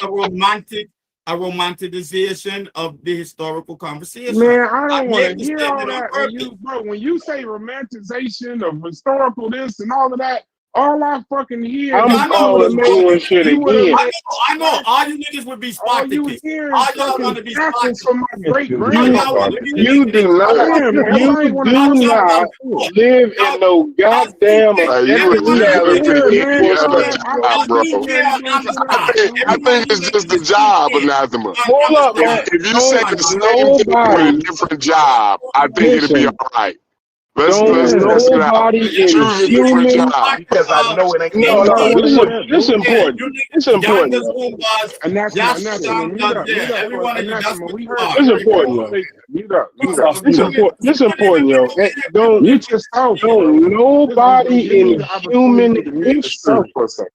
a romanticization of the historical conversation. man, I I don't want made to the hear all statement on that. purpose. When you say romanticization of historical this and all of that, all I fucking hear Yeah, is I I'm know. doing shit you would have again. made I know. All you niggas would be all you Spartacus. hear All is y'all want fucking to be shackles Spartacus. from my great You All You y'all grandmother. want to Spartacus. be you do not Yeah, man, that's all I you want to do hear. That's all not I hear. live in no goddamn You would objective agree with reality Yeah, me man, you for know stuff. that. I job, was bro. just getting ready to get into that. I think it's just the job, anathema. Hold up, man. If you say Don't the same thing with a nobody different job, I think it'd be listen. all right. Let's Don't test it out. nobody in Choose a different human job. Because I know it ain't no, no Nobody want to this hear is that this bullshit. important. This important, Yanda's yo. home bars, Anathema, mute up, every one of you, that's anathema. what We you heard are. This the important, yo. conversation. Mute up. This important, yo. Mute yourself, bro. Don't nobody Give me in the human opportunity to mute yourself history, for a second.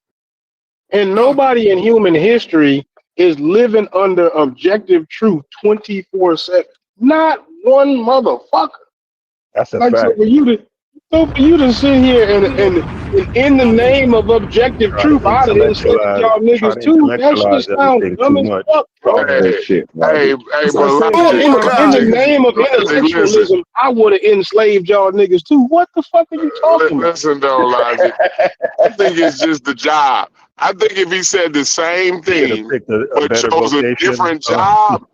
and nobody in human history is living under objective truth 24/7. Not one motherfucker. That's a Like so fact. for you to sit here and in the name of objective Try to truth, I'd enslave y'all try niggas to too. That shit intellectualize sounds everything dumb too as much. fuck, bro. Hey, Logic. hey, So I but said, Yeah, so hold in the on. name of Logic, listen, intellectualism, I would have enslaved y'all niggas too. What the fuck are you talking about? listen though, Logic. I think it's just the job. I think if he said the same Should have thing picked a but better chose a vocation. different job,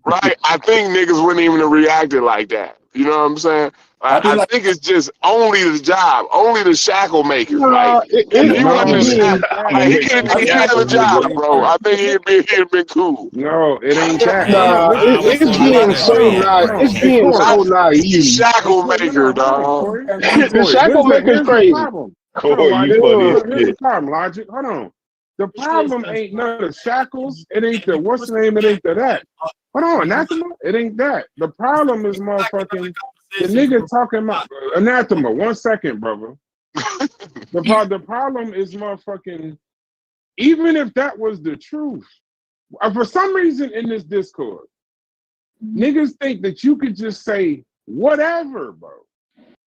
right? I think niggas wouldn't even have reacted like that. You know what I'm saying? I think it's just only the job, only the shackle maker. Like if he wasn't a No, it shackle, ain't that. like he It could ain't have a that, bro. It job, ain't bro. that. I think he'd been cool. No, it ain't that, bro. Nah, Listen, it's being so hold on. it's Hey, being Corey. so naive. Shackle Hey, Corey, maker, hold on, dog. Corey. Hey, The Corey, shackle maker's here's the crazy. problem. Hold on, Corey, you Logic. funny as Here's the shit. problem, Logic. Hold on. The problem ain't none of the shackles. It ain't the what's the name. It ain't the that. Hold on, anathema. It ain't that. The problem is motherfucking the nigga talking about anathema. 1 second, brother. The problem is motherfucking. Even if that was the truth, for some reason in this Discord, niggas think that you could just say whatever, bro.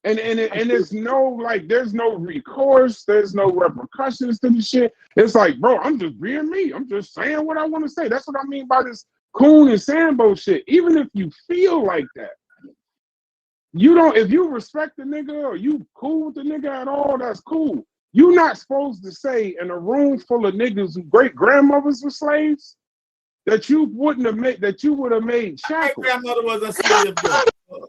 And it's no like there's no recourse, there's no repercussions to the shit. It's like, bro, I'm just being me. I'm just saying what I want to say. That's what I mean by this Coon and Sambo shit. Even if you feel like that, you don't. If you respect the nigga or you cool with the nigga at all, that's cool. You're not supposed to say in a room full of niggas whose great grandmothers were slaves that you wouldn't have made that you would have made shackles. My grandmother was a slave, though.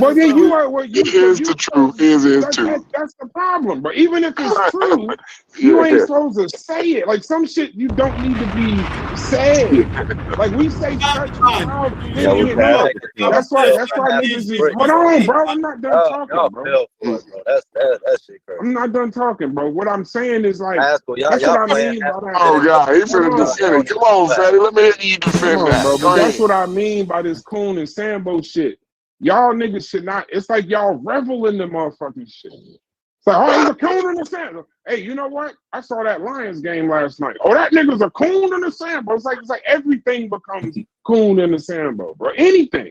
Well, then you are what you. It is the truth. It is true. That's the problem. But even if it's true, you ain't supposed to say it. Like some shit you don't need to be said. Like we say such wild shit That in was here. bad. No, that's why niggas just hold on, bro. I'm not done talking, Y'all bro. fell for it, bro. That shit crazy. I'm not done talking, bro. What I'm saying is like Haskell, that's y'all what I playing mean by Haskell. that. Oh God, he finna Hold on. defend it. Come on, Fatty. Let me hear you Come defend on, that. bro. Go But that's ahead. what I mean by this Coon and Sambo shit. Y'all niggas should not. It's like y'all revel in the motherfucking shit. It's like, oh, he's a Coon and a Sambo. Hey, you know what? I saw that Lions game last night. Oh, that nigga's a Coon and a Sambo. It's like everything becomes Coon and a Sambo, bro. Anything.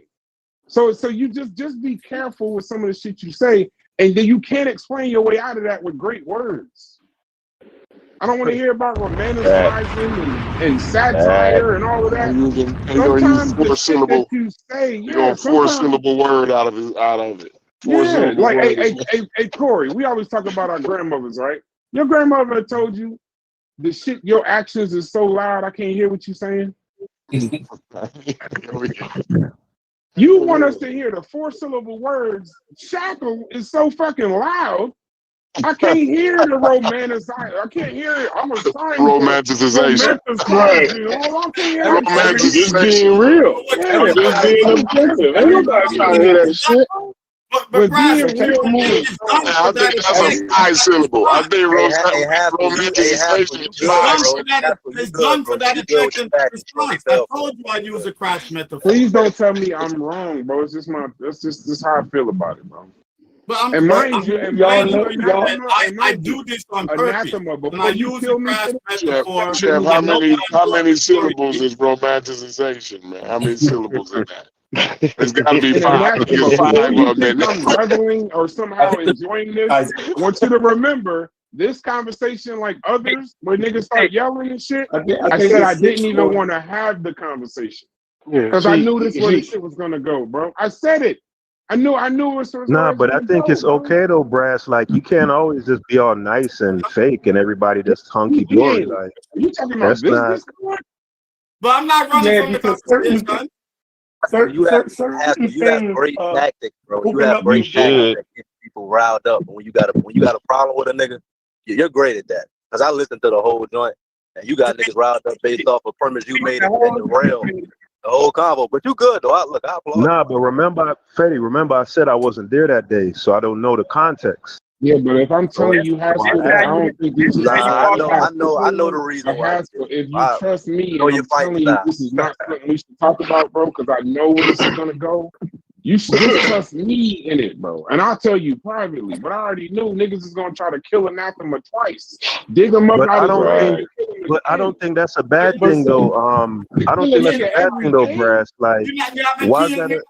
So you just be careful with some of the shit you say, and then you can't explain your way out of that with great words. I don't want to hear about romanticizing and satire and all of that. You're gonna use Sometimes the four shit that syllable. you say, You're yeah, gonna four sometimes, syllable word out of it. Four yeah, syllable like, word. hey, Corey, we always talk about our grandmothers, right? Your grandmother told you the shit, your actions is so loud, I can't hear what you're saying. You want us to hear the 4-syllable words. Shackle is so fucking loud. I can't hear the romanticize. I can't hear it. I'm trying to Romanticization. Right. You know, I can't hear that shit. I'm just being real. I'm just being objective. Ain't nobody trying to hear that shit. But being real means I think that's a 5-syllable. I think romanticization is 5-syllable. It's done for that effect and response. I told you I use a crash metaphor. Please don't tell me I'm wrong, bro. It's just that's just how I feel about it, bro. And mind you, I do this on purpose. Anathema, When before I you use kill a me, crash Chef, metaphor, how many syllables is romanticization, man? How many syllables in that? There's got to be and 5. anathema, There's before 5 you of them in think I'm there. reveling or somehow enjoying this, I want you to remember this conversation, like others, where niggas start yelling and shit. I said I didn't even want to have the conversation because I knew this where the shit was gonna go, bro. I said it. I knew it was where Nah, it's but I gonna think go, it's bro. okay though, Brass. Like you can't always just be all nice and fake and everybody just hunky dory. Like Are you talking about that's this not. Discord? But I'm not running Yeah, from the because conversation. You have certain great things tactics, bro. You open have up great new tactics doors. that get people riled up. And when you got a problem with a nigga, you're great at that. Cause I listened to the whole joint, and you got niggas riled up based off of premise you made in the rail, the whole convo. But you good though. I applaud. Nah, but remember, Fetty, remember I said I wasn't there that day, so I don't know the context. Yeah, but if I'm telling you, Haskell, that I don't think this is I know the reason why. Haskell, if you trust me know and your I'm fight telling you style. this is not something we should talk about, bro, because I know where this is gonna go. You should just trust me in it, bro. And I'll tell you privately, but I already knew niggas is gonna try to kill Anathema twice. Dig him up But out I of don't grave. think. But I don't think that's a bad thing though. I don't think that's a bad thing though, Brass. Like, why is that?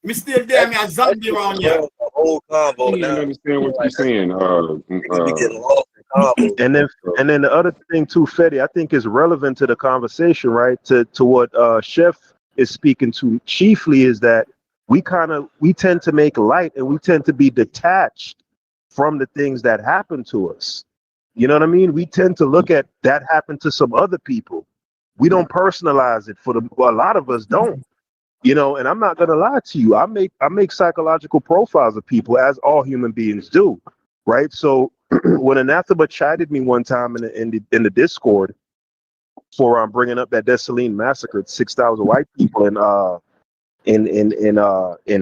Me still there, me a zombie around here. The whole combo You now. don't understand what you're saying. Niggas be getting lost in combos. And then the other thing too, Fetty, I think is relevant to the conversation, right? To what Chef is speaking to chiefly is that we tend to make light and we tend to be detached from the things that happen to us. You know what I mean? We tend to look at that happened to some other people. We don't personalize it a lot of us don't. You know, and I'm not gonna lie to you. I make psychological profiles of people, as all human beings do, right? So when Anathema chided me one time in the Discord for bringing up that Dessalines massacre, 6,000 white people in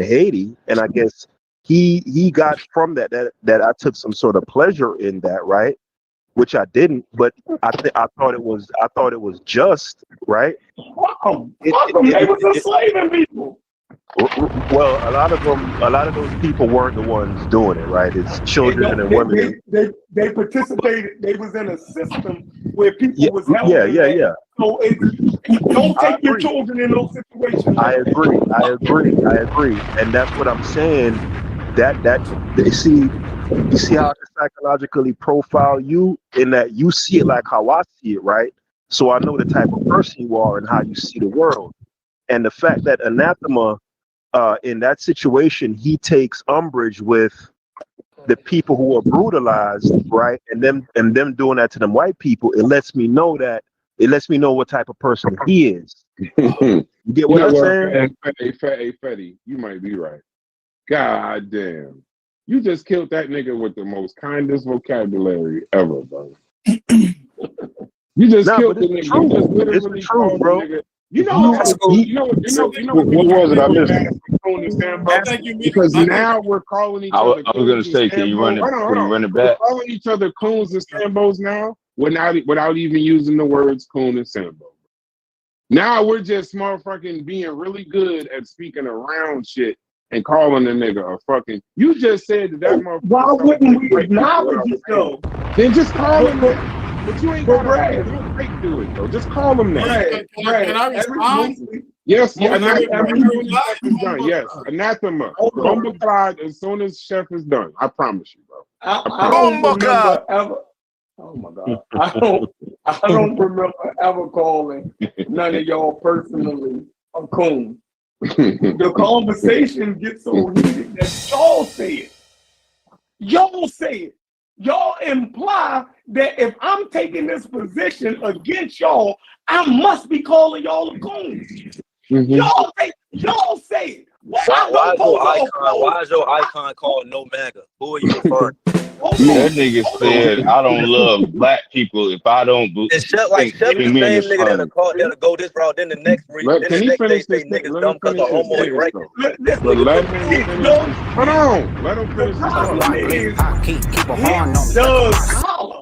Haiti, and I guess he got from that I took some sort of pleasure in that, right? Which I didn't, but I thought it was just, right? Fuck them. They was enslaving people. Well, a lot of those people weren't the ones doing it, right? It's children and women. They participated. They was in a system where people was held. Yeah. So don't take your children in those situations. I agree, and that's what I'm saying. That they see. You see how I can psychologically profile you in that you see it like how I see it, right? So I know the type of person you are and how you see the world. And the fact that Anathema, in that situation, he takes umbrage with the people who are brutalized, right? And them doing that to them white people. It lets me know what type of person he is. You get what I'm saying? Hey, Fetty, you might be right. God damn. You just killed that nigga with the most kindest vocabulary ever, bro. You just killed the nigga. You just literally called the nigga. You know what was it? I missed because now we're calling each other. I was gonna say, can you run it back? We're calling each other coons and Sambos now, without even using the words coon and Sambo. Now we're just motherfucking being really good at speaking around shit and calling a nigga a fucking. You just said that motherfucker. Why wouldn't we acknowledge it though? Then just call him that. But you ain't got to do it though. Just call him that. Can I respond? Yes, yes. Anathema. Bumbleclad as soon as Chef is done. I promise you, bro. I don't remember ever. Oh my God. I don't remember ever calling none of y'all personally a coon. The conversation gets so heated that y'all say it. Y'all say it. Y'all imply that if I'm taking this position against y'all, I must be calling y'all a coon. Y'all say it. Why is your icon called No MAGA? Who are you referring to? That nigga said, I don't love black people if I don't It's just like Chef the same nigga that'll go this route, then the next day say niggas dumb because of homo erected. Hold on. Let him finish his collar.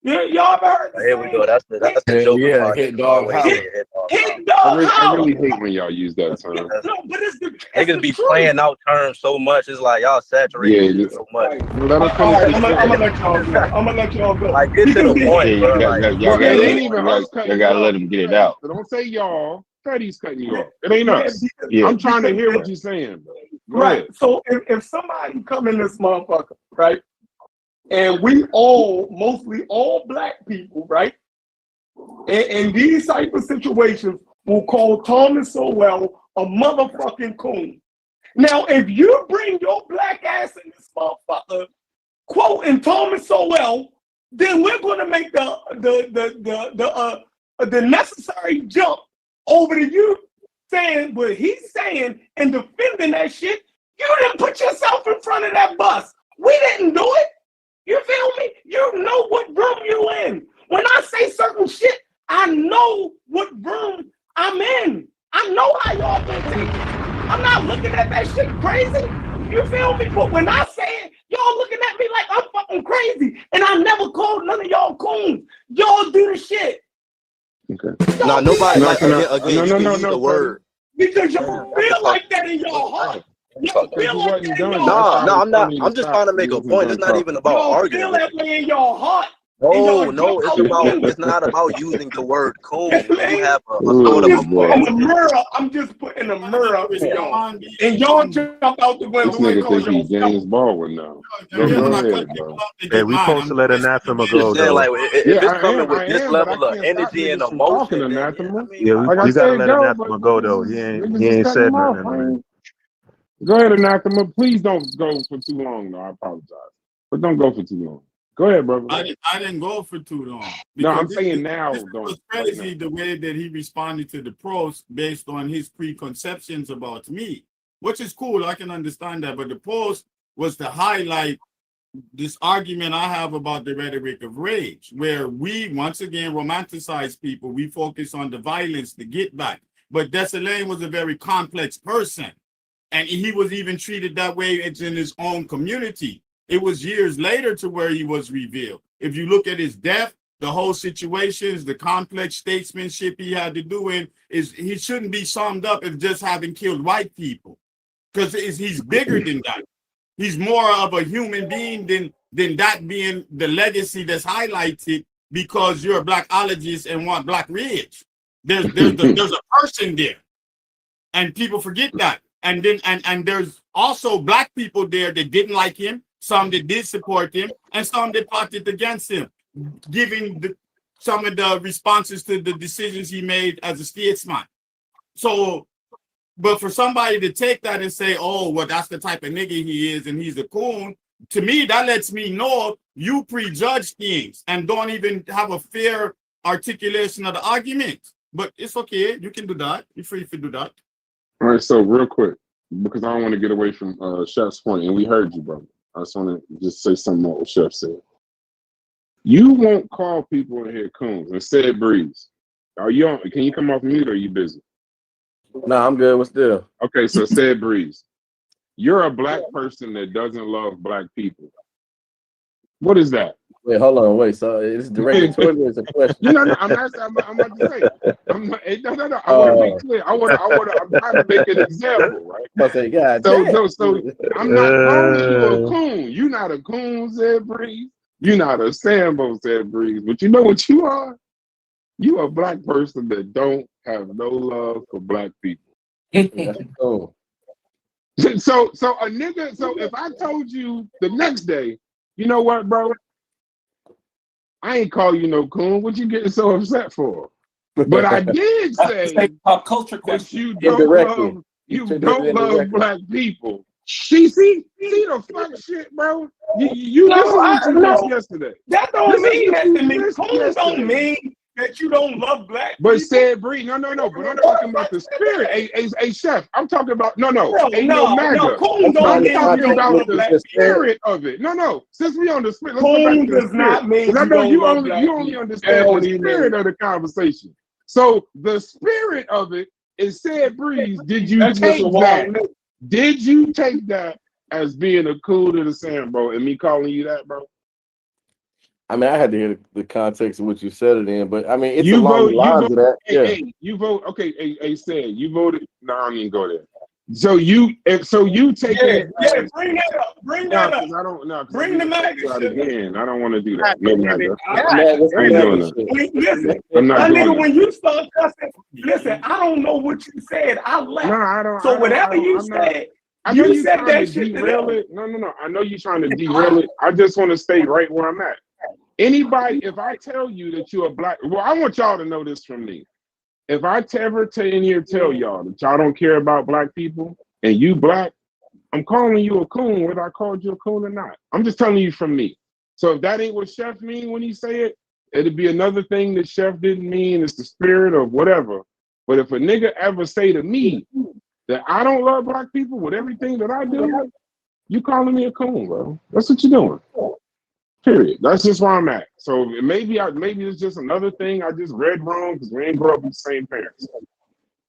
Y'all ever heard? Here we go. That's the joke. Yeah, hit dog holler. I really hate when y'all use that term. No, but it's the niggas be playing out terms so much. It's like y'all saturated so much. I'm gonna let y'all go. Like get to the point, bro. You gotta let him get it out. So don't say y'all. Fetty's cutting you off. It ain't us. Yeah. I'm trying to hear what you're saying, bro. Right. So if somebody come in this motherfucker, right? And we mostly all black people, right? In these type of situations, will call Thomas Sowell a motherfucking coon. Now, if you bring your black ass in this motherfucker, quoting Thomas Sowell, then we're gonna make the necessary jump over to you saying what he's saying and defending that shit. You didn't put yourself in front of that bus. We didn't do it. You feel me? You know what room you in. When I say certain shit, I know what room I'm in. I know how y'all gonna take it. I'm not looking at that shit crazy. You feel me? But when I say it, y'all looking at me like I'm fucking crazy. And I never called none of y'all coons. Y'all do the shit. Okay. No, nobody like the word. Because y'all feel like that in your heart. No, I'm not. I'm just trying to make a point. It's not even about arguing. You feel that way in your heart. No, it's not about using the word coon. You have a sort of I'm a just putting a mirror. I'm just putting a mirror up to y'all, and y'all jump out the This window and nigga call think he yourself. James Baldwin now. Go ahead, bro. Hey, we supposed to let anathema just go saying, though. like, if Yeah, it's coming with I this am, but I level of can't stop energy and niggas from talking emotion, then yeah, anathema. Yeah, Like I we gotta said, let go, but anathema go though. niggas He just ain't cutting said him off. nothing already. Go ahead, anathema. Please don't go for too long, though. I apologize, but don't go for too long. Go ahead, brother. I didn't go for too long. No, I'm Because saying now, this don't. was Right crazy now. the way that he responded to the post based on his preconceptions about me, which is cool. I can understand that. But the post was to highlight this argument I have about the rhetoric of rage, where we once again romanticize people. We focus on the violence, the get back. But Dessalines was a very complex person. And he was even treated that way in his own community. It was years later to where he was revealed. If you look at his death, the whole situations, the complex statesmanship he had to do in, is he shouldn't be summed up as just having killed white people, because he's bigger than that. He's more of a human being than that being the legacy that's highlighted because you're a blackologist and want Black Ridge. There's a person there, and people forget that. And then and there's also Black people there that didn't like him, some that did support him, and some that plotted against him, giving some of the responses to the decisions he made as a statesman. So, but for somebody to take that and say, oh, well, that's the type of nigga he is and he's a coon, to me, that lets me know you prejudge things and don't even have a fair articulation of the argument. But it's okay. You can do that. You're free to do that. All right, so real quick, because I don't want to get away from Chef's point, and we heard you, brother. I just want to just say something about what Chef said. You won't call people in here coons. Instead, Breeze. Are you on? Can you come off mute or are you busy? Nah, I'm good. What's the Okay, so said Breeze. You're a Black person that doesn't love Black people. What is that? Wait, hold on. Wait, so it's directed toward me as a question. No, I'm asking. I'm about to say. I'm not. No. I want to be clear. I'm trying to make an example, right? I say, God So damn. I'm not calling you a coon. You're not a coon, said Breeze. You're not a Sambo, said Breeze. But you know what you are? You a Black person that don't have no love for Black people. That's cool. So a nigga. So if I told you the next day, you know what, bro? I ain't call you no coon. What you getting so upset for? But I did say pop culture that question. you don't love Black people. See the fuck shit, bro. You this is what you missed yesterday. That don't mean that to me. Coon Yesterday. don't mean that you don't love Black But people. said Bree, no. But I'm talking about the spirit. Hey, Chef. I'm talking about no. Ain't no MAGA. No. Coon don't mean I'm talking you don't about love the Black people. spirit of it. No. Since we on the spirit, let's go back Coon to the does spirit. not mean I you know don't love Black you only people. understand That's what the he spirit means. of the conversation. So the spirit of it is said, Breeze. Did you take that? Did you take that as being a cool to the sand, bro? And me calling you that, bro? I mean, I had to hear the context of what you said it in, but I mean, it's You along the lines of that. Yeah. Hey, you vote. Okay, hey, said you voted. No, I don't even go there. So you taking it? Yeah, bring that up. Bring that up. I don't know. Bring the MAGA shit Again, I don't want to do that. No matter. I I ain't doing that. Listen, I'm not my doing nigga, that. when you start cussing, listen, I don't know what you said. I left. No, I don't. So whatever you said, I know you you said trying that to shit to derail them. it. No. I know you're trying to derail it. I just want to stay right where I'm at. Anybody, if I tell you that you're a Black, well, I want y'all to know this from me. If I ever tell y'all that y'all don't care about Black people and you Black, I'm calling you a coon, whether I called you a coon or not. I'm just telling you from me. So if that ain't what Chef mean when he say it, it'd be another thing that Chef didn't mean. It's the spirit of whatever. But if a nigga ever say to me that I don't love Black people with everything that I do, you calling me a coon, bro. That's what you're doing. Period. That's just where I'm at. So maybe it's just another thing I just read wrong because we ain't grow up with the same parents.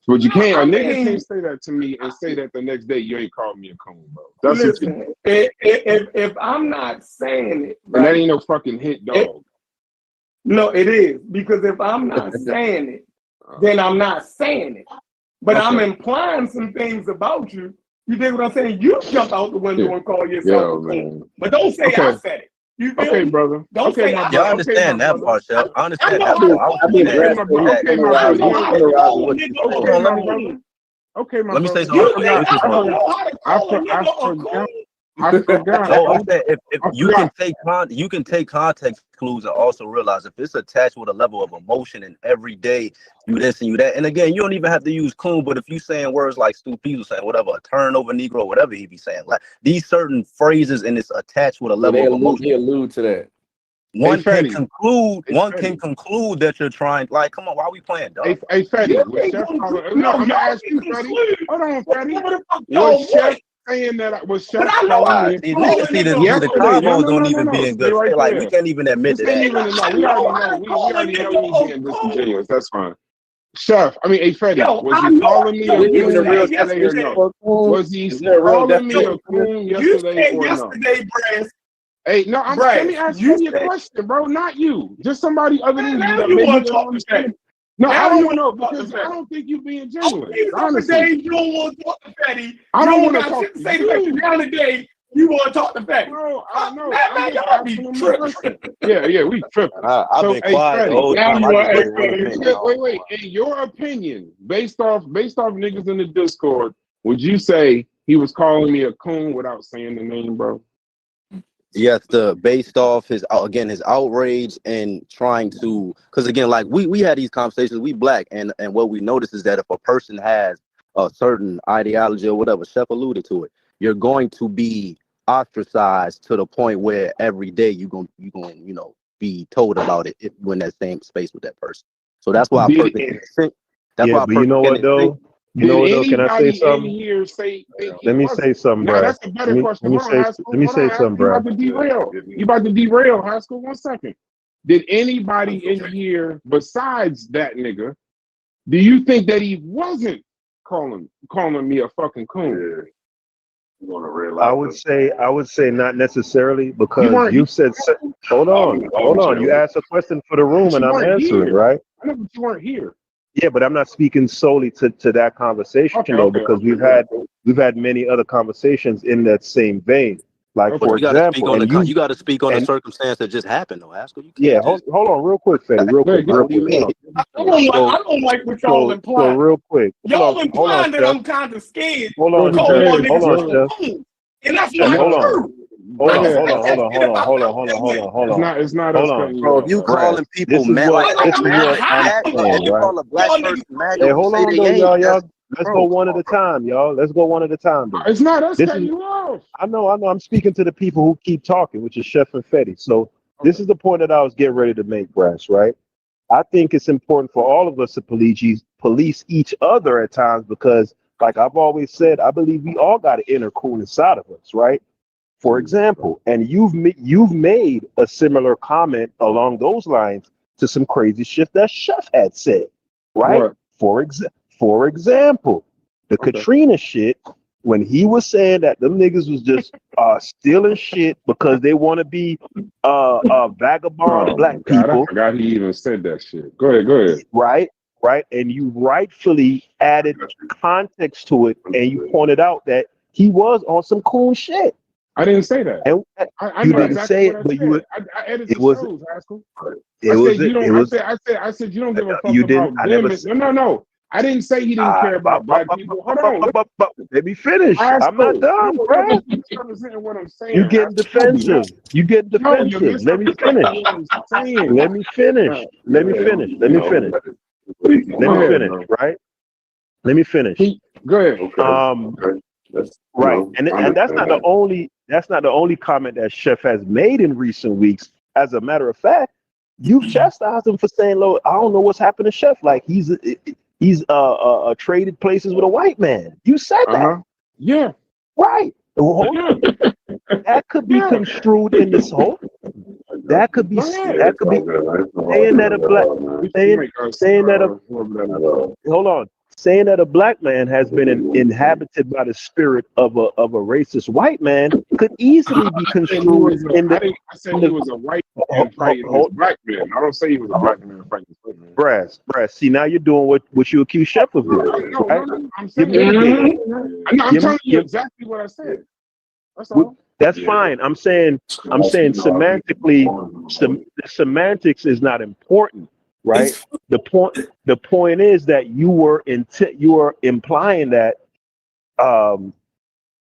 But you can't. A nigga can't say that to me and say that the next day you ain't called me a coon, bro. That's Listen, if I'm not saying it, right, and that ain't no fucking hit dog. No, it is, because if I'm not saying it, then I'm not saying it. But I'm implying some things about you. You dig what I'm saying? You jump out the window and call yourself a coon. But don't say I said it. You feel Okay, me? brother. Don't Okay, say my I Yeah, I brother. Okay, my understand that brother. part, Chef. I I understand know that how to part. I was call just nigga. Okay, saying my with brother. that, Okay, my I brother. know You how ain't to okay. call a nigga a Okay, let my me brother. coon. Okay, my let me say brother. something You real quick think with you, I bro. don't know how to call a I nigga a forgot. coon? I forgot. No, I'm saying if I you can forgot. take context clues and also realize if it's attached with a level of emotion and every day you this and you that. And again, you don't even have to use coon, but if you saying words like stupid or saying whatever, a turnover Negro, whatever he be saying, like these certain phrases and it's attached with a Yeah, level of emotion. they allude to that. Hey, One Fetty. can conclude that you're trying, like, come on, why are we playing, dog? Hey, Fetty. You Was can Chef calling? conclude. No, No, I'm gonna y'all ask can you, Fetty. conclude Hold on, Fetty. whatever the fuck Was y'all Chef want. saying that? Was But Chef I know calling how me to a See, call coon a see, nigga a the yesterday? coon. No, convos no, don't no, no, even be no. in Stay good faith. right Like, we there. can't even admit This to ain't that. even enough. I We know already how know. to We call a already know nigga you a being coon. disingenuous. That's fine. Chef, hey Fetty, Yo, was I he know. calling me Yo, a Is you even a coon real said yesterday or definition yesterday. no? for a coon? Was he Is there a real calling me a definition Yo, for this? coon you yesterday said or no? yesterday, Brass. Hey, no, let me Brass, ask you Fetty a said, question, bro. Not you. Just somebody other man, than you now that you maybe want they to don't talk to understand. Fetty. No, I Now don't you want want to to talk to because I Fetty. don't think you being Okay, genuine. the other Honestly, day you don't want to talk to Fetty. I You don't don't want to got talk shit to to say to Fetty. you, Now today you want to talk to Fetty. bro. I know. Man, I'm just y'all be asking him a tripping. question. Yeah, we tripping. I've So, been hey, quiet the Fetty. whole Now time. you I want just to gave ask one Fetty. opinion. Wait. In your opinion, based off niggas in the Discord, would you say he was calling me a coon without saying the name, bro? Yes, based off his outrage and trying to, because again, like we had these conversations. We black, and what we notice is that if a person has a certain ideology or whatever, Chef alluded to it, you're going to be ostracized to the point where every day you're going be told about it if you're in that same space with that person. So that's why I Did personally think that's Yeah, why I but you know personally what though? You know Did what though? Can I say anybody in something? here think he Let me say wasn't? something, Now bruh. that's a better question. Hold on, high school. Let me Hold on, say high school. something, You bruh. about to derail. You about to derail, high school. 1 second. Did anybody in here besides that nigga? Do you think that he wasn't calling me a fucking coon? I would say not necessarily You because weren't you here. said. Hold on. You asked a question for the room, But and you I'm weren't answering, here. right? I know, but you weren't here. Yeah, but I'm not speaking solely to that conversation though, because we've had many other conversations in that same vein. Like but for you got to speak example, on and you you got to speak on the and circumstance that just happened, though, Haskell. You yeah, can't just. hold on, real quick, Fetty, real quick. What do you mean? I don't like what y'all So implying. real quick, Y'all hold on, implying that Chef. I'm kind of scared Hold to on, call Chef. y'all Hold niggas on, a Chef. coon. And that's not Hold on. true. Hold Let's It's not us cutting you Bro, if off, you bro. calling people This is what I'm if saying, you right? call a black person MAGA Hey, who hold say on they though, ain't, y'all. that's Let's go bro. one at a time, y'all. Let's go one at a time, though. It's not us This cutting is you off. I know. I'm speaking to the people who keep talking, which is Chef and Fetty. So this is the point that I was getting ready to make, Brass, right? I think it's important for all of us to police each other at times because, like I've always said, I believe we all got an inner cool inside of us, right? For example, and you've made a similar comment along those lines to some crazy shit that Chef had said, right? What? For example, the Katrina shit, when he was saying that them niggas was just stealing shit because they want to be vagabond black God, I people, forgot he even said that shit. Go ahead. right? And you rightfully added context to it, and you pointed out that he was on some cool shit. I didn't say that. And I you know didn't exactly say what it, I but said. I edited it the was shows, Haskell. it I was said you don't. it was I said you don't give a fuck you didn't. about I them. never. No. I didn't say he didn't care about black people. Hold on. Let me finish. I'm not Haskell, done, bro. you're misrepresenting what I'm saying. You getting defensive. You getting No, you're defensive. Let me finish. misrepresenting what I'm saying. Let me finish. Let me finish. Let me finish. Let me finish. Right. Let me finish. Go ahead. Right. And that's not the only comment that Chef has made in recent weeks. As a matter of fact, you've chastised him for saying, "Look, I don't know what's happened to Chef. Like he's traded places with a white man." You said that. Yeah. Right. That could be construed in this whole. That could be saying that a black saying that a black man has been inhabited by the spirit of a racist white man could easily be construed in the. I said he was a white man fighting this black man. I don't say he was a black man fighting this black man. Brass. See, now you're doing what you accuse Chef of doing. No. I'm Give saying me I'm telling you exactly what I said. That's all. That's fine. I'm saying semantically, the semantics is not important, right? The point is that you were implying that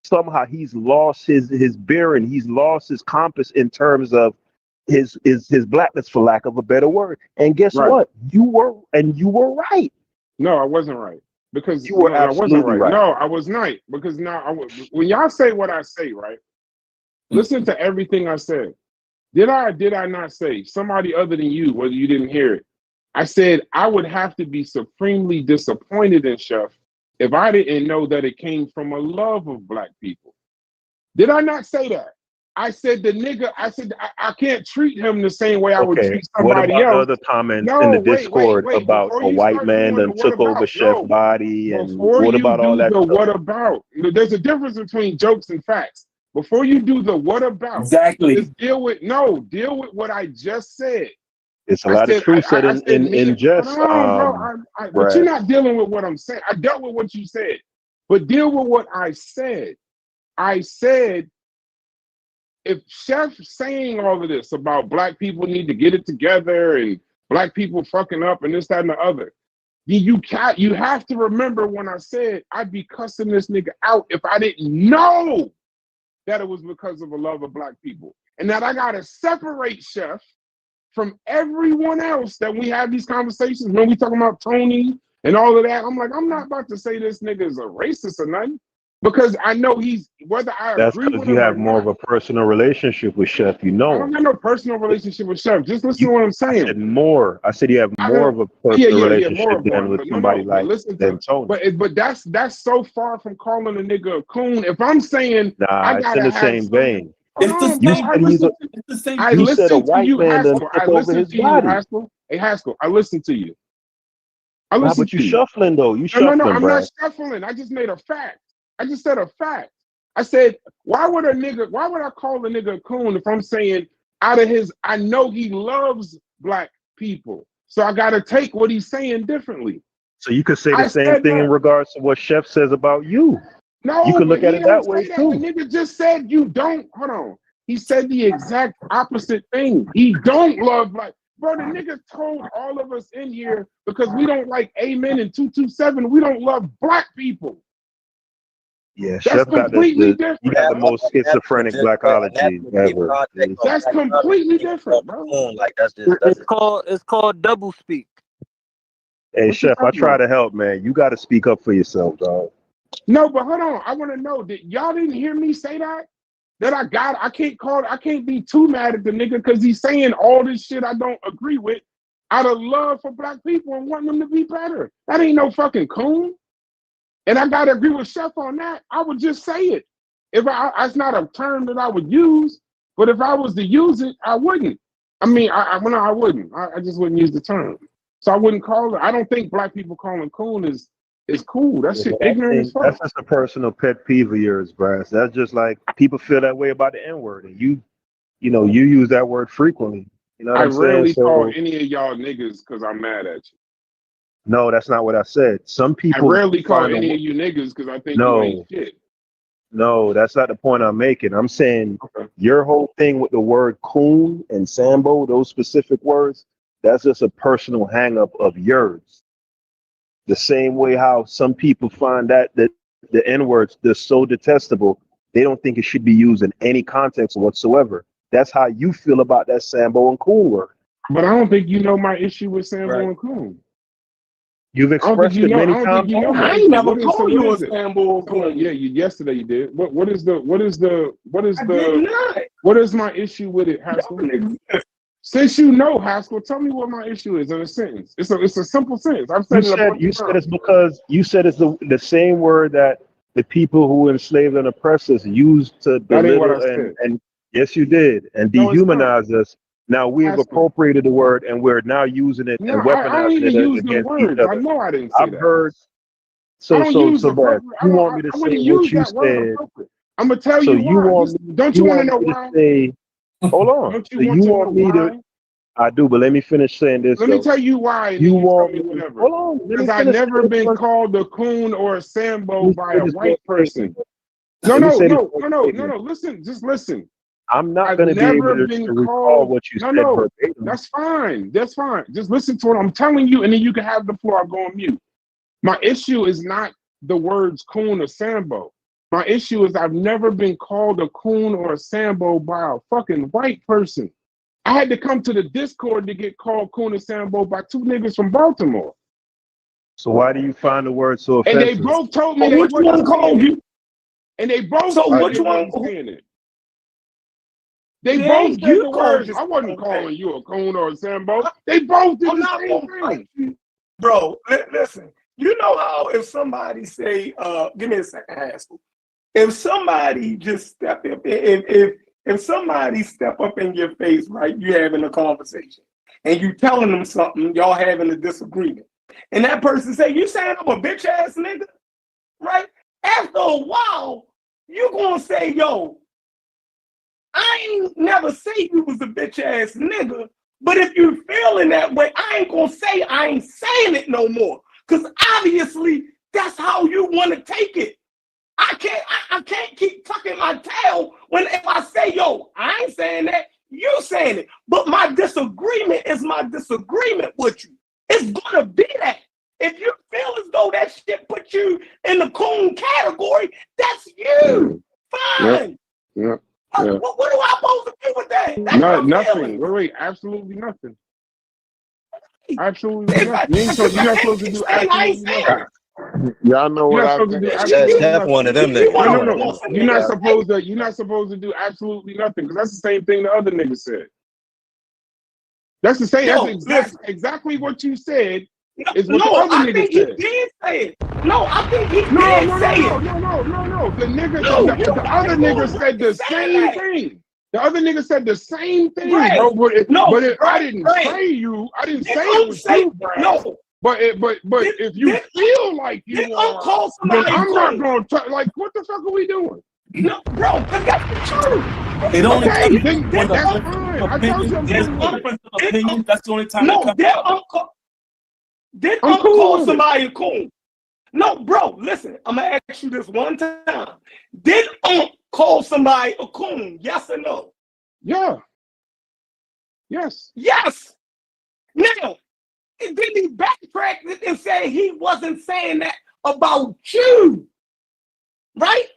somehow he's lost his bearing, he's lost his compass in terms of his blackness, for lack of a better word. And guess what? You were right. No, I wasn't right. Because you were I wasn't absolutely right. No, I was not. Because when y'all say what I say, right? Listen to everything I said. Did I not say somebody other than you, whether you didn't hear it? I said I would have to be supremely disappointed in Chef if I didn't know that it came from a love of black people. Did I not say that? I said the nigga, I can't treat him the same way I would treat What somebody about the else. other comments No, in the wait, Discord about before a you white start man doing the that what took over about, Chef's body, and before what you about all do that the stuff? what about, there's a difference between jokes and facts. Before you do the what about, exactly, just deal with what I just said. It's a lot of truth said in jest, but you're not dealing with what I'm saying. I dealt with what you said, but deal with what I said. I said, if Chef saying all of this about black people need to get it together and black people fucking up and this, that, and the other, you have to remember when I said I'd be cussing this nigga out if I didn't know that it was because of a love of black people. And that I gotta separate Chef from everyone else that we have these conversations when we talking about Tony and all of that. I'm like, I'm not about to say this nigga is a racist or nothing, because I know he's, whether I That's agree because with you him or have more of not. a personal relationship with Chef. You I know don't him. have no personal relationship with Chef. Just listen to what I'm saying. I said more. I said you have more of a personal relationship than with somebody like than Tony. But that's so far from calling a nigga a coon. If I'm saying I It's gotta in the have same vein. I You said a listen to white you, man done Haskell. took I over listen his to you, body. Haskell. Hey, Haskell, I listen to you. I Nah, listen but you to you. shuffling though. You No, shuffling, I'm Brad. not shuffling. I just made a fact. I just said a fact. I said, why would I call a nigga a coon if I'm saying I know he loves black people. So I gotta take what he's saying differently. So you could say the same thing in regards to what Chef says about you. No, you could look but at he it don't that way say that. too. The nigga just said you don't. Hold on. He said the exact opposite thing. He don't love black. Bro, the nigga told all of us in here because we don't like Amen and 227. We don't love black people. Yeah, That's Chef got completely you different. got the most schizophrenic blackology ever. That's completely different, bro. Like It's called double speak. Hey, What you Chef, I talking try about? to help, man. You got to speak up for yourself, dog. No, but hold on. I want to know that y'all didn't hear me say that? That I can't be too mad at the nigga because he's saying all this shit I don't agree with out of love for black people and wanting them to be better. That ain't no fucking coon. And I gotta agree with Chef on that. I would just say it. It's not a term that I would use, but if I was to use it, I wouldn't. I mean, I wouldn't. I just wouldn't use the term. So I wouldn't call it. I don't think black people calling coon is cool. That shit ignorant as fuck. That's just a personal pet peeve of yours, Brass. That's just like people feel that way about the N-word, and you use that word frequently. You know what I I'm saying? rarely call So any of y'all niggas because I'm mad at you. no, that's not what I said. Some people I rarely call find any a, of you niggas because I think you ain't no, shit. no, that's not the point I'm making. I'm saying your whole thing with the word coon and Sambo, those specific words, that's just a personal hang-up of yours. The same way how some people find that the N-words, they're so detestable, they don't think it should be used in any context whatsoever. That's how you feel about that Sambo and coon word. But I don't think you know my issue with Sambo and coon. You've expressed it many times. My I issue. ain't never What is called you a it? Sambo or coon. Yeah, yesterday you did. What is my issue with it, Haskell? Since you know, Haskell, tell me what my issue is in a sentence. It's a simple sentence. I've said You said it's because you said it's the same word that the people who enslaved and oppressed us used to That ain't what I belittle said. and yes, you did, and No, it's not. dehumanize us. Now we've Haskell. appropriated the word and we're now using it No, and I don't weaponizing even it use the against each words. other. I know I didn't say I've that. heard. I don't use So Brad, appropriate. you want me to I say wouldn't what use you that word said? appropriate. I'm gonna tell So you you why. want Don't you want to know me to why? say? Hold on. Don't So you want you to know want me why? to? I do, but let me finish saying this. Let me though. tell you why, and You then you tell want me me? whatever. Hold on. Let me Because I finish never this been one. called a coon or a Sambo Let me by say a this one white thing. person. No, Let me no, say this no, one no, no, no, statement. no. Listen, just listen. I'm not I've going to be able never to been recall called. what you No, said no. verbatim. That's fine. That's fine. Just listen to what I'm telling you, and then you can have the floor. I'll go on mute. My issue is not the words coon or sambo. My issue is I've never been called a coon or a sambo by a fucking white person. I had to come to the Discord to get called coon or sambo by two niggas from Baltimore. So why do you find the word so And offensive? they both told me So they which wasn't one called saying it. you? And they both So said which they one? wasn't saying it. They Yeah, both said you the called words. I yourself wasn't that. calling you a coon or a sambo. They both did I'm the not same gonna thing. fight you, bro. Listen, you know how if somebody say, give me a second, asshole. If somebody just step up, if somebody step up in your face, right, you having a conversation, and you telling them something, y'all having a disagreement, and that person say, you saying I'm a bitch ass nigga, right? After a while, you gonna say, yo, I ain't never say you was a bitch ass nigga, but if you feeling that way, I ain't gonna say I ain't saying it no more. Cause obviously that's how you want to take it. I can't keep tucking my tail when if I say, yo, I ain't saying that, you saying it. But my disagreement is my disagreement with you. It's gonna be that. If you feel as though that shit put you in the coon category, that's you. Fine. Yeah. Yeah. What am I supposed to do with that? That's No, my nothing. feeling. Wait, absolutely nothing. Absolutely If nothing. You're not supposed to do absolutely nothing. Y'all know You're what not I supposed to think? do absolutely nothing. one of them No, niggas. no, no. You're not supposed to do absolutely nothing because that's the same thing the other nigga said. That's the same. That's exactly what you said. Is what the other nigga said. He did say it. No, I think he No. did say it. The nigga, No, the other nigga said the same thing. The other nigga said the same thing, bro. I didn't say you. I didn't say it was you, Brad. No. But if you feel like you are, then I'm not going to talk. Like, what the fuck are we doing? No, bro, because that's the truth. It only Okay, comes then when the that's difference fine. of I told you opinion. I'm There's cool a with it. difference of opinion. That's the only time it No, comes up. did I'm cool call with somebody a coon? No, bro, listen, I'm going to ask you this one time. Did call somebody a coon? Yes or no? Yeah. Yes. Yes. Now, then he backtracked and said he wasn't saying that about you. Right?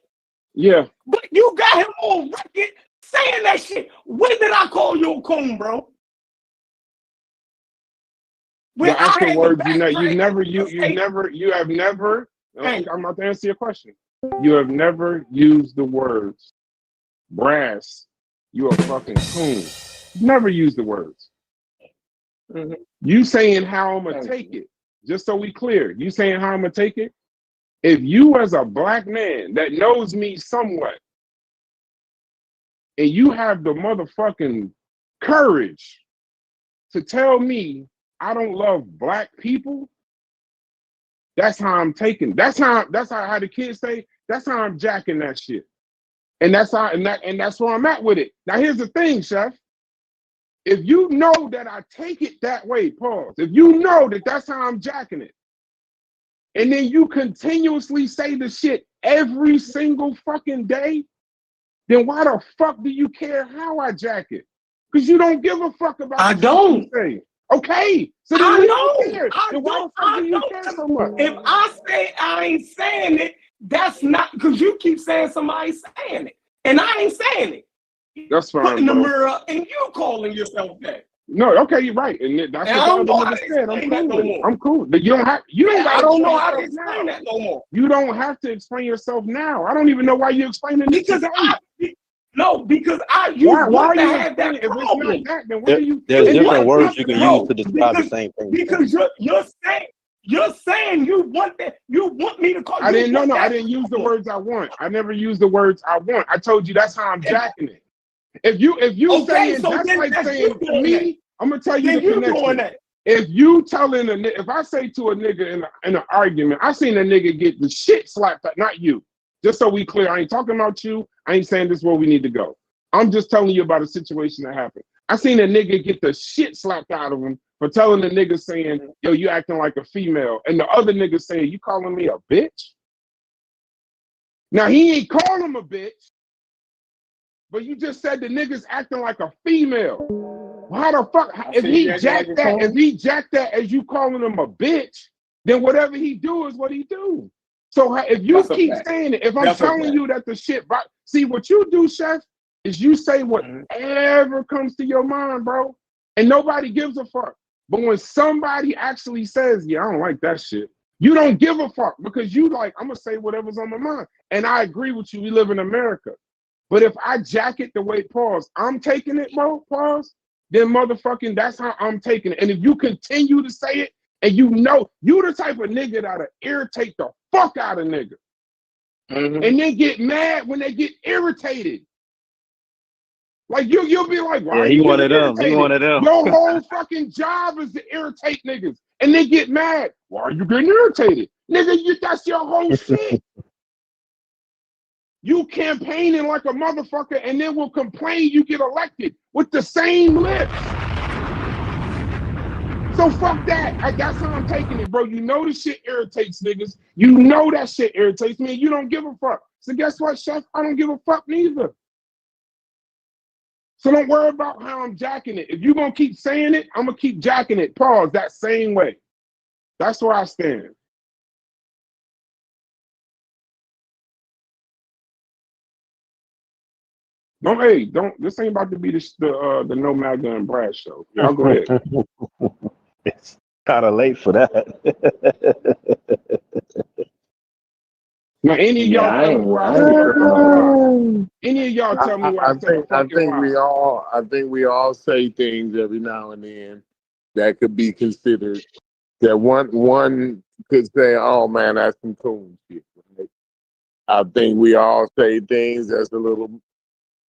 Yeah. But you got him on record saying that shit. When did I call you a coon, bro? When The actual words you have never. I'm about to answer your question. You have never used the words brass. You a fucking coon. Never used the words. Mm-hmm. You saying how I'm gonna take it. Just so we clear. You saying how I'm gonna take it. If you as a black man that knows me somewhat, and you have the motherfucking courage to tell me I don't love black people, that's how I'm taking. That's how the kids say. That's how I'm jacking that shit. And that's how and that's where I'm at with it. Now here's the thing, Chef. If you know that I take it that way, pause. If you know that that's how I'm jacking it, and then you continuously say the shit every single fucking day, then why the fuck do you care how I jack it? Because you don't give a fuck about I the don't. shit you say. Okay, so then I we know. don't care. Then why the fuck do you care so much? If I say I ain't saying it, that's not because you keep saying somebody's saying it, and I ain't saying it. That's fine, Putting the bro. mirror up and you calling yourself that. No, okay, you're right, and that's And what I the don't other know how nigga to said. I'm explain cool that no with it. more. I'm cool, but you don't have. You don't. I don't know explain how to yourself explain now. that no more. You don't have to explain yourself now. I don't even know why you're explaining it today. Because you why want are to you have that explaining? If it's problem. not that, then what do you? There's You different want words you to can know. use to describe the same thing. Because you're saying you want that. You want me to call. I didn't. No. I didn't use the words I want. I never used the words I want. I told you that's how I'm jacking it. If you Okay, saying so that's then like that's saying you to doing me, that. I'm gonna tell you Then the you connection. doing that. If you telling if I say to a nigga in an argument, I seen a nigga get the shit slapped out, not you. Just so we clear, I ain't talking about you. I ain't saying this is where we need to go. I'm just telling you about a situation that happened. I seen a nigga get the shit slapped out of him for telling the nigga saying, yo, you acting like a female. And the other nigga saying, you calling me a bitch? Now he ain't calling him a bitch, but you just said the nigga's acting like a female. Well, how the fuck? If he jacked that as you calling him a bitch, then whatever he do is what he do. So if you keep saying it, if I'm telling you that the shit, see what you do, Chef, is you say whatever comes to your mind, bro, and nobody gives a fuck. But when somebody actually says, yeah, I don't like that shit, you don't give a fuck because you like, I'm gonna say whatever's on my mind. And I agree with you, we live in America. But if I jack it the way I'm taking it, bro, then motherfucking that's how I'm taking it. And if you continue to say it, and you know you the type of nigga that'll irritate the fuck out of nigga. And then get mad when they get irritated. Like you'll be like, why are you getting irritated? He one of them. Your whole fucking job is to irritate niggas. And they get mad. Why are you getting irritated? Nigga, that's your whole shit. You campaigning like a motherfucker and then will complain you get elected with the same lips. So fuck that. That's how I'm taking it, bro. You know this shit irritates niggas. You know that shit irritates me and you don't give a fuck. So guess what, Chef? I don't give a fuck neither. So don't worry about how I'm jacking it. If you're going to keep saying it, I'm going to keep jacking it. Pause. That same way. That's where I stand. This ain't about to be the No Magda and Brad show. Y'all go ahead. It's kind of late for that. Now, any of y'all tell me where I said a fucking lie. Any of y'all tell me where I said a fucking lie. I think we all say things every now and then that could be considered. That one could say, "Oh man, that's some cool shit." Right? I think we all say things that's a little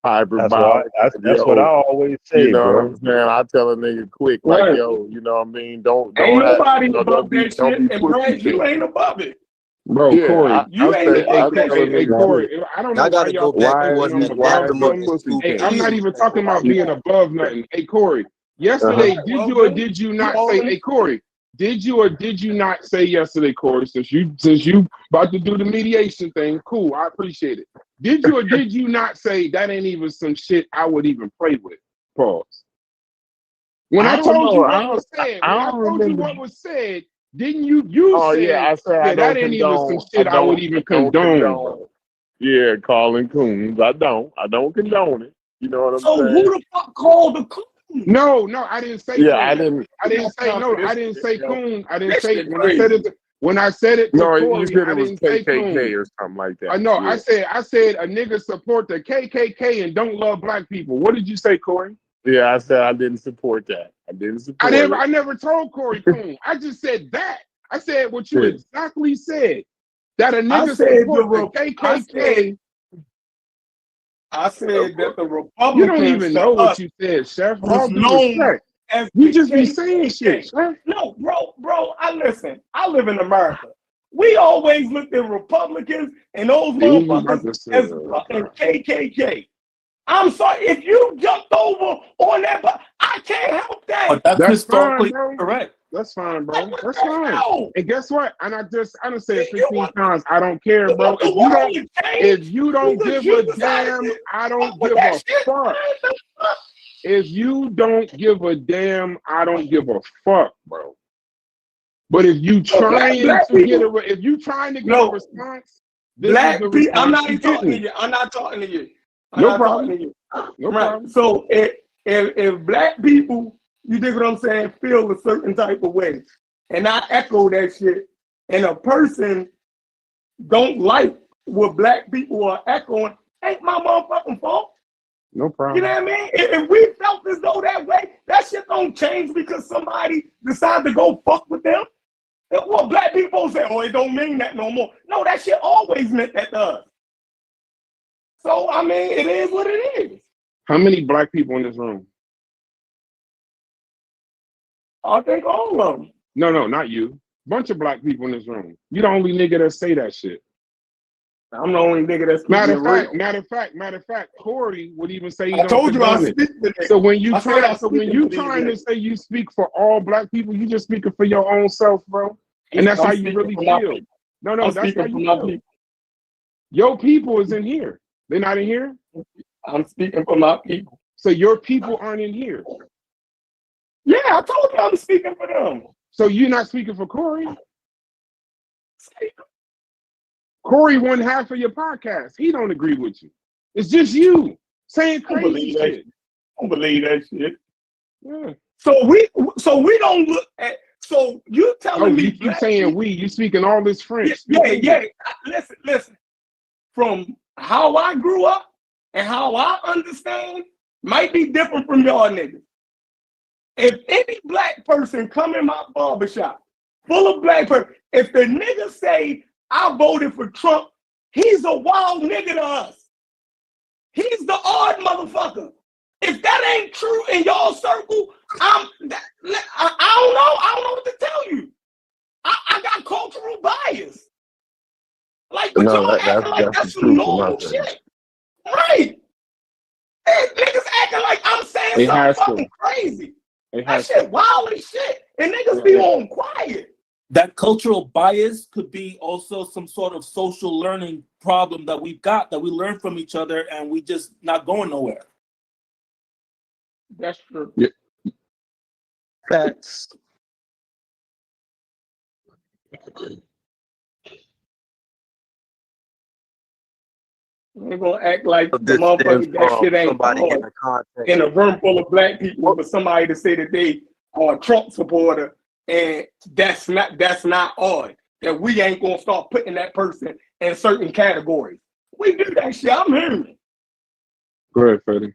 hyperbolic. That's what I always say, You know bro. what I'm saying? I tell a nigga quick, like, Right. yo, you know what I mean? Don't Ain't have, nobody you know, above that shit, and Brad, you ain't above it. Bro, Yeah, Corey, You ain't above that hey, shit. Corey, I don't know I why gotta y'all go back to think what's I'm that above aftermath. something. Hey, I'm not even talking about being above nothing. Hey, Corey, yesterday, did you or did you not say, hey, Corey, did you or did you not say yesterday, Corey, since you about to do the mediation thing, cool, I appreciate it. Did you or did you not say that ain't even some shit I would even play with? Pause. When I told you what was said, what was said, didn't you said, I said I that don't ain't even some condone. shit I would even condone. Bro. Yeah, calling coons. I don't condone it. You know what I'm So saying? who the fuck called the coon? No, I didn't say Yeah, coon. I didn't say coon. I didn't say when I said it to No, Corey, you said I it was didn't say KKK coon. or something like that. I know. Yeah. I said a nigga support the KKK and don't love black people. What did you say, Corey? Yeah, I said I didn't support that. I never told Corey coon. I just said that. I said what you exactly said. That a nigga support the KKK. I said that the Republicans. You don't even know what you said, Chef. All due respect. You just be saying shit, Chef. No, bro, I listen. I live in America. We always looked at Republicans and those motherfuckers as fucking KKK. I'm sorry if you jumped over on that, but I can't help that. But that's historically fine, bro. correct. That's fine, bro. That's fine. And guess what? And I done said 15 times, I don't care, bro. If you don't give a damn, I don't give a fuck. If you don't give a damn, I don't give a fuck, bro. But if you trying to get a response, black people. I'm not even talking to you. I'm not talking to you. No problem. No problem. So if black people, you dig what I'm saying, feel a certain type of way, and I echo that shit, and a person don't like what black people are echoing, ain't my motherfucking fault. No problem. You know what I mean? If we felt as though that way, that shit don't change because somebody decided to go fuck with them. Well, black people say, oh, it don't mean that no more. No, that shit always meant that to us. So, I mean, it is what it is. How many black people in this room? I think all of them. No, not you. Bunch of black people in this room. You the only nigga that say that shit. I'm the only nigga that's matter of fact, Corey would even say he I told you I speak to that. So when you trying to say you speak for all black people, you just speaking for your own self, bro. And that's how you really feel. No, that's how you feel. Your people is in here. They're not in here? I'm speaking for my people. So your people aren't in here. Yeah, I told you I'm speaking for them. So you're not speaking for Corey? Corey won half of your podcast. He don't agree with you. It's just you saying crazy shit. I don't believe that shit. Yeah. So we don't look at. So you telling me you keep saying we? You speaking all this French? Yeah. Listen. From how I grew up and how I understand might be different from y'all niggas. If any black person come in my barbershop full of black person, if the nigga say I voted for Trump, he's a wild nigga to us. He's the odd motherfucker. If that ain't true in y'all circle, I don't know. I don't know what to tell you. I got cultural bias. Like, but y'all acting like that's some normal shit. Right. And niggas acting like I'm saying something fucking crazy. That shit wild as shit. And niggas be on quiet. That cultural bias could be also some sort of social learning problem that we've got, that we learn from each other and we just not going nowhere. That's true. Yeah. Facts. They're gonna act like the motherfucker that shit ain't hard in a room full of black people for somebody to say that they are a Trump supporter, and that's not odd. That we ain't gonna start putting that person in certain categories. We do that shit. I'm hearing it. Go ahead, Freddie.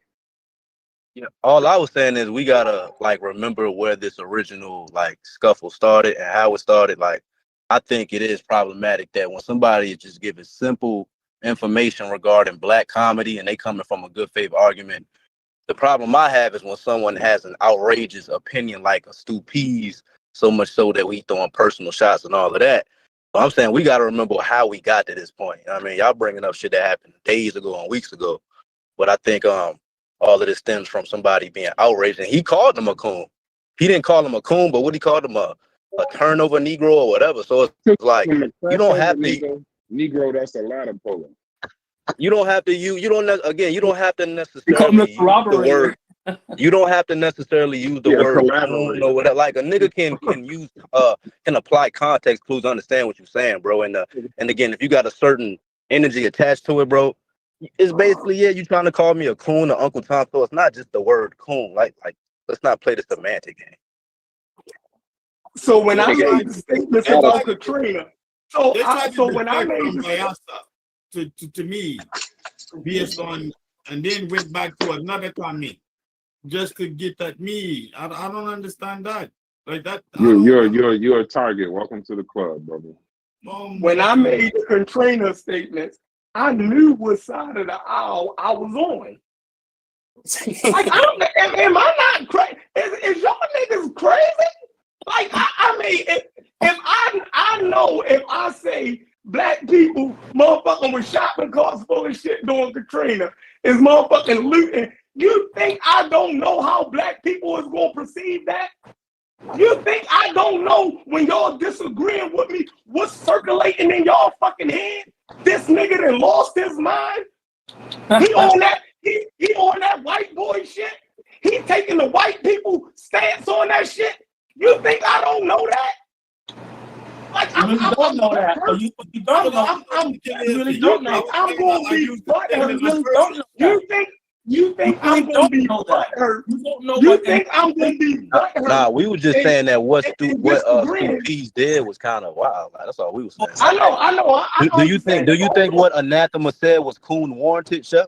Yeah, all I was saying is we gotta like remember where this original like scuffle started and how it started. Like, I think it is problematic that when somebody is just giving simple information regarding black comedy and they coming from a good faith argument, the problem I have is when someone has an outrageous opinion like a Stu Pease, so much so that we throwing personal shots and all of that. But I'm saying we gotta remember how we got to this point. I mean, y'all bringing up shit that happened days ago and weeks ago, but I think all of this stems from somebody being outraged, and he called him a coon. He didn't call him a coon, but what he called him a turnover Negro or whatever. So it's like you don't have to Negro. That's a lot of pulling. You don't have to use. You don't have to necessarily use the word. You don't have to necessarily use the word coon or whatever. Like a nigga can use can apply context clues to understand what you're saying, bro. And again, if you got a certain energy attached to it, bro, it's basically you trying to call me a coon or Uncle Tom. So it's not just the word coon. Like let's not play the semantic game. So when I made the statements about Katrina, so when I made the to me based on, and then went back to another comment just to get at me. I don't understand that. Like that. You're a target. Welcome to the club, brother. When I made the Katrina statements, I knew what side of the aisle I was on. Like, am I not crazy? Is y'all niggas crazy? Like, I mean, if I know if I say black people motherfucking with shopping carts full of shit during Katrina is motherfucking looting, you think I don't know how black people is gonna perceive that? You think I don't know when y'all disagreeing with me what's circulating in y'all fucking head? This nigga that lost his mind. He on that white boy shit. He taking the white people stance on that shit. You think I don't know that? Like I don't know that. You don't know. You really don't know. I'm gonna be butthurt. You think I'm gonna be butthurt? You don't know. You think I'm gonna be butthurt? Nah, we were just saying that what Stu Pease did was kind of wild. Like, that's all we was saying. I know. Do you think what Anathema said was coon warranted, Chef?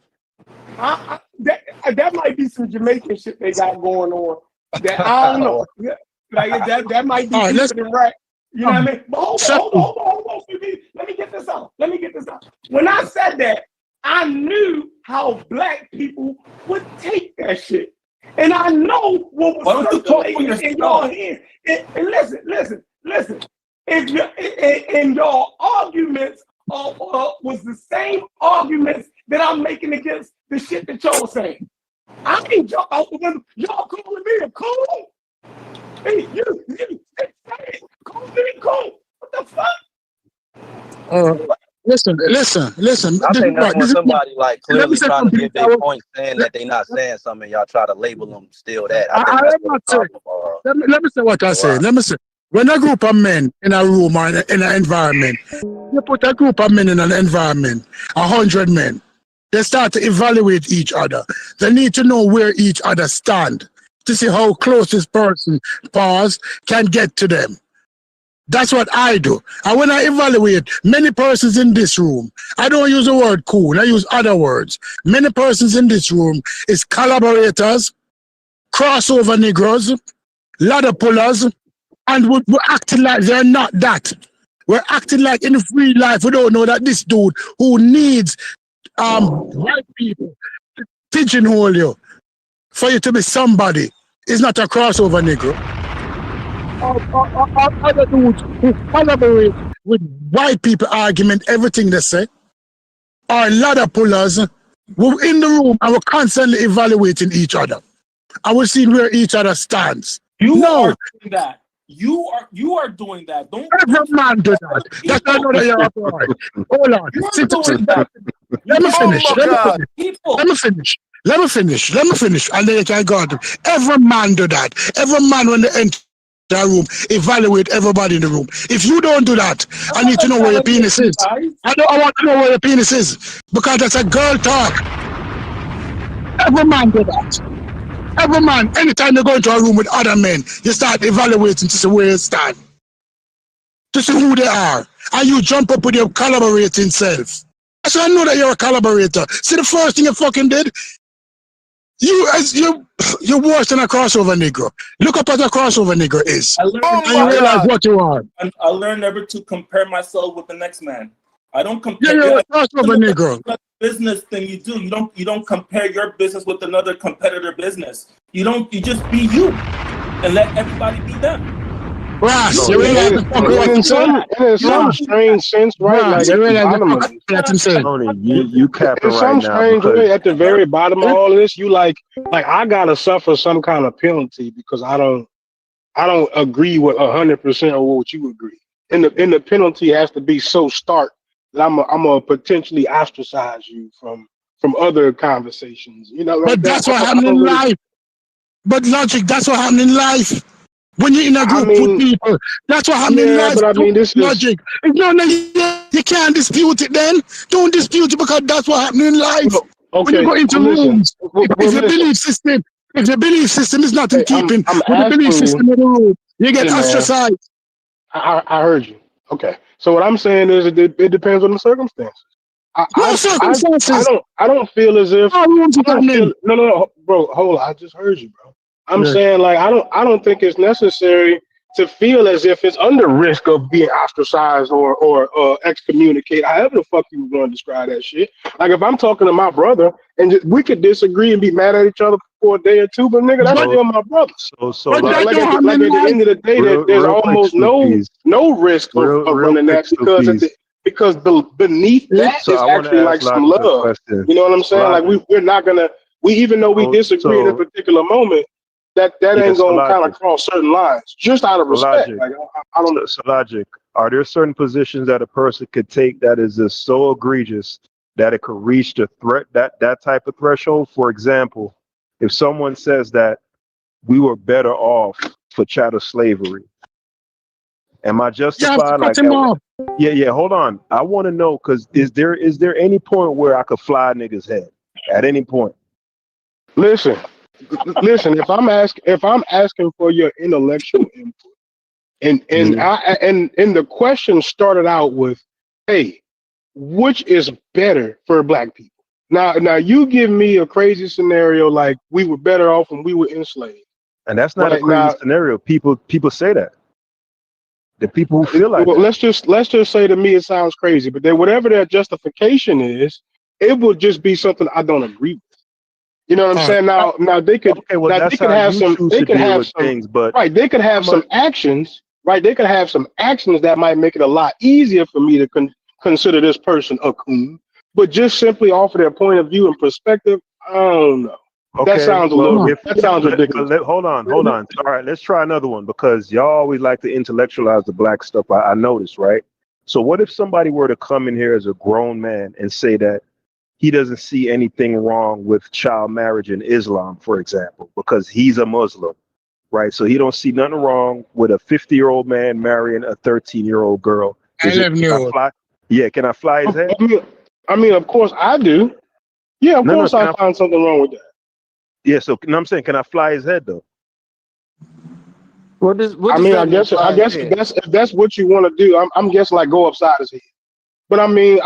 That might be some Jamaican shit they got going on. That I don't know. Like that might be different, right? You know what I mean? But hold on, CB. Let me get this out. When I said that, I knew how black people would take that shit. And I know what was circulating in y'all head. And listen. If your arguments was the same arguments that I'm making against the shit that y'all saying. I ain't jump out the window. Y'all calling me a coon? Hey, you call me a coon? What the fuck? Listen. I think that's when This is somebody like let me clearly say trying to something. give their point, saying that they not saying something, y'all try to label them still that. I think I that's am what the not saying. problem Let me say what I say. arise. Let me say. When a group of men in a room or in an environment, you put a group of men in an environment, 100 men, they start to evaluate each other. They need to know where each other stand to see how close this person, pause, can get to them. That's what I do. And when I evaluate many persons in this room, I don't use the word cool, I use other words. Many persons in this room is collaborators, crossover Negroes, ladder pullers, and we're acting like they're not that. We're acting like in free life, we don't know that this dude who needs white people to pigeonhole you for you to be somebody is not a crossover Negro. Or other dudes who collaborate with white people argument, everything they say, are ladder pullers. We're in the room and we're constantly evaluating each other. And we're seeing where each other stands. You are doing that. You are doing that. Every man do that. That's why I know that you're a boy. Hold on. You're doing that. Let me finish. Oh my God, people. Let me finish. And then you can go on. Every man do that. Every man when they enter the room, evaluate everybody in the room. If you don't do that, I need to know where your penis is. I want to know where your penis is. Because that's a girl talk. Every man do that. Every man, anytime you go into a room with other men, you start evaluating to see where you stand. To see who they are. And you jump up with your collaborating self. So I know that you're a collaborator. See the first thing you fucking did? You're worse than a crossover Negro. Look up what a crossover Negro is. And you realize what you are. I learned never to compare myself with the next man. I don't compare. You're a crossover Negro. Business thing you do. You don't compare your business with another competitor business. You just be you and let everybody be them. Ross, you realize in some strange sense, right? Ross, like at the bottom of it. Tony, you capping In right some now strange because way, at the very bottom of all of this, you like I gotta suffer some kind of penalty because I don't agree with 100% of what you agree. And the penalty has to be so stark that I'm gonna potentially ostracize you from other conversations. You know, like but that's what happened in life. But logic, that's what happened in life. When you're in a group with people, that's what happened in life. But I mean, this logic. No, you can't dispute it then. Don't dispute it because that's what happened in life. When you go into rooms, if your belief system is not in keeping with the belief system of the room, you get ostracized. I heard you. Okay. So what I'm saying is it depends on the circumstances. I don't feel as if no, bro, hold on. I just heard you, bro. I'm saying like I don't think it's necessary to feel as if it's under risk of being ostracized or excommunicated. However the fuck you want to describe that shit. Like if I'm talking to my brother and we could disagree and be mad at each other for a day or two, but nigga, that's still my brother. So like at the end of the day, there's almost no risk of running that because beneath that is actually like some love. You know what I'm saying? Like we're not gonna even though we disagree in a particular moment, that ain't gonna kind of cross certain lines just out of respect. Logic. Like I don't. So logic. Are there certain positions that a person could take that is just so egregious that it could reach the threat that type of threshold? For example, if someone says that we were better off for chattel slavery, am I justified? Yeah. Hold on. I want to know because is there any point where I could fly a nigga's head at any point? Listen. If I'm asking for your intellectual input, and the question started out with, "Hey, which is better for black people?" Now you give me a crazy scenario like we were better off when we were enslaved, and that's not a crazy scenario. People say that. The people who feel like that. Let's just say to me it sounds crazy, but then whatever their justification is, it will just be something I don't agree with. You know what I'm saying? Now they could have some actions, right? They could have some actions that might make it a lot easier for me to consider this person a coon, but just simply offer their point of view and perspective, I don't know. Okay, that sounds ridiculous. Hold on. All right, let's try another one because y'all always like to intellectualize the black stuff. I noticed, right? So what if somebody were to come in here as a grown man and say that he doesn't see anything wrong with child marriage in Islam, for example, because he's a Muslim, right? So he don't see nothing wrong with a 50-year-old man marrying a 13-year-old girl. Can I fly? Yeah, can I fly his head? I mean, of course I do. Yeah, of course I find something wrong with that. Yeah, so I'm saying, can I fly his head though? What does I guess if that's what you want to do, I'm guessing like go upside his head. But I mean,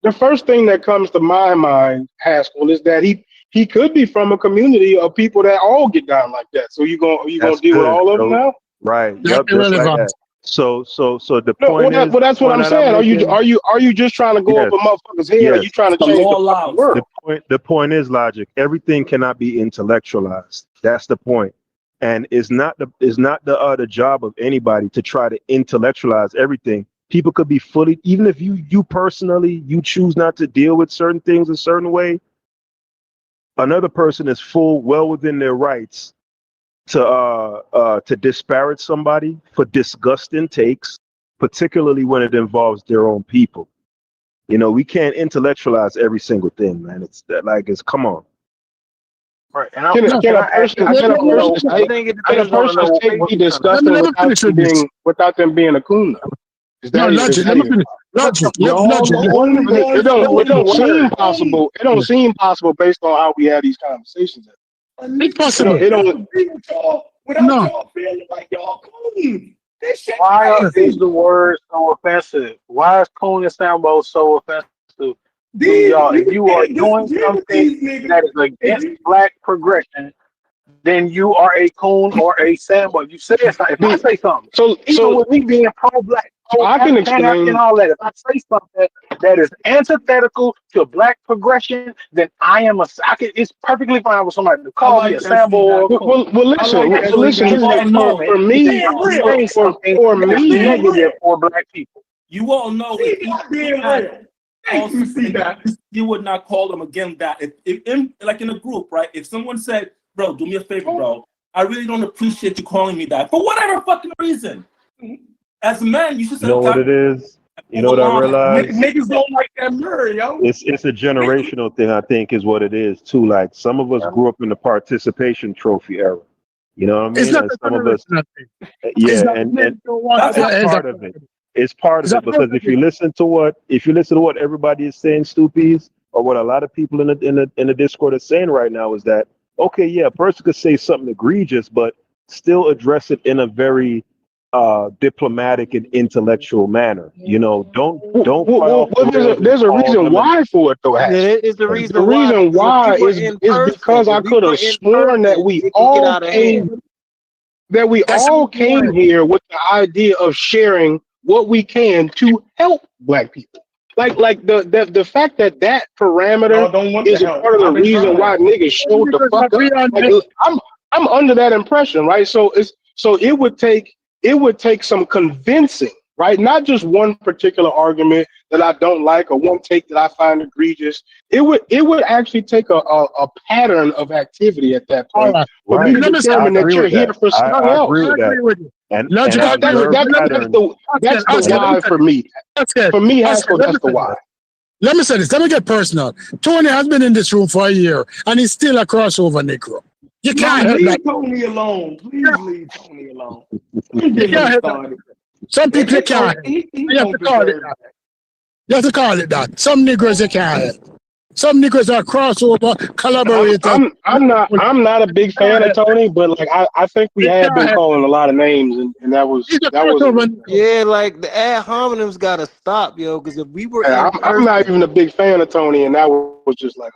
the first thing that comes to my mind, Haskell, is that he could be from a community of people that all get down like that. So you gonna deal with all of them now? Right. Yep. Just like that. So the point is. Well, that's what I'm saying. Are you just trying to go up a motherfucker's head? Or are you trying to change the world? The point is logic. Everything cannot be intellectualized. That's the point. And it's not the job of anybody to try to intellectualize everything. People could be fully, even if you personally you choose not to deal with certain things a certain way. Another person is well within their rights to disparage somebody for disgusting takes, particularly when it involves their own people. You know, we can't intellectualize every single thing, man. It's come on. Right. Can a person take be disgusting without them being a coon? Is that Logic. Let me finish. Logic. It don't seem possible. It don't seem possible based on how we have these conversations. It's possible. Without y'all feeling like y'all coon. Why is the word so offensive? Why is coon and Sambo so offensive to y'all? If you are doing something that is against black progression, then you are a coon or a Sambo. If you say something, if I say something, even with me being pro-black, I can explain all that. If I say something that is antithetical to black progression, then I am it's perfectly fine with somebody to call me a Sambo or a coon. Well, listen. For me, negative for black people. You all know you would not call them again that. If like in a group, right? If someone said, bro, do me a favor, bro. I really don't appreciate you calling me that for whatever fucking reason. As a man, you should say, You know what it is? You know what I realize? Niggas don't like that murder, yo. It's a generational thing, I think, is what it is too. Like some of us grew up in the participation trophy era. You know what I mean? It's not and the some of us, yeah, and that's part of it. It's part of it because if you listen to what everybody is saying, Stoopies, or what a lot of people in the Discord are saying right now is that okay, yeah, a person could say something egregious, but still address it in a very diplomatic and intellectual manner. You know, don't. There's a reason why for it though. It's the reason why is because I could have sworn that we all came here with the idea of sharing what we can to help black people. Like the fact that parameter is a part of the reason why niggas showed the fuck up. Like, I'm under that impression, right? So it would take some convincing, right? Not just one particular argument that I don't like or one take that I find egregious. It would actually take a pattern of activity at that point for me to determine that you're here for something else. I agree with that. And that's the why for me. For me, that's the why. Let me say this. Let me get personal. Tony has been in this room for a year, and he's still a crossover Negro. You can't help that. Leave Tony alone. Please leave Tony alone. Some people you can't help. You have to call it that. You have to call it that. Some Negroes you can't help. Some Negroes are crossover, collaborator. I'm not a big fan of Tony, but like I think we have been calling a lot of names, and that was yeah, like the ad hominems gotta stop, yo. Because if we were, I'm not even a big fan of Tony, and that was just like.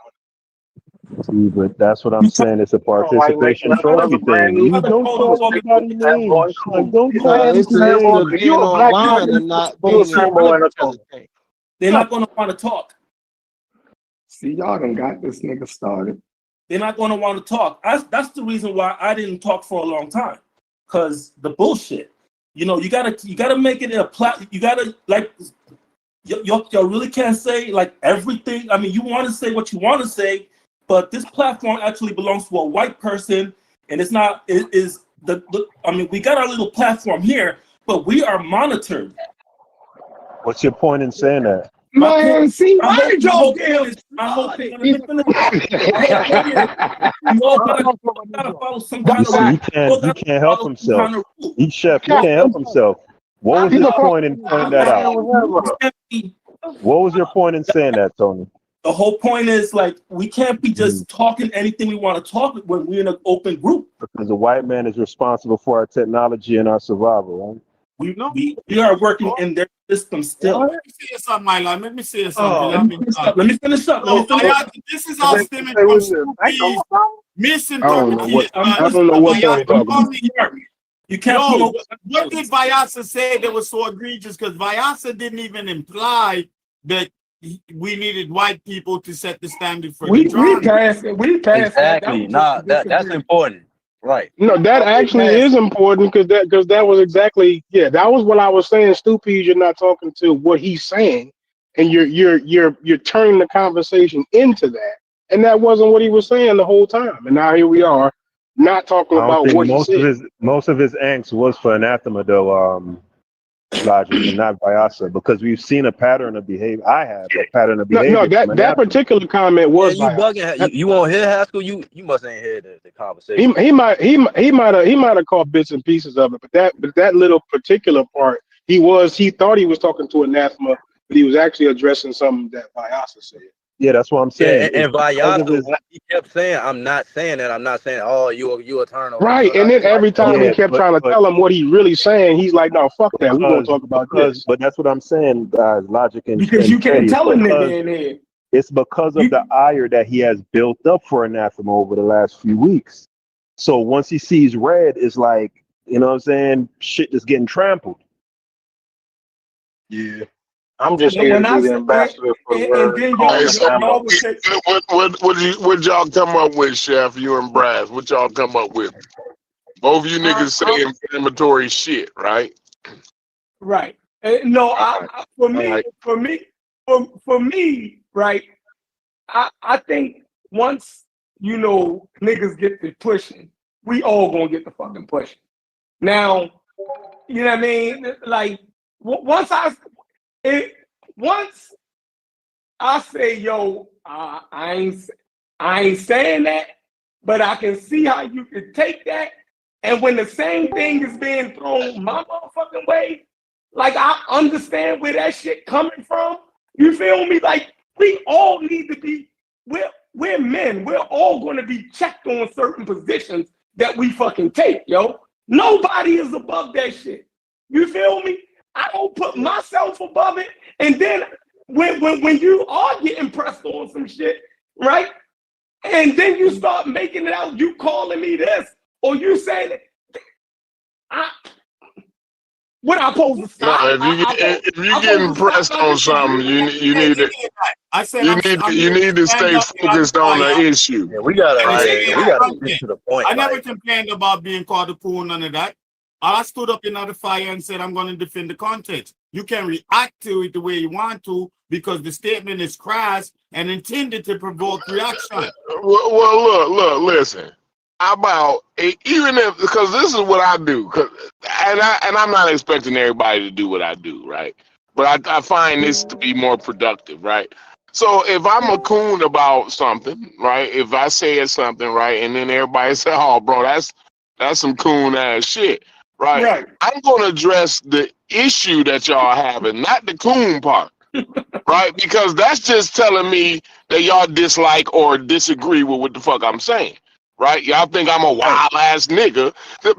See, but that's what I'm saying. It's a participation trophy thing. You don't call everybody names. Like, don't call you online and not being they're not gonna want to talk. See, y'all done got this nigga started. They're not going to want to talk. That's the reason why I didn't talk for a long time, because the bullshit. You know, you gotta make it a you gotta like. You really can't say like everything. I mean, you want to say what you want to say, but this platform actually belongs to a white person, and it's not. It is I mean, we got our little platform here, but we are monitored. What's your point in saying that? Man, see, My why whole, did my y'all whole damn point is, my whole start thing, it? let me finish. My whole point is, you all gotta follow some kind You of see, rule. he You all can't gotta help follow some himself. kind of rule. He chef, he Cap, can't help himself. What was he's his a point in pointing that out? What was your point in saying that, Tony? The whole point is like we can't be Mm. just talking anything we want to talk when we're in an open group. Because the white man is responsible for our technology and our survival, right? We are working in their system still. Let me say something, my lord. Let me say something. Oh, let me finish up. Let me finish up. So, this is all stemming from Snoopy's misinterpretation. I don't know what Tony talking about. You can't Yo, promote. what did Vyasa say that was so egregious? Because Vyasa didn't even imply that we needed white people to set the standard for the We genre. passed it. We passed Exactly. Nah, that's important. Right. No, that actually is important because that was exactly that was what I was saying. Stupid, you're not talking to what he's saying, and you're turning the conversation into that, and that wasn't what he was saying the whole time. And now here we are, not talking I don't about think what he said. most of his angst was for anathema though, Logic, and not Vyasa, because we've seen a pattern of behavior. I have a pattern of behavior. No, that particular comment was you biased. bugging. You won't hear Haskell. You must ain't hear the conversation. He might have caught bits and pieces of it, but that little particular part, he thought he was talking to anathema, but he was actually addressing something that Vyasa said. Yeah, that's what I'm saying. Yeah, and Vyasa, he kept saying, "I'm not saying that. I'm not saying, oh, you eternal." Right, and then every time he kept trying to tell him what he really saying, he's like, "No, fuck that. We're gonna talk about this." But that's what I'm saying, guys. Logic and Because you can't Teddy, tell a nigga in there. it's because of the ire that he has built up for anathema over the last few weeks. So once he sees red, it's like, you know what I'm saying, shit is getting trampled. Yeah. I'm just here to be the ambassador for the word. Hey, so what y'all come up with, Chef? You and Brass, what y'all come up with? Both of you niggas say inflammatory shit, right? Right. No, for me, right. I think once niggas get to pushing, we all gonna get the fucking pushing. Now, you know what I mean? Like once I say, yo, I ain't saying that, but I can see how you can take that. And when the same thing is being thrown my motherfucking way, like I understand where that shit coming from. You feel me? Like we all need to be, we're men. We're all going to be checked on certain positions that we fucking take, yo. Nobody is above that shit. You feel me? I don't put myself above it. And then when you are getting pressed on some shit, right? And then you start making it out, you calling me this, or you saying it. What I supposed to stop? No, if you're getting pressed on something, you need to stay focused on the issue. Yeah, we gotta Right? get to the point. I never complained about being called a fool, none of that. I stood up in the fire and said, I'm going to defend the context. You can react to it the way you want to because the statement is crass and intended to provoke reaction. Well, look, listen. How about even if, because this is what I do, and I'm not expecting everybody to do what I do, right? But I find this to be more productive, right? So if I'm a coon about something, right? If I say something, right, and then everybody say, "Oh, bro, that's some coon ass shit," right? I'm gonna address the issue that y'all having, not the coon part, right? Because that's just telling me that y'all dislike or disagree with what the fuck I'm saying. Right? Y'all think I'm a wild ass nigga.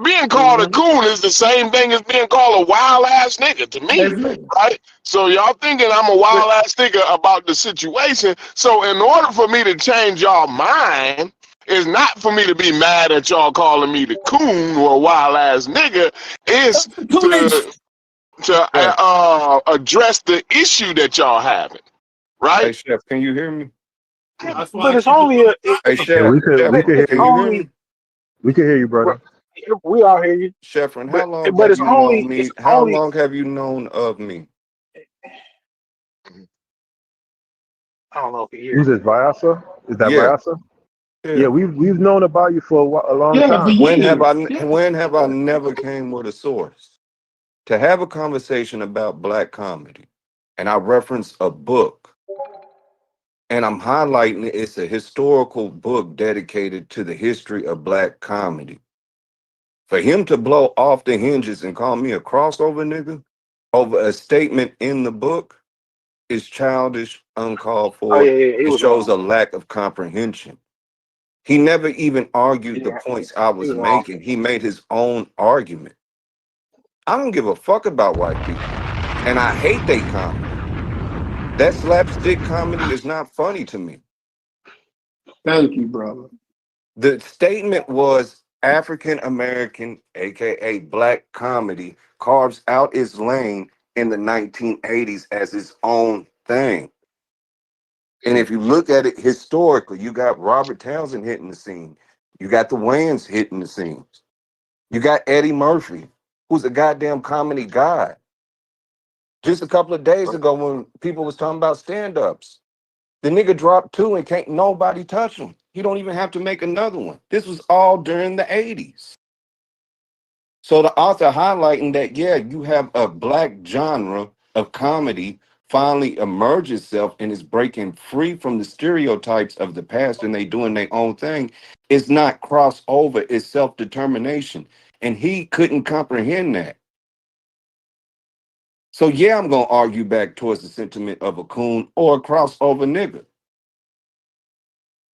Being called a coon is the same thing as being called a wild ass nigga to me. Right? So y'all thinking I'm a wild ass nigga about the situation. So in order for me to change y'all mind, is not for me to be mad at y'all calling me the coon or a wild ass nigga. It's to address the issue that y'all having. Right? Hey, Chef, can you hear me? But it's only Hey, Chef, we could hear can you. you hear me? We can hear you, brother. We all hear you. Sheffrin, how long But have it's you only known me? How long have you known of me? I don't know if you Who's hear. this, Vyasa? Is that Yeah. Vyasa? Yeah, we've known about you for a long Yeah, time. When have I never came with a source to have a conversation about black comedy? and I reference a book, and I'm highlighting it's a historical book dedicated to the history of black comedy. For him to blow off the hinges and call me a crossover nigga over a statement in the book is childish, uncalled Oh for. yeah, yeah, he It was shows wrong. a lack of comprehension. He never even argued the Yeah, points I he was was wrong. making. He made his own argument. I don't give a fuck about white people, and I hate they comedy. That slapstick comedy is not funny to me. Thank you, brother. The statement was African American, aka black comedy, carves out its lane in the 1980s as its own thing. And if you look at it historically, you got Robert Townsend hitting the scene. You got the Wayans hitting the scenes. You got Eddie Murphy, who's a goddamn comedy god. Just a couple of days ago when people was talking about stand-ups, the nigga dropped 2 and can't nobody touch him. He don't even have to make another one. This was all during the 80s. So the author highlighting that, yeah, you have a black genre of comedy finally emerge itself and is breaking free from the stereotypes of the past and they doing their own thing. It's not crossover, it's self-determination. And he couldn't comprehend that. So yeah, I'm gonna argue back towards the sentiment of a coon or a crossover nigga.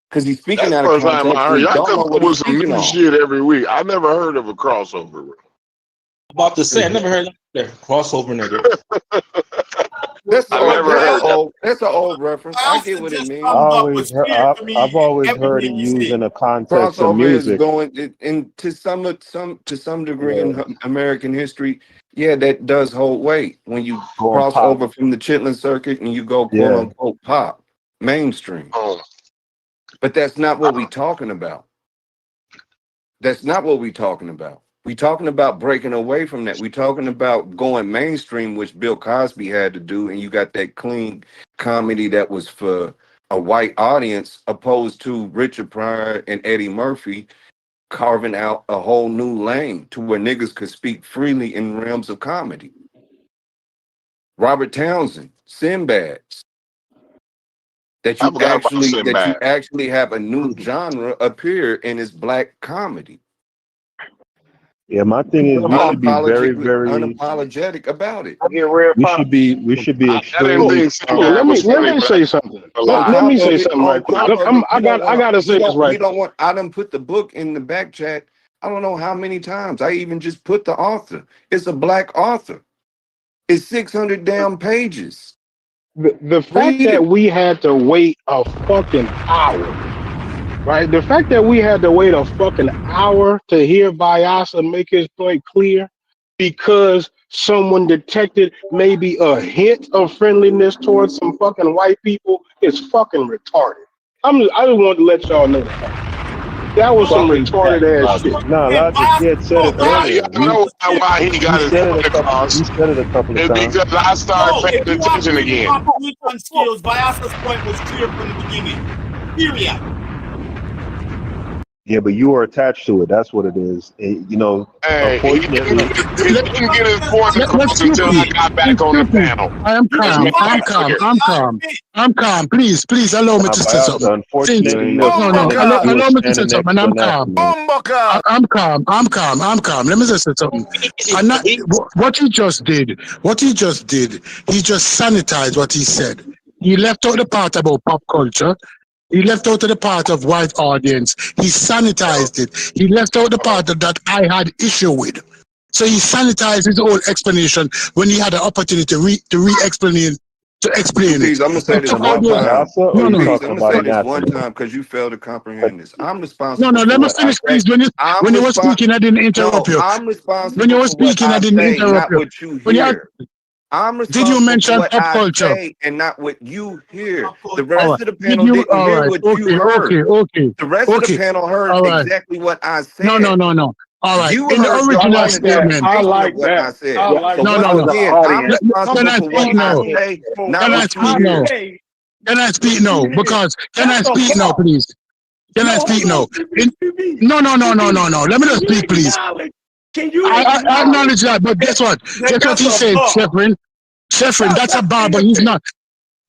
Because he's speaking That's out the of first time context I and heard. he Y'all don't come know up what he's with some speaking new on. shit every week. I never heard of a crossover. About to say, I never heard that crossover nigga. That's I never heard that. an old reference. I get what it means. I've always heard it used in the context of Crossover is music. going in to some degree Yeah. in American history. Yeah, that does hold weight when you Going cross pop. over from the chitlin circuit and you go quote Yeah. unquote pop mainstream. Oh. But that's not what we talking about. That's not what we talking about. We talking about breaking away from that. We talking about going mainstream, which Bill Cosby had to do, and you got that clean comedy that was for a white audience, opposed to Richard Pryor and Eddie Murphy carving out a whole new lane to where niggas could speak freely in realms of comedy. Robert Townsend, Sinbad, that I you forgot about Sinbad. actually have a new genre appear in his black comedy. Yeah, my thing is we should be very, very unapologetic about it. we should be I didn't extremely think Sinbad was Let funny, me but say something. a lot. Let me say something right quick. I gotta say this right. I done put the book in the back chat. I don't know how many times. I even just put the author. It's a black author. It's 600 damn pages. The fact that we had to wait a fucking hour, right? The fact that we had to wait a fucking hour to hear Vyasa make his point clear because someone detected maybe a hint of friendliness towards some fucking white people is fucking retarded. I just want to let y'all know that was some retarded ass shit. No, Logic, he had said it earlier. I know why he got his point across. He said it a couple of It's times. because I started No, paying if you watch attention his again. comprehension skills, Vyasa's point was clear from the beginning. Period. Yeah, but you are attached to it. That's what it is. You know, Hey, he unfortunately. didn't get his point across until I got back on the panel. I am Let's calm. make I'm that calm. clear. I'm calm. Please allow me to say Vyasa, something. unfortunately, No. Allow me to say something. And I'm calm. Bumbucker. I'm calm. Let me just say something. I'm not, what he just did, he just sanitized what he said. He left out the part about pop culture. He left out the part of white audience. He sanitized it. He left out the part that I had issue with. So he sanitized his own explanation when he had an opportunity to explain it. Please, I'm gonna say this Took one out the- time. No. Please, I'm gonna say this one time because you failed to comprehend this. I'm responsible No, for let me what I finish, say. please. When you were speaking, I didn't interrupt you. I'm When responsible you were for what speaking, I I didn't say, interrupt not you. what you When you hear. I'm did responsible you mention for what pop I culture? say and not what you hear. The All rest right. of the Did panel you? didn't All hear right. what you heard. Okay. The rest of the panel heard All right. exactly what I No. said. All right. You In the heard your original own statement. interpretation of what I said. So No. once again, I'm Can responsible I for what speak I now? say, not Can I what you speak now? hear. Can I speak now? Because can I speak now, please? Can I speak now? No. Let me just speak, please. Can you I acknowledge acknowledge that, but guess what? Guess what that's he a said, bar? Sheffrin, that's a bar, but he's not.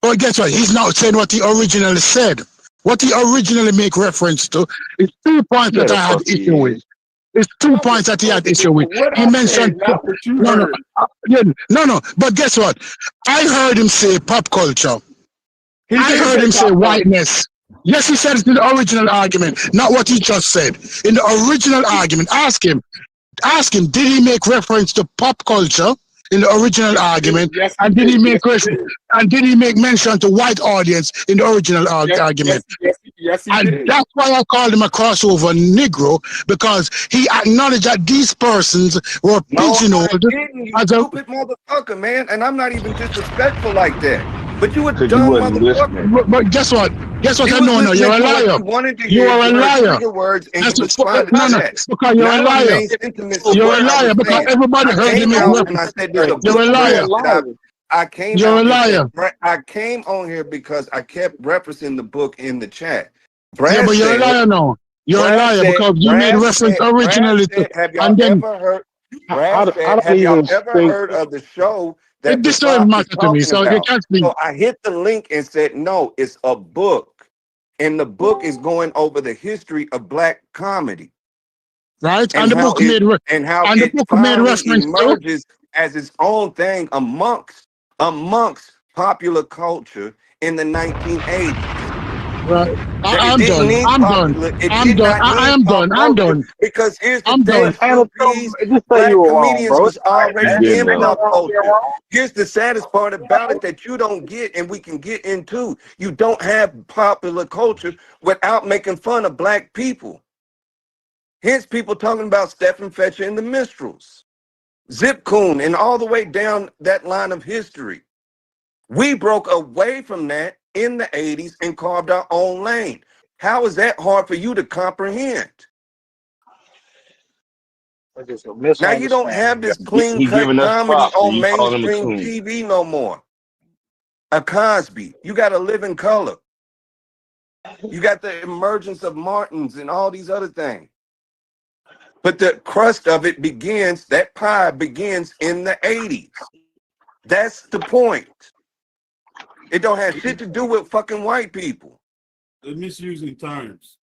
But guess what? He's not saying what he originally said. What he originally make reference to is 2 points Yeah, that the I had fuck he issue with. is. It's 2 points that he had issue with. What He I said, mentioned not what you no, no, heard. yeah, no. But guess what? I heard him say pop culture. He I didn't heard say him say pop culture. whiteness. Yes, he said it in the original argument, not what he just said. In the original argument, ask him, did he make reference to pop culture in the original argument? Yes, he And did he did. make Yes, he did. and did he make mention to white audience in the original argument? Yes, he And did. that's why I called him a crossover Negro, because he acknowledged that these persons were No, I pigeonholed didn't, you as a. stupid motherfucker, man. And I'm not even disrespectful like that. But you a Because you dumb wasn't motherfucker. listening. But guess what? Guess what? You I was know now. You're listening a to what liar. you wanted to You hear. are a You heard liar. trigger words and you That's responded no, to no. that. Because you're a Now the liar. main sentiments of You're what a I liar was because saying. everybody I heard you came make out reference. and I said there's a You're book a liar. I came You're a out and liar. said, I came on here because I kept referencing the book in the chat. Yeah, Brad but you're a said, liar now. You're a liar because you made reference Brad originally to, said, have y'all and then ever heard, I Brad said, don't have y'all even ever think. heard of the show that this don't even Barack is matter to me. talking So you about? can't speak. So I hit the link and said, no, it's a book. And the book is going over the history of black comedy Right? and And the how book it made it made finally reference to. emerges as its own thing amongst popular culture in the 1980s. Right. That it I'm didn't done. need I'm done. popular, it I'm did done. not I need am pop done. I'm culture done. because here's the I'm thing, done. Stu Peas, Just say you black were wrong, comedians bro. was It's all right, You already man. did, in Ain't bro. no pop wrong being culture. wrong. Here's the saddest part about it that you don't get and we can get into. You don't have popular culture without making fun of black people. Hence people talking about Stephen Fetcher and the Minstrels, Zip Coon, and all the way down that line of history. We broke away from that in the 80s and carved our own lane. How is that hard for you to comprehend? It's just a Now you don't have misunderstanding. this clean He cut giving us comedy props, and on you calling him a mainstream coon. TV no more. A Cosby, you got to live in color. You got the emergence of Martins and all these other things. But the crust of it begins, that pie begins in the 80s. That's the point. It don't have shit to do with fucking white people. The misusing terms.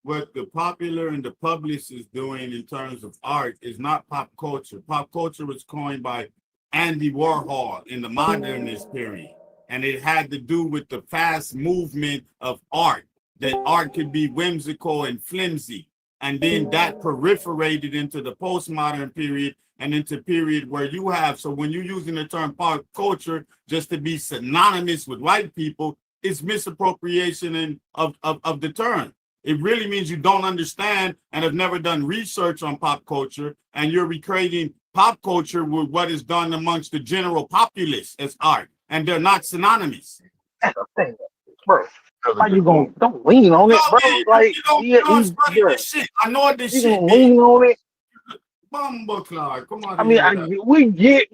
What the popular and the public is doing in terms of art is not pop culture. Pop culture was coined by Andy Warhol in the modernist period. And it had to do with the fast movement of art, that art could be whimsical and flimsy. And then that proliferated into the postmodern period and into period where you have, so when you're using the term pop culture just to be synonymous with white people, it's misappropriation of the term. It really means you don't understand and have never done research on pop culture, and you're recreating pop culture with what is done amongst the general populace as art, and they're not synonymous. That's the thing, bro. How you gonna don't lean on it, bro? Like You don't study this shit. I know this you shit, gonna man. lean on it. Bumbleclad, come on. I mean, we get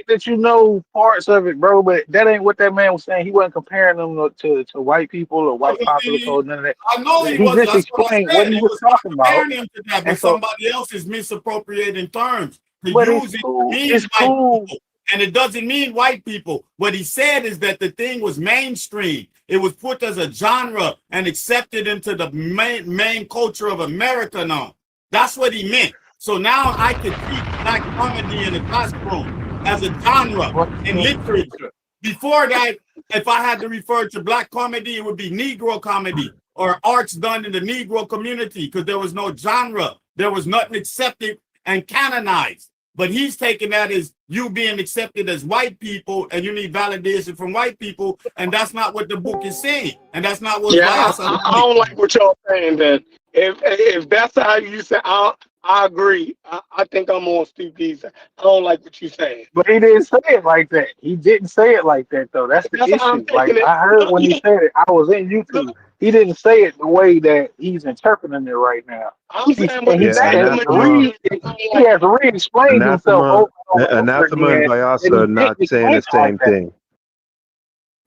that you know parts of it, bro, but that ain't what that man was saying. He wasn't comparing them to white people or white popular code, none of that. I know he He was. just That's what I explained what said. he He was was not talking about. comparing him to that, And but so, somebody else is misappropriating terms to but it's use it cool. to mean It's white cool. people. And it doesn't mean white people. What he said is that the thing was mainstream. It was put as a genre and accepted into the main culture of America now. That's what he meant. So now I could teach black comedy in the classroom as a genre in literature. Before that, if I had to refer to black comedy, it would be Negro comedy or arts done in the Negro community because there was no genre. There was nothing accepted and canonized. But he's taking that as you being accepted as white people and you need validation from white people. And that's not what the book is saying. And that's not what Yeah, bias I don't like what y'all saying. That if that's how you say, I agree. I think I'm on Steve D's. I don't like what you're saying. But he didn't say it like that. He didn't say it like that though. That's the That's how I'm issue. Like taking it. I heard when he said it, I was in YouTube. He didn't say it the way that he's interpreting it right now. I'm saying what He he's saying. has to re-explain himself Anathema, over and over Anathema and again that he Vyasa are didn't not saying explain the it like same that. thing.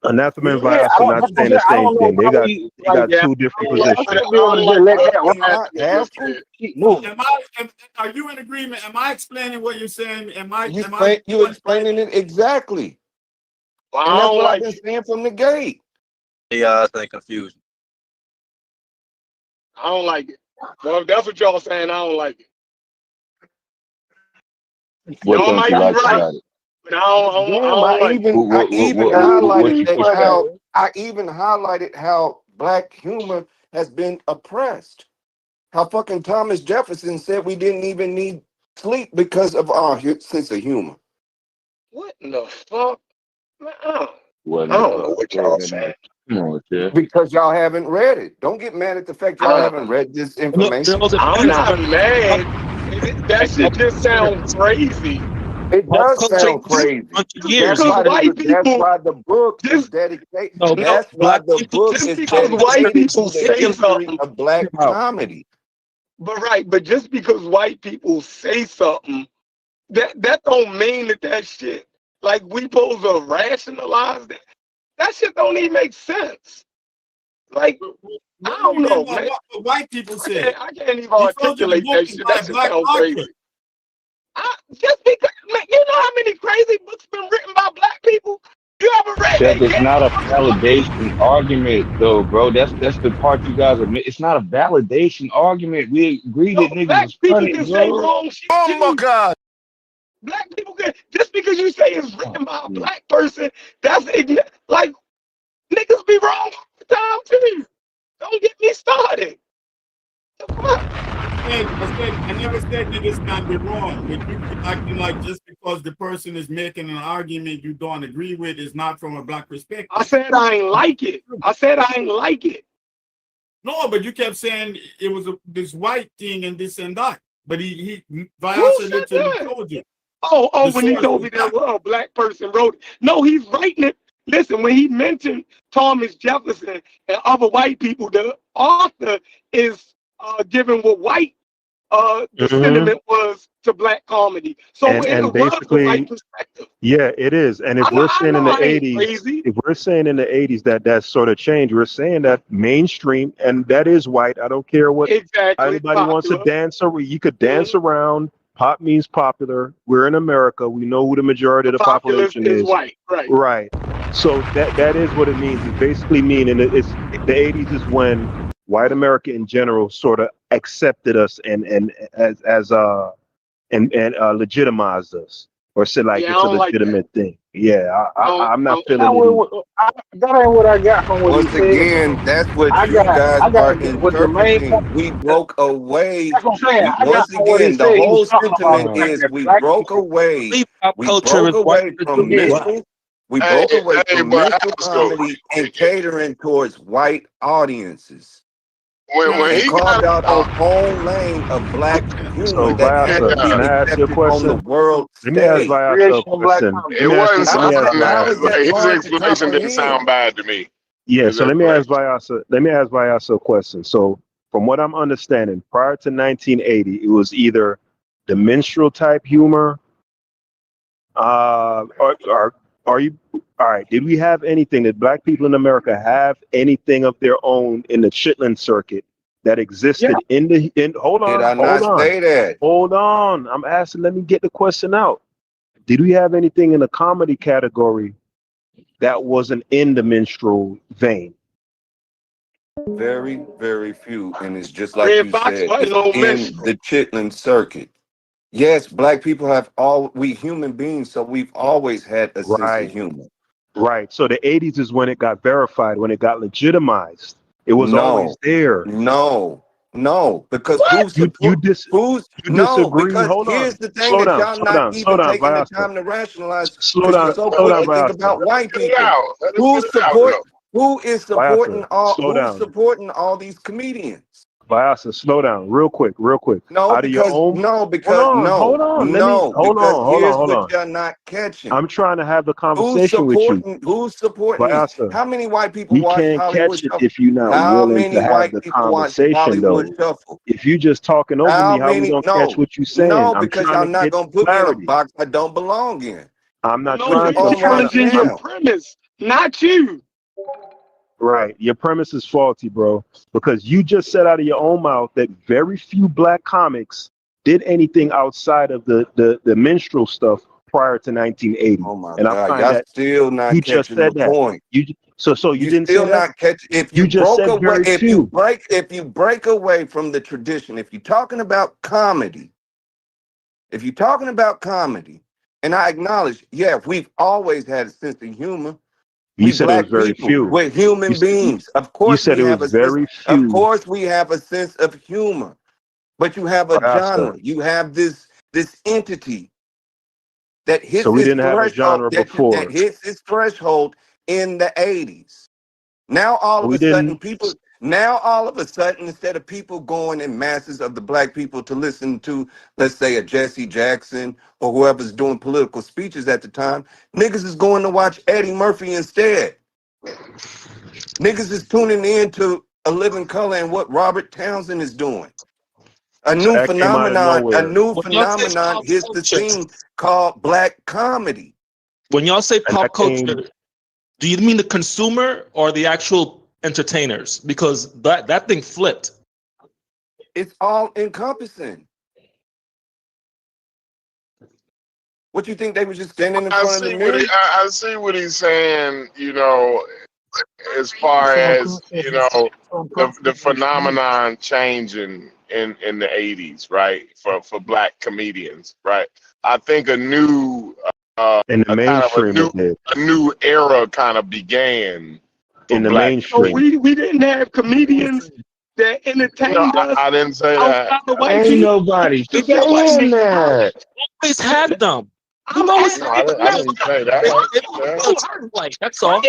Anathema and Yeah, Vyasa not saying the I same don't know thing. They why got we they got yeah. two different I positions. should be able to just let that You ride not and have just to. keep moving. Are you in agreement? Am I explaining what you're saying? You explaining it exactly, Well, and I that's don't what I've like been it. saying from the gate. Yeah, I think confusion. I don't like it. Well, if that's what y'all saying, I don't like it. What Y'all don't might you be like right, about it? but I Damn, don't like it. I even What highlighted you that push back? how I even highlighted how black humor has been oppressed. How fucking Thomas Jefferson said we didn't even need sleep because of our sense of humor. What in the fuck? Man, I What in don't the know fuck? what y'all saying. Come on, Chef. Because y'all haven't read it. Don't get mad at the fact y'all haven't read this information. I'm not mad. That shit just sounds crazy. It does sound crazy. Just because white That's people, why the book is dedicated. That's why black the people, book just is because white dedicated people to the say history something, of black comedy. but just because white people say something, that don't mean that shit, like we supposed to rationalize that. That shit don't even make sense. Like, I What do don't you know, mean by man. what white people say? I can't even You told you the articulate book that is shit. by That shit black sound author. crazy. Just because, man, you know how many crazy books been written by black people? You ever read Chef, they it's gay not a books? validation argument, though, bro. That's the part you guys admit. It's not a validation argument. We agree that niggas Black is people funny, can say bro. wrong shit Oh my too. God. Black people can, just because you say it's written by a black person, that's like, niggas be wrong all the time too. Don't get me started. I never said niggas can be wrong, but you keep acting like just because the person is making an argument you don't agree with is not from a black perspective. I said I ain't like it. I said I ain't like it. No, but you kept saying it was this white thing and this and that. But he Who Vyasa said literally that? told you. Oh, The when he source told was me that a black person wrote it. No, he's writing it. Listen, when he mentioned Thomas Jefferson and other white people, the author is giving what white the sentiment was to black comedy. So it And was the white basically, perspective. yeah, it is. And if we're I saying in know the I ain't 80s, crazy. if we're saying in the 80s that sort of changed, we're saying that mainstream, and that is white. I don't care what Exactly, anybody wants to popular. dance or you could dance around. Pop means popular. We're in America. We know who the majority of The the populace population is is. white, right? Right. So that is what it means. It basically mean, and it's the 80s is when white America in general sort of accepted us and legitimized us or said like Yeah, I it's a don't like that. legitimate thing. Yeah, I'm not That feeling it either. ain't what I got from what he Once said. again, that's what I you guys got are what the main point. interpreting. We broke away. That's what I'm saying. I got Once from what he again, the said. He was whole talking about the sentiment fact is that we black broke people away. Pop We culture is broke white away versus from forget. black. minstrel. We Hey, broke away hey, from but minstrel Oscar, comedy and catering towards white audiences when and he got carved out out, our own lane of black humor So that has to Vyasa, be can yeah, I ask you a accepted on the question? world Let me ask stage. Vyasa a Creation of black question. comedy. Let it me ask wasn't you. Let How me is ask that? sounding How that. is Vyasa. that Like his hard to explanation didn't sound comprehend? bad to me. Yeah. Is So that let me ask question? Vyasa. Let me ask Vyasa a question. So from what I'm understanding, prior to 1980, it was either the minstrel type humor. Are you all right? Did we have anything? Did black people in America have anything of their own in the Chitlin circuit that Yeah, existed in? Hold Did on, I not say that? hold on. I'm asking. Let me get the question out. Did we have anything in the comedy category that wasn't in the minstrel vein? Very, very few. And it's just like Red you Fox said, wasn't it's no in minstrel. the Chitlin circuit. Yes, black people we human beings, so we've always had a sense of Right, humor. right. So the 80s is when it got verified, when it got legitimized. It was always No, there. no, because What? You disagree? because Hold here's on. the thing Slow that down. y'all Slow not down. Slow even down, taking the Vyasa. time to rationalize Slow because you're down. so Slow quick down, to think Vyasa. about white Let it people. out. Let him get it out though. Vyasa. Slow Who's down. supporting all these comedians? Vyasa, slow down, real quick, real quick. No, Out of your because own. no, Hold because on, no, hold on. Let me no, hold because on, hold on, here's hold what on. you're not catching. I'm trying to have the Who's conversation with you, supporting? Who's supporting this? Vyasa. How many white people We watch can't Hollywood catch it Shuffle? if you're not How willing to many have white the people watch conversation, Hollywood though. Shuffle? If you just talking over How me, how we many? gonna catch No, what you saying? I'm because trying y'all to not get gonna put me in a clarity. box I don't belong in. I'm not No, trying you to. I'm Oh my trying to. challenging your I'm damn! premise. not you. Right. Your premise is faulty, bro, because you just said out of your own mouth that very few black comics did anything outside of the minstrel stuff prior to 1980. Oh my And I God, find y'all that still not you just catching the said that. point. You so you You didn't say still that? not catching. If You you just broke said away, very if you few. break away from the tradition, if you're talking about comedy, and I acknowledge, yeah, we've always had a sense of humor. You We said it was black very people, few. we're human beings. Of You course said we it have was a sense. very Of few. course we have a sense of humor, but you have a Rasta. genre. You have this entity that hits So we its didn't have a threshold. genre That before. hits its threshold in the 80s. Now all of We a sudden, didn't. people. Now all of a sudden, instead of people going in masses of the black people to listen to, let's say, a Jesse Jackson or whoever's doing political speeches at the time, niggas is going to watch Eddie Murphy instead. Niggas is tuning in to A Living Color and what Robert Townsend is doing. A So new that came out of phenomenon. A nowhere. new When y'all say phenomenon pop hits the culture, scene called black comedy. when y'all say And pop that came culture, do you mean the consumer or the actual entertainers? Because that thing flipped. It's all encompassing. What you think they were just standing in I front of the see what mirror? I see what he's saying. You know, as far as the phenomenon changing in the 80s, right? For black comedians, right? I think a new in the mainstream it did. a new era kind of began for In the black. So mainstream. we didn't have comedians that No, entertained us I didn't say that. outside the white Ain't people. nobody Is that what saying that. Always had them. I'm No, asking? I didn't say that. Like that's all.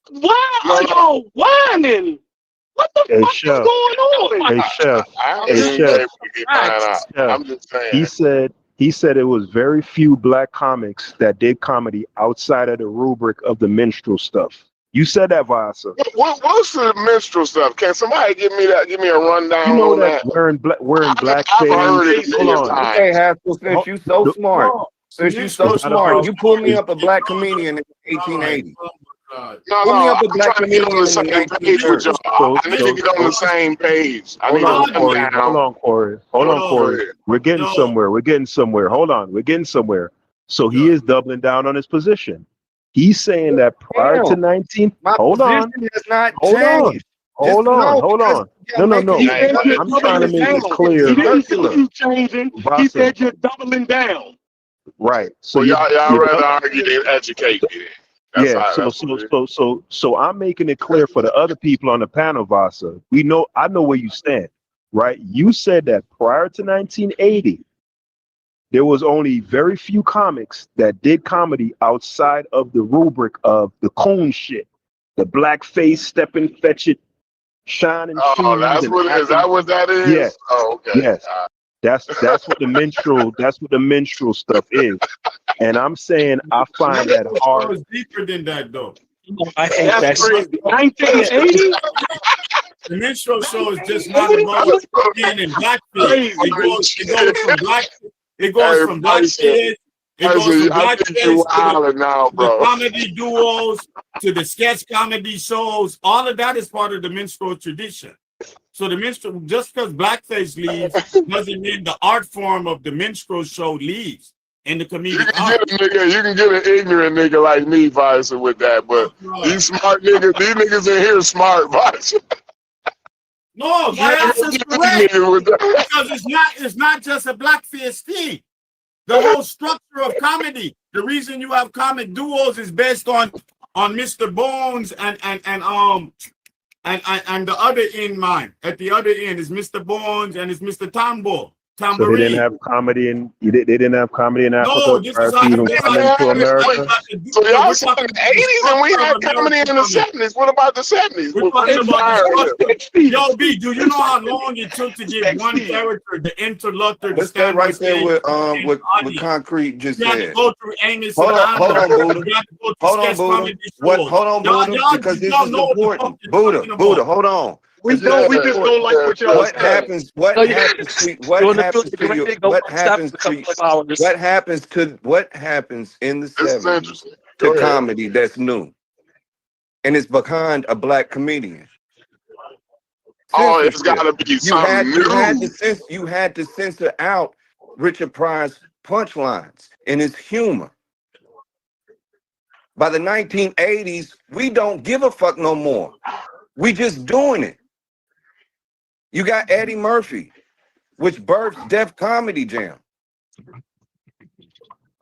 Why No, are y'all whining? What the Hey fuck is chef. going on? Hey chef. I Hey didn't chef. say we get mine out. Chef. I'm just He saying. said it was very few black comics that did comedy outside of the rubric of the minstrel stuff. You said that, Vasa. What's the minstrel stuff? Can somebody give me that? Give me a You rundown know on that that. wearing I've heard it blackface. a Hold million on. Okay, times. Haskell, since you so smart. Since you so It's not smart, about. you pull me It's, up a black comedian in the 1880s. No, Pull me up a I'm black trying to get on comedian the in the same page with 1930s. y'all. I need to get on the same page. I hold need to on, run Corey. down. Hold on, Corey. Hold on, Go Corey. ahead. We're getting somewhere. We're getting somewhere. Hold on. We're getting somewhere. So he is doubling down on his position. He's saying that prior to Damn, 19. my Hold on. position has not Hold on. changed. Hold on. Hold on. No, no, no. He said you're I'm trying to doubling make down. it clear. He didn't say Circular. you changing. He Vasa. said you're doubling down. Right. So Well, y'all you're rather argue than educate me. Then. That's yeah. how. That's what it is. So I'm making it clear for the other people on the panel, Vasa. I know where you stand. Right. You said that prior to 1980, there was only very few comics that did comedy outside of the rubric of the cone shit, the blackface, stepping, fetch it, shining Oh, shoes, that's and what. Is acting. that what that is? Yes, Oh, okay. yes. That's what the minstrel stuff is. And I'm saying I find that hard. It's deeper than that, though. I hate that That's shit. crazy. 1980? The minstrel show is just not about being in blackface. Crazy. It goes from blackface. It goes from I think you blackface now, to the bro. comedy duos, to the sketch comedy shows. All of that is part of the minstrel tradition. So the minstrel, just because blackface leaves, doesn't mean the art form of the minstrel show leaves in the comedic art. You can get an ignorant nigga like me, Visor, with that, but these smart niggas, these niggas in here smart, Visor. No, my answer is correct. Because it's not just a blackface thing. The whole structure of comedy, the reason you have comic duos is based on Mr. Bones and the other end mine. At the other end is Mr. Bones and it's Mr. So they didn't have comedy they didn't have comedy in Africa prior to even coming to America. So y'all said in the 80s and we had comedy in the 70s. What about the 70s? We're talking about the structure. Yo, B, do you know how long it took to get one character, the interlocutor, to Let's stay stand on right there stage? with Concrete just You had to said. go through Amos Hold and on, Honda. Buddha. You had to go through Hold on, sketch Buddha. comedy What? shows. Hold on, Buddha, because this is know what the fuck important. you're talking about. Buddha, hold on. We just don't like what y'all What say. happens? What happens to in the 70s to comedy that's new? and it's behind a black comedian. Oh, it's Censorship. got to be You something had to censor out Richard Pryor's punchlines and his humor. By the 1980s, we don't give a fuck no more. We just doing it. You got Eddie Murphy, which birthed Def Comedy Jam.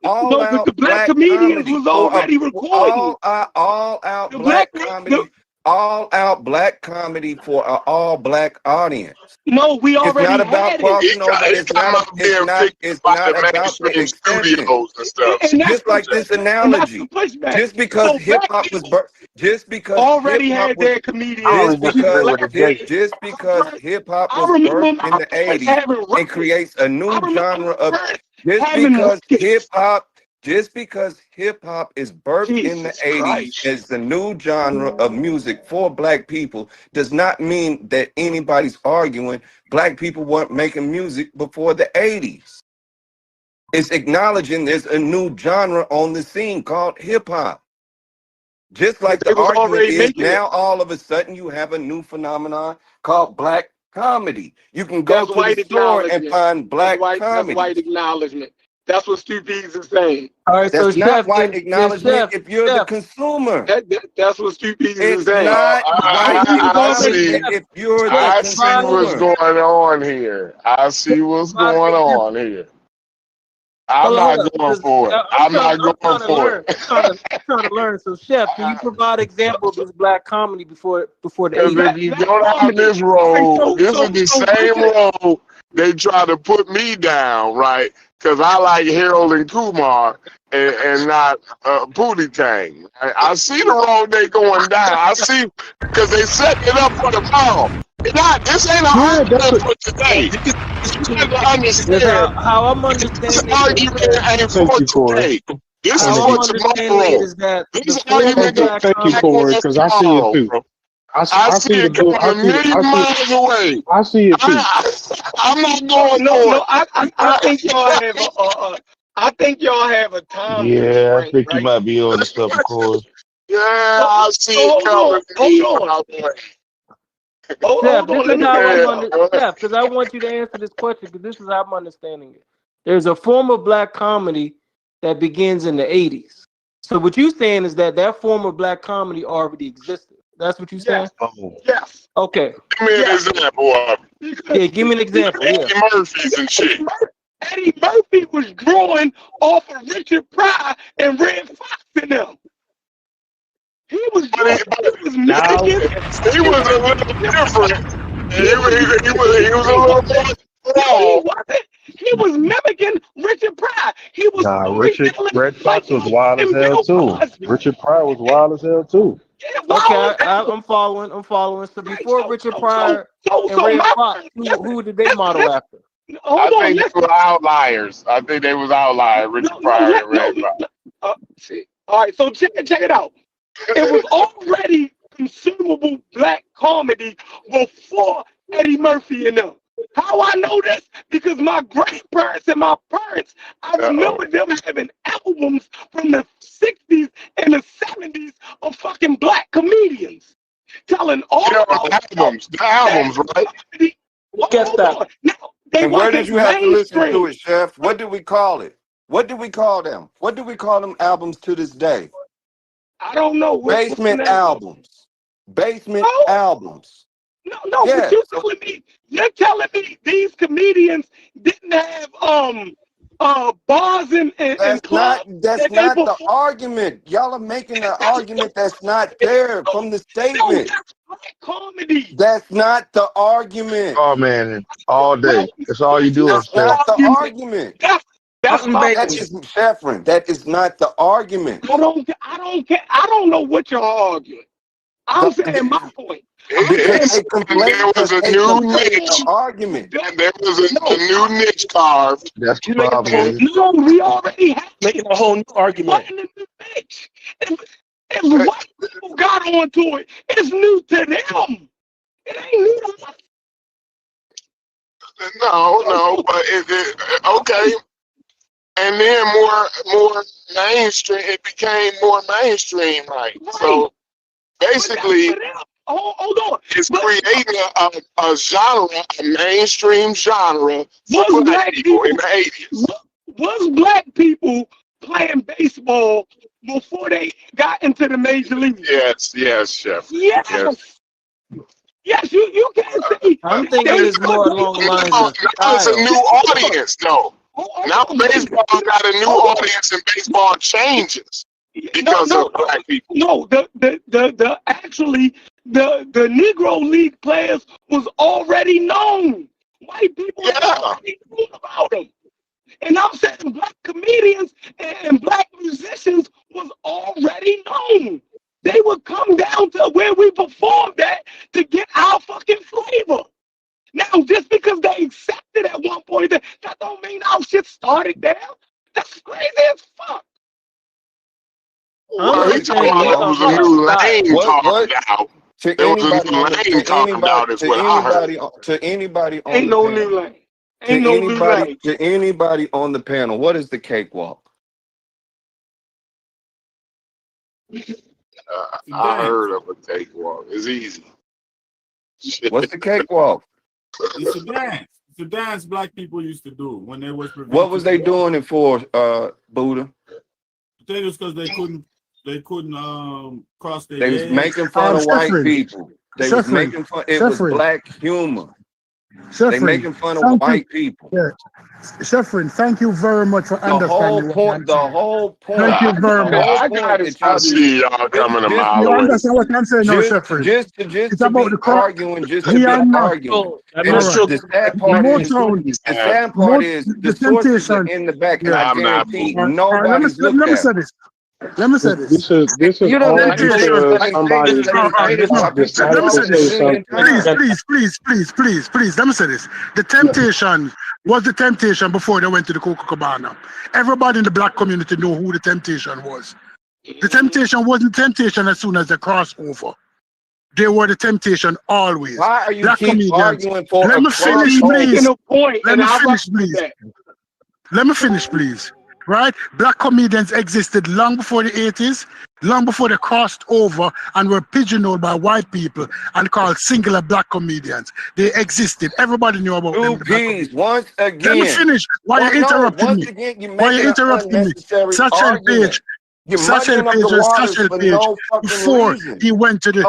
All No, but out the black black comedians comedy was already recording. all out The black black comedy. All out black comedy for an all black audience. No, we It's already not about had it. crossing over. It come up being picked by the mainstream Acceptance. studios and stuff. And that's Just like this and that's analogy. the pushback. Just because So hip black hop was people just because already hip hop had was their comedians. just because hip hop I was remember birthed in my the parents 80s having and records. creates a new I remember genre my of parents just having because records. hip hop is birthed in the Jesus 80s Christ. as the new genre of music for black people does not mean that anybody's arguing black people weren't making music before the 80s. It's acknowledging there's a new genre on the scene called hip hop. Just like They the was argument already is making it. now all of a sudden you have a new phenomenon called black comedy. You can go That's to white the store and acknowledgement. find black That's comedy. white acknowledgement. That's what Stu Pease is saying. All right, so That's not Chef, white then acknowledgement Chef, if you're the Chef, consumer. That's what Stu Pease is It's saying. not white I see. acknowledgement if you're the I see what's consumer. going on here. I see what's going on here. I'm Hold not up, going 'cause for it. I'm not I'm going trying to for learn. it. I'm trying to learn. So, Chef, can you provide examples of black comedy before the Because 80s? if you go down this road, this is the same road they try to put me down, right? Because I like Harold and Kumar and not Pootie Tang. I see the road they going down. I see because they setting it up for tomorrow. This ain't an argument for today. You have to understand. How I'm This understanding argument ain't Thank for you, Corey. today. This how is I'm for understanding it tomorrow. is that This the former argument gonna black be Thank you, back comedy. with Corey, us because I see it tomorrow, too. bro. I I see see the it bull. coming a million miles away. I see it too. I'm not going No, for I think y'all have I think y'all have a time Yeah, I constraint, think you right? might be on to something, Corey. Yeah, I see it coming a Hold million on. miles away. Chef, Hold this on. Let is me how finish I'm up. Chef, because I want you to answer this question because this is how I'm understanding it. There's a form of black comedy that begins in the 80s. So what you're saying is that form of black comedy already existed. That's what you're saying? Yes. Okay. Give me an example of it. Yeah, give me an example. Yeah. Eddie Murphy's and shit. Eddie Murphy was drawing off of Richard Pryor and Red Fox in them. He was mimicking. He was a little different. He was a little more He was mimicking Richard Pryor. He was Red Fox was wild as hell too. Richard Pryor was wild as hell too. Okay, I'm following. So before Richard Pryor and Red Fox, who did they model after? I think they were outliers. Richard Pryor and Red Fox. See. All right, so check it out. It was already consumable black comedy before Eddie Murphy and them. How I know this? Because my grandparents and my parents, I remember them having albums from the 60s and the 70s of fucking black comedians telling all the albums, right? Guess that. Now, And where did you have to listen to mainstream. it, Chef? What do we call it? What do we call them? What do we call them albums to this day? I don't know. Basement albums. Basement albums. No, Yeah. but you're telling me these comedians didn't have bars and That's not the argument. Y'all are making an argument that's not there from the statement. Comedy. That's not the argument. Oh man, all day. That's all you do. That's not the argument. That's that is Sheffrin. That is not the argument. I don't care. I don't know what you're arguing. I'm saying my point. There was a new niche. Argument. There was a new niche carved. That's the problem. No, we already have making a whole new argument. If white people got onto it, it's new to them. It ain't new to us. No, but okay. And then more mainstream. It became more mainstream, right? So basically hold on. it's creating a genre, a mainstream genre for black people in the 80s. Was black people playing baseball before they got into the major leagues? Yes, Chef. Yes. Yes, you can't say. I'm thinking it's more along the lines of Now it's a new audience, though. Now baseball got a new audience, and baseball changes because of black people. No, the actually the Negro League players was already known. White people already knew about them. And I'm saying black comedians and black musicians was already known. They would come down to where we performed at to get our fucking flavor. Now, just because they accepted at one point, that don't mean our shit started there. That's crazy as fuck. Well, he talking about there was a new lane talking about. There was a new lane talking about is what I heard. To anybody on Ain't no new lane. Ain't no new lane. To anybody on the panel, what is the cakewalk? I heard of a cakewalk. It's easy. What's the cakewalk? It's a dance. It's a dance black people used to do when they was. What was they doing it for, Buddha? I think it was because they couldn't cross their. They was making fun of white people. They was making fun. It was black humor. They making fun of white people. Yeah. Sheffrin, thank you very much for understanding. The whole point. Thank you very much. I see y'all coming a mile You away. understand what I'm saying, no, Sheffrin? It's about the arguing, just to be arguing. The sad part is the sources are in the back, and I guarantee nobody's looked at. Let me say this. Let me say this. This is You know, all because somebody Please. Let me say this. The Temptation was the Temptation before they went to the Copacabana. Everybody in the black community knew who the Temptation was. The Temptation wasn't Temptation as soon as they crossed over. They were the Temptation always. Why are you black keep arguing for Let me finish, please. Let me finish, please. Right? Black comedians existed long before the 80s, long before they crossed over and were pigeonholed by white people and called singular black comedians. They existed. Everybody knew about them. Once again. Let me finish. Why are you interrupting me? Why are you interrupting me? Satchel Page. Satchel Page. Before he went to the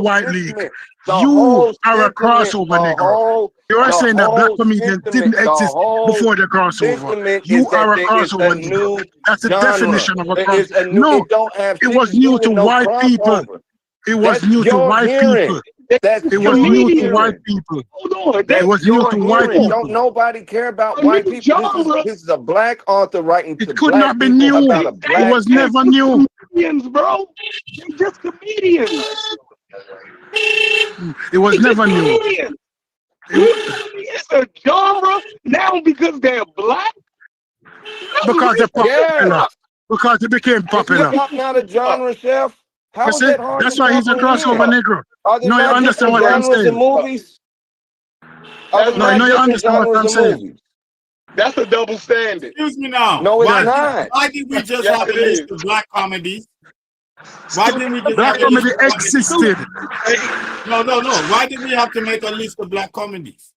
White League. You are a crossover nigga. You are saying that black comedians didn't exist before the crossover. You are a crossover nigga. That's the definition of a crossover. No, it was new to white people. It was new to white people. It was new to white people. It was new to white people. Don't nobody care about white people. This is a black author writing to it could black not be new. It was never new. Comedians, bro. They're just comedians. It was never new. It's a genre now because they're black. Because they're popular. Because they became popular. It's not a genre, Chef. How is it hard? That's why he's a crossover Negro. No, you understand what I'm saying. Movies? No, you understand what I'm saying. That's a double standard. Excuse me now. No, it's not. Why did we just have a list of black comedies? Why didn't we just black comedy existed? No. Why did we have to make a list of black comedies?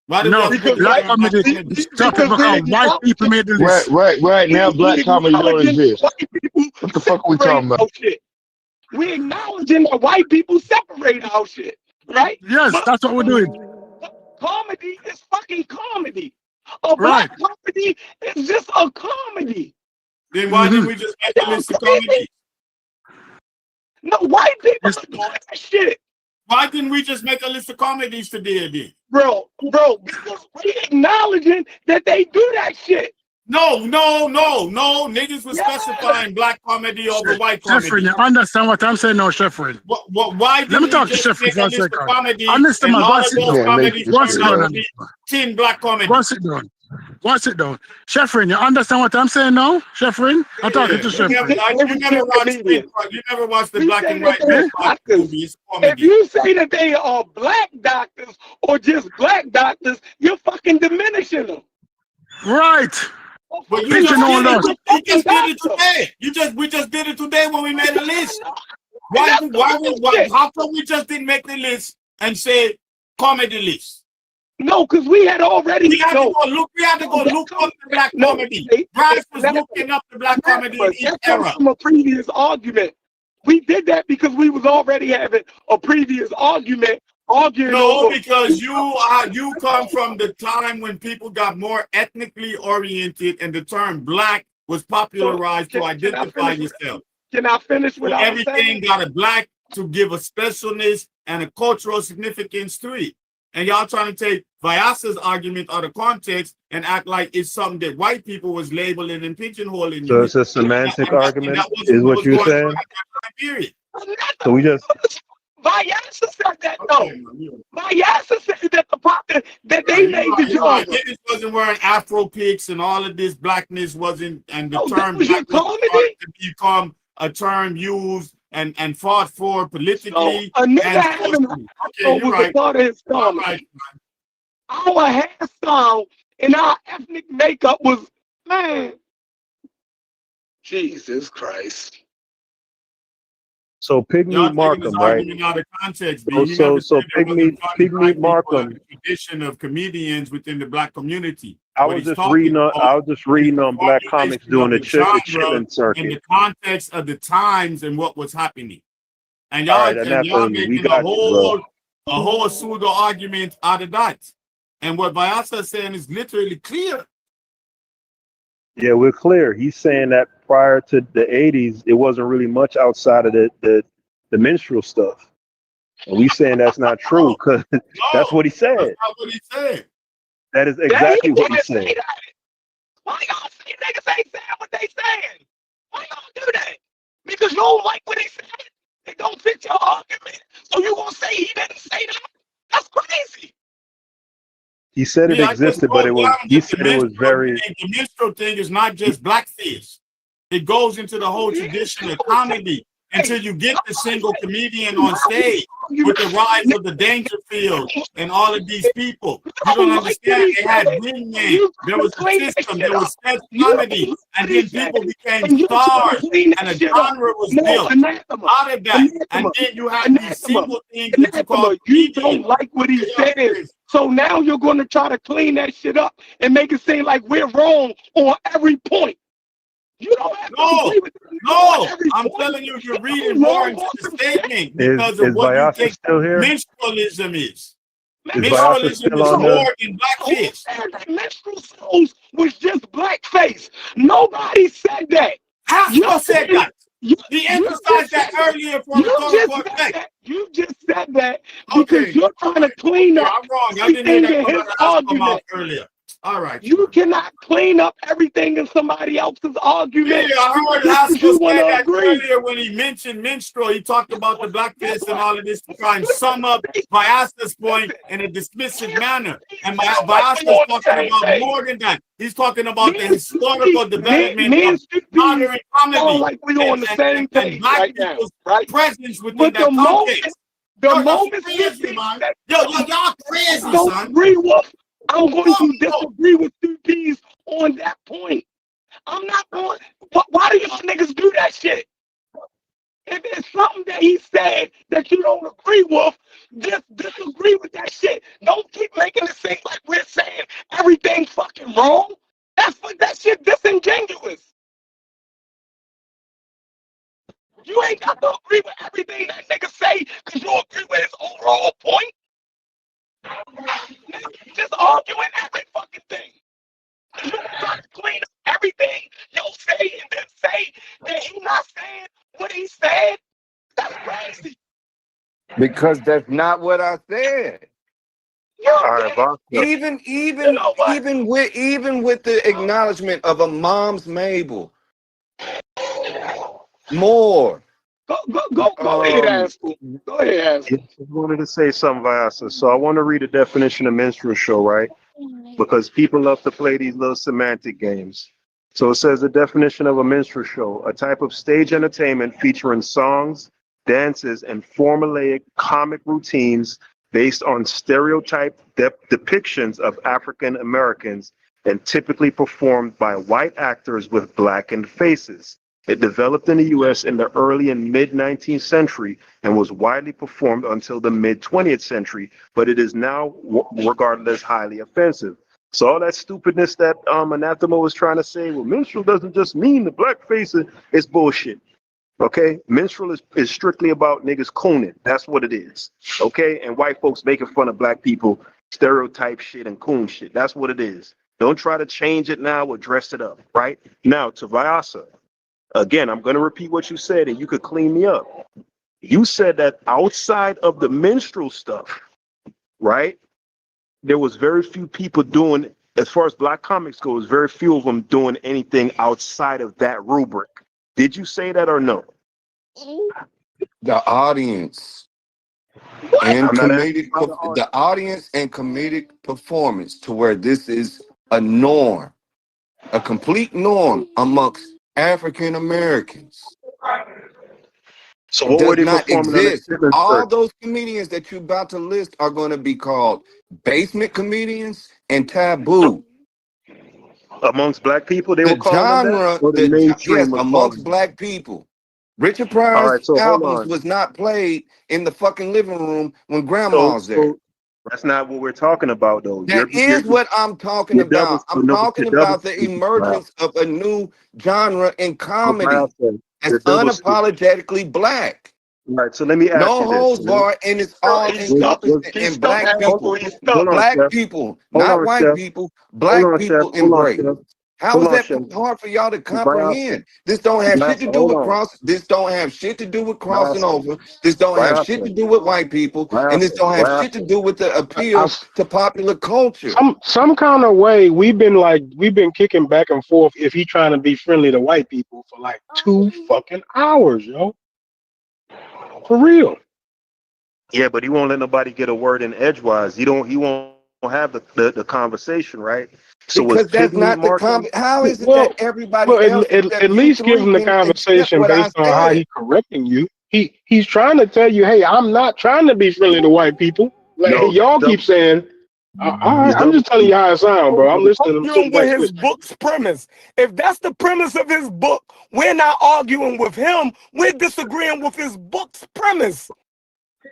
Why did because black comedy started because white people made the list. Right now, black comedy don't exist. What the fuck are we talking about? We acknowledging that white people separate our shit, right? Yes, that's what we're doing. Comedy is fucking comedy. A black comedy is just a comedy. Then why didn't we just make a list of comedies? No, white people are doing that shit. Why didn't we just make a list of comedies today, then? Bro, because we acknowledging that they do that shit. No. Niggas were specifying black comedy over white comedy. Sheffrin, you understand what I'm saying now, Sheffrin? Why Let me talk to Sheffrin for a second. Understand, man. Go 10 black comedies. Go sit down. Sheffrin, you understand what I'm saying now? Sheffrin? I'm talking to Sheffrin. You never watched the black and white movies. If you say that they are black doctors or just black doctors, you're fucking diminishing them. Right. But you just did it today. We just did it today when we made a list. How come we just didn't make the list and say comedy list? No, because we had already. We had to go look up the black comedy. Bryce was looking up the black comedy in each era. From a previous argument. We did that because we was already having a previous argument. No, because you come from the time when people got more ethnically oriented and the term black was popularized to identify yourself. Can I finish what I was saying? Everything got a black to give a specialness and a cultural significance to it. And y'all trying to take Vyasa's argument out of context and act like it's something that white people was labeling and pigeonholing. So it's a semantic argument, is what you're saying? Period. So we just. Vyasa said that though. Vyasa said that the problem that they made the job. Niggas wasn't wearing Afro pics and all of this blackness wasn't, and the term black was to become a term used and fought for politically. So, a nigga having was a part of his comedy. Our hairstyle and our ethnic makeup was, man. Jesus Christ. So Pygmy Markham, right? Out of context, so Pygmy Markham. Tradition of comedians within the black community. I was just reading on Black Comics doing the chilling circuit. In the context of the times and what was happening, and y'all making a whole pseudo argument out of that. And what Vyasa is saying is literally clear. Yeah, we're clear. He's saying that prior to the 80s, it wasn't really much outside of the minstrel stuff. And we saying that's not true because that's what he said. That's not what he said. That is exactly what he said. Why y'all say niggas ain't saying what they saying? Why y'all do that? Because you don't like what he said. It don't fit your argument. So you gonna say he didn't say that? That's crazy. He said it existed, but it was. He said it was very. The minstrel thing is not just blackface. It goes into the whole tradition of comedy until you get the single comedian on stage with the rise of the Dangerfield and all of these people. You don't understand. They had wingmen. There was a system. There was sketch comedy, and then people became stars, and a genre was built out of that. And then you have these simple things that you call. You don't like what he says. So now you're going to try to clean that shit up and make it seem like we're wrong on every point. You don't have to agree with them. No, I'm telling you, you're reading more into the statement because of what you think minstrelsism is. Minstrelsism is more than blackface. Minstrel souls was just blackface. Nobody said that. Hasbro said that. He emphasized that earlier from the You just said that because you're trying to clean up. I'm wrong. I didn't hear that come out earlier. All right. You cannot clean up everything in somebody else's argument. Yeah, I heard Hasbro say that earlier when he mentioned minstrel. He talked about the blackface and all of this to try and sum up Vyasa's point in a dismissive manner. And Vyasa's talking about more than that. He's talking about the historical development of modern comedy. Like we're on the same page right now, right? Presence within that context. The moment y'all crazy, son. Agree with. I'm going to disagree with 2Ps on that point. I'm not going. Why do y'all niggas do that shit? If it's something that he said that you don't agree with, just disagree with that shit. Don't keep making it seem like we're saying everything fucking wrong. That shit disingenuous. You ain't got to agree with everything that nigga say because you agree with his overall point. Just arguing every fucking thing. You try to clean up everything you say and then say that he's not saying what he said. That's crazy. Because that's not what I said. Even with the acknowledgement of a mom's Mabel. More. Go ahead, Aspen. Go ahead, Aspen. I wanted to say something, Vyasa. So I want to read a definition of minstrel show, right? Because people love to play these little semantic games. So it says the definition of a minstrel show, a type of stage entertainment featuring songs, dances, and formulaic comic routines based on stereotyped depictions of African Americans and typically performed by white actors with blackened faces. It developed in the U.S. in the early and mid 19th century and was widely performed until the mid 20th century, but it is now regarded as highly offensive. So all that stupidness that Anathema was trying to say, well, minstrel doesn't just mean the blackface, it's bullshit. Okay, minstrel is strictly about niggas cooning. That's what it is. Okay, and white folks making fun of black people, stereotype shit and coon shit. That's what it is. Don't try to change it now or dress it up. Right now, to Vyasa, again, I'm going to repeat what you said, and you could clean me up. You said that outside of the minstrel stuff, right? There was very few people doing, as far as black comics goes, very few of them doing anything outside of that rubric. Did you say that or no? The audience and the audience and comedic performance to where this is a norm, a complete norm amongst African Americans. So what were they performing on exist. All those comedians that you're about to list are going to be called basement comedians and taboo. Amongst black people, they the were calling them that? Or the mainstream yes, was amongst calling black people. Richard All Pryor's right, so hold albums on. was not played in the fucking living room when grandma's there. That's not what we're talking about, though. That is what I'm talking about. I'm talking about the emergence of a new genre in comedy that's unapologetically black. Right, so let me ask No you this. holds barred, and it's all encompassing in black people. Black people, not white people. Black people embrace. How is that hard for y'all to comprehend? This don't have shit to do with cross. This don't have shit to do with crossing over. This don't have shit to do with white people, and this don't have shit to do with the appeal to popular culture. Some kind of way we've been kicking back and forth if he trying to be friendly to white people for like 2 fucking hours, yo. For real. Yeah, but he won't let nobody get a word in edgewise. He won't have the conversation, right? So because that's not the how is it that everybody else at least give him the conversation based on how he's correcting you. He's trying to tell you, hey, I'm not trying to be friendly to white people. Like y'all keep saying, all right, I'm just telling you how it sounds, bro. I'm listening to with his book's premise. If that's the premise of his book, we're not arguing with him. We're disagreeing with his book's premise.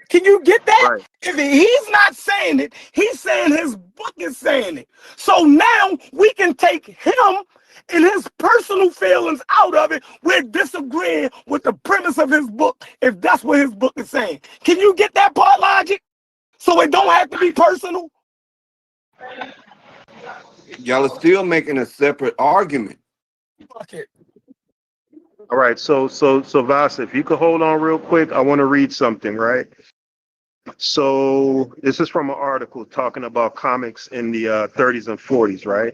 Can you get that? Right. If he's not saying it, he's saying his book is saying it. So now we can take him and his personal feelings out of it. We're disagreeing with the premise of his book if that's what his book is saying. Can you get that part, Logic? So it don't have to be personal? Y'all are still making a separate argument. Fuck it. All right, so Vasa, if you could hold on real quick, I want to read something, right? So this is from an article talking about comics in the 30s and 40s, right?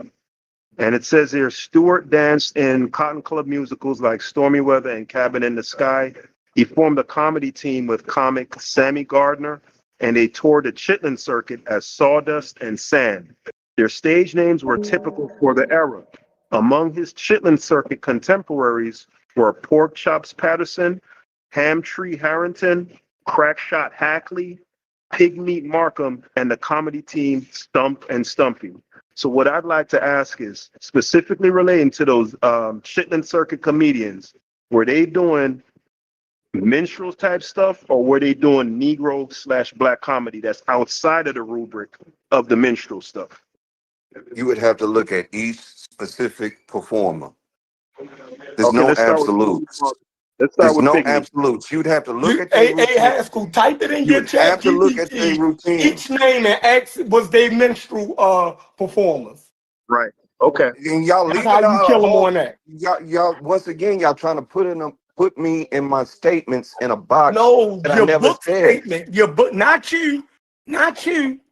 And it says here, Stewart danced in Cotton Club musicals like Stormy Weather and Cabin in the Sky. He formed a comedy team with comic Sammy Gardner, and they toured the Chitlin circuit as Sawdust and Sand. Their stage names were typical for the era. Among his Chitlin circuit contemporaries were Pork Chops Patterson, Ham Tree Harrington, Crackshot Hackley, Pigmeat Markham, and the comedy team Stump and Stumpy. So what I'd like to ask is, specifically relating to those Chitlin circuit comedians, were they doing minstrel type stuff, or were they doing Negro/black comedy that's outside of the rubric of the minstrel stuff? You would have to look at each specific performer. There's no absolutes. There's no absolutes. You'd have to look at their routine. Haskell, type it in your chat. Have to look at their routine. Each name and X was their minstrel performers. Right. Okay. And y'all leave how you kill them on that. Y'all once again, y'all trying to put me in my statements in a box. No, that your I never book said. statement. Your book, not you.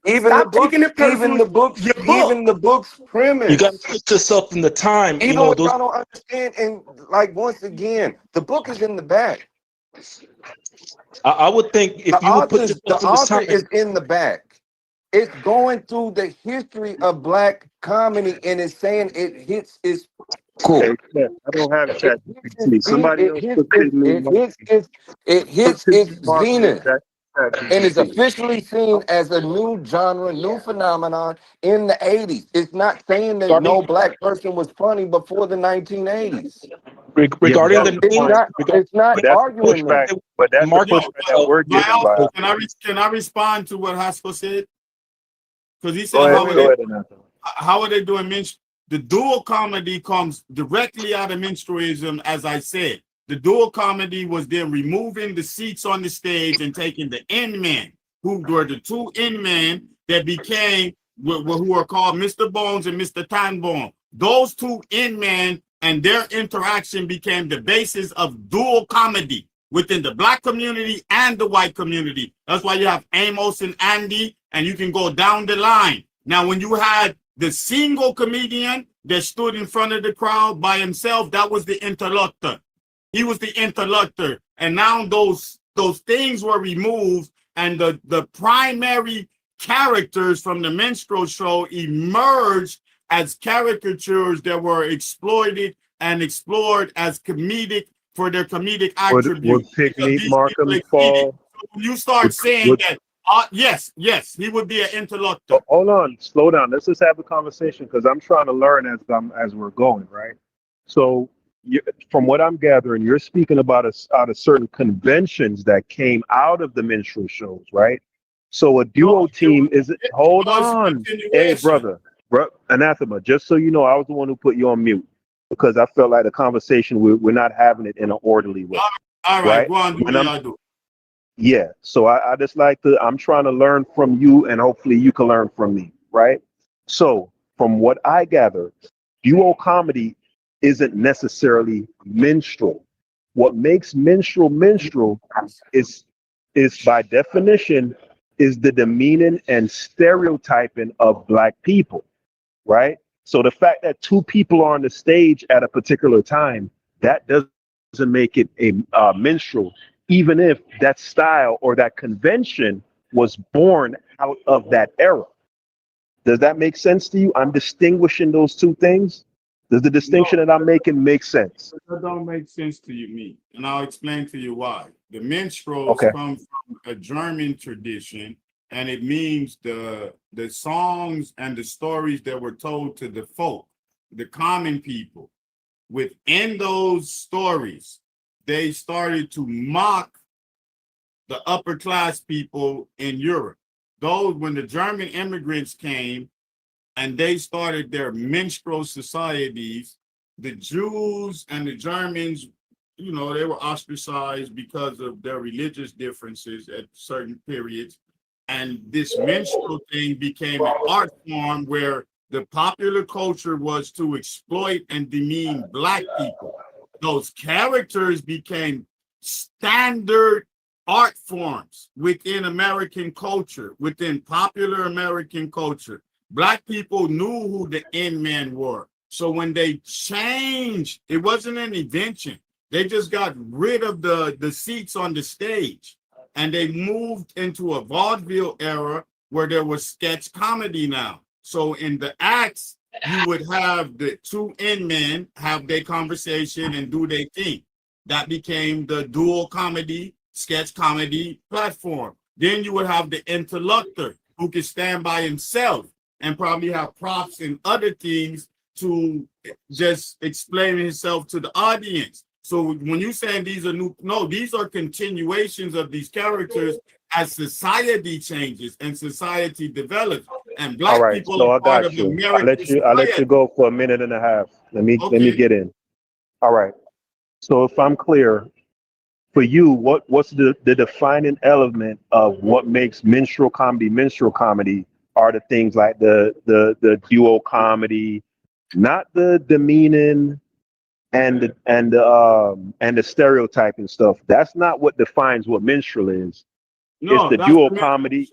Even Stop the book, taking it personal. even the book's premise. You got to put yourself in the time. Even what y'all don't understand, and like once again, the book is in the back. I would think if you would put yourself the in the author time, is in the back. It's going through the history of black comedy, and it's saying it hits its core. Hey, I don't have chat. Somebody else it hits its zenith. and is officially seen as a new genre, new phenomenon in the 80s. It's not saying that no black person was funny before the 1980s. Regarding the It's not But that's the arguing pushback. that. But that's the pushback that we're But getting by. also, can I respond to what Haskell said? Because he said, Go ahead, Anatha. how are they doing minstrel? The dual comedy comes directly out of minstralism, as I said. The dual comedy was then removing the seats on the stage and taking the end men, who were the two end men that became, who are called Mr. Bones and Mr. Tanbone. Those two end men and their interaction became the basis of dual comedy within the black community and the white community. That's why you have Amos and Andy, and you can go down the line. Now, when you had the single comedian that stood in front of the crowd by himself, that was the interlocutor. He was the interlocutor. And now those things were removed, and the primary characters from the minstrel show emerged as caricatures that were exploited and explored as comedic for their comedic attributes. Would Picnic Markham fall? So when you start saying that, yes, he would be an interlocutor. Hold on, slow down. Let's just have a conversation because I'm trying to learn as we're going, right? So, from what I'm gathering, you're speaking about out of certain conventions that came out of the minstrel shows, right? So a duo team is. Hold on, hey brother, Anathema. Just so you know, I was the one who put you on mute because I felt like the conversation we're not having it in an orderly way. All right, go on, do what I do. Yeah, so I just like to, I'm trying to learn from you and hopefully you can learn from me, right? So from what I gather, duo comedy isn't necessarily minstrel. What makes minstrel is by definition is the demeaning and stereotyping of black people, right? So the fact that two people are on the stage at a particular time, that doesn't make it a minstrel, even if that style or that convention was born out of that era. Does that make sense to you? I'm distinguishing those two things. Does the distinction that I'm making make sense? That don't make sense to you, me, and I'll explain to you why. The minstrels come from a German tradition, and it means the songs and the stories that were told to the folk, the common people. Within those stories, they started to mock the upper class people in Europe. Those, when the German immigrants came and they started their minstrel societies, the Jews and the Germans, they were ostracized because of their religious differences at certain periods. And this minstrel thing became an art form where the popular culture was to exploit and demean black people. Those characters became standard art forms within American culture, within popular American culture. Black people knew who the end men were. So when they changed, it wasn't an invention. They just got rid of the seats on the stage and they moved into a vaudeville era where there was sketch comedy now. So in the acts, you would have the two end men have their conversation and do their thing. That became the dual comedy, sketch comedy platform. Then you would have the interlocutor who could stand by himself and probably have props and other things to just explain himself to the audience. So when you're saying these are these are continuations of these characters as society changes and society develops. And black All right, people so are I part got of you. American I'll let you go for a minute and a half. Let me get in. All right. So if I'm clear, for you, what's the defining element of what makes minstrel comedy are the things like the duo comedy, not the demeaning and the stereotyping stuff. That's not what defines what minstrel is. It's the duo comedy.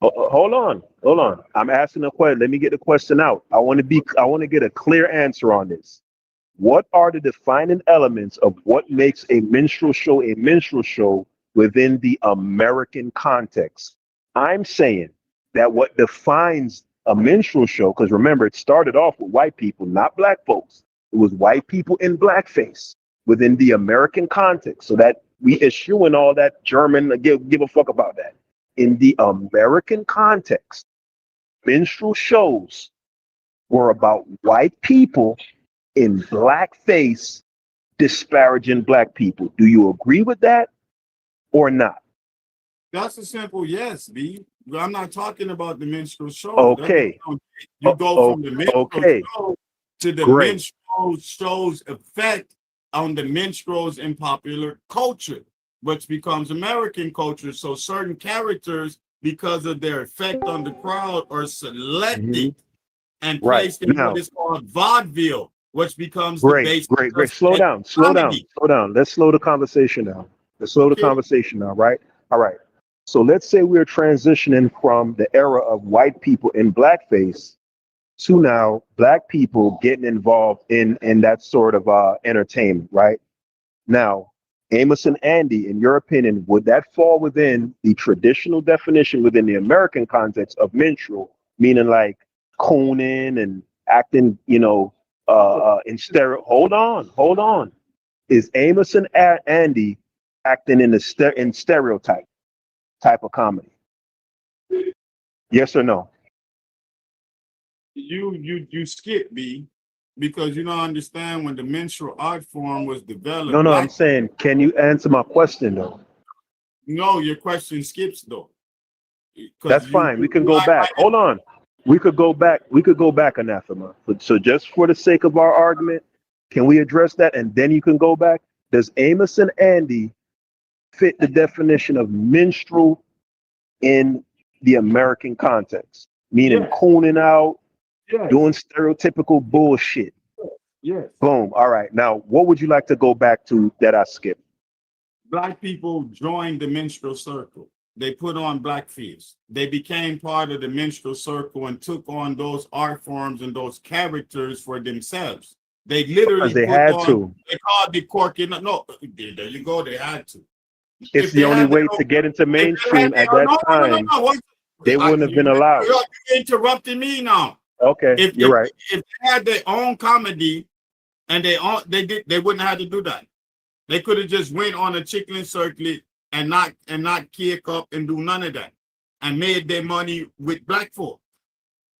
Hold on. I'm asking a question. Let me get the question out. I want to get a clear answer on this. What are the defining elements of what makes a minstrel show within the American context? I'm saying that what defines a minstrel show, because remember, it started off with white people, not black folks. It was white people in blackface within the American context. So that We eschewing all that German, give a fuck about that. In the American context, minstrel shows were about white people in blackface disparaging black people. Do you agree with that or not? That's a simple yes, B. I'm not talking about the minstrel show. Okay. You go from the minstrel show to the Great. minstrel show's effect on the minstrels in popular culture, which becomes American culture. So certain characters, because of their effect on the crowd, are selected and placed in what is called vaudeville, which becomes the basis. Great. Slow down. Let's slow the conversation down. Right? All right. So let's say we're transitioning from the era of white people in blackface to now black people getting involved in that sort of entertainment, right? Now, Amos and Andy, in your opinion, would that fall within the traditional definition within the American context of minstrel, meaning like cooning and acting, in stereo? Hold on. Is Amos and Andy acting in stereotype type of comedy? Yes or no? You skip, B, because you don't understand when the minstrel art form was developed. No, I'm saying, can you answer my question though? No, your question skips though. That's fine. We can go back. Hold on. We could go back. Anathema. So just for the sake of our argument, can we address that and then you can go back? Does Amos and Andy fit the definition of minstrel in the American context? Meaning cooning out, doing stereotypical bullshit. Yes. Boom. All right. Now, what would you like to go back to that I skipped? Black people joined the minstrel circle. They put on blackface. They became part of the minstrel circle and took on those art forms and those characters for themselves. They literally They had to. They called it corking. No, there you go. They had to. It's the only way to get into mainstream at that time. They wouldn't have been allowed. You're interrupting me now. Okay, you're right. If they had their own comedy and they wouldn't have to do that. They could have just went on a chicken circuit and not kick up and do none of that and made their money with black folk.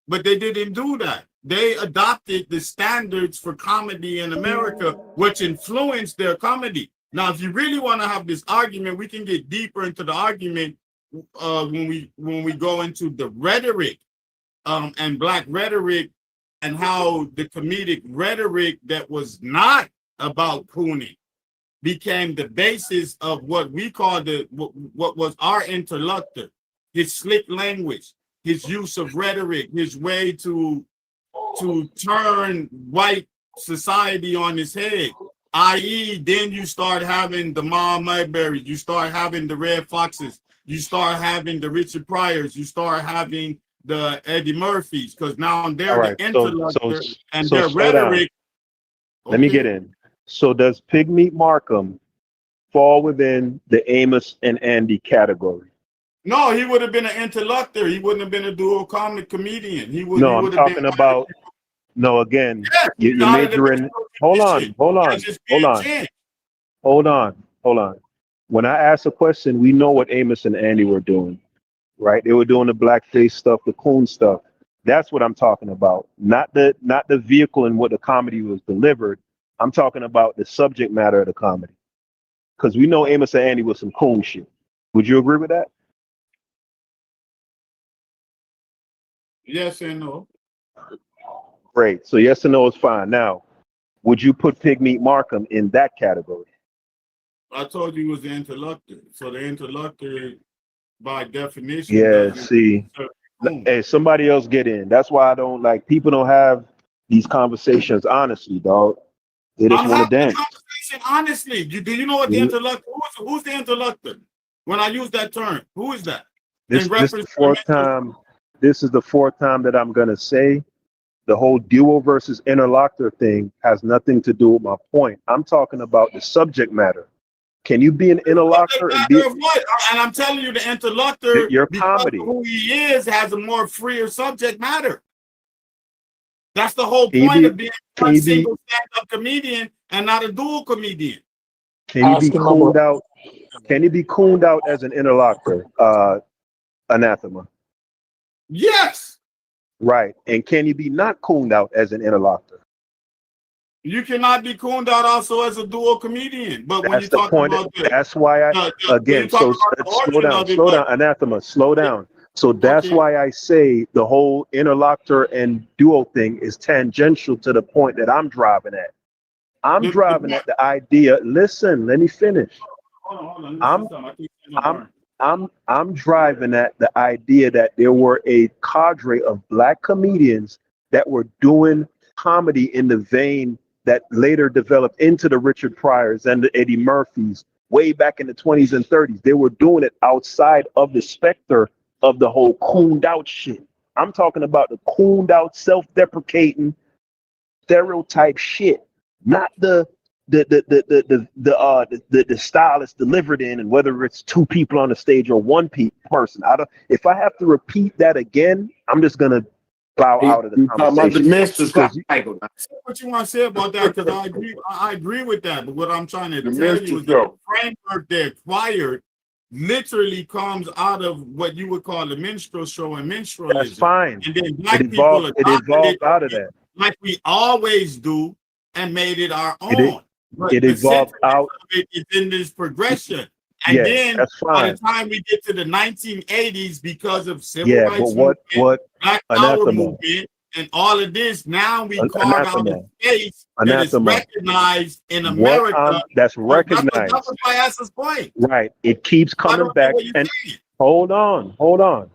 But they didn't do that. They adopted the standards for comedy in America, which influenced their comedy. Now, if you really want to have this argument, we can get deeper into the argument when we go into the rhetoric and black rhetoric and how the comedic rhetoric that was not about cooning became the basis of what we call what was our interlocutor, his slick language, his use of rhetoric, his way to turn white society on its head. I.e., then you start having the Ma Mayberries, you start having the Red Foxes, you start having the Richard Pryors, you start having the Eddie Murphys, because now they're the interlocutor and their rhetoric. Let me get in. So does Pigmeat Markham fall within the Amos and Andy category? No, he would have been an interlocutor. He wouldn't have been a dual comic comedian. I'm talking about. No, again, you're majoring. Hold on. When I ask a question, we know what Amos and Andy were doing, right? They were doing the blackface stuff, the coon stuff. That's what I'm talking about. Not the vehicle in what the comedy was delivered. I'm talking about the subject matter of the comedy. Because we know Amos and Andy was some coon shit. Would you agree with that? Yes and no. Great. So yes and no is fine. Now, would you put Pigmeat Markham in that category? I told you he was the interlocutor. So the interlocutor, by definition, Yeah, see. Hey, somebody else get in. That's why I don't like people don't have these conversations honestly, dog. They just want to dance. Conversation honestly. Do you know what the interlocutor? Who's the interlocutor? When I use that term, who is that? This is the fourth time. This is the fourth time that I'm gonna say the whole duo versus interlocutor thing has nothing to do with my point. I'm talking about the subject matter. Can you be an interlocutor and be? And I'm telling you, the interlocutor, your because comedy, of who he is, has a more freer subject matter. That's the whole point of being one single stand-up comedian and not a dual comedian. Can you be cooled out? Can he be cooned out as an interlocutor? Anathema. Yes. Right. And can he be not cooned out as an interlocutor? You cannot be cooned out also as a dual comedian. But when That's you the talk point. about That's why I when you again. talk So about the slow origin down, of it, slow like, down, anathema, slow down. So that's okay. why I say the whole interlocutor and duo thing is tangential to the point that I'm driving at. I'm driving at the idea. Listen, let me finish. Hold on. Let me I'm see something. I keep saying my burn. I'm driving at the idea that there were a cadre of black comedians that were doing comedy in the vein that later developed into the Richard Pryors and the Eddie Murphys way back in the 20s and 30s. They were doing it outside of the specter of the whole cooned out shit. I'm talking about the cooned out, self-deprecating, stereotype shit, not the style it's delivered in, and whether it's two people on the stage or one person. If I have to repeat that again, I'm just gonna bow out of the conversation. What you want to say about that? Because I agree with that. But what I'm trying to tell you is that show. the framework they acquired literally comes out of what you would call the minstrel show and minstrelsism. That's fine. And then black It people evolved out of that. like we always do and made it our own. It evolved out. It's in this progression. And Yeah, then that's by fine. the time we get to the 1980s, because of civil Yeah, rights but what Black Power anathema, movement, and all of this, now we carve out anathema, a space that is anathema. recognized in What America. that's That recognized. was my essence point. Right. It keeps I coming don't know back. what you're And saying. hold on.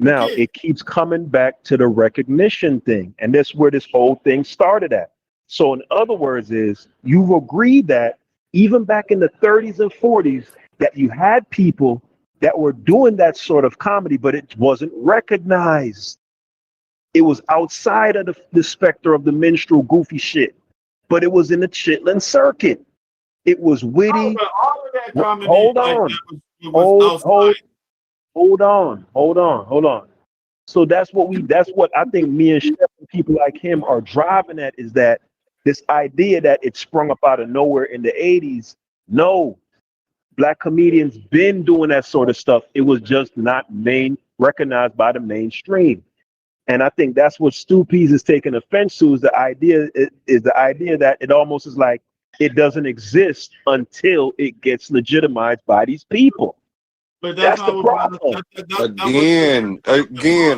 Now Okay. it keeps coming back to the recognition thing. And that's where this whole thing started at. So in other words, is you've agreed that even back in the 30s and 40s, that you had people that were doing that sort of comedy, but it wasn't recognized. It was outside of the specter of the minstrel goofy shit, but it was in the chitlin circuit. It was witty. But all of that comedy, Hold like, on. that was outside. Hold on. So that's what I think me and Chef and people like him are driving at, is that this idea that it sprung up out of nowhere in the 80s. No, black comedians been doing that sort of stuff. It was just not recognized by the mainstream. And I think that's what Stu Pease is taking offense to, is the idea that it almost is like it doesn't exist until it gets legitimized by these people. But That's the problem. Again,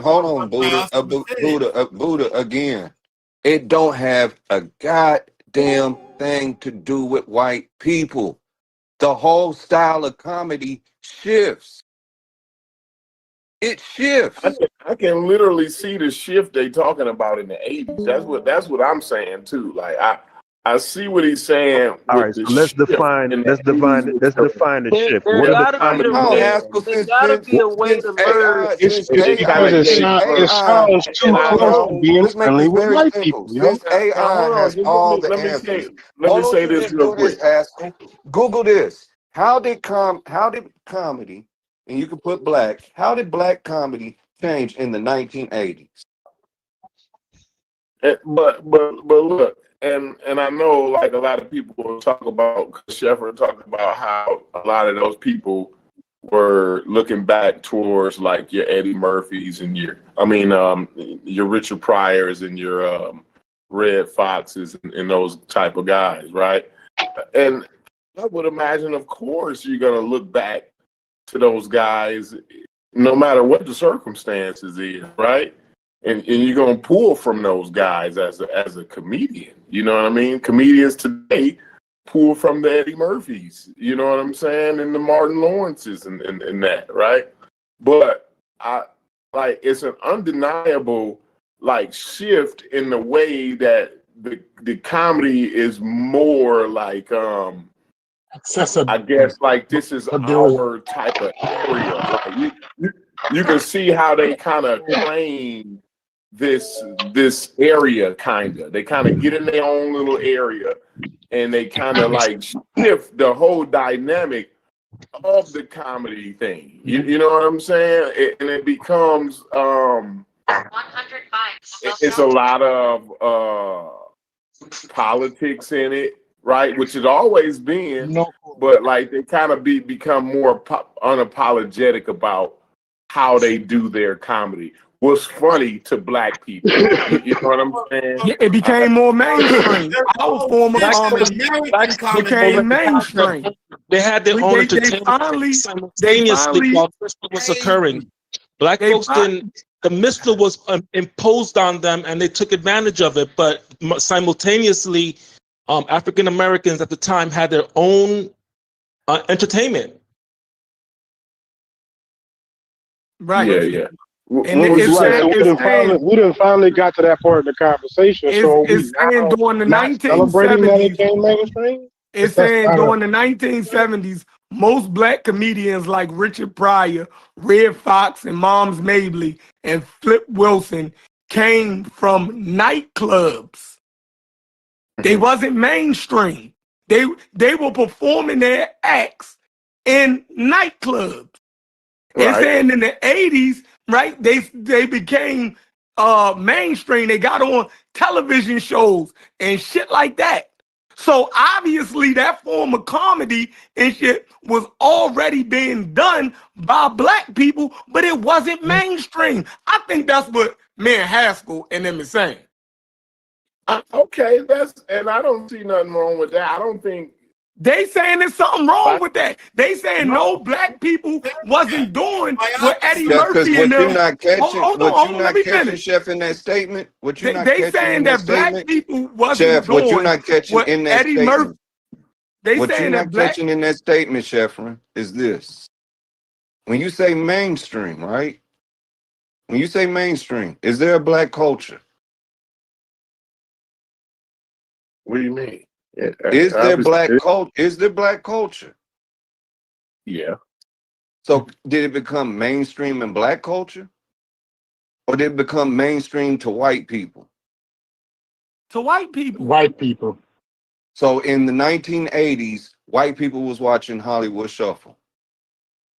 hold on, Buddha, again. It don't have a goddamn thing to do with white people. The whole style of comedy shifts. It shifts. I can literally see the shift they talking about in the 80s. That's what I'm saying too. Like I see what he's saying. All right, so let's define the shift. There What are gotta the be a common way. There gotta be a way to merge. It's because it sounds too close to being friendly with white people, yo. This AI has all the answers. Let me say you this just real do this, quick. Haskell. Google this. How did comedy, and you can put black, how did black comedy change in the 1980s? But look, and I know like a lot of people will talk about, Sheffer talked about how a lot of those people were looking back towards like your Eddie Murphys and your Richard Pryors and your Red Foxes and those type of guys, right? And I would imagine, of course, you're gonna look back to those guys no matter what the circumstances is, right? And you're gonna pull from those guys as a comedian. You know what I mean? Comedians today pull from the Eddie Murphys, you know what I'm saying, and the Martin Lawrences and that, right? But it's an undeniable like shift in the way that the comedy is more like accessible. I guess like this is our type of area. Like you can see how they kind of claim this area, kind of. They kind of get in their own little area and they kind of like shift the whole dynamic of the comedy thing. You know what I'm saying? And it becomes it's a lot of politics in it. right? Which it always been, but like they kind of become more unapologetic about how they do their comedy. What's funny to black people? You know what I'm saying? Yeah, it became more mainstream. Our form of Black comedy became mainstream. They had their own entertainment simultaneously while Crystal was occurring. Black folks didn't. The Mister was imposed on them, and they took advantage of it. But simultaneously, African Americans at the time had their own entertainment. Right. Yeah. We done finally got to that part of the conversation. It's saying during the not celebrating that it 1970s. came mainstream. It's saying during the 1970s, most black comedians like Richard Pryor, Red Fox, and Moms Mabley and Flip Wilson came from nightclubs. They wasn't mainstream. They were performing their acts in nightclubs. It's saying in the 80s, right? They became mainstream. They got on television shows and shit like that. So obviously that form of comedy and shit was already being done by black people, but it wasn't mainstream. I think that's what man Haskell and them is saying. Okay, and I don't see nothing wrong with that. I don't think they saying there's something wrong with that. They saying no black people wasn't doing what Eddie Murphy and them. You're not catching, hold on, let me finish. Chef, in that statement. What you not they catching saying in that black statement? people wasn't Chef, doing what you not catching in that Eddie statement? Murphy. They what saying you that not black catching in that statement, Chefrin, is this. When you say mainstream, right? When you say mainstream, is there a black culture? What do you mean? Is there black culture? Is there black culture? Yeah. So did it become mainstream in black culture? Or did it become mainstream to white people? To white people. White people. So in the 1980s, white people was watching Hollywood Shuffle.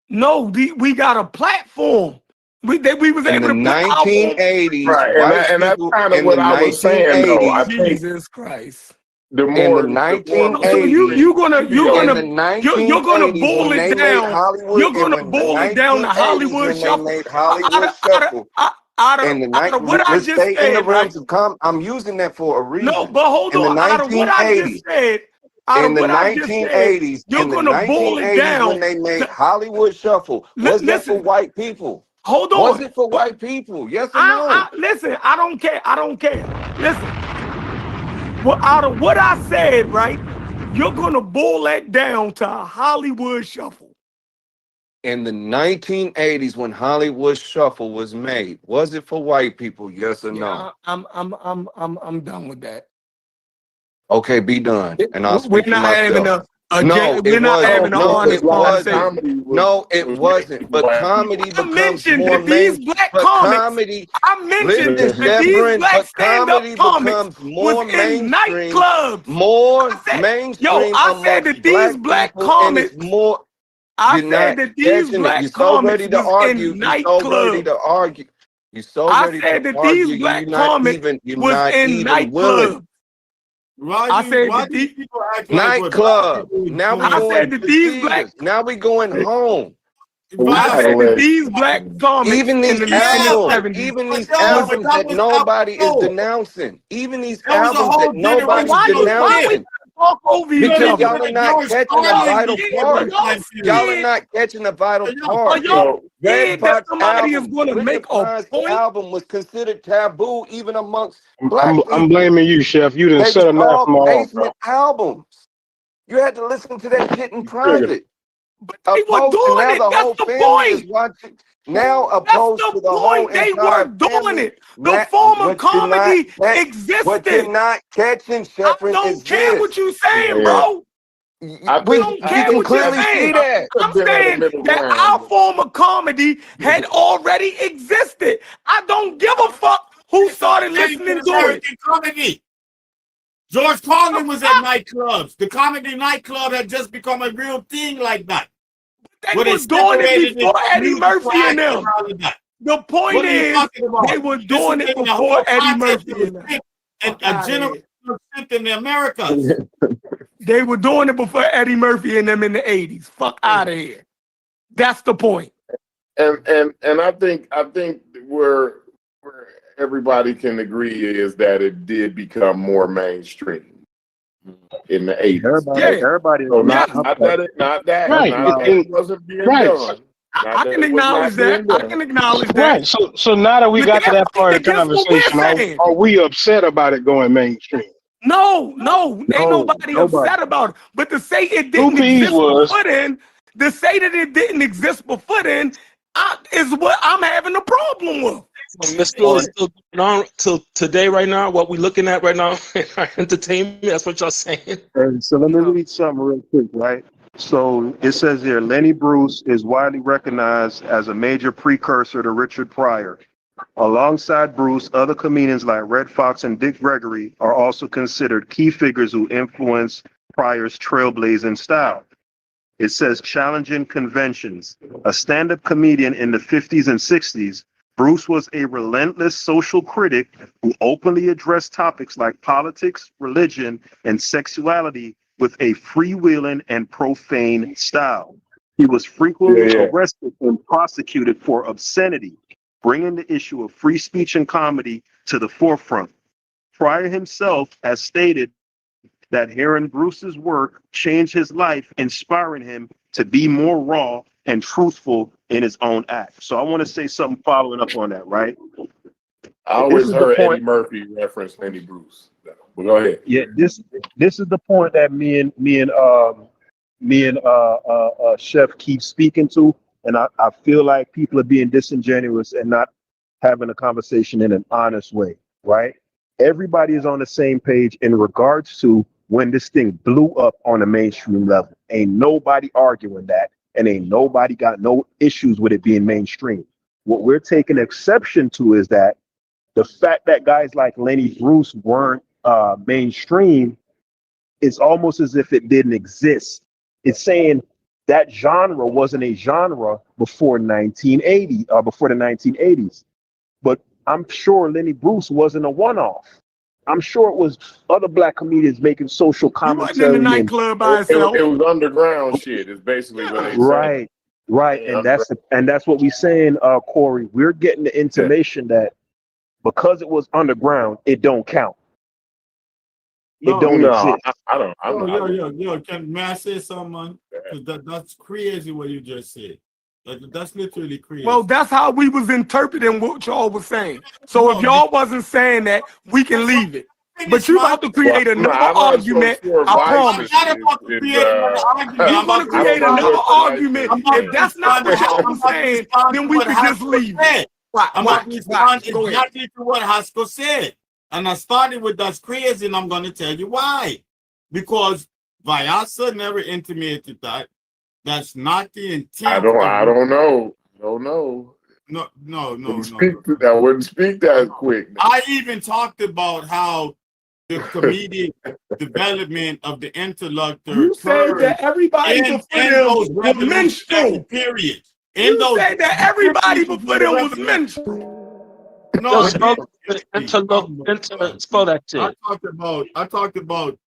No, we got a platform. We was in able the to put our 1980s, right? And that's kind of what I was saying, though. I think Jesus Christ. The more in the 1980s, so you're gonna in the 1980s, boil when it they down. made Hollywood, You're gonna boil it down to Hollywood when Shuffle. they made Hollywood Shuffle. Out of what I just said, right? I'm using that for a reason. No, but hold on. Out of what I just said, in the 1980s, you're gonna boil it down when they made Hollywood Shuffle. Was that for white people? Hold on. Was it for white people? Yes or no? Listen, I don't care. Listen. Well, out of what I said, right, you're gonna boil that down to a Hollywood Shuffle. In the 1980s, when Hollywood Shuffle was made, was it for white people? Yes or no? I'm done with that. Okay, be done. And I'll speak We're for not myself. having we're not having an honest conversation. No, it wasn't. But comedy becomes more mainstream. Comedy. I mentioned that these black stand-up comics was in nightclubs. More mainstream. I said that these black comics. I said that these black comics was in nightclubs. You're so ready to argue. I said that these black comics was in nightclubs. I said why do people act nightclub. Like now we said that these black. Now we going home. I said that these black comics, even these albums, that nobody is denouncing, even these albums that nobody's denouncing. Because y'all are not catching the vital part. Y'all are not catching the vital part. Red Fox album was considered taboo even amongst black people. I'm blaming you, Chef. You didn't set enough from basement albums. You had to listen to that shit in private. But they were doing it. That's the point. Watching. Now, opposed to the whole they were doing it. The form of comedy existed. What you're not catching, Shepard, I don't care what you're saying, bro. I don't care what you're saying. I'm saying that our form of comedy had already existed. I don't give a fuck who started listening to it. Comedy. George Carlin was at nightclubs. The comedy nightclub had just become a real thing like that. They were doing it before Eddie Murphy and them. The point is, they were doing it before Eddie Murphy and them. And a general in the Americas. They were doing it before Eddie Murphy and them in the 80s. Fuck out of here. That's the point. And I think where everybody can agree is that it did become more mainstream in the 80s. Everybody So agrees. not that Right. it wasn't being Right. done. I can acknowledge that. I can acknowledge that. Right. So now that we But got to that's that part of the against what we're conversation, saying. are we upset about it going mainstream? No, ain't nobody upset about it. But to say it didn't exist before then, to say that it didn't exist before then, is what I'm having a problem with. Minstrel is still going on till today, right now. What we're looking at right now in our entertainment. That's what y'all saying. So let me read something real quick, right? So it says here, Lenny Bruce is widely recognized as a major precursor to Richard Pryor. Alongside Bruce, other comedians like Red Fox and Dick Gregory are also considered key figures who influenced Pryor's trailblazing style. It says challenging conventions. A stand-up comedian in the 50s and 60s, Bruce was a relentless social critic who openly addressed topics like politics, religion, and sexuality with a freewheeling and profane style. He was frequently arrested and prosecuted for obscenity, bringing the issue of free speech and comedy to the forefront. Pryor himself has stated that hearing Bruce's work changed his life, inspiring him to be more raw and truthful in his own act. So I want to say something following up on that, right? I always heard Eddie Murphy reference Lenny Bruce. But go ahead. Yeah, this is the point that me and Chef keep speaking to, and I feel like people are being disingenuous and not having a conversation in an honest way, right? Everybody is on the same page in regards to when this thing blew up on a mainstream level. Ain't nobody arguing that, and ain't nobody got no issues with it being mainstream. What we're taking exception to is that the fact that guys like Lenny Bruce weren't mainstream, it's almost as if it didn't exist. It's saying that genre wasn't a genre before 1980 or before the 1980s. But I'm sure Lenny Bruce wasn't a one-off. I'm sure it was other black comedians making social commentary. He wasn't in the nightclub by himself. It was underground shit. Is basically what they said. Right, and that's what we're saying, Corey. We're getting the intimation that because it was underground, it don't count. It don't exist. I don't. May I say something, man? 'Cause that's crazy what you just said. That's literally crazy. Well, that's how we was interpreting what y'all was saying. So if y'all wasn't saying that, we can leave it. But you about to create another argument. I promise. I'm about to create another argument. You're going to create another argument. If that's not what y'all was saying, then we can just leave it. I'm about to respond exactly to what Haskell said. And I started with that's crazy, and I'm going to tell you why. Because Vyasa never intimated that. That's not the intent. I don't know. No. I wouldn't speak that quick. I even talked about how the comedic development of the interlocutor. You said that everybody before them was minstrel. Period. You said that everybody before them was minstrel. No, spell that shit. I talked about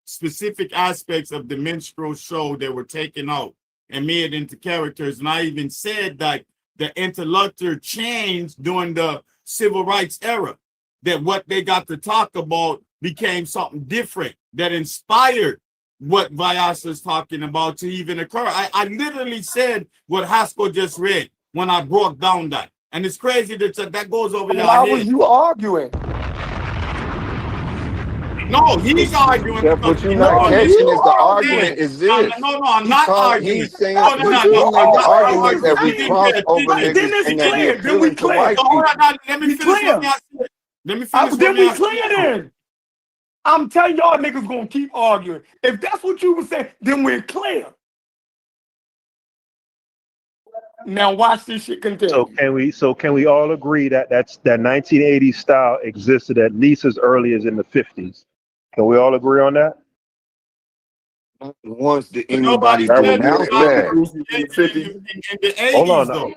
specific aspects of the minstrel show that were taken out and made into characters, and I even said that the interlocutor changed during the civil rights era. That what they got to talk about became something different that inspired what Vyasa is talking about to even occur. I literally said what Haskell just read when I broke down that. And it's crazy that goes over your head. Why was you arguing? No, he's arguing. What you're not catching is the argument is this. No, I'm not arguing. He's saying the argument that we cross over niggas and that we're appealing to white people. Let me finish what I said. Then we clear then. I'm telling y'all niggas gonna keep arguing. If that's what you were saying, then we're clear. Now watch this shit continue. So can we all agree that that 1980s style existed at least as early as in the 50s? Can we all agree on that? Once did anybody announce that? Hold on now.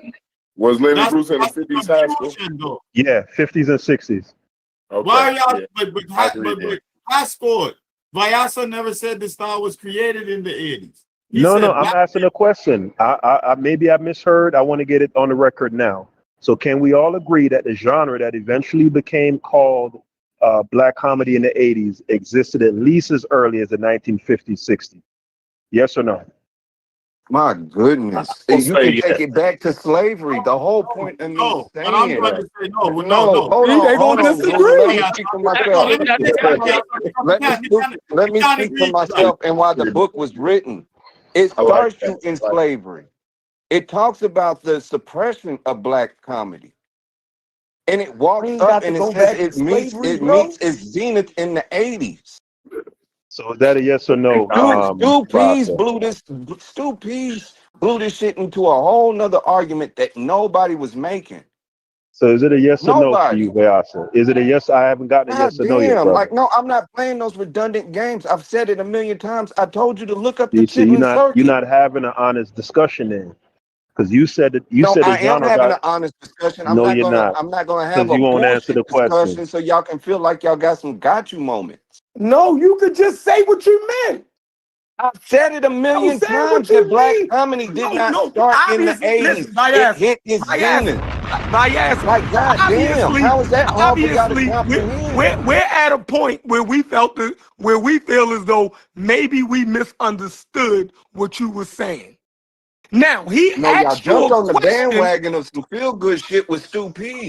Was Lenny Bruce in the 50s Haskell? Yeah, 50s and 60s. Okay, why are y'all but Haskell, Vyasa never said the style was created in the 80s. He No, said I'm black asking a question. I maybe I misheard. I want to get it on the record now. So can we all agree that the genre that eventually became called black comedy in the 80s existed at least as early as the 1950s, 60s? Yes or no? My goodness. I'll You can say take yes. it back to slavery. The whole point of me No, but I'm saying going that. to say no. No, hold See, on, they hold gonna on, Drew. Let me disagree. speak for No, myself. Let me speak for myself and why the book was written. It I like starts you that. in slavery. It talks about the suppression of black comedy. And it walks We ain't up got to and it go says back to it meets slavery, bro. its zenith in the 80s. So is that a yes or no, Stu Pease Vasa? blew this shit into a whole nother argument that nobody was making. So is it a yes or no for Nobody. you, Vyasa? Is it a yes? I haven't gotten a God yes or no yet, damn. brother. Like, no, I'm not playing those redundant games. I've said it a million times. I told you to look up the You see, you're chitlin you're circuit. not having an honest discussion then, because you said that No, the I am genre having got. an honest discussion. No, you're not, I'm not gonna have because a you won't answer the bullshit question. discussion so y'all can feel like y'all got some got you moments. No, you could just say what you meant. I've said it a No, million say what times that you black mean. comedy did not No, start in the obviously, 80s. listen, It hit its zenith. Like, goddamn, how is that hard for y'all to comprehend? we're at a point where we feel as though maybe we misunderstood what you were saying. Now he No, y'all asked you jumped a on the question. bandwagon of some feel good shit with Stu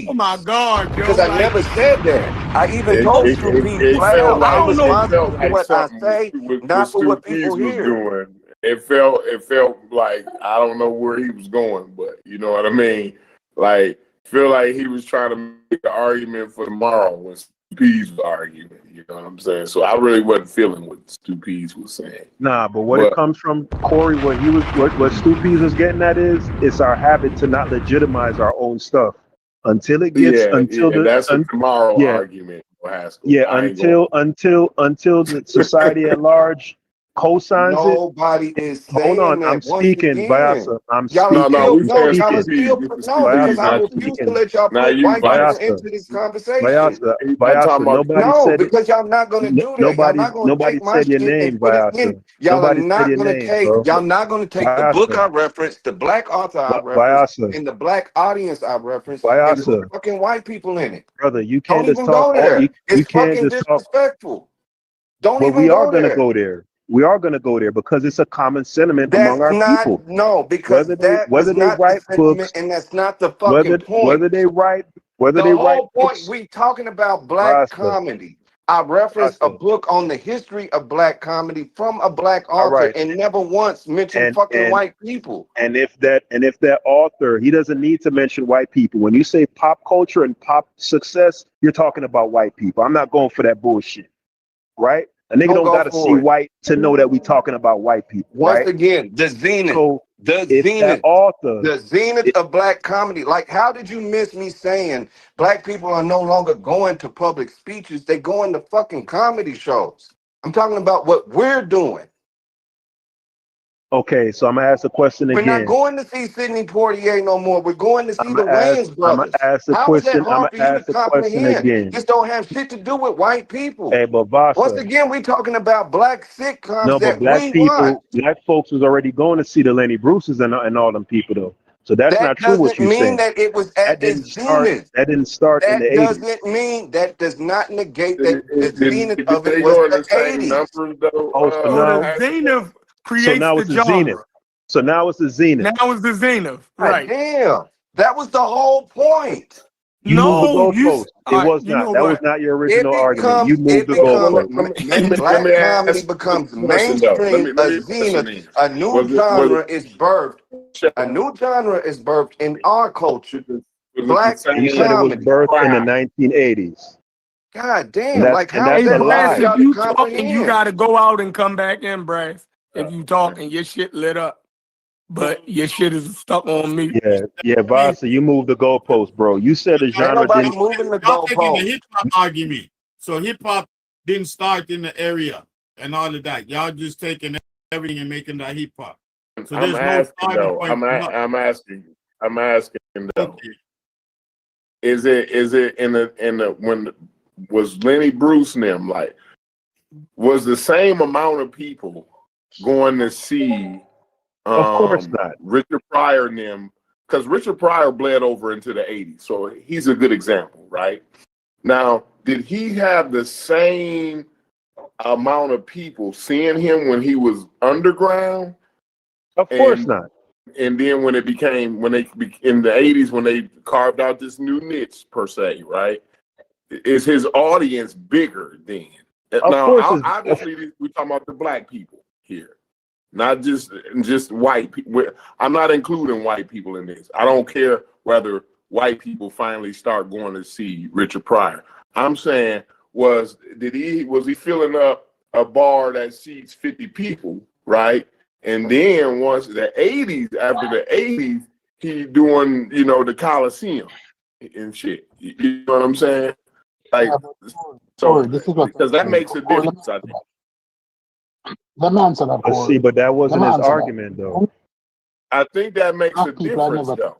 Oh my Pease. God, Joe! Because I Like, never said that. I even It, told it, Stu it, Pease it flat felt out, I'm like responsible for what I something say, what not for Stu what Pease people was hear. doing. It felt like I don't know where he was going, but you know what I mean. Like feel like he was trying to make the argument for tomorrow when Stu Pease was arguing. You know what I'm saying? So I really wasn't feeling what Stu Pease was saying. Nah, but what it comes from, Corey, what Stu Pease was getting at is it's our habit to not legitimize our own stuff until it gets that's a tomorrow argument, Haskell. yeah, I ain't going. until the society at large co-signs it. Nobody is Hold on, saying I'm that. Once speaking, again, Vyasa. I'm y'all are speaking. No, we still I'm no, saying y'all are speaking. Stu Pease. still This is no, Stu because Pease, I I'm not you. refuse to speaking. let y'all Not put you, white people Vyasa. Vyasa, into this conversation. Vyasa, He's not talking Vyasa. about you. Nobody No, said it. because y'all not gonna do that. Y'all not gonna Nobody take my said your shit name, and put it Vyasa. in. Y'all are Nobody said not your gonna name, take. bro. Y'all not gonna take the book I Vyasa, referenced, the black author I referenced, Vyasa, and the black audience I referenced, and put Vyasa. fucking white people in it. Brother, you Don't can't just even talk go all. there. You It's can't fucking just talk. disrespectful. Don't But even we are go gonna there. go there. We are gonna go there because it's a common sentiment among That's our not people. no, because that was Whether they not the write sentiment, books, and that's not the fucking point. whether they write The whole point books, we talking about black Rasta, comedy. I referenced a Rasta. book on the history of black comedy from a black All author right. and never once mentioned And fucking white people. if that author, he doesn't need to mention white people. When you say pop culture and pop success, you're talking about white people. I'm not going for that bullshit. Right? A nigga Don't don't go gotta see for it. white to know that we talking about white people, Once right? again, the zenith, So if that author, the zenith of black comedy. Like, how did you miss me saying black people are no longer going to public speeches? They going to fucking comedy shows. I'm talking about what we're doing. okay, so I'm gonna ask the question We're not again. going to see Sidney Poitier no more. We're going to see I'm the gonna ask. Wayans I'm gonna brothers. ask the How is that question. I'm hard gonna for you to ask the question comprehend? again. This don't have shit to do with white people. Hey, but Once Vasa, again, we're talking about black sitcoms no, but that we watch. black folks was already going to see the Lenny Bruces and all them people though. So that's That not true what doesn't you're mean saying. that it was at its zenith. That didn't start in the That 80s. doesn't mean that does not negate that the zenith Did of it they was go in the the same 80s. numbers though? Oh, so So the now, zenith so creates now the it's the zenith. genre. So now it's the zenith. Now it's the zenith, God right? damn. That was the whole point. You moved the No, goalpost. It all right, was you not. know That was what? not your It original argument. You becomes, moved the goalpost. Let me black comedy ask you becomes a question though. mainstream, Let a me ask you zenith, this. a new Was genre is birthed. it A new genre is birthed in our culture. the Black And you said same it was comedy. birthed in the crowd? 1980s, God and damn, like how is Hey, that's a that hard for Brass, lie. if y'all to you talking, you comprehend? gotta go out and come back in, Brass. If you talking, your shit lit up, but your shit is stuck on mute. Yeah, Vasa, you moved the goalpost, bro. You said the Ain't genre nobody didn't. moving the Y'all taking the goalpost. hip hop argument. So hip hop didn't start in the area and all of that. Y'all just taking everything and making that hip hop. So I'm there's no asking starting though. point. I'm asking though. Okay. Is it in the when was Lenny Bruce and them like was the same amount of people going to see Of course not. Richard Pryor and them, because Richard Pryor bled over into the 80s, so he's a good example, right? Now, did he have the same amount of people seeing him when he was underground? Of course not. And then when it became, in the 80s, when they carved out this new niche per se, right? Is his audience bigger then? Of Now, course obviously, we're talking about the black people here, not just white people. I'm not including white people in this. I don't care whether white people finally start going to see Richard Pryor. I'm saying, was he filling up a bar that seats 50 people, right? And then once the 80s, after the 80s, he doing, the Coliseum and shit. You know what I'm saying? Like, so because that makes a difference, I think. Let me answer that. See, but that wasn't his argument, though. I think that makes a difference, though,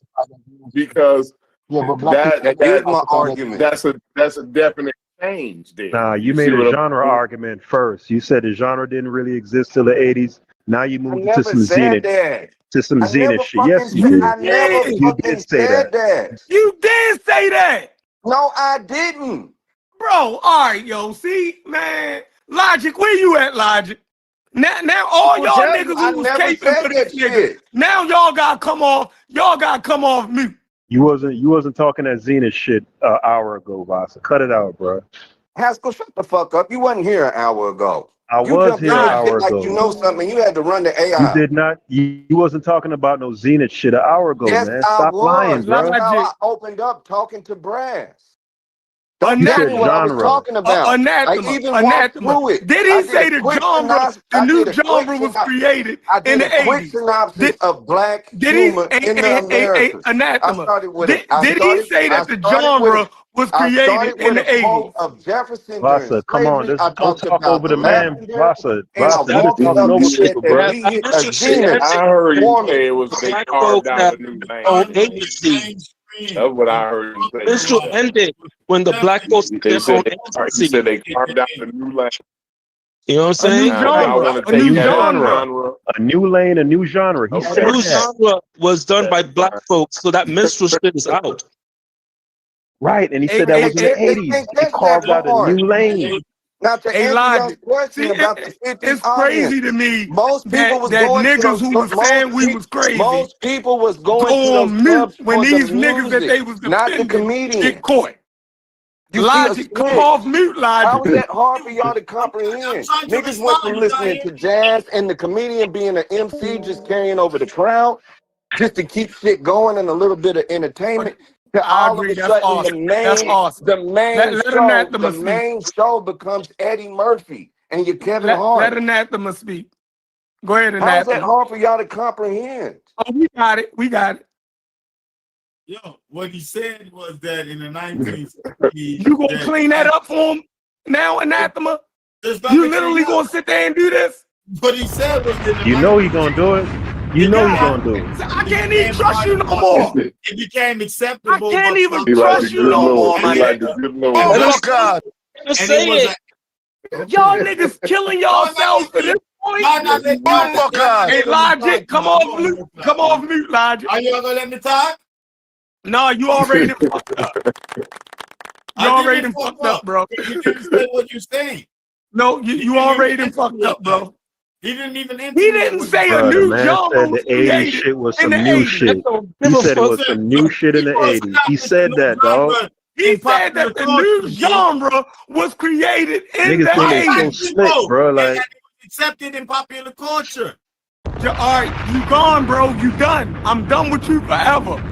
because Here's my argument. That's a definite change there. Nah, you made a genre argument first. You said the genre didn't really exist till the 80s. Now you moved to some Zenith. To some Zenith shit. Yes, you did. I never You did say that. You did say that. No, I didn't. Bro, all right, yo. See, man. Logic, where you at, Logic? Now all People y'all tell niggas you I who was never caping said for this that nigga. shit. Now y'all gotta come off mute. You wasn't talking that Zenith shit an hour ago, Vasa. Cut it out, bro. Haskell, shut the fuck up. You wasn't here an hour ago. You was here an hour ago. Like you know something. You had to run the AI. You did not. You wasn't talking about no Zenith shit an hour ago, Yes, man. I Stop was. lying, bro. That's how I opened up talking to Brass. You said What I was genre. talking about. Anathema. I even walked through it. Did he say the new genre was created in the 80s? Quick synopsis of black Did humor in the Americas. Anathema. I started with Did he say that the genre was created in the 80s? Of Jefferson Vasa, come on. slavery. Don't talk over the man. Vasa, And I niggas walked talking up over and said people, bro. that we hit a zenith. I heard you say it was they carved out a new lane. That's what I heard you say. This should ended when the black folks They said they carved out a new lane. You know what I'm saying? A new genre. A new lane, a new genre. He said A new that. genre was done by black folks, so that minstrel shit is out. Right, and he said that was in the 80s. He carved out a new lane. Now to answer your question about the 50s it's crazy to me. Most people was that going niggas to who was saying we was crazy. Most people was going go to on those mute clubs when for these the niggas that music, they was not the defending comedian. get caught. You Logic, come off mute, Logic. How is that hard for y'all to comprehend? Niggas went from listening to jazz and the comedian being an MC, just carrying over the crowd, just to keep shit going and a little bit of entertainment. To all of a sudden, the main show becomes Eddie Murphy and you're Kevin Hart. Let Anathema speak. Go ahead, Anathema. How is that hard for y'all to comprehend? Oh, we got it. Yo, what he said was that in the 1960s, you gonna clean that up for him now, Anathema? You literally gonna sit there and do this? What he said was that you know he gonna do it. You know he's gonna do it. I can't even trust you no more. It became acceptable. I can't even He trust you no more, man. Oh God! Y'all niggas killing yourselves at this point. Hey, Logic, come off mute. Come off mute, Logic. Are you gonna let me talk? No, you already fucked up. You already fucked up, bro. You didn't say what you saying. No, you already fucked up, bro. He didn't even. He didn't say a new genre said was the 80s shit was some in the new 80s. shit. He said it was some new shit in the 80s. He said that, dog. He said that the new genre was created in Niggas the think they 80s. so slick, bro. Like, accepted in popular culture. All right, you gone, bro. You done. I'm done with you forever.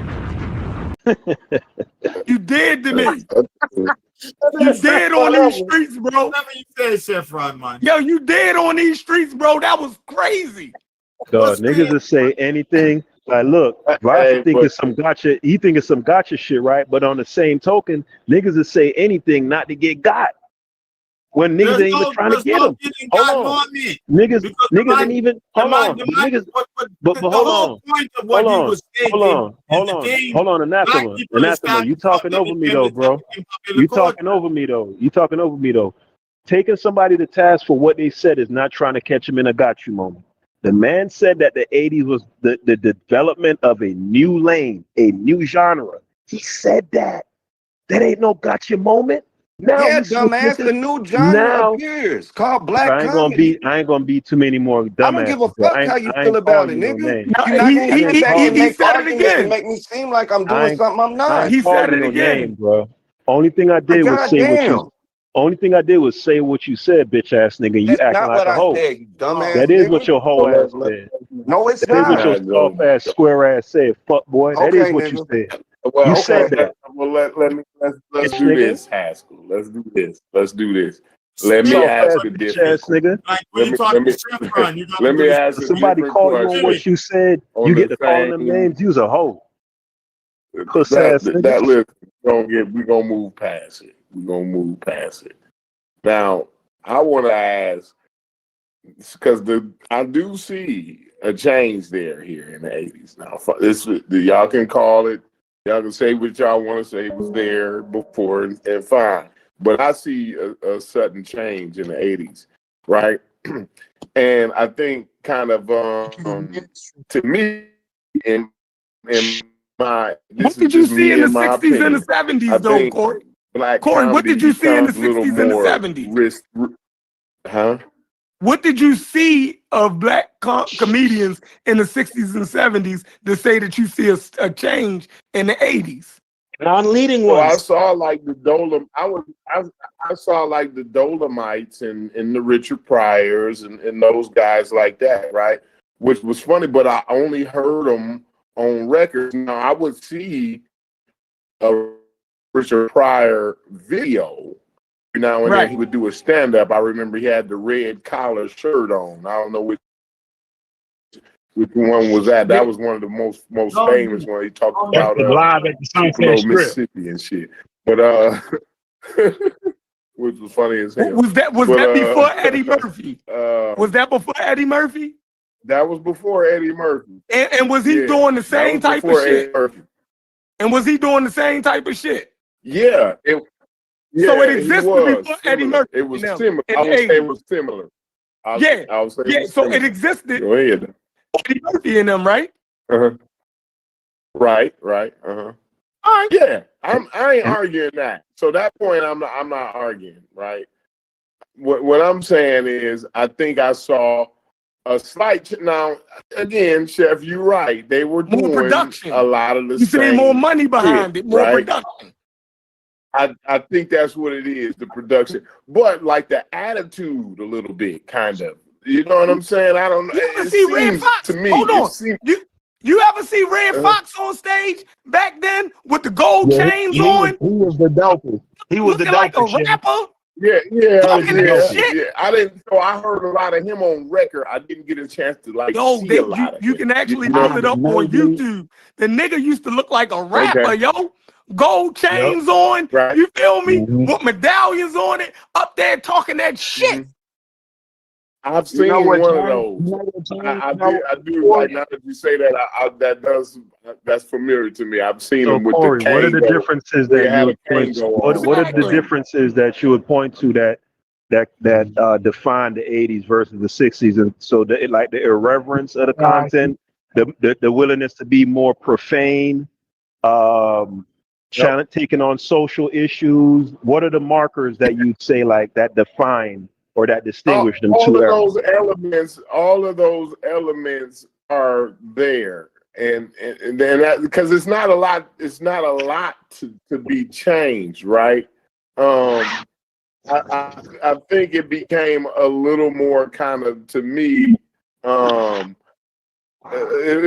You dead to me. You dead on these streets, bro. Whatever you said, Chef Rodman. Yo, you dead on these streets, bro. That was crazy. dog, niggas will say anything. Like, look, Vasa think it's some gotcha. He think it's some gotcha shit, right? But on the same token, niggas will say anything not to get got. When niggas ain't even trying to get them. Hold on. Niggas ain't even, hold on. But hold on. Hold on, Anathema. You talking over me though, bro. You talking over me though. taking somebody to task for what they said is not trying to catch him in a got you moment. The man said that the 80s was the development of a new lane, a new genre. He said that. That ain't no gotcha moment. Now Yeah, we switching dumbass. to A new genre now. appears called black I ain't gonna comedy. be too many more I don't give a dumbasses. Bro. fuck how you I feel ain't about calling it, you no nigga. name. No, You're not gonna I sit ain't back and calling. he make said it arguments and again. make me seem like I'm I doing ain't, something I'm I not. ain't He said calling it no again. name, bro. Only thing I did was say what you. Goddamn. Only thing I did was say what you said, bitch ass nigga. You That's acting not like what a I hoe. said, you dumbass That is what nigga. your hoe ass said. No, it's That is what not. your soft ass, square ass said. Fuck boy. That is Okay, what you nigga. said. Well, You okay. said that, Let's bitch do nigga. this, Haskell. Let's do this. Let's do this. Let me Soft ask ass a bitch different. ass nigga. Like when you talk Let to me Chevron, you gotta let do me this. ask a Somebody different call you on question what you said. on You get the to calling them same names. You's a hoe. Puss ass nigga. that list. We're gonna move past it. We're gonna move past it. Now, I want to ask because I do see a change here in the 80s. Now, y'all can call it. Y'all can say what y'all want to say. It was there before and fine. But I see a sudden change in the 80s, right? And I think kind of to me, in my What this is did you just see me in the in my 60s and the opinion. I 70s, though, think Corey? black Corey, what comedy did you see in the becomes a little 60s and the more 70s? huh? What did you see of black comedians in the 60s and 70s to say that you see a change in the 80s? Non-leading So I ones. saw like the I saw like the Dolomites and the Richard Pryors and those guys like that, right? Which was funny, but I only heard them on records. Now I would see a Richard Pryor video. Now and then Right. he would do a stand-up. I remember he had the red collar shirt on. I don't know which one was that. That was one of the most famous one. He talked That's about the live at the Sunset Tupelo, Strip. Mississippi and shit. But which was funny as hell. Was that before Eddie Murphy? Was that before Eddie Murphy? That was before Eddie Murphy. And was he doing the same type of shit? And was he doing the same type of shit? Yeah. So it he existed was before similar. Eddie Murphy. It was in similar. the I would say 80s. it was similar. I would say it was So similar. it existed. Go ahead. Eddie Murphy in them, right? Uh-huh. Right. Uh-huh. All right. Yeah. I ain't arguing that. So that point I'm not arguing, right? What I'm saying is I think I saw a slight now again, Chef, you're right. They were More doing production. a lot of the You same see more money behind shit, it, more right? production. I think that's what it is, the production. But like the attitude a little bit, kind of. You know what I'm saying? I don't know. You ever It see Red seems Fox? to me, Hold it on. seems You ever see Red Fox on stage back then with the gold Yeah, chains on, he was the dopest. He was the looking like a dopest, yeah. rapper? Yeah. I heard a lot of him on record. I didn't get a chance to Yo, see a lot of you him. can actually You know pull it up what I on mean? YouTube. The nigga used to look like a rapper, Okay. yo. Gold chains on, Right. you feel me? Mm-hmm. With medallions on it, up there talking that shit. I've You know seen what, one of James? those. You know what, James? I do like now that you say that. That's familiar to me. I've seen So them with the Corey, what are the Kango. differences They that you had a would point to? Kango on. What are the Exactly. differences that you would point to that define the 80s versus the 60s? And so like the irreverence of the content, the willingness to be more profane, taking on social issues. What are the markers that you'd say like that define or that distinguish them all two of eras? all of those elements are there, and then that because it's not a lot to be changed, right? I think it became a little more kind of, to me, it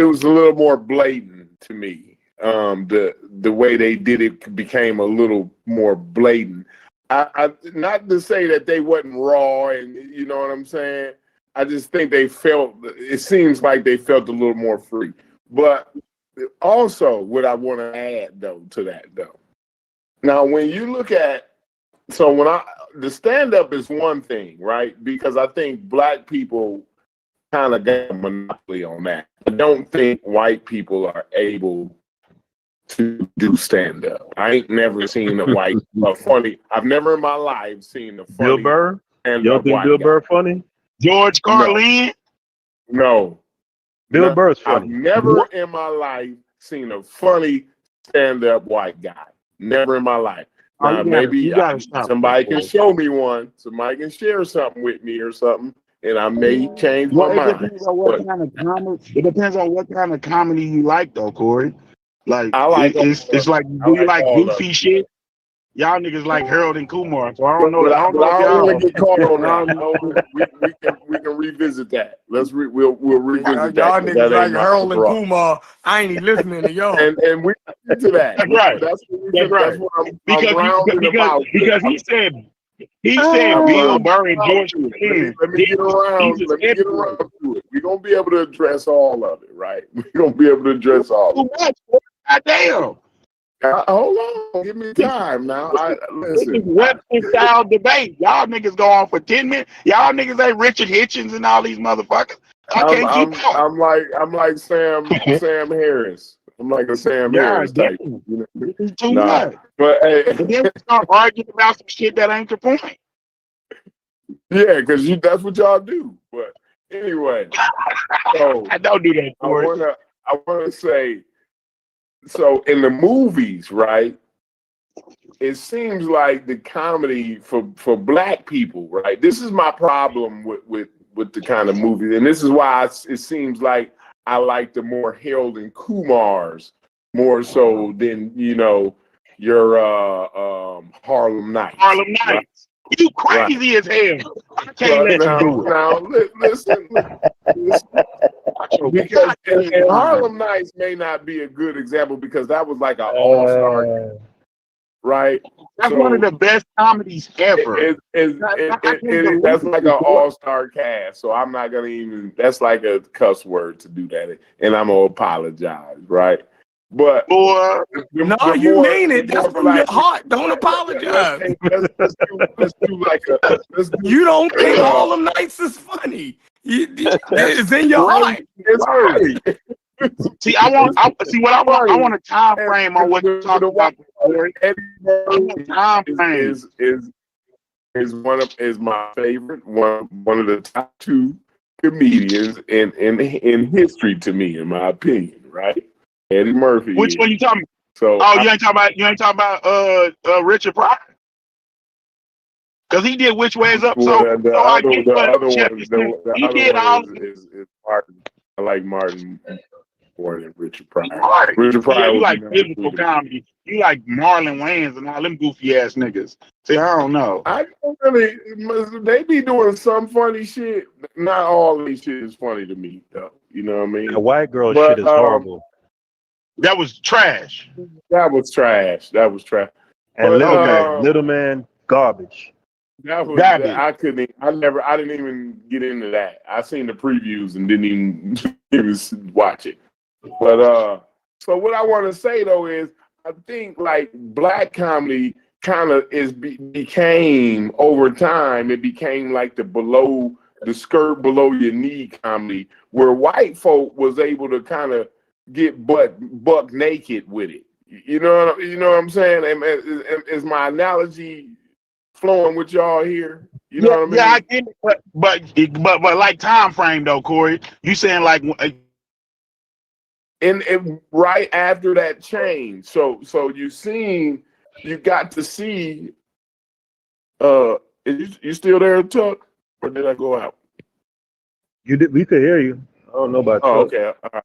was a little more blatant to me. The way they did it became a little more blatant. I not to say that they wasn't raw, and you know what I'm saying. I just think it seems like they felt a little more free. But also, what I want to add to that now when you look at, the stand-up is one thing, right? Because I think black people kind of got a monopoly on that. I don't think white people are able to do stand-up. I ain't never seen a white funny. I've never in my life seen a funny. Bill Burr? stand You don't up think white Bill guy. Burr funny? George Carlin. No. Bill No, Burr's I've funny. never in my life seen a funny stand-up white guy. Never in my life. Oh, Now you maybe gotta stop somebody that, can boy. show me one. Somebody can share something with me or something, and I may change my Well, it mind. depends on what But kind of comedy. It depends on what kind of comedy you like, though, Corey. Like I like all of it's it. like, I do you like like all of goofy it. shit? Y'all niggas like Harold and Kumar, so I don't know. But I don't know if I don't want y'all. to get caught on y'all that. We can revisit that. We'll revisit that Y'all 'cause niggas that like ain't my Harold and overall. Kumar. I ain't even listening to y'all. And we can get to that. That's right. That's That's what right. I'm Because rounding about. because he said I'm Bill rounding Burr and about George to it. Carlin. Let me get around. Let me get around to it. We're gonna be able to address all of it, right? We're gonna be able to address all of it. Goddamn. Hold on, give me time now. This is Western style debate. Y'all niggas go on for 10 minutes. Y'all niggas ain't Richard Hitchens and all these motherfuckers. I can't keep up. I'm like Sam Harris. I'm like a Sam Yeah, Harris type. damn. You know? This is too Nah, much. but hey, And then we start arguing about some shit that ain't the point. yeah, because that's what y'all do. But anyway, so I don't do that, I Corey. wanna say, so in the movies, right? It seems like the comedy for black people, right? This is my problem with the kind of movie, and this is why it seems like I like the more Harold and Kumars more so than your Harlem Nights. Harlem Right? Nights. You crazy as hell. I can't let you do it. Now listen. Because and Harlem Nights may not be a good example because that was like an all-star, right? That's one of the best comedies ever. That's like an all-star cast, so I'm not gonna even. That's like a cuss word to do that, and I'm gonna apologize, right? But boy, no, you mean it. That's from your heart. Don't apologize. Let's do like a. You don't think Harlem Nights is funny? It's in your heart. It's funny. See, I want a time frame on what you're talking about. Time frame is my favorite one of the top two comedians in history to me, in my opinion, right? Eddie Murphy. Which one you talking about? So you ain't talking about Richard Pryor? Because he did Which Way Is Up. The other He did all. one is Martin. I like Martin more than Richard Pryor. Right. Richard Pryor. Yeah, you would like be number physical 2. comedy. You like Marlon Wayans and all them goofy ass niggas. See, I don't know. I don't really. They be doing some funny shit. Not all these shit is funny to me, though. You know what I mean? The white girl shit is horrible. That was trash. That was trash. And Little Man, garbage. That was I didn't even get into that. I seen the previews and didn't even watch it. But so what I want to say though is I think like black comedy kind of became over time, it became like the skirt below your knee comedy where white folk was able to kind of get buck naked with it. You know what I'm saying? Is my analogy flowing with y'all here? You know what I mean? Yeah, I get it, but like time frame though, Corey. You saying like and right after that change. So you got to see you still there, Tuck? Or did I go out? We could hear you. I don't know about Tuck. Okay. All right.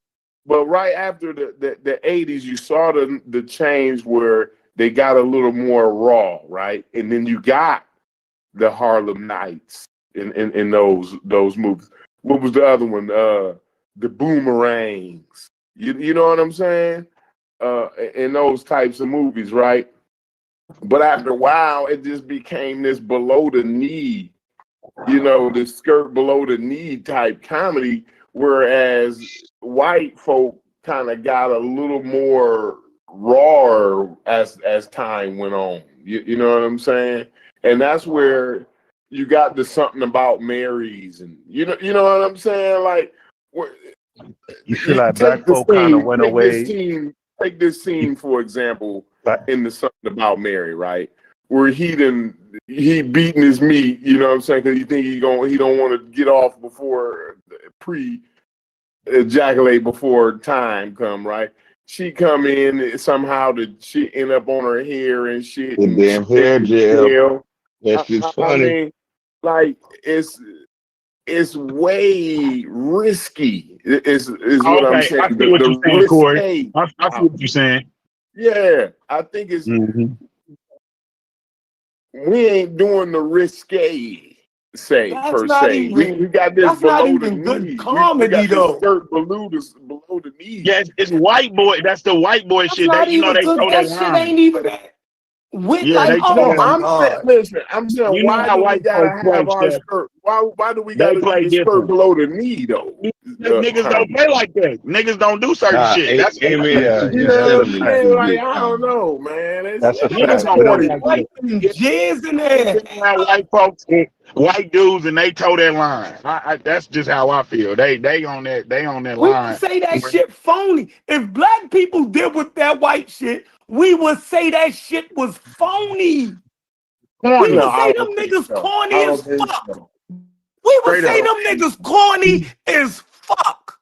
But right after the 80s, you saw the change where they got a little more raw, right? And then you got the Harlem Nights in those movies. What was the other one? The Boomerangs. You know what I'm saying? In those types of movies, right? But after a while, it just became this below the knee, this skirt below the knee type comedy, whereas white folk kind of got a little more raw as time went on. You know what I'm saying? And that's where you got the something about Marys, and you know what I'm saying? Like, you feel like black folk kind of went away. Take this scene for example in the Something About Mary, right? where he beating his meat, you know what I'm saying? Because he think he don't want to get off before ejaculate before time come, right? She come in somehow, the shit end up on her hair and shit. The And damn hair gel. That shit's I funny. mean, like it's way risky. Is what I'm Okay, saying. I see what you're saying, Corey. I see what you're saying. Yeah, I think it's we ain't doing the risque That's not se. We even. got this That's not below the even good knee. We comedy got this though. skirt below the knee. Yeah, it's white boy. That's the white boy That's shit. not You know even they good. throw That that shit line. ain't even that. With Yeah, like, they oh throw No, that. my I'm saying, god. listen, I'm saying, You know why how do we white gotta folks play have our stuff. skirt? Why do we They gotta do play the skirt different. below the knee though? Niggas don't play like that. Niggas don't do certain shit. That's Amen. yeah, You that's know a what I'm fact. saying? Like, I don't know, man. That's a It's fact. But corny. White and jizz in there. white folks, white dudes, and they toe that line. That's just how I feel. They on that. They on that We would line. say that shit phony. If black people did with that white shit, we would say that shit was phony. We Corny. would No, say I them don't think niggas so. corny I as don't think fuck. so. We would Straight say up. them niggas corny as fuck.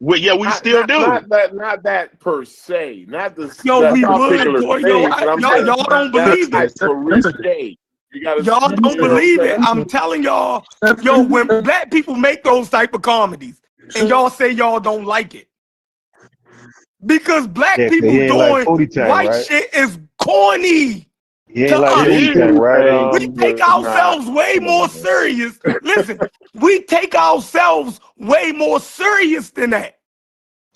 Well, yeah, we still do. Not that per se. Not Yo, that we would, particular boy. thing, but I'm saying Y'all don't that believe type it. of risque. You gotta, Y'all you don't know what I'm believe it. saying? I'm telling y'all, yo, when black people make those type of comedies and y'all say y'all don't like it. Because black Yeah, 'cause people he ain't like doing Pootie Tang, white right? shit is corny He ain't to like us. Pootie Tang, right? We take ourselves way more serious. Listen, we take ourselves way more serious than that.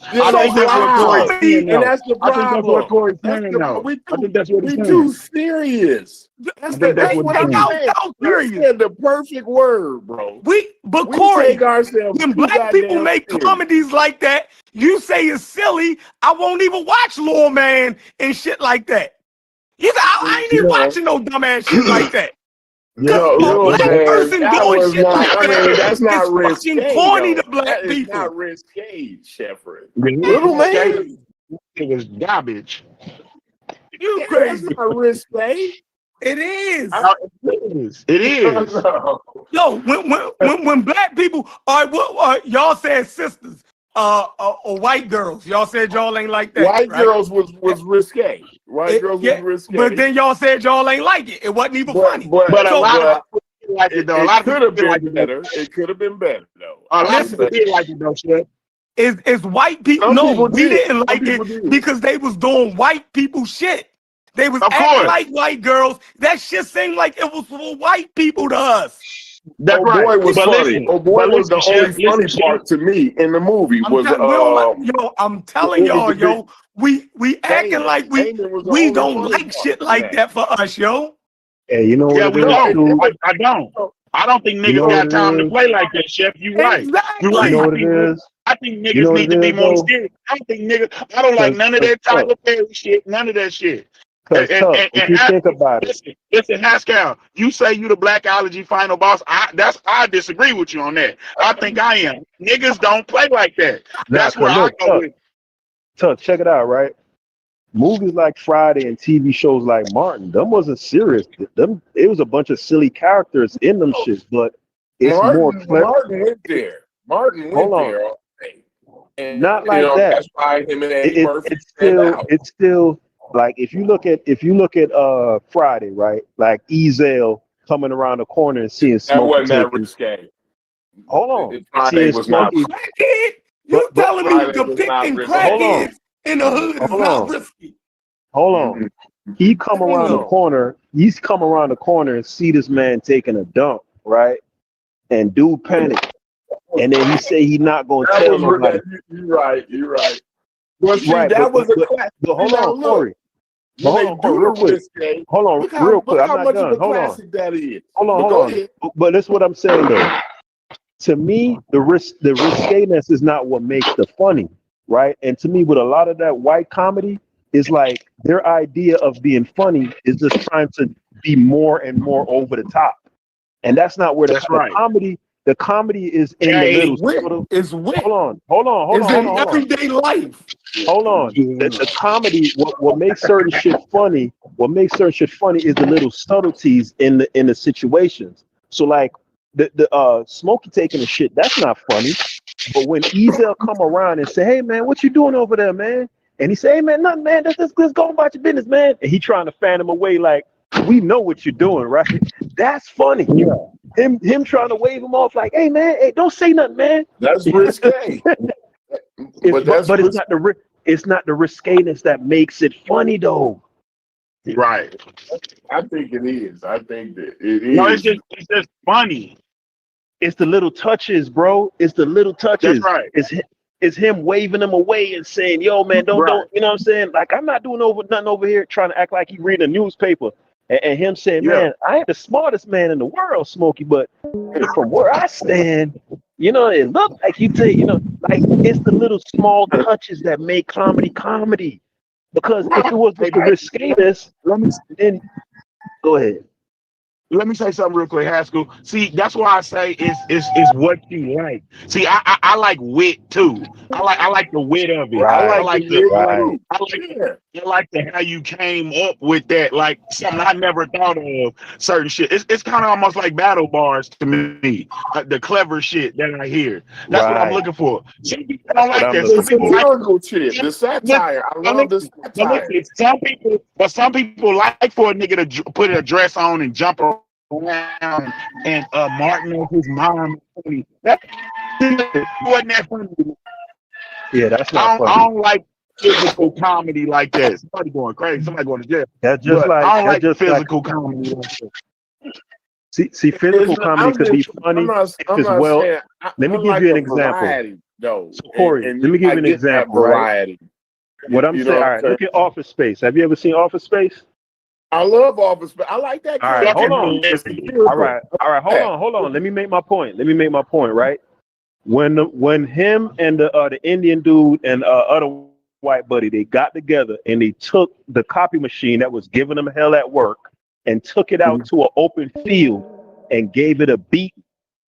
I So think that's what our Corey's comedy, saying, And though. that's the I think that's what problem. Corey's That's saying, the though. I think that's what he's we saying. too serious. I think that's they what he's take I'm saying. saying. ourselves You serious. said the perfect word, bro. But We take Corey, ourselves when too black people goddamn make serious. comedies like that, you say it's silly. I won't even watch Lil Man and shit like that. You say, I ain't even watching no dumbass shit like that. Because a Little black man, person that doing was shit not. like I that mean, that's not is fucking risque corny to though. black That is people. not risque, Shefford. Little man, it was garbage. You Yeah, that's crazy. not risque. It is. It is. It is. No. Yo, when black people, all right, what y'all said sisters, or white girls. Y'all said y'all ain't like that, White right? girls was risque. White girls was risque. But then y'all said y'all ain't like it. It wasn't even funny. But a So lot of people did like it, though. A lot It of could people have did like been it, though. better. It could have been better though. A lot of listen, people did like it, though, Chef. is white people? Some No, people we did. didn't Some like people it did. because they was doing white people shit. They was Of acting course. like white girls. That shit seemed like it was for white people to us. That's Oh right. boy was But funny. listen, Oh boy was the Chef. only funny Chef. part to me in the movie I'm was telling we don't like, yo. I'm telling what was y'all, the big yo. We acting Damon. like Damon was the we only don't funny like part shit in like that for us, yo. Hey, you know what Yeah, it we is don't. too? I don't. I don't think You niggas know what got time it to is? play like that, Chef. You right. You Exactly. right. You know what it is? I think You know niggas what need it to be is, more though? serious. I don't think niggas. I don't like none of that Tyler Perry shit. None of that shit. Cause tough, if you think about it, Listen, Haskell, you say you the Blackology final boss. I disagree with you on that. I think I am. Niggas don't play like that. That's where cause I look, go with. tough, check it out, right? Movies like Friday and TV shows like Martin, them wasn't serious. Them, it was a bunch of silly characters in them shits, but it's more clever. Martin went there. Martin Hold went on. there all day. And Not like that. that's why him and Eddie Murphy stand out. It's still like if you look at Friday, right? Like Ezel coming around the corner and seeing That Smokey wasn't that taking. risque. Hold on, Friday seeing was not Smokey. Crackhead? You telling me Friday was not depicting risque. Hold on, crackheads in the hood is hold not on, risky? hold on. He come around the Damn. corner. He's come around the corner and see this man taking a dump, right? And dude panic, and then he say he not gonna That tell was nobody. you're right. You're right. But see, Right, that was a class. but hold Now on, look, Corey. But when hold they on, Corey, do real the quick. risque, Hold on, look real quick. I'm how not much done. of a Hold on. classic that is. Hold on, But hold go on. ahead. But that's what I'm saying though. To me, the risqueness is not what makes the funny, right? And to me, with a lot of that white comedy, is like their idea of being funny is just trying to be more and more over the top, and that's not where That's right. the comedy is in the little subtle. It's wit. Hold on. It's in everyday life. Hold on. The comedy, what makes certain shit funny what makes certain shit funny is the little subtleties in the situations. So like the Smokey taking the shit, that's not funny. But when Ezel come around and say, "Hey man, what you doing over there, man?" And he say, "Hey man, nothing, man. Let's go about your business, man." And he trying to fan him away like, "We know what you're doing, right?" That's funny. Yeah. Him trying to wave him off like, "Hey man, hey, don't say nothing, man." That's risque. But it's not the risqueness that makes it funny though. Right. I think it is. I think that it No, is. it's just funny. It's the little touches, bro. It's the little touches. That's right. It's him waving them away and saying, "Yo, man, don't." You know what I'm saying? Like, I'm not doing nothing over here trying to act like he reading a newspaper. And him saying, "Man, I ain't the smartest man in the world, Smokey, but from where I stand, you know, it looked like you take, you know, like it's the little small touches that make comedy. Because if it was the risqueness, then go ahead. Let me say something real quick, Haskell. See, that's why I say it's what you like. See, I like wit too. I like the wit of it. I like how you came up with that, like something I never thought of. Certain shit. It's kind of almost like battle bars to me. The clever shit that I hear. That's what I'm looking for. Some people don't like that. Some people like shit. The satire. I love the satire. Some people like for a nigga to put a dress on and jump around and Martin off his mom. That wasn't that funny. Yeah, that's not funny. I don't like physical comedy like that. Somebody going crazy. Somebody going to jail. That's just but like I don't like just physical like, comedy like that. See, physical comedy could be funny if it's well. Let me give you an example. Variety, though. So Corey, and let me give you an get that example, right? variety. What I'm saying, all right, look at Office Space. Have you ever seen Office Space? I love Office Space. I like that. All right, hold on. All right, hold on. Let me make my point. Right? When him and the Indian dude and other white buddy, they got together and they took the copy machine that was giving them hell at work and took it out to an open field and gave it a beat,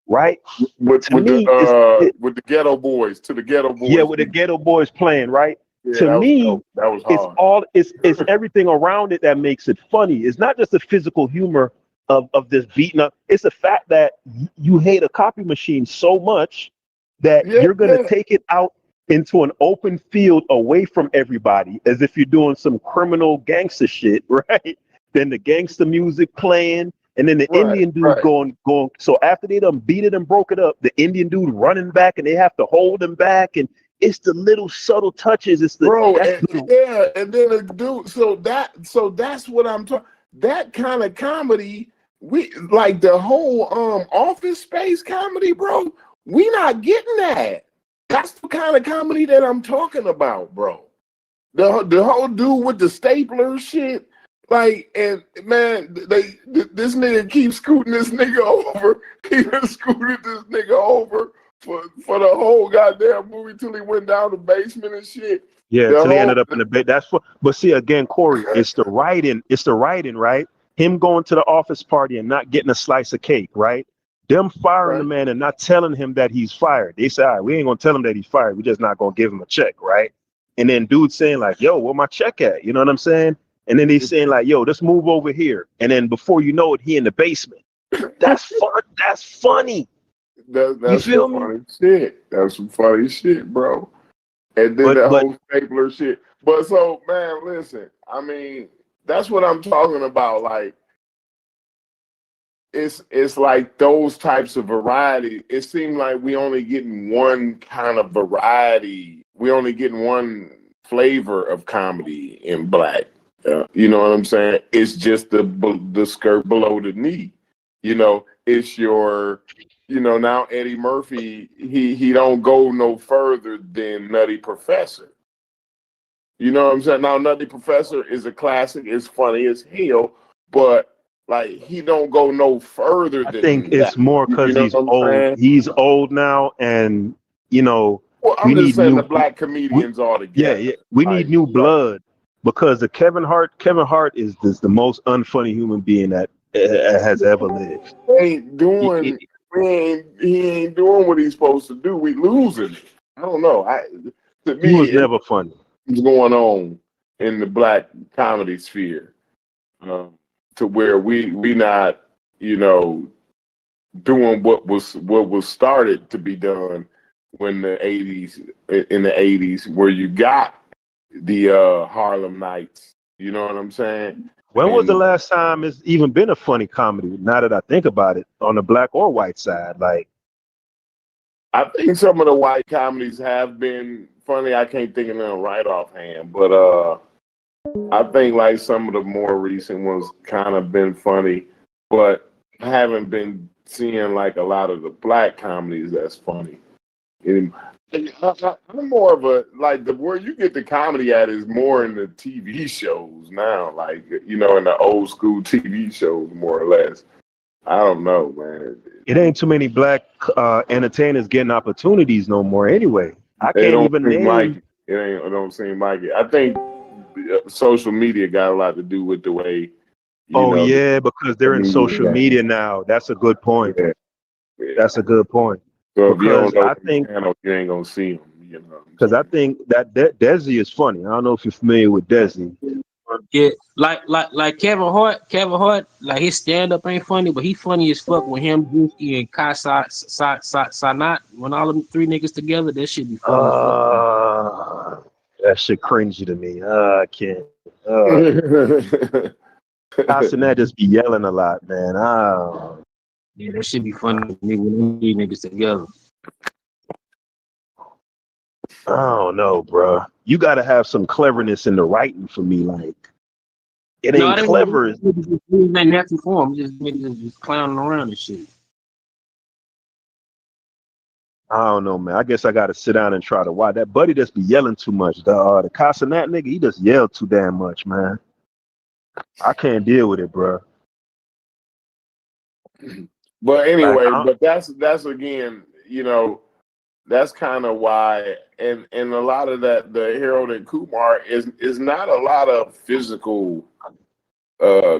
right? With the Ghetto Boys, to the Ghetto Boys. Yeah, with the Ghetto Boys playing, right? Yeah, to me, that was hard. It's everything around it that makes it funny. It's not just the physical humor of this beating up. It's the fact that you hate a copy machine so much that you're gonna take it out into an open field away from everybody, as if you're doing some criminal gangster shit, right? Then the gangster music playing, and then the Indian dude going. So after they done beat it and broke it up, the Indian dude running back, and they have to hold him back, and it's the little subtle touches. It's the and then the dude. So that's what I'm talking. That kind of comedy, we like the whole Office Space comedy, bro. We not getting that. That's the kind of comedy that I'm talking about, bro. The whole dude with the stapler shit, like, and man, this nigga keeps scooting this nigga over. He done scooted this nigga over for the whole goddamn movie till he went down the basement and shit. Yeah, till he ended up in the bed. That's what. But see, again, Corey, it's the writing. It's the writing, right? Him going to the office party and not getting a slice of cake, right? Them firing the man and not telling him that he's fired. They say, all right, we ain't gonna tell him that he's fired. We're just not gonna give him a check, right? And then dude saying like, yo, where my check at? You know what I'm saying? And then he's saying like, yo, let's move over here. And then before you know it, he in the basement. That's fun. That's funny. That's you feel me? Funny shit. That's some funny shit, bro. And then whole stapler shit. But so, man, listen. I mean, that's what I'm talking about. Like, it's like those types of variety. It seems like we only getting one kind of variety. We only getting one flavor of comedy in black. You know what I'm saying? It's just the skirt below the knee. You know, it's your, you know, now Eddie Murphy, he don't go no further than Nutty Professor. You know what I'm saying? Now Nutty Professor is a classic. It's funny as hell, but like he don't go no further than I think it's more because he's old. He's old now, and you know, well, I'm just saying the black comedians all together. Yeah. We need new blood because the Kevin Hart is the most unfunny human being that has ever lived. He ain't doing what he's supposed to do. We losing it. I don't know. To me, he was never funny. What's going on in the black comedy sphere? to where we not, you know, doing what was started to be done when the 80s, where you got the Harlem Nights. You know what I'm saying? When was the last time it's even been a funny comedy? Now that I think about it, on the black or white side, like I think some of the white comedies have been funny. I can't think of them right offhand, but I think like some of the more recent ones kind of been funny, but I haven't been seeing like a lot of the black comedies that's funny. I'm more of a like where you get the comedy at is more in the TV shows now, like you know, in the old school TV shows, more or less. I don't know, man. it ain't too many black entertainers getting opportunities no more. Anyway, I They can't don't even seem like name. it. It don't seem like it. I think social media got a lot to do with the way, you Oh know. yeah, because they're in social media now. That's a good point. Yeah. That's a good point. So if you Because don't know I them think channels, you ain't gonna see them. You know. because I think that Desi is funny. I don't know if you're familiar with Desi. Yeah, like Kevin Hart. Kevin Hart, like his stand up ain't funny, but he funny as fuck with him, Juicy, and Sanat. When all them three niggas together, that shit be funny as fuck. That shit cringy to me. I can't. Castanet just be yelling a lot, man. Yeah, that shit be funny to me when them three niggas together. I don't know, bro. You got to have some cleverness in the writing for me. Like, it No, ain't I didn't clever. know that natural form. Just niggas just clowning around and shit. I don't know, man. I guess I got to sit down and try to watch. That buddy just be yelling too much. The Castanet nigga, he just yelled too damn much, man. I can't deal with it, bro. But anyway, Like, but that's again, you know, that's kind of why, and a lot of that, the Harold and Kumar is not a lot of physical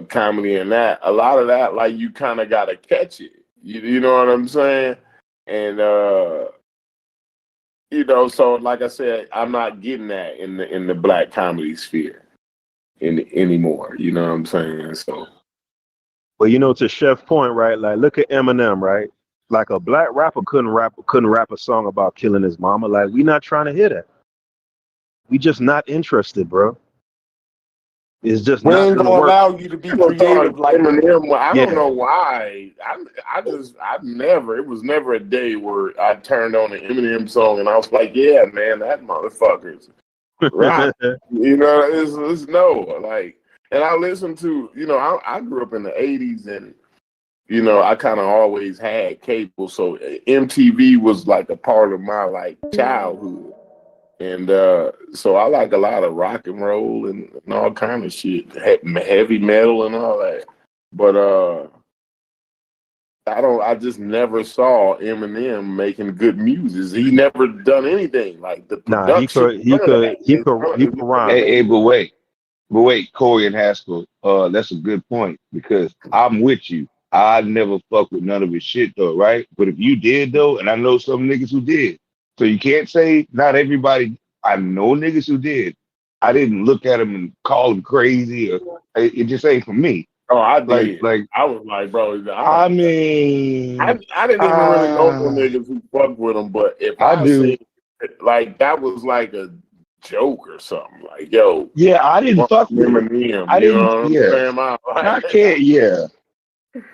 comedy in that. A lot of that, like you kind of got to catch it. You know what I'm saying? And you know, so like I said, I'm not getting that in the black comedy sphere anymore. You know what I'm saying? So. but you know, to Chef's point, right? Like, look at Eminem, right? Like a black rapper couldn't rap a song about killing his mama. Like, we not trying to hear that. We just not interested, bro. It's just We not ain't gonna gonna work. allow you to be creative like Eminem, well, I don't Yeah. know why. I've never. It was never a day where I turned on an Eminem song and I was like, yeah, man, that motherfucker's right. You know, it's no like. And I listened to, you know, I grew up in the '80s, and you know, I kind of always had cable, so MTV was like a part of my like childhood. And so I like a lot of rock and roll and all kind of shit, heavy metal and all that. But I just never saw Eminem making good music. He never done anything like the Nah, he production. could rhyme. Hey, but wait, Corey and Haskell, that's a good point because I'm with you. I never fuck with none of his shit though, right? But if you did though, and I know some niggas who did, so you can't say not everybody. I know niggas who did. I didn't look at them and call them crazy, or it just ain't for me. Oh, I did. Like I was like, bro, I mean, I didn't even really know them niggas who fuck with him, but if I I do. seen like that was like a joke or something, like yo, Yeah, I didn't fuck with it. Eminem, I you didn't. know what I'm Yeah, saying? I can't. Yeah,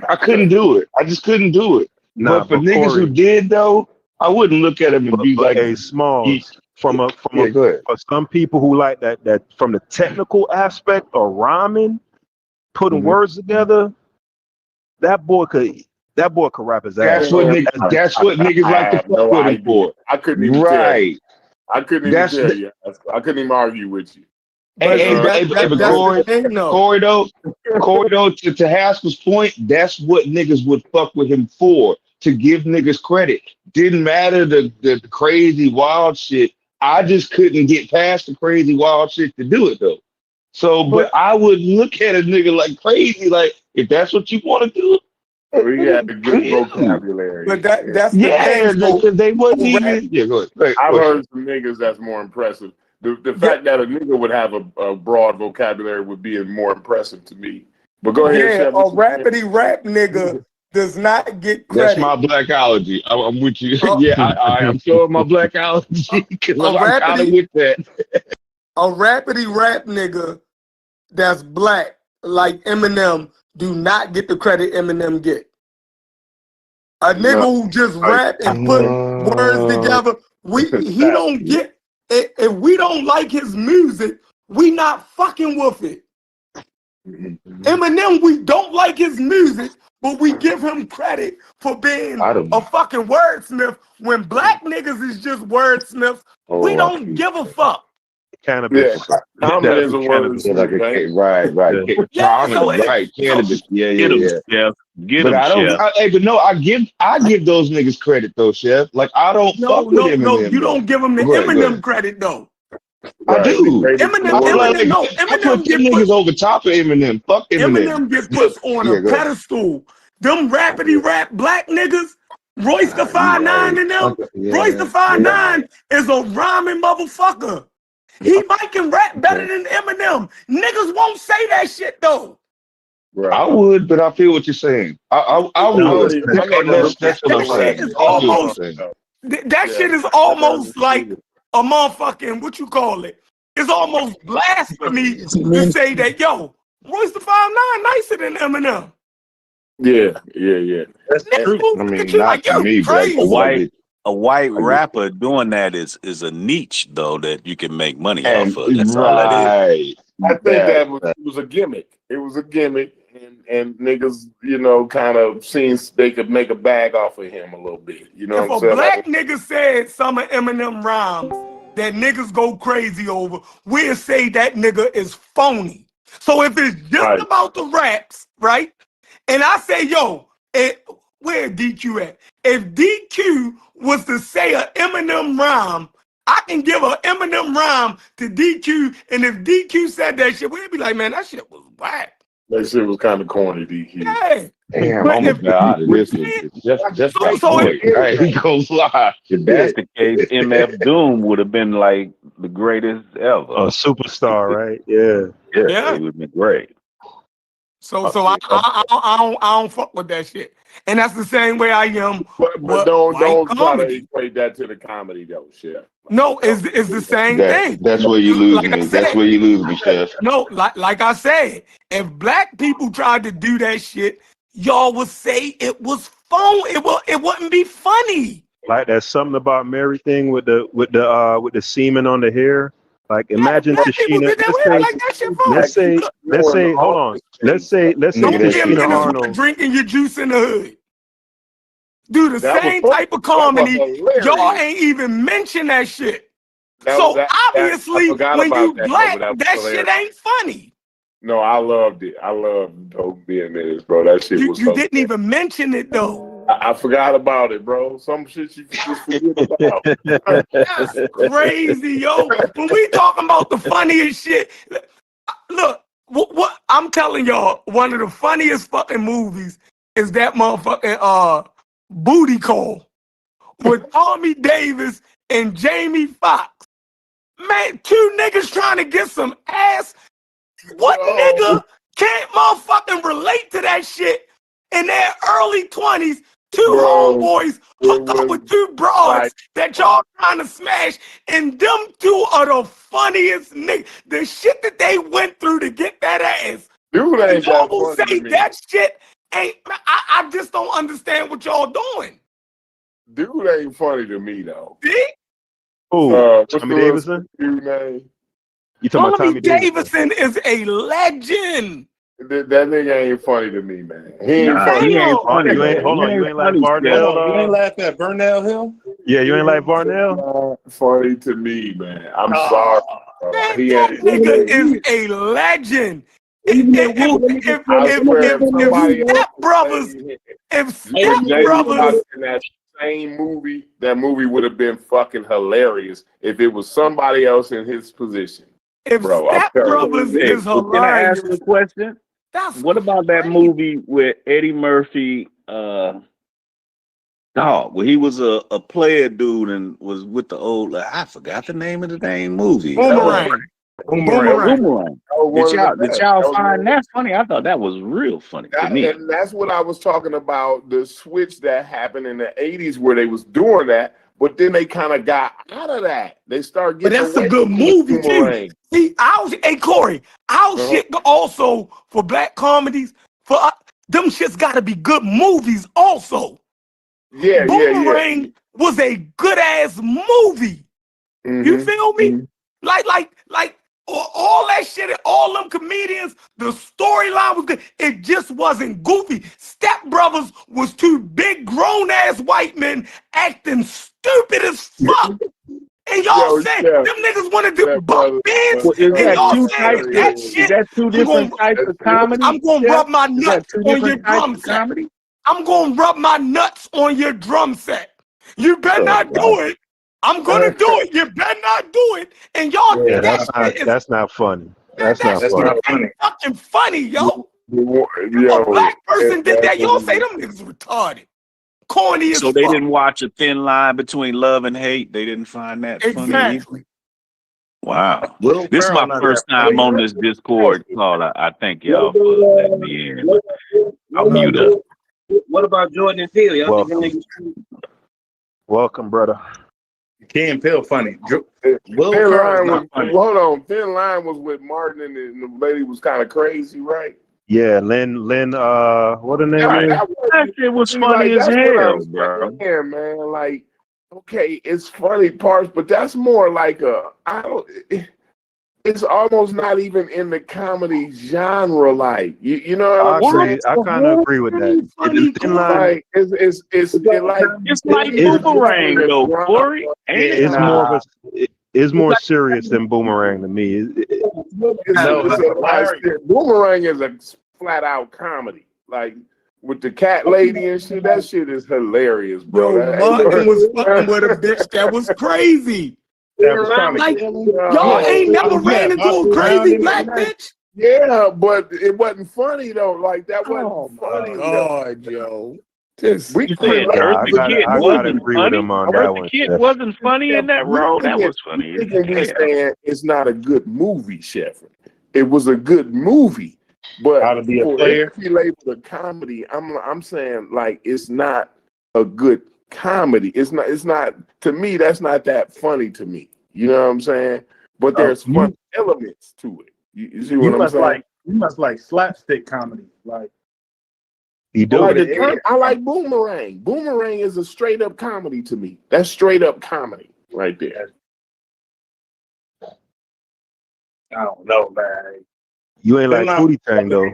I couldn't do it. I just couldn't do it. Nah, But for but niggas who Corey, did though, I wouldn't look at them and be but like, hey, Smalls, yeah, go ahead. for some people who like that from the technical aspect of rhyming, putting Mm-hmm. words together, that boy could rap his ass That's what off. that's what niggas I like to have fuck no with him idea. for. I couldn't even tell you. Right. I couldn't even tell you. I couldn't even argue with you. Hey, You hey, know? but, hey, but Corey though, to Haskell's point, that's what niggas would fuck with him for, to give niggas credit. Didn't matter the crazy wild shit. I just couldn't get past the crazy wild shit to do it though. So, but I would look at a nigga like crazy, like if that's what you want to do. We had a good Yeah. vocabulary. But that's the Yeah, thing. So because they wasn't even. Yeah, go ahead. I've heard some niggas that's more impressive. The fact that a nigga would have a broad vocabulary would be more impressive to me But go ahead, Yeah, Chef. a rappity rap nigga does not get That's credit. my blackology. I'm with you. A, Yeah, I'm showing my blackology because a I'm kind of rappity with that. a rappity rap nigga that's black like Eminem do not get the credit Eminem get. A nigga No, who just like, rap and put words together, he facts. don't get. If we don't like his music, we not fucking with it. Eminem, we don't like his music, but we give him credit for being I don't. a fucking wordsmith. When black niggas is just wordsmiths, we Oh, I don't see. give a fuck. Cannabis. Yeah, Common is Definitely a word, cannabis. Yeah, like right? right. Yeah. Yeah, so Common, right? Cannabis. Yeah, Get him, yeah. Chef. Get But him, I don't. Chef. Hey, but no, I give those niggas credit though, Chef. Like I don't fuck with no, Eminem you though. don't give him the Go ahead, go ahead. Eminem credit though. I Right. The do. greatest in the world. I put them niggas over top of Eminem. Fuck Eminem. Eminem gets put on Yeah, a go ahead. pedestal. Them rappity rap black niggas, Royce the 5'9" and them. Royce the 5'9" is a rhyming motherfucker. He might can rap better than Eminem. Niggas won't say that shit though. I would, but I feel what you're saying. I would. That's what I'm That shit saying. is I feel what you're almost saying. that shit is almost like a motherfucking what you call it. It's almost blasphemy to say that yo, Royce the 5'9" nicer than Eminem. Yeah. That's true. I mean, not like, to yo, me, but I crazy. A white rapper doing that is a niche though that you can make money and off of. That's all that is. right. I think that it was a gimmick. It was a gimmick, and niggas, kind of seen they could make a bag off of him a little bit. You know If what a I'm saying? black nigga said some of Eminem rhymes that niggas go crazy over, we'll say that nigga is phony. So if it's just about the raps, right? And I say, yo, where DQ at? If DQ was to say a Eminem rhyme, I can give a Eminem rhyme to DQ, and if DQ said that shit, we'd be like, man, that shit was whack. That shit was kind of corny, DQ. Yeah. Damn, I'm gonna die out of this one. Just that point. I ain't gonna lie. If that's the case, MF Doom would have been like the greatest ever. A superstar, right? Yeah. Yeah, he would have been great. So I don't fuck with that shit, and that's the same way I am. But don't try to equate that to the comedy though, Chef. No, it's the same thing. That's where you lose Like I me. said, That's where you lose me, Chef. No, like I said, if black people tried to do that shit, y'all would say it was phone. It wouldn't be funny. Like that something about Mary thing with the semen on the hair. Like imagine Tashina. Let's say, hold on. Let's say Tashina Arnold. Drinking your juice in the hood. Do the That same was type of comedy. hilarious. Y'all ain't even mention that shit. I Obviously, forgot when about you that, black, though, that hilarious. shit ain't funny. No, I loved it. I loved Dope being this, bro. That shit was You didn't even mention it though. I forgot about it, bro. Some shit you just forget about. That's crazy, yo. When we talking about the funniest shit, look, what I'm telling y'all, one of the funniest fucking movies is that motherfucking Booty Call with Tommy Davis and Jamie Foxx. Man, two niggas trying to get some ass. What nigga can't motherfucking relate to that shit in their early 20s? Two homeboys hook up with two broads that y'all trying to smash, and them two are the funniest niggas. The shit that they went through to get that ass. Dude ain't y'all that will funny say to me. that shit ain't. I just don't understand what y'all doing. Dude ain't funny to me though. See? Oh, Tommy Davidson? Dude name? You talking about Tommy Tommy Davidson? Davidson is a legend. That nigga ain't funny to me, man. He ain't funny. He ain't funny. You ain't like Varnell? You ain't laugh at Vernell Hill? Yeah, you ain't like Varnell? Funny to me, man. I'm sorry. Man, that nigga is a legend. If Step Brothers in that same movie, that movie would have been fucking hilarious if it was somebody else in his position. If Step Brothers is Can I ask hilarious, you a question? What about that movie with Eddie Murphy, where he was a player dude and was with the old, I forgot the name of the dang movie. Boomerang. Boomerang. Oh, one of the Did best. y'all That was one find of that funny? I thought that was real funny to me. and that's what I was talking about, the switch that happened in the 80s where they was doing that, but then they kind of got out of that. They started But getting that's a away good from the movie too. Boomerang. See, Corey, our shit also for black comedies, for them shits gotta be good movies also. Yeah. Boomerang was a good ass movie. You feel me? Like all that shit, and all them comedians, the storyline was good. It just wasn't goofy. Step Brothers was two big grown ass white men acting stupid as fuck. And y'all said them niggas wanted to bump beds, Well, is and that y'all two said types? that shit. Is that two different types of comedy? I'm gonna rub my Is that nuts two on your different types drum of set. comedy? I'm gonna rub my nuts on your drum set. You better not do it. I'm gonna do it. You better not do it. And y'all Yeah, think that shit is that's not funny. That's not that funny. shit ain't fucking funny, yo. Yo, If a black person did that, y'all say them niggas retarded. Corny as So they fuck. didn't watch A Thin Line Between Love and Hate. They didn't find that funny either. Exactly. Wow. Will This is my Ferrell not first that time funny. on this Discord call. I thank y'all for letting me in. But I'll mute up. What about Jordan and Peele? Y'all think them Welcome. niggas? Welcome, brother. Key and Peele funny. Will Thin Ferrell is Line was, not funny. hold on, Thin Line was with Martin and the lady was kind of crazy, right? Yeah, Lynn, what her name is? That shit was See, funny like, as that's what hell, I'm bro. saying, man. Like, okay, it's funny parts, but that's more like it's almost not even in the comedy genre. Like, you know what I'm saying? I kind of agree with that. Thin Line, Like, it's like Boomerang though, Corey. Ain't it? it's more of a, it's more serious than Boomerang to me. Boomerang is a flat out comedy. Like with the cat lady and shit, that shit is hilarious, bro. Yo, Martin was fucking with a bitch that was crazy. Like, y'all ain't never ran into a crazy black bitch? Yeah, but it wasn't funny though. Like that wasn't funny. God, yo. We said Eartha Kitt wasn't funny. Eartha Kitt wasn't funny in that role. That was funny. We can be saying it's not a good movie, Sheffield. It was a good movie, but How to Be a for Player? it to be labeled a comedy, I'm saying like it's not a good comedy. It's not to me. That's not that funny to me. You know what I'm saying? But there's fun elements to it. You see what I'm saying? You must like slapstick comedy. Like I like Boomerang. Boomerang is a straight up comedy to me. That's straight up comedy right there. I don't know, man. You ain't like Pootie Tang though.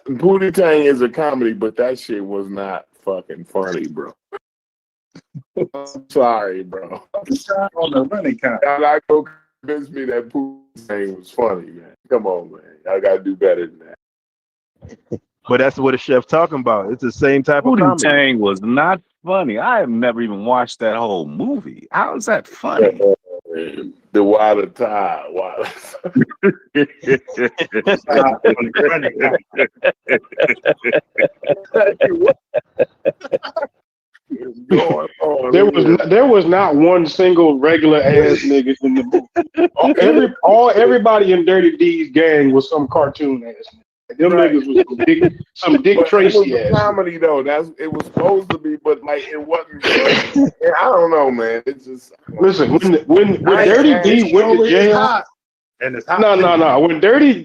Pootie Tang is a comedy, but that shit was not fucking funny, bro. I'm sorry, bro. On the running count. Y'all not gonna convince me that Pootie Tang was funny, man. Come on, man. Y'all gotta do better than that. But that's what the chef talking about. It's the same type of Pootie comedy. Tang was not funny. I have never even watched that whole movie. How is that funny? The Wilder Tide. There was not one single regular ass nigga in the movie. Everybody in Dirty D's gang was some cartoon ass nigga. Them niggas was some Dick Tracy ass. Comedy though, it was supposed to be, but like it wasn't. I don't know, man. It's just listen when Dirty D went to jail. And it's hot. No. When Dirty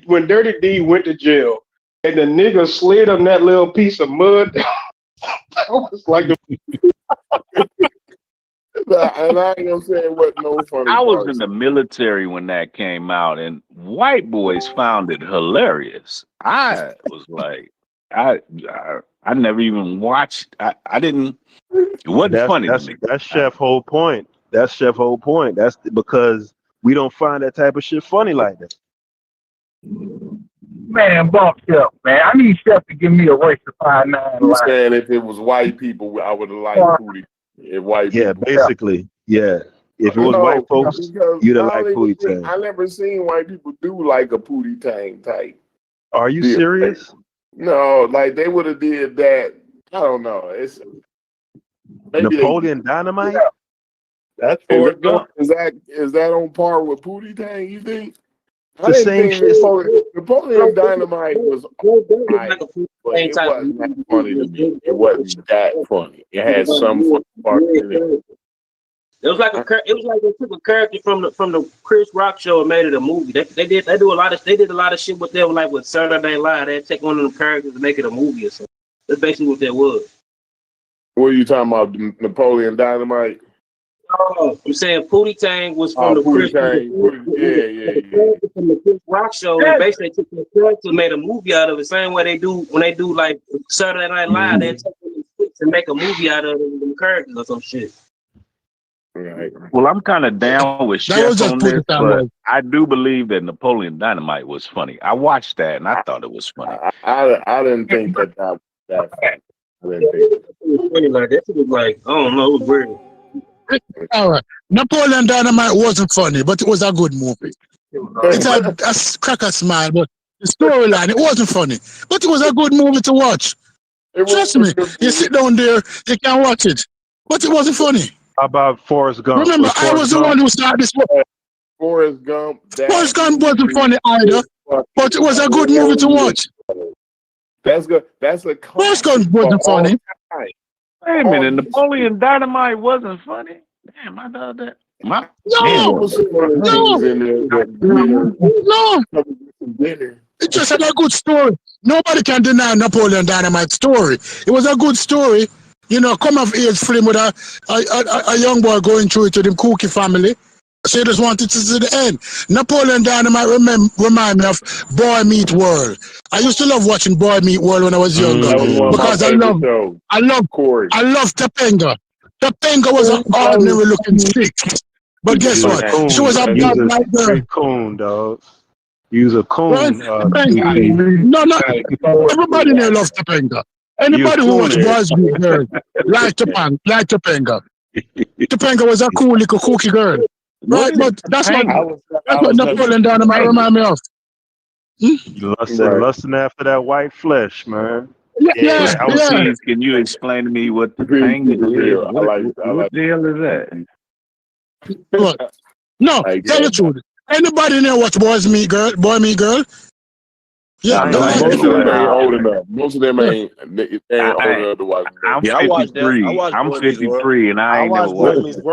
D went to jail and the nigga slid him that little piece of mud, I was like, and I ain't gonna say it wasn't no funny. I was in the military when that came out, and white boys found it hilarious. I was like, I never even watched. I didn't. It wasn't funny to me. That's Chef whole point. That's Chef whole point. That's because we don't find that type of shit funny like that. Man, bump Chef, man. I need Chef to give me a race to 5'9". You saying if it was white people, I would have liked Pootie. If white people, basically, yeah. If it was white folks, you'd have liked Pootie Tang. I never seen white people do like a Pootie Tang type. Are you serious? No, like they would have did that. I don't know. It's maybe Napoleon Dynamite. That's Is Forrest Gump. that on par with Pootie Tang? You think? I The didn't same think shit. Napoleon Dynamite was alright, but it wasn't that funny to me. It wasn't that funny. It had some funny parts in it. It was like they took a character from the Chris Rock show and made it a movie. They did a lot of shit with them, like with Saturday Night Live. They take one of them characters and make it a movie or something. That's basically what that was. What are you talking about? Napoleon Dynamite? Oh, I'm saying Pootie Tang was from the Pootie Chris. Tang. Yeah. From the Chris Rock show, and basically took the character and made a movie out of it. Same way they do when they do like Saturday Night Live. They take them and make a movie out of them characters or some shit. Right. Well, I'm kind of down with Chef on this, but I do believe that Napoleon Dynamite was funny. I watched that and I thought it was funny. I didn't think that was that funny. I didn't think it was funny like that. It was like, I don't know, it was weird. All right. Napoleon Dynamite wasn't funny, but it was a good movie. It's a cracker smile, but the storyline, it wasn't funny. But it was a good movie to watch. Trust me, you sit down there, you can watch it. But it wasn't funny. How about Forrest Gump? Remember, I was the one who started this one. Forrest Gump. Forrest Gump wasn't funny either, but it was a good movie to watch. That's good. That's a Forrest Gump wasn't funny. Wait a minute, Napoleon Dynamite wasn't funny? Damn, I thought that. No. It just had a good story. Nobody can deny Napoleon Dynamite's story. It was a good story. You know, come of age film with a young boy going through it with him Cookie family. So you just wanted to see the end. Napoleon Dynamite remind me of Boy Meet World. I used to love watching Boy Meet World when I was younger because I love Topanga. Topanga was an ordinary looking stick. But guess what? She was a bad like girl. Coon, dog. Use a coon. Right? No, everybody there loves Topanga. Anybody who watch Boys Meet Girl like Topanga. Topanga was a cool little cookie girl. Right? But that's what Napoleon Dynamite remind me of. Lusting after that white flesh, man. Yeah. Can you explain to me what the thing is? What the hell is that? What? No, tell the truth. Anybody in there watch Boy Meet Girl? Yeah, most of them ain't old enough. Most of them ain't old enough to watch. I'm 53. I'm 53, and I ain't never watched it.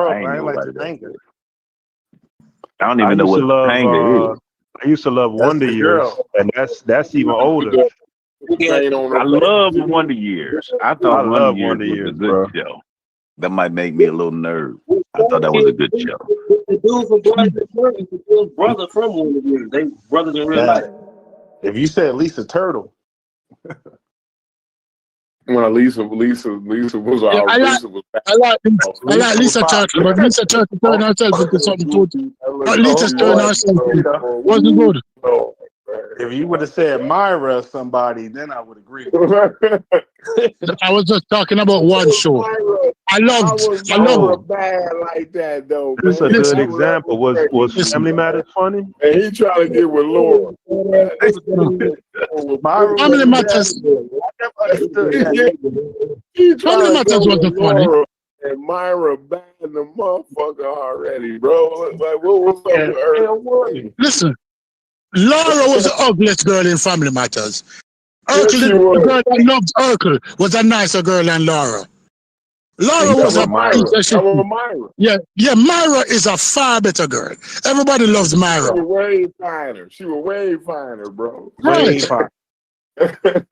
I don't even know what Topanga is. I used to love Wonder Years, and that's even older. I love Wonder Years. I thought Wonder Years was a good show. That might make me a little nerd. I thought that was a good show. The dude from Boys Meet Girl is the brother from one of them. They brothers in real life. If you said Lisa Turtle. Well, Lisa was I like Lisa Turtle, but Lisa Turtle turned herself into something totally. But Lisa turned herself wasn't good. If you would have said Myra or somebody, then I would agree. I was just talking about one show. I loved bad like that though. This is a good example. Was Family Matters funny? And he trying to get with Laura. Family Matters. Family Matters wasn't funny. And Myra banned the motherfucker already, bro. Like, what was up with her? Listen, Laura was the ugliest girl in Family Matters. Urkel, the girl that loved Urkel, was a nicer girl than Laura. Laura was a Myra. Yeah, Myra is a far better girl. Everybody loves Myra. She was way finer, bro. Right. Way finer. Did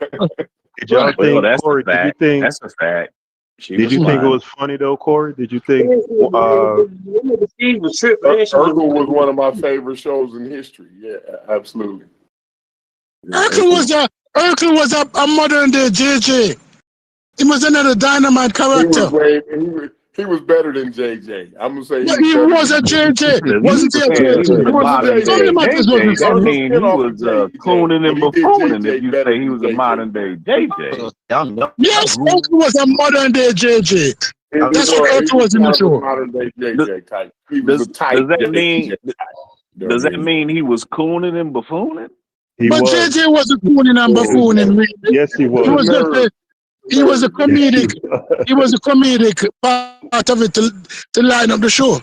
y'all think, Corey, that's a fact. Did you think it was funny though, Corey? Did you think Urkel was one of my favorite shows in history? Yeah, absolutely. Urkel was a modern day JJ. He was another dynamite character. He was better than JJ. I'm gonna say he was a JJ. Wasn't he a JJ? Family Matters wasn't funny. He was cooning and buffooning if you say he was a modern day JJ. Yes, Urkel was a modern day JJ. That's what Urkel was in the show. Modern day JJ type. Does that mean he was cooning and buffooning? But JJ wasn't cooning and buffooning. Yes, he was. He was a comedic. He was a comedic part of it to line up the show,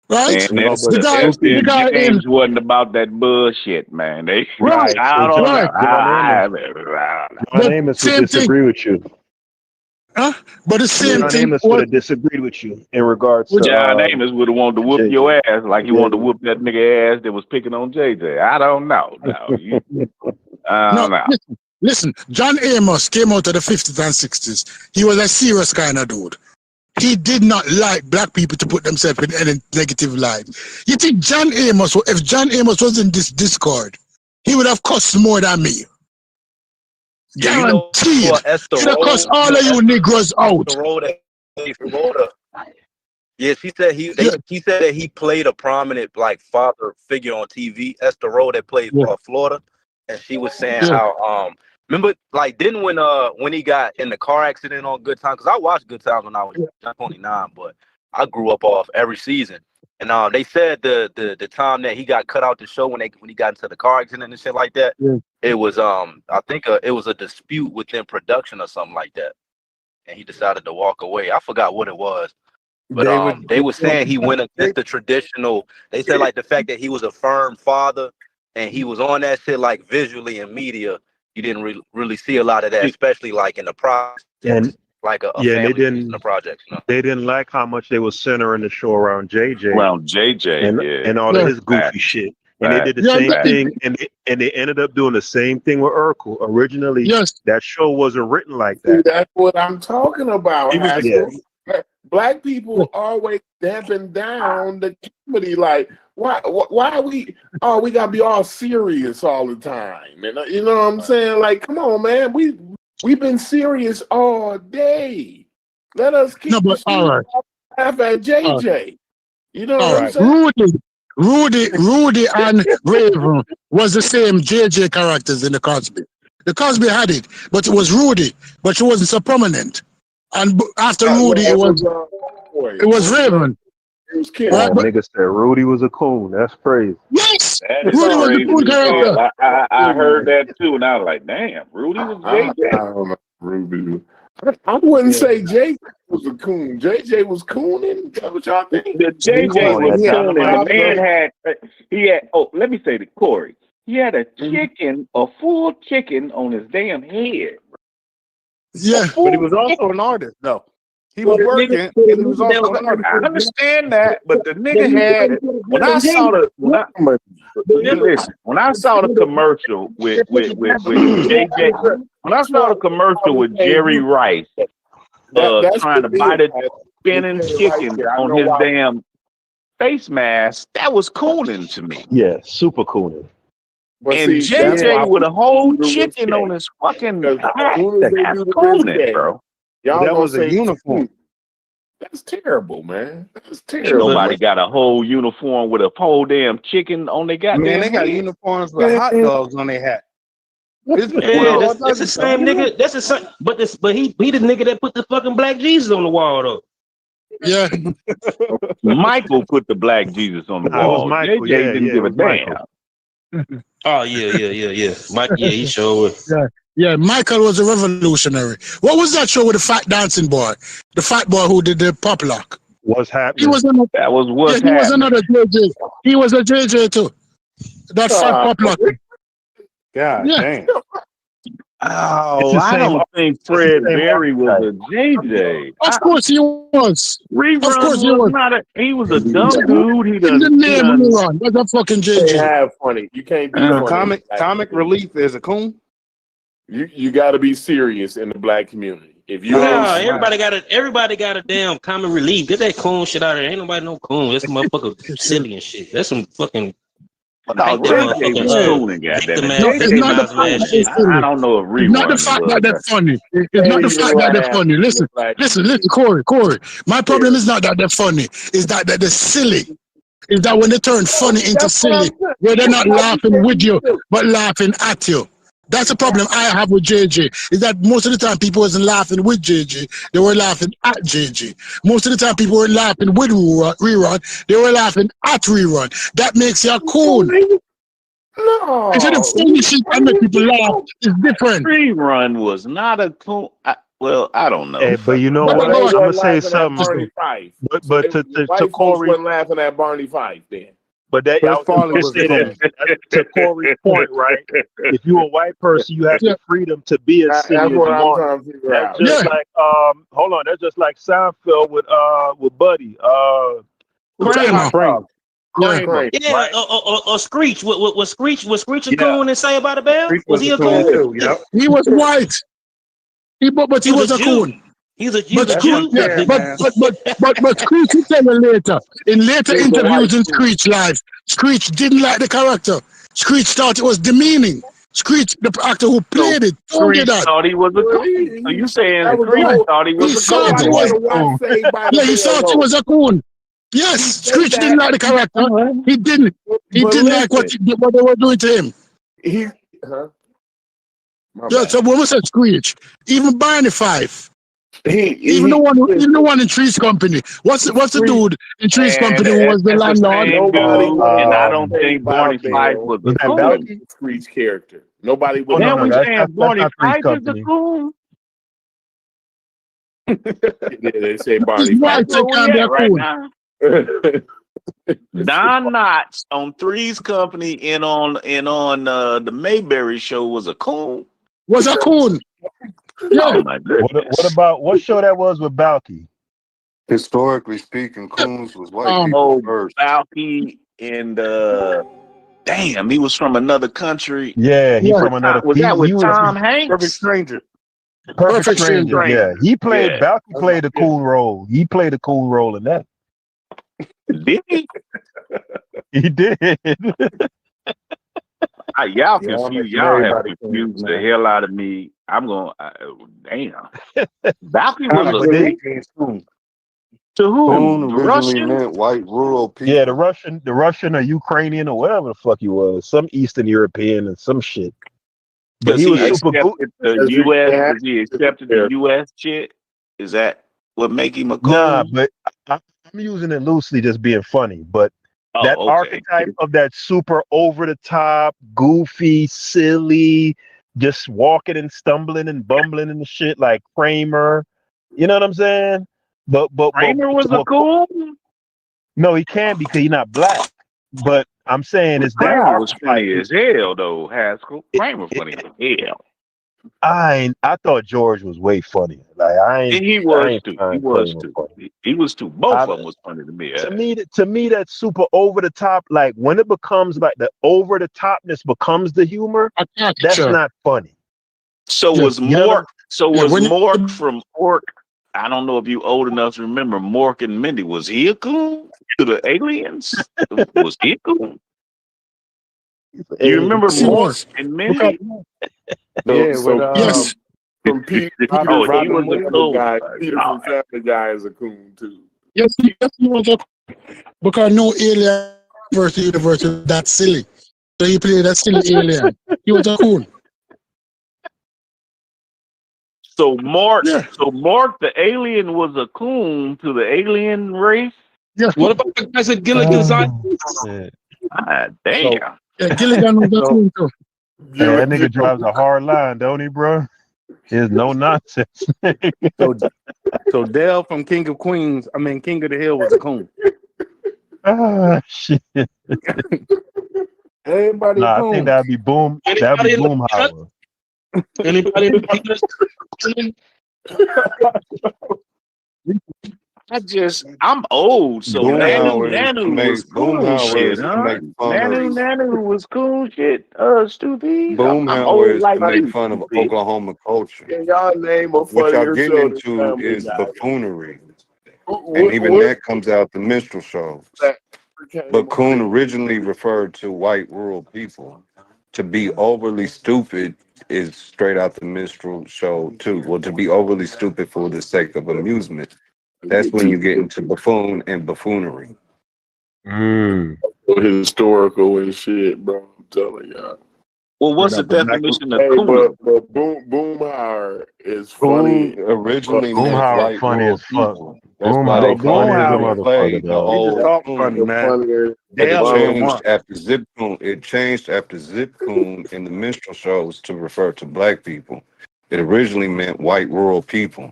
right? And The guy in James wasn't about that bullshit, man. They, right, I don't know. right. John The Amos would same thing, disagree with you. huh? But the same John thing Amos would was have disagreed with you in regards to John Amos would have wanted to whoop JJ. your ass like he Yeah, wanted to whoop that nigga ass that was picking on JJ. I don't know. No, I no. don't know. Listen. John Amos came out of the 50s and 60s. He was a serious kind of dude. He did not like black people to put themselves in any negative light. You think John Amos, if John Amos was in this Discord, he would have cussed more than me. Yeah, you know Guaranteed. what, Esther He'd have cussed Roll, all of you Negroes out. Esther Roll that played Florida. Yes, he said he said that he played a prominent like father figure on TV. Esther Roll that played for Florida, and she was saying how remember like didn't when he got in the car accident on Good Times, because I watched Good Times when I was 29, but I grew up off every season. And they said the time that he got cut out the show when he got into the car accident and shit like that, it was I think it was a dispute within production or something like that, and he decided to walk away. I forgot what it was, but they were saying he went against the traditional. They said like the fact that he was a firm father and he was on that shit like visually in media. You didn't really see a lot of that, especially like in the projects, and like a yeah, family in the projects. You know? They didn't like how much they were centering the show around JJ, JJ, and all of his goofy shit. And they did the same thing, and they ended up doing the same thing with Urkel. Originally, that show wasn't written like that. See, that's what I'm talking about. Yeah. Black people always damping down the comedy. Like, why are we? Oh, we gotta be all serious all the time. And you know what I'm saying? Like, come on, man. We've been serious all day. Let us keep laugh at JJ. You know what I'm saying? Rudy and Raven was the same JJ characters in the Cosby. The Cosby had it, but it was Rudy, but she wasn't so prominent. And after Rudy, it was Raven. Oh, nigga said Rudy was a coon. That's crazy. Yes, That is Rudy was a cool character. I heard that too, and I was like, damn, Rudy was JJ. I don't know, Rudy. I wouldn't say JJ was a coon. JJ was cooning. Is that what y'all think? The JJ was cooning. The man had, let me say to Corey, he had a chicken, a full chicken on his damn head. Yeah, but he was also an artist, though. He was working, and he was also an artist. I understand that, but the nigga had when I saw the commercial with JJ, when I saw the commercial with Jerry Rice trying to buy the spinning chicken on his damn face mask, that was cooning to me. Yeah, super cooning. And JJ with a whole chicken on his fucking hat, that's cooning, bro. That was a uniform. That's terrible, man. That's terrible. Nobody got a whole uniform with a whole damn chicken on their goddamn. Man, they got uniforms with hot dogs on their hat. That's the same nigga. That's the same. But he the nigga that put the fucking black Jesus on the wall though. Yeah. Michael put the black Jesus on the wall. It was Michael. JJ didn't give a damn. Oh yeah. Mike, he sure was. Yeah, Michael was a revolutionary. What was that show with the fat dancing boy? The fat boy who did the pop lock. What's happening? He was another, that was what's he happening. was another JJ. He was a JJ too. That fat pop lock. God damn. Oh, I don't think Fred Berry was a JJ. Of course he was. Rerun Of course he was. He was a dumb dude. He The name Rerun. That's a fucking JJ. You can't have funny. You can't be funny. Comic relief is a coon. You got to be serious in the black community. If you everybody got a damn common relief. Get that coon shit out of there. Ain't nobody no coon. That's some motherfucker silly and shit. That's some fucking. I don't know if Rerun. Not the fact that they're funny. It's not the fact that they're funny. Listen, Corey. My problem is not that they're funny. It's that they're silly. Is that when they turn funny into silly, where they're not laughing with you, but laughing at you. That's the problem I have with JJ, is that most of the time people wasn't laughing with JJ, they were laughing at JJ. Most of the time people were laughing with Rerun, they were laughing at Rerun. That makes you a coon. No. Instead of funny shit and make people laugh, it's different. Rerun was not a coon. Well, I don't know. But you know So what? they I'm gonna wasn't say laughing at something. Barney Fife. But So but the to white folks Corey, wasn't laughing at Barney Fife then. but that I Chris was just Farley gonna was the say coon. that to Corey's point, right? If you're a white person, you have the freedom to be as That's silly as what you I'm want. trying to figure That's out. just like hold on, that's just like Seinfeld with Buddy. Kramer. Kramer, Yeah, right? or Screech. Was Screech a Yeah. coon and Say About a Bell? Screech Was was he a a coon coon? too. Yep. He was white. But he He was was a a Jew. coon. He was a But Jew. yeah, but Screech will tell you later. In later He was a interviews white in coon. Screech Live, Screech didn't like the character. Screech thought it was demeaning. Screech, the actor who So played it, told you Screech that. thought he was a Well, coon. So you saying that was the Screech whole. thought he He was a thought coon? it Nobody was. ever watched Saved by the Yeah, he Bell thought it though. was a coon. Yes, He said Screech didn't that. like the character. He didn't. He But didn't like what listen, what they were doing to him. he. Huh? My Yeah, bad. so when we said Screech, even Barney Fife, He even the one in Tree's Company. What's the Screech. dude in Tree's And Company who was the that's the landlord? same Nobody dude. would have And I watched don't Saved think by Barney the Fife Bell was Was a that if coon. it Balky? was Screech's character. Nobody Oh would no, have Then no, we watched. saying that's Barney not Three's Fife is a Company. coon. Yeah, they say He's Barney That's white, Fife. so where he we can't be a at right coon. now. Don Knotts on Three's Company and on the Mayberry show was a coon. Was a coon. Yeah. Oh my goodness. What about what show that was with Balky? Historically speaking, coons was white people Oh, first. Balky and damn, he was from another country. Yeah, he Yeah. from another. Was that He with was Tom Perfect Hanks? Stranger. Perfect Strangers. Yeah, he played. Yeah. Balky played a cool role. He played a cool role in that. Did he? He did. Y'all Yeah, confused. Y'all have confused the hell out of me. I'm going. Damn. Balky was But a they, coon. To who? Coon The originally Russian? meant white rural people. yeah, the Russian or Ukrainian or whatever the fuck he was, some Eastern European and some shit. But Because he was he super good. accepted the U.S. Because he accepted the U.S. shit. Is that what make him a coon? Nah, but I'm using it loosely, just being funny. But that archetype of that super over the top, goofy, silly, just walking and stumbling and bumbling and shit like Kramer. You know what I'm saying? But Kramer was a coon? No, he can't because he's not black. But I'm saying it's that Kramer was archetype. funny as hell, though, Haskell. Kramer funny as hell. I thought George was way funnier. Like And he was too. He was too. He was too. Both of them was funny to me. To me, that's super over the top. Like when it becomes like the over the topness becomes the humor, that's not funny. So Yeah, was you know Mork. So yeah, was when- Mork from Ork. I don't know if you old enough to remember Mork and Mindy. Was he a coon to the aliens? Was he a coon? You remember Yes, he Mork was. and Mindy? Yes. From Peter Oh, he from was a Family coon. Guy. Peter from Family Guy is a coon too. Yes, he was a because no alien versus universe is that silly. So he played that silly alien. He was a coon. So Mark, the alien was a coon to the alien race. Yes. What about the guys at Gilligan's Island? Damn. Yeah, Gilligan was a coon too. Hey, that nigga drives a hard line, don't he, bro? There's no nonsense. So Dale from King of King of the Hill was a coon. Ah, shit. Everybody Nah, I coon. think that'd be Boom. That'd be Boomhauer. Anybody in the I'm old, so Nanu was cool Boomhauer shit, is to huh? make fun of Nanu was cool shit. Stupid. I'm Boomhauer old is like to make you. fun of Oklahoma culture. Can y'all name a What y'all funnier getting show than into Family is Guy? buffoonery. And even that comes out the minstrel shows. But coon originally referred to white rural people. To be overly stupid is straight out the minstrel show too. Well, to be overly stupid for the sake of amusement. That's when you get into buffoon and buffoonery. Historical and shit, bro. I'm telling y'all. Well, what's the definition of Hey, coon? but Boomhauer is Coon funny. originally meant Boomhauer white funny rural as fuck. people. That's why they Boomhauer funny as a played motherfucker, the dog. He just old talk coon. funny, man. But it Dale was the changed one. after Zip Coon. It changed after Zip Coon in the minstrel shows to refer to black people. It originally meant white rural people,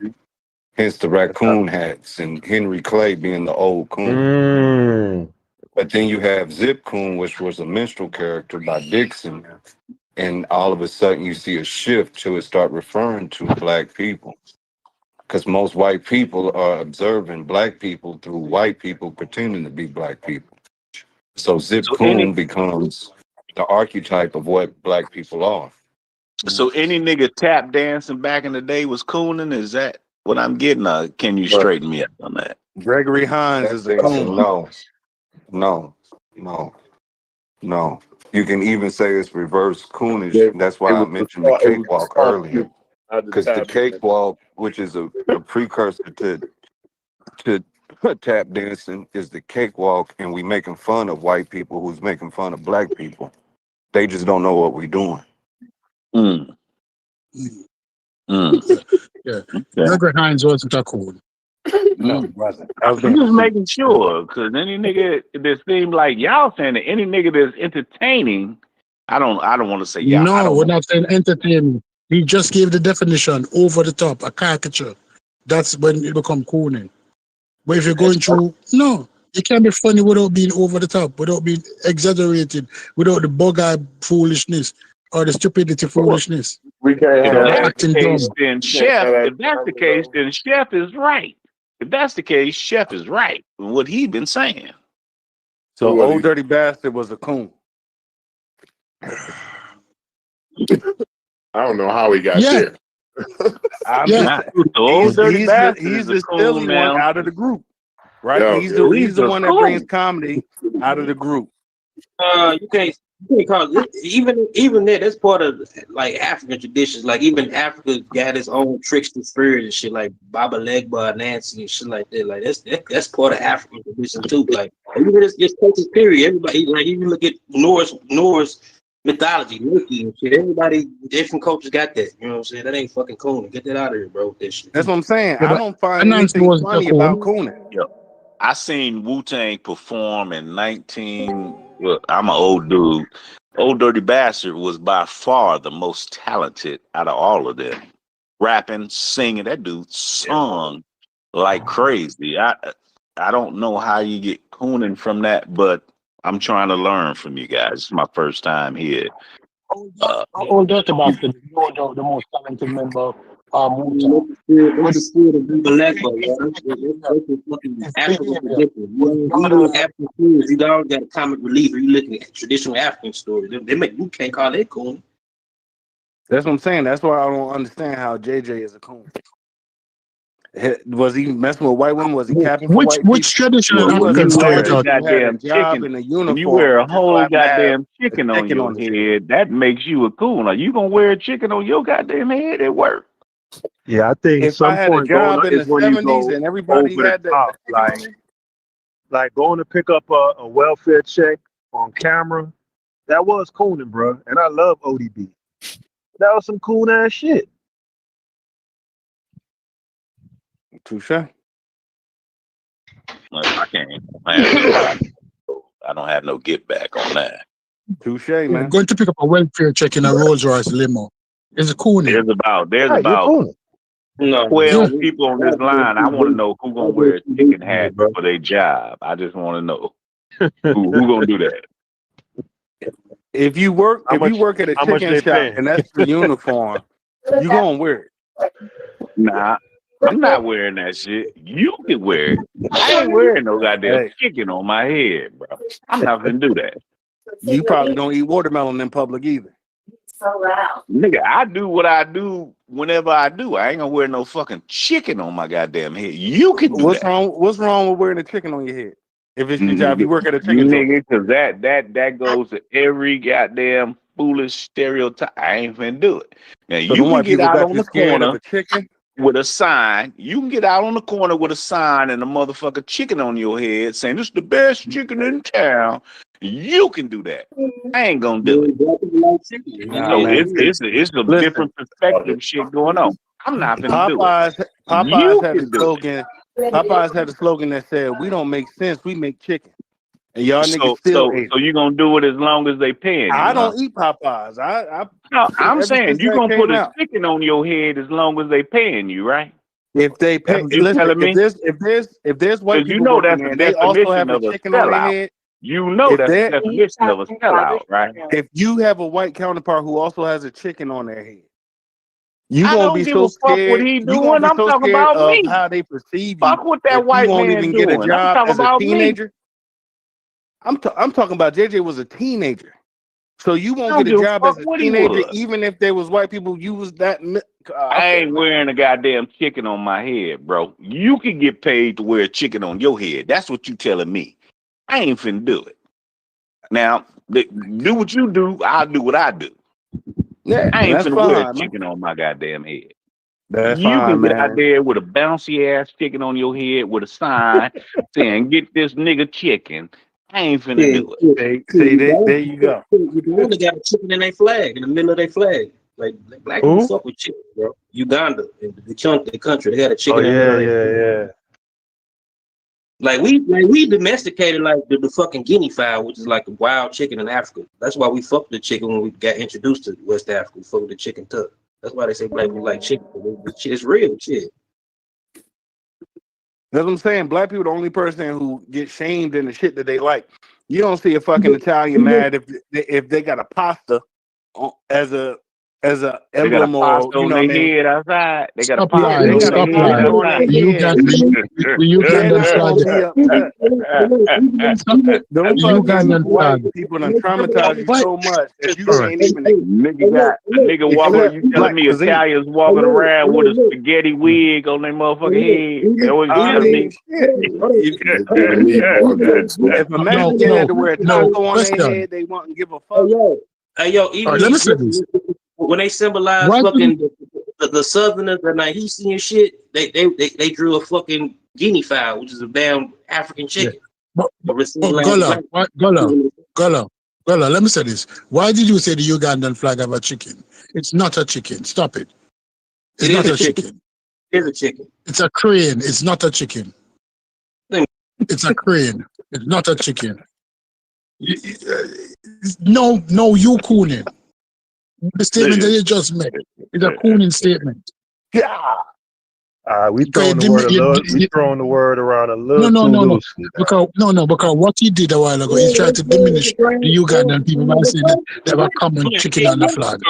hence the raccoon hats and Henry Clay being the old coon. But then you have Zip Coon, which was a minstrel character by Dixon, and all of a sudden you see a shift to it start referring to black people. Because most white people are observing black people through white people pretending to be black people. So Zip Coon becomes the archetype of what black people are. So any nigga tap dancing back in the day was cooning? Is that what I'm getting? Can you straighten me up on that? Gregory Hines is a coon. No. You can even say it's reverse coonish. That's why I mentioned the cakewalk earlier. Because the cakewalk, which is a precursor to tap dancing, is the cakewalk, and we making fun of white people who's making fun of black people. They just don't know what we're doing. Yeah. Gregory Hines wasn't a coon. No, brother. I'm just making sure, because any nigga that seems like y'all saying that any nigga that's entertaining, I don't want to say y'all. No, we're not saying entertainment. He just gave the definition, over the top, a caricature. That's when it become cooning. But if you're going through, no, you can't be funny without being over the top, without being exaggerated, without the bug-eye foolishness or the stupidity foolishness. If that's the case, dumb. then Chef. If that's the case, then Chef is right. If that's the case, Chef is right in what he been saying. So Old Dirty Bastard was a coon. I don't know how he got there. He's the silly one out of the group, right? Yeah. He's the one that brings comedy out of the group. You can't call it, even that. That's part of like African traditions. Like even Africa got its own trickster spirits and shit, like Baba Legba, Nancy, and shit like that. Like that's part of African tradition too. Like even just Texas period. Everybody, like even look at Norse mythology, Mickey and shit. Everybody, different cultures got that. You know what I'm saying? That ain't fucking cooning. Get that out of here, bro. With that shit. That's what I'm saying. Yeah, I don't find anything funny about cooning. I seen Wu-Tang perform in 19. Well, I'm an old dude. Old Dirty Bastard was by far the most talented out of all of them. Rapping, singing, that dude sung like crazy. I don't know how you get cooning from that, but I'm trying to learn from you guys. It's my first time here. Old Dirty Bastard, you're the most talented member of Wu-Tang. That's the spirit of Baba Legba, that's the fucking African tradition. You know African stories, you always got a comic relief. You looking at traditional African stories. They make you can't call it cool. That's what I'm saying. That's why I don't understand how JJ is a coon. Was he messing with white women? Was he capping for white people? Which traditional Well, African story a goddamn chicken, when you wear a whole goddamn chicken on your head, that makes you a coon. Are you gonna wear a chicken on your goddamn head at work? Yeah, I think If some I had a point going job on in is the when you 70s go and everybody over had the top, like going to pick up a welfare check on camera. That was cooning, bro. And I love ODB. That was some cool ass shit. Touche. I can't. I don't have no get back on that. Touche, man. Going to pick up a welfare check in a Rolls Royce limo. It's a cooning. There's about 12 people on this line. I want to know who gonna wear a chicken hat for their job. I just want to know who gonna do that. If you work at a chicken shop and that's the uniform, you gonna wear it. Nah, I'm not wearing that shit. You can wear it. I ain't wearing no goddamn chicken on my head, bro. I'm not gonna do that. You probably don't eat watermelon in public either. So loud. Nigga, I do what I do whenever I do. I ain't gonna wear no fucking chicken on my goddamn head. You can do that. What's wrong with wearing a chicken on your head? If it's your job, you work at a chicken joint. Nigga, because that goes to every goddamn foolish stereotype. I ain't finna do it. Now So you can get out on the scared corner of a chicken with a sign. You can get out on the corner with a sign and a motherfucker chicken on your head saying this is the best chicken in town. You can do that. I ain't gonna do it. So it's a different perspective shit going on. I'm not gonna do it. Popeyes had a slogan. Popeyes had a slogan that said, "We don't make sense, we make chicken." and y'all niggas still ate So it. you gonna do it as long as they paying you, I huh? don't eat Popeyes. No, I'm Ever saying since you that gonna put came a out. chicken on your head as long as they paying you, right? If they That's pay, what you listen. telling me? If there's white Because you people know working that's there, the and they also definition have a of a chicken on their sellout. head. You know If that's the that, definition of a sellout, right? if you have a white counterpart who also has a chicken on their head, you I gonna don't be give so a fuck what scared. he You gonna doing. be I'm so talking scared about of me. how they perceive you Fuck what that that you white won't man even get a doing. I'm job talking as a about me. teenager. I'm talking about JJ was a teenager, so you I won't don't get a give a job fuck as a what he teenager, was. even if there was white people. You was that. I Okay, ain't man. wearing a goddamn chicken on my head, bro. You can get paid to wear a chicken on your head. That's what you telling me. I ain't finna do it. Now, do what you do. I'll do what I do. Yeah, I and ain't that's finna wear a fine, man. chicken on my goddamn head. That's You fine, can get out man. there with a bouncy ass chicken on your head with a sign saying, "Get this nigga chicken." I ain't finna do it. See, there you go. Uganda got a chicken in their flag, in the middle of their flag. Like black people Who? fuck with chicken, bro. Uganda, the country, they got a Oh chicken in the middle yeah, of their flag. yeah, yeah. Like we domesticated like the fucking guinea fowl, which is like a wild chicken in Africa. That's why we fucked the chicken when we got introduced to West Africa. We fucked with the chicken tuck. That's why they say black people like chicken. It's real shit. That's what I'm saying. Black people, the only person who get shamed in the shit that they like. You don't see a fucking Italian mad if they got a pasta as a They got a emblem, or pasta you on know what I their mean. head outside. They got a Stop Yeah, pasta they lying. on got their a Stop head pasta lying. on their outside. The head. Ugandan They're flag. gonna be upset. Stop it. Them The fucking Ugandan white flag. people done traumatize you Why? so much that you All right. can't even Nigga walking. accept You telling black me cuisine. Italians walking around with a spaghetti wig on their motherfucking head? That's what you I telling mean, me? shit. Nigga need more than that, boy. If a No, Mexican had no, to wear a no. taco on their Question. head, they wouldn't give a Hey fuck. yo, All even right, in let me say Egypt, this. when they symbolize Why did fucking the Southerners and Nahisi and shit, they drew a fucking guinea fowl, which is a damn African yeah. chicken. But, But but, Gola, black Gola, let me say this. Why did you say the Ugandan flag have a chicken? It's not a chicken. Stop it. It It's is not a a chicken. chicken. It is a chicken. It's a crane. It's not a chicken. It's a crane. It's not a chicken. No, you cooning. The statement that you just made is a cooning statement. Yeah. We Okay, throwing the word a little. We throwing the word around a little too no. loosely. Because what he did a while ago, he tried to diminish the Ugandan people by saying that they have a common chicken on the flag.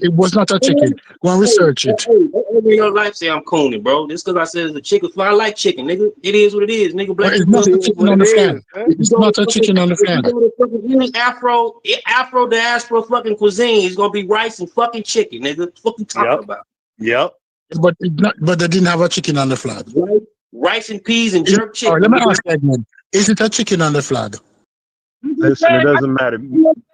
It was not a chicken. Go and research it. Every your life say I'm cooning, bro. Just because I said it's a chicken fly, I like chicken, nigga. It is what it is, nigga. But Black it's people not love a chicken. chicken on the flag. If It's not a chicken on the you flag. go to fucking any Afro diaspora fucking cuisine, it's gonna be rice and fucking chicken, nigga. What the fuck you talking about? Yep. But they didn't have a chicken on the flag. Rice and peas and All jerk chicken. right, let me ask you again. Is it a chicken on the flag? Listen, it doesn't matter.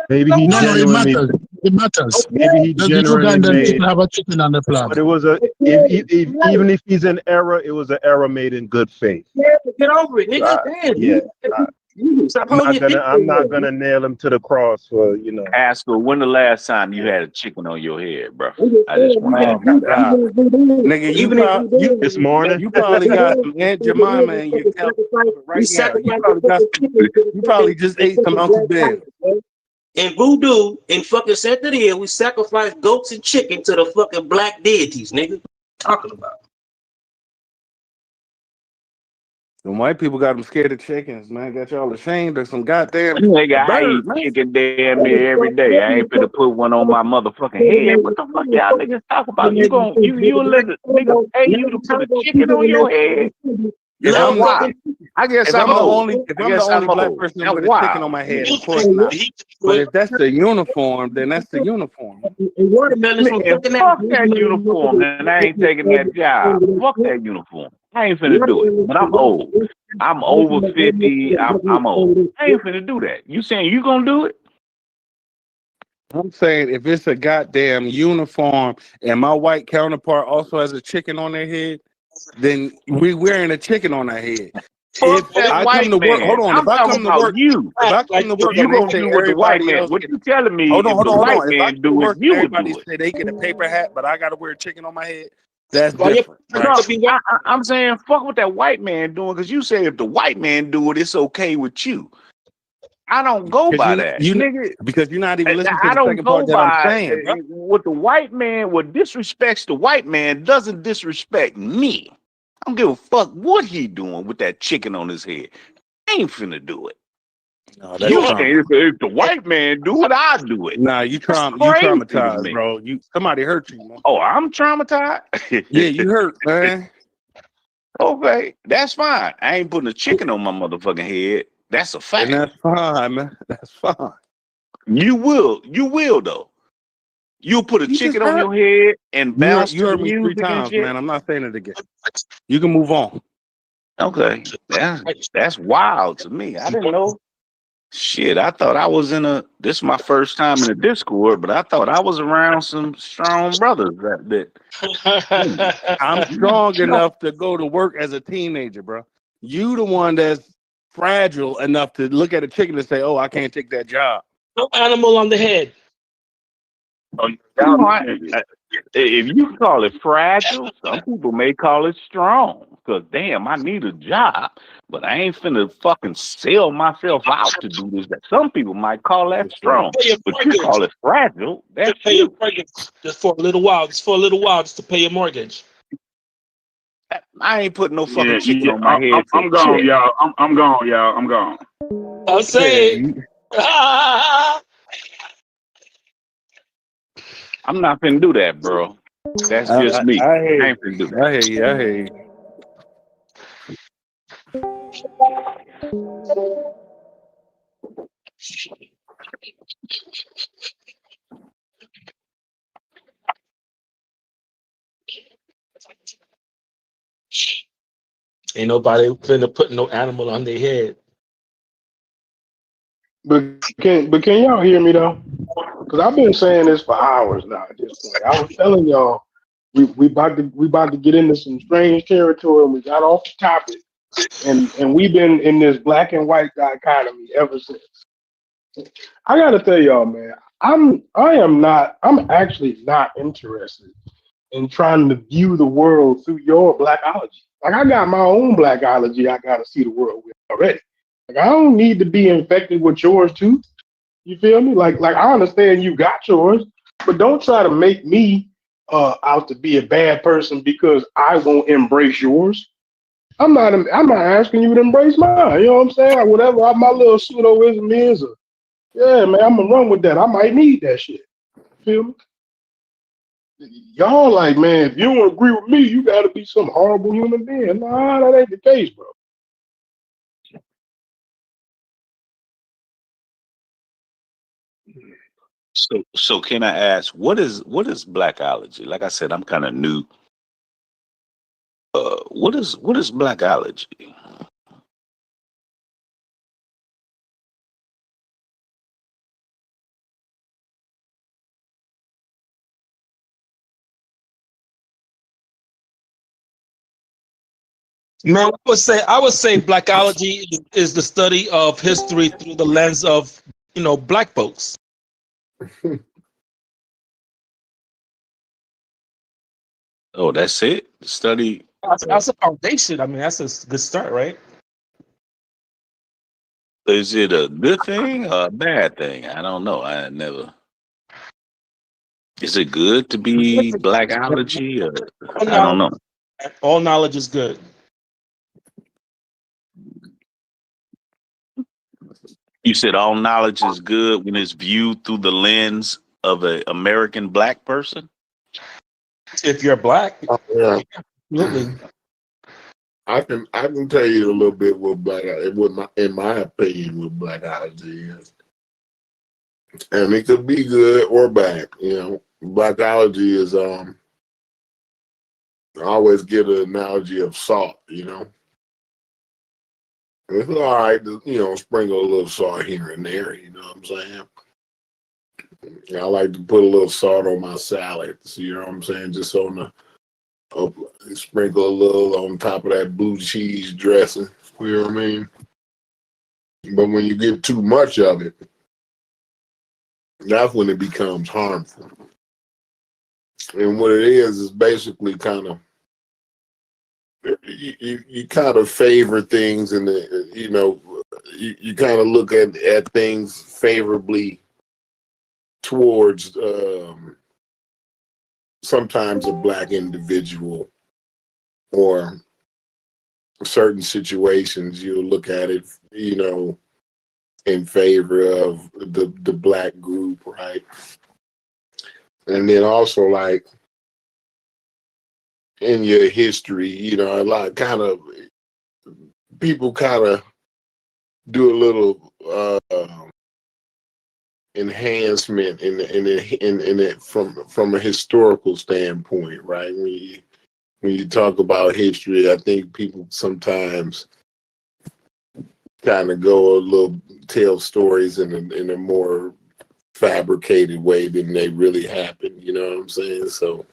Maybe he No, it genuinely. matters. It matters. Maybe he Does the genuinely Ugandan made. people have a chicken on the flag? But it was even if he's in error, it was an error made in good faith. Yeah, get over it, nigga. Yeah, Stop I'm holding not your gonna dick I'm in not there. gonna nail him to the cross for Ask her when the last time you had a chicken on your head, bro. I just want to Oh ask my you that. God, nigga, this morning. you probably got some Aunt Jemima in your cupboard right now. You probably just ate some Uncle Ben. In voodoo, in fucking Santeria, we sacrifice goats and chicken to the fucking black deities, nigga. Talking about. The white people got them scared of chickens, man. Got y'all ashamed of some goddamn Nigga, I bird, eat man. chicken damn near every day. I ain't finna put one on my motherfucking head. What the fuck y'all niggas talk about? You let the nigga pay you to put a chicken on your head? That's wild. I guess If I'm I'm the old, only. If I I'm the guess only I'm black old. person That's with a chicken on wild. my head, of course not. But if that's the uniform, then that's the uniform. Watermelons from Man, fucking fuck that uniform, and I ain't taking that job. Fuck that uniform. I ain't finna do it. But I'm old. I'm over 50. I'm old. I ain't finna do that. You saying you gonna do it? I'm saying if it's a goddamn uniform and my white counterpart also has a chicken on their head, then we wearing a chicken on our head. If Fuck that I come white to work, hold man. on. If I'm I talking come to about work, you. if I come to work You and they gonna say do what the white everybody man. else What get, you telling me? hold on, If hold the on, hold white on. If I man come to do it, work and you would everybody do it. say they get a paper hat, but I got to wear a chicken on my head, that's Well, different, right? No, I'm saying fuck what that white man doing because you say if the white man do it, it's okay with you. I don't go Because by that, nigga. because you're not even listening to I the don't second part go that I'm by saying, bro. what the white man, what disrespects the white man doesn't disrespect me. I don't give a fuck what he doing with that chicken on his head. I ain't finna do it. No, that's You trauma. can't. If the white man do it, I do it. Nah, you That's crazy to traumatized, me. bro. Somebody hurt you, man. Oh, I'm traumatized. Yeah, you hurt, man. Okay, that's fine. I ain't putting a chicken on my motherfucking head. That's a fact. And that's fine, man. That's fine. You will though. You'll put a You just chicken on hurt. your head and bounce You to the heard me 3 music and times, shit. man. I'm not saying it again. You can move on. Okay, that's wild to me. I didn't know. Shit, I thought I was this is my first time in a Discord, but I thought I was around some strong brothers that bit. I'm strong enough to go to work as a teenager, bro. You the one that's fragile enough to look at a chicken and say, "Oh, I can't take that job." No animal on the head. If you call it fragile, some people may call it strong. Cause damn, I need a job, but I ain't finna fucking sell myself out to do this. Some people might call that strong, but you call it fragile. That's To pay your mortgage just for a little while. Just for a little while, just to pay your mortgage. I ain't putting no fucking Yeah, chicken yeah. on my head. I'm gone, y'all. I'm gone, y'all. I'm gone. I'll say it. I'm not finna do that, bro. That's just me. I hear I ain't finna do that. I hear you. I hear you. Ain't nobody finna put no animal on their head. But can y'all hear me though? Because I've been saying this for hours now. At this point, I was telling y'all we about to get into some strange territory, and we got off the topic, and we've been in this black and white dichotomy ever since. I gotta tell y'all, man, I'm actually not interested in trying to view the world through your blackology. Like I got my own blackology I gotta see the world with already. Like I don't need to be infected with yours too. You feel me? Like I understand you got yours, but don't try to make me out to be a bad person because I won't embrace yours. I'm not asking you to embrace mine. You know what I'm saying? Whatever my little pseudoism is, yeah, man, I'm gonna run with that. I might need that shit. Feel me? Y'all like, man, if you don't agree with me, you gotta be some horrible human being. Nah, that ain't the case, bro. So can I ask what is blackology? Like I said, I'm kind of new. What is blackology? Man, I would say blackology is the study of history through the lens of black folks. Oh, that's it. Study. That's a foundation. I mean, that's a good start, right? Is it a good thing or a bad thing? I don't know. I never. Is it good to be blackology? Or, I don't know. All knowledge is good. You said all knowledge is good when it's viewed through the lens of an American black person. If you're black, Yeah. absolutely. I can tell you a little bit what in my opinion what blackology is, and it could be good or bad. Blackology is I always give an analogy of salt. It's all right to sprinkle a little salt here and there. You know what I'm saying? I like to put a little salt on my salads. You know what I'm saying? Just sprinkle a little on top of that blue cheese dressing. You know what I mean? But when you get too much of it, that's when it becomes harmful. And what it is basically kind of you kind of favor things, and you kind of look at things favorably towards sometimes a black individual or certain situations. You'll look at it, in favor of the black group, right? And then also, like, in your history, a lot people kind of do a little enhancement in it from a historical standpoint, right? When you talk about history, I think people sometimes kind of go a little tell stories in a more fabricated way than they really happen. You know what I'm saying? So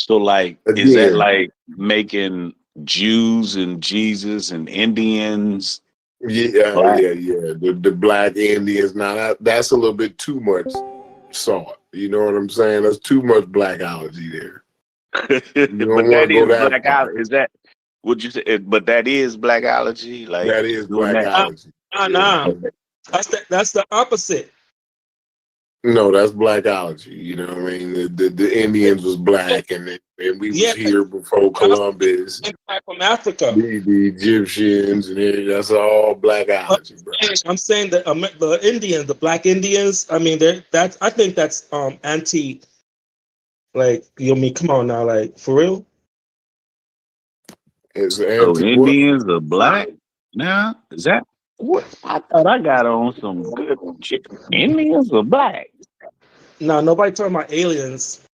like, again, is that like making Jews and Jesus and Indians? Yeah, black? yeah. The black Indians. Now that's a little bit too much salt. You know what I'm saying? That's too much blackology there. You don't But want that to go is that far. blackology. Is that would you say? But that is blackology. Like That is doing that. blackology. Nah. That's the opposite. No, that's blackology. You know what I mean? The Indians was black, and we was here before Columbus. From Africa. The Egyptians and everything, that's all blackology, bro. I'm saying that the Indians, the black Indians. I mean, I think that's anti. Like, come on now, like, for real. It's So Indians are black now? Is that what? I thought I got on some good shit. Indians are black. No, nobody talking about aliens.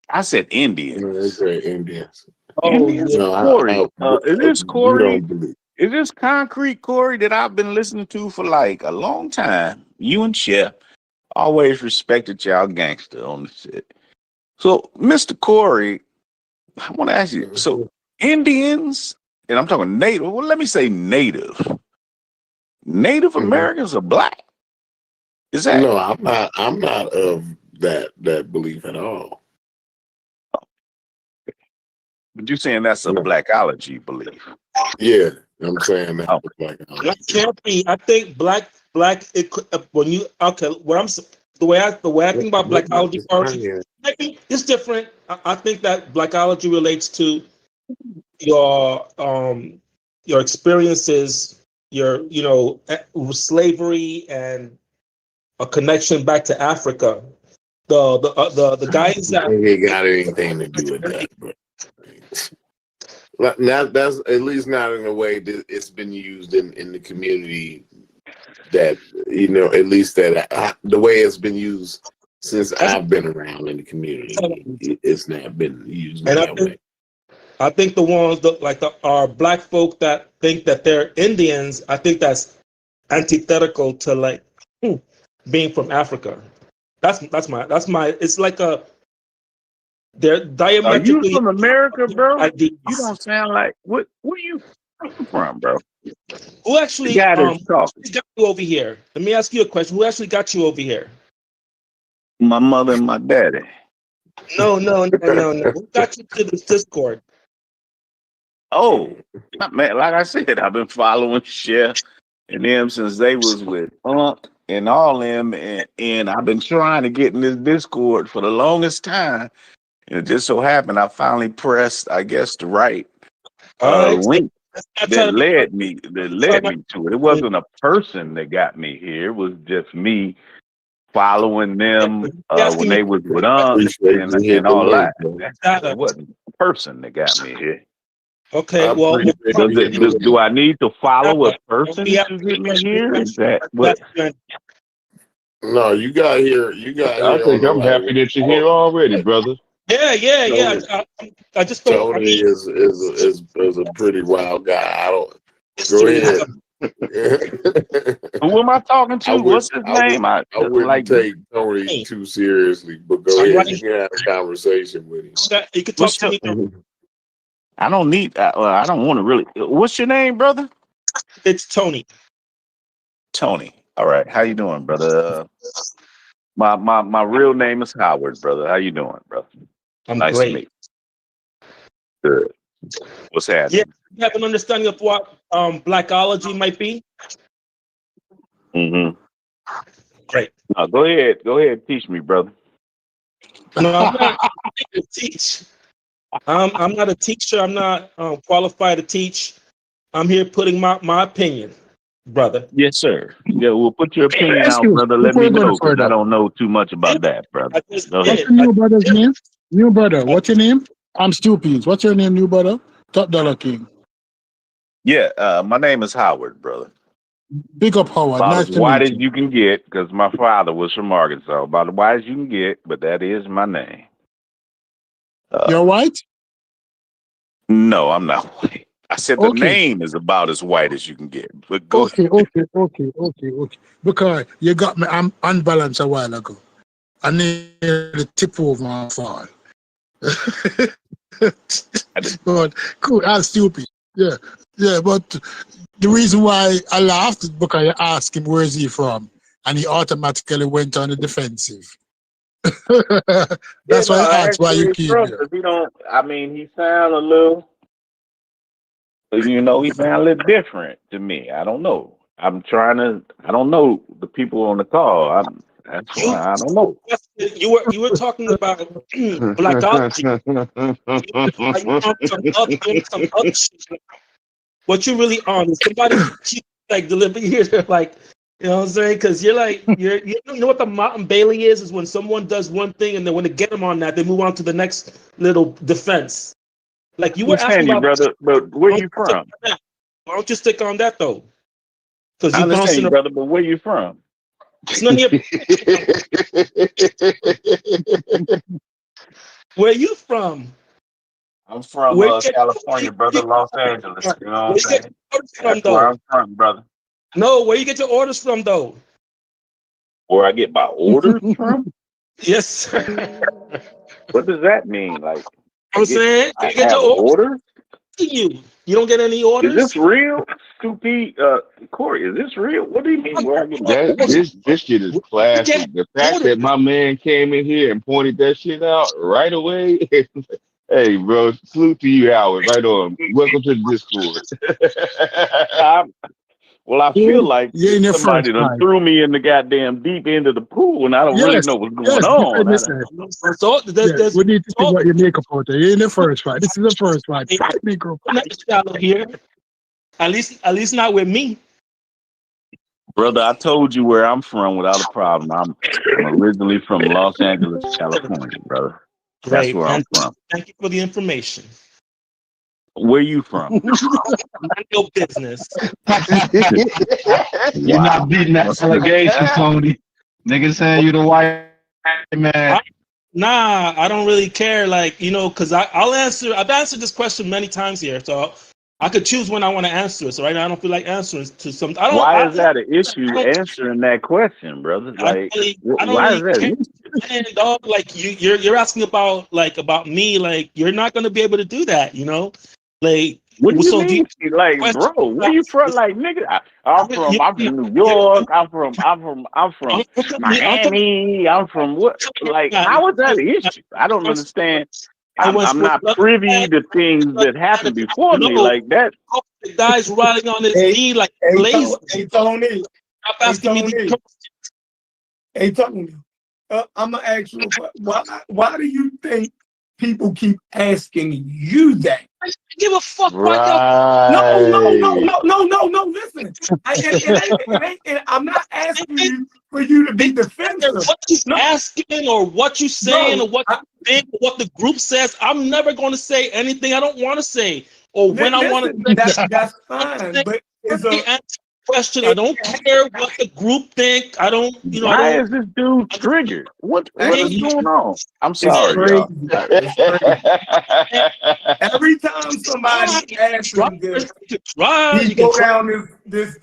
I said Indians. No, they say Indians. Oh, Indians. yeah. Corey, is this You Corey? don't believe. Is this concrete Corey that I've been listening to for like a long time? You and Chef always respected y'all gangster on the shit. So, Mr. Corey, I want to ask you. So, Indians, and I'm talking native. Well, let me say native. Native Americans are black. Is that? No, I'm not of that belief at all. But you're saying that's a blackology belief. Yeah, I'm saying that. Black can't be. I think black. It could, when you the way I think about blackology, it's different. I think that blackology relates to your experiences, your slavery and a connection back to Africa. The guys that ain't got anything to do with that, bro. That's at least not in a way that it's been used in the community. That at least that the way it's been used since I've been around in the community, it's not been used in that way. I think the ones that our black folk that think that they're Indians, I think that's antithetical to being from Africa. That's my. It's like they're diametrically. Are you from America, bro? You don't sound like where you from, bro? Who actually got you over here? Let me ask you a question. Who actually got you over here? My mother and my daddy. No. Who got you to this Discord? Oh, man, like I said, I've been following Chef and them since they was with and all them, and I've been trying to get in this Discord for the longest time. And it just so happened I finally pressed, I guess, the right link that led me to it. It wasn't a person that got me here. It was just me following them when they was with and all that. It wasn't a person that got me here. Okay, well, do I need to follow a person to get me here? Is that what? No, you got here. I think I'm happy that you're here already, brother. Yeah. I just don't. Tony is a pretty wild guy. I don't. Go ahead. Who am I talking to? What's his name? I wouldn't take Tony too seriously, but go ahead. You can have a conversation with him. You can talk to me. I don't need. I don't want to really. What's your name, brother? It's Tony. Tony. All right. How you doing, brother? My real name is Howard, brother. How you doing, brother? I'm nice great. to meet you. Good. What's happening? Yeah, you have an understanding of what blackology might be? Mm-hmm. Great. No, go ahead, teach me, brother. No, I'm not to teach. I'm not a teacher. I'm not qualified to teach. I'm here putting my opinion, brother. Yes, sir. Yeah, well, put your opinion Ask out, you brother. Let before me you go no know, because I further. don't know too much about that, brother. I just Go What's ahead. did. your new brother's name? New brother. What's your name? I'm Stupies. What's your name, new brother? Top Dollar King. Yeah, my name is Howard, brother. Big up, Howard. About Nice as to white meet as you. you can get, because my father was from Arkansas. About as white as you can get, but that is my name. You're white? No, I'm not white. I said the Okay. name is about as white as you can get. But go ahead. Okay. Because you got me unbalanced a while ago. I nearly tip over and fall. But cool, I'm stupid. Yeah, but the reason why I laughed is because you asked him where is he from, and he automatically went on the defensive. That's why I I asked asked why where you he's came from, here. because he sound a little, he sound a little different to me. I don't know. I don't know the people on the call. That's why I don't know. You were talking about blackology. You on some other shit. What you really on is somebody like deliberately here. They're like, you know what I'm saying? Because you know what the Mountain Bailey is when someone does one thing and then when they get them on that, they move on to the next little defense. Like you I were asking understand you, about, brother, but where you from? why don't you stick on that though? Because I you understand bouncing you, around. brother, but where you from? It's none of your. Where you from? I'm from Where you get California, brother, Los Angeles. You know where what you I'm get saying? your orders from That's where though? I'm from, brother. No, where you get your orders from though? Where I get my orders from? Yes, sir. What does that mean? Like, I'm saying, I you get have your orders orders? to you. You don't get any Is orders? this real? Stupid, Corey, is this real? What do you mean? Where I get my That orders? this shit is You get classic. The fact orders. that my man came in here and pointed that shit out right away. Hey, bro, salute to you, Howard. Right on. Welcome to the Discord. Well, I feel You like in your first somebody done fight. threw me in the goddamn deep end of the pool, and I don't really Yes, know what's going yes, on. defend yourself. So Yeah, there's we need to see what you make up out there. You're in the first fight. This is the first fight. Micro. not shallow here. At least not with me. Brother, I told you where I'm from without a problem. I'm originally from Los Angeles, California, brother. That's Great. where I'm And from. thank you for the information. Where you from? Not your business. You're not beating that allegation, Tony. Niggas saying you the white man. Nah, I don't really care. Like, because I'll answer. I've answered this question many times here, so I could choose when I want to answer it. So right now, I don't feel like answering to some. Why is that an issue answering that question, brother? Like, I don't why is really that care. an issue? Man, dog, like you're asking about me. Like, you're not gonna be able to do that. Like, What do you so do you mean? Like, question? bro, where you from? Like, nigga, I'm from New York. I'm from Miami. I'm from what? Like, how is that an issue? I don't understand. I'm not privy to things that happened before me like that. The guy's riding on his knee like lazy. Hey, Tony. Stop asking me these questions. Hey, Tony. I'm gonna ask you why do you think people keep asking you that? I give a fuck right. No. Listen, it ain't, I'm not asking you for you to be defensive. What you asking or what you saying or what you think, what the group says, I'm never going to say anything I don't want to say or when I want to say. That's fine, but it's a question. I don't care what the group think. I don't. Why is this dude triggered? What is going on? I'm sorry, y'all. Every time somebody asks him this, he go down this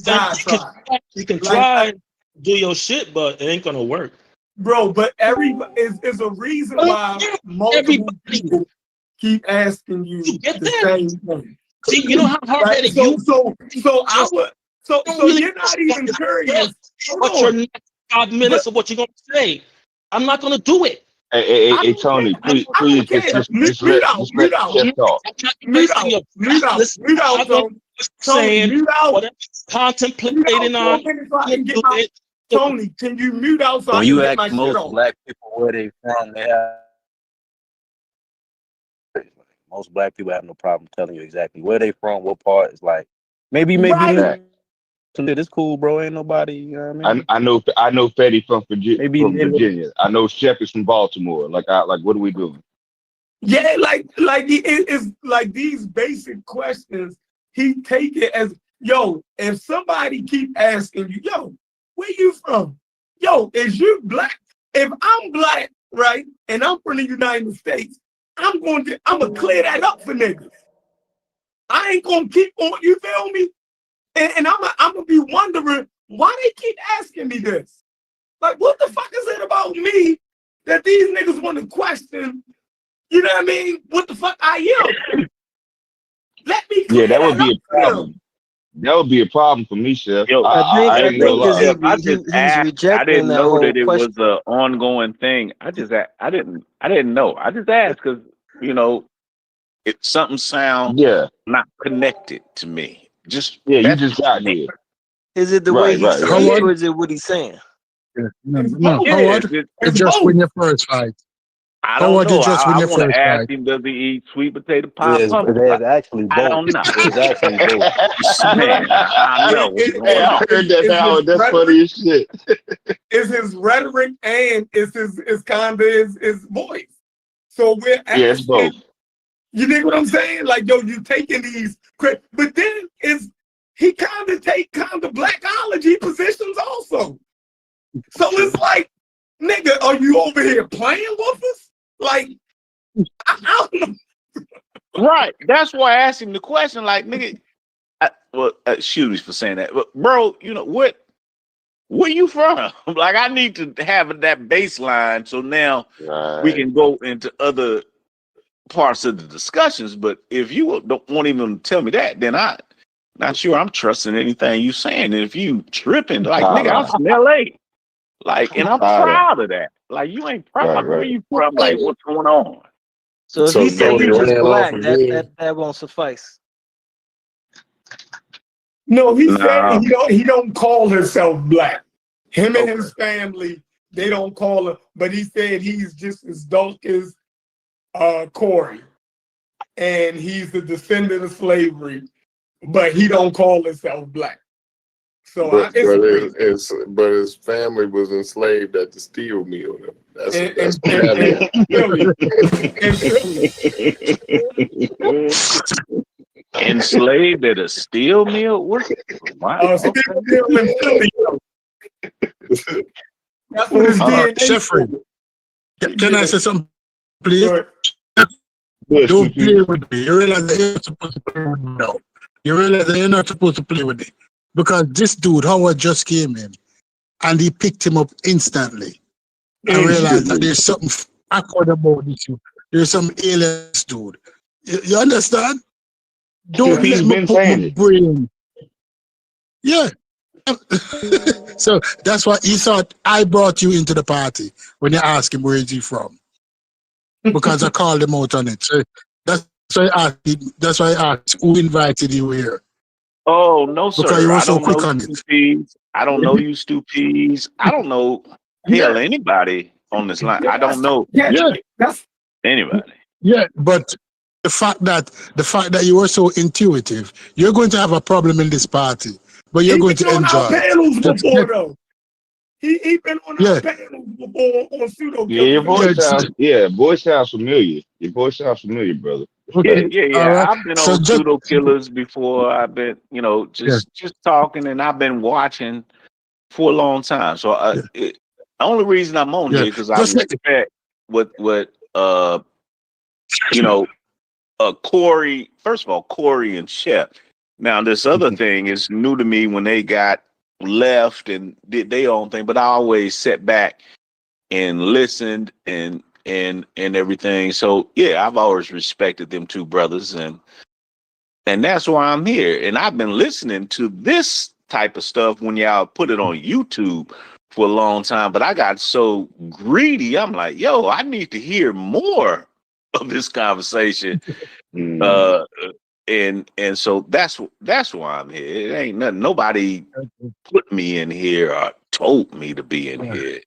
diatribe. You can try and do your shit, but it ain't gonna work, bro. But everybody is a reason why multiple people keep asking you the same thing. See, you know how hard that is. So you're not even curious. What's your next 5 minutes of what you're gonna say? I'm not gonna do it. Hey, Tony, please, I don't please, care. just Mute let out, mute out, Chef talk. mute out, mute out, mute out, Tony. Tony, saying mute out. whatever contemplating on, So I can get my Tony. Can you mute out so I When can you get ask my shit most off? black people where they from, they have most black people have no problem telling you exactly where they from, what part. It's like maybe Right. it's cool, bro. Ain't nobody, you know what I mean? I know Fetty from Maybe Virginia. I know Shep is from Baltimore. Like what are we doing? Yeah, it's like these basic questions. He take it as, yo, if somebody keep asking you, yo, where you from? Yo, is you black? If I'm black, right, and I'm from the United States, I'm gonna clear that up for niggas. I ain't gonna keep on, you feel me? And I'm gonna be wondering why they keep asking me this. Like, what the fuck is it about me that these niggas want to question? You know what I mean? What the fuck I am? Let me clear That would that be up a for them. problem. That would be a problem for me, Chef. Yo, I ain't gonna lie. Chef, I just he's asked. I rejecting didn't that know whole that it question. was an ongoing thing. I didn't know. I just asked because if something sound not connected to me. Just you that's just got me. here. Is it the way he Right. speaks, or is it what he's saying? No, Yeah, Howard, you just win your first fight. I don't Howard, you know. just win I your want to first ask fight. him, does he eat sweet potato pie There's pumpkin? actually I both. don't know. There's actually both. Man, I know what's going Hey, I on. heard that, Howard. That's funny as shit. It's his rhetoric and it's kind of his voice. So we're asking, Yeah, it's both. you dig what I'm saying? Like, yo, you taking these, but then he kind of take blackology positions also. So it's like, nigga, are you over here playing with us? Like, I don't know. Right. That's why I asked him the question. Like, nigga, shoot me for saying that. But bro, where you from? Like, I need to have that baseline so now we can go into other parts of the discussions. Won't even tell me that, then I not sure I'm trusting anything you saying. And if you tripping, like, nigga, I'm from LA. Like, and I'm proud of that. Like, you ain't proud. Where you from? Like, what's going on? So if he said he's just black, that won't suffice. No, he said he don't call himself black. Him and his family, they don't call him, but he said he's just as dark as Corey. And he's a descendant of slavery, but he don't call himself black. So but his family was enslaved at the steel mill. That's what happened. Enslaved at a steel mill? Wow. Steel mill in Philly. That's what his DNA. Jeffrey, can I say something, please? Don't play with me. You realize that you're not supposed to play with me now. You realize that you're not supposed to play with me. Because this dude, Howard, just came in and he picked him up instantly. I realized that there's something awkward about this dude. There's some aliens, dude. You understand? Don't let me put my brain. Yeah. So that's why he thought I brought you into the party when you asked him where is he from. Because I called him out on it. So that's why I asked who invited you here. Oh, no, sir. Because you were I so don't quick know on you, it. Stupees. I don't know you, Stupees. I don't know anybody on this line. I don't know anybody. Yeah, but the fact that you were so intuitive, you're going to have a problem in this party, but you're going to enjoy Our panels it. before though. He been on our panels before on pseudo. Your voice sounds familiar. Your voice sounds familiar, brother. Yeah. Right. I've been on pseudo killers before. I've been, just talking, and I've been watching for a long time. So the only reason I'm on here because I respect what Corey. First of all, Corey and Chef. Now this other thing is new to me when they got left and did their own thing, but I always sat back and listened and everything. So yeah, I've always respected them two brothers, and that's why I'm here. And I've been listening to this type of stuff when y'all put it on YouTube for a long time, but I got so greedy. I'm like, yo, I need to hear more of this conversation. And so that's why I'm here. It ain't nothing. Nobody put me in here or told me to be in here.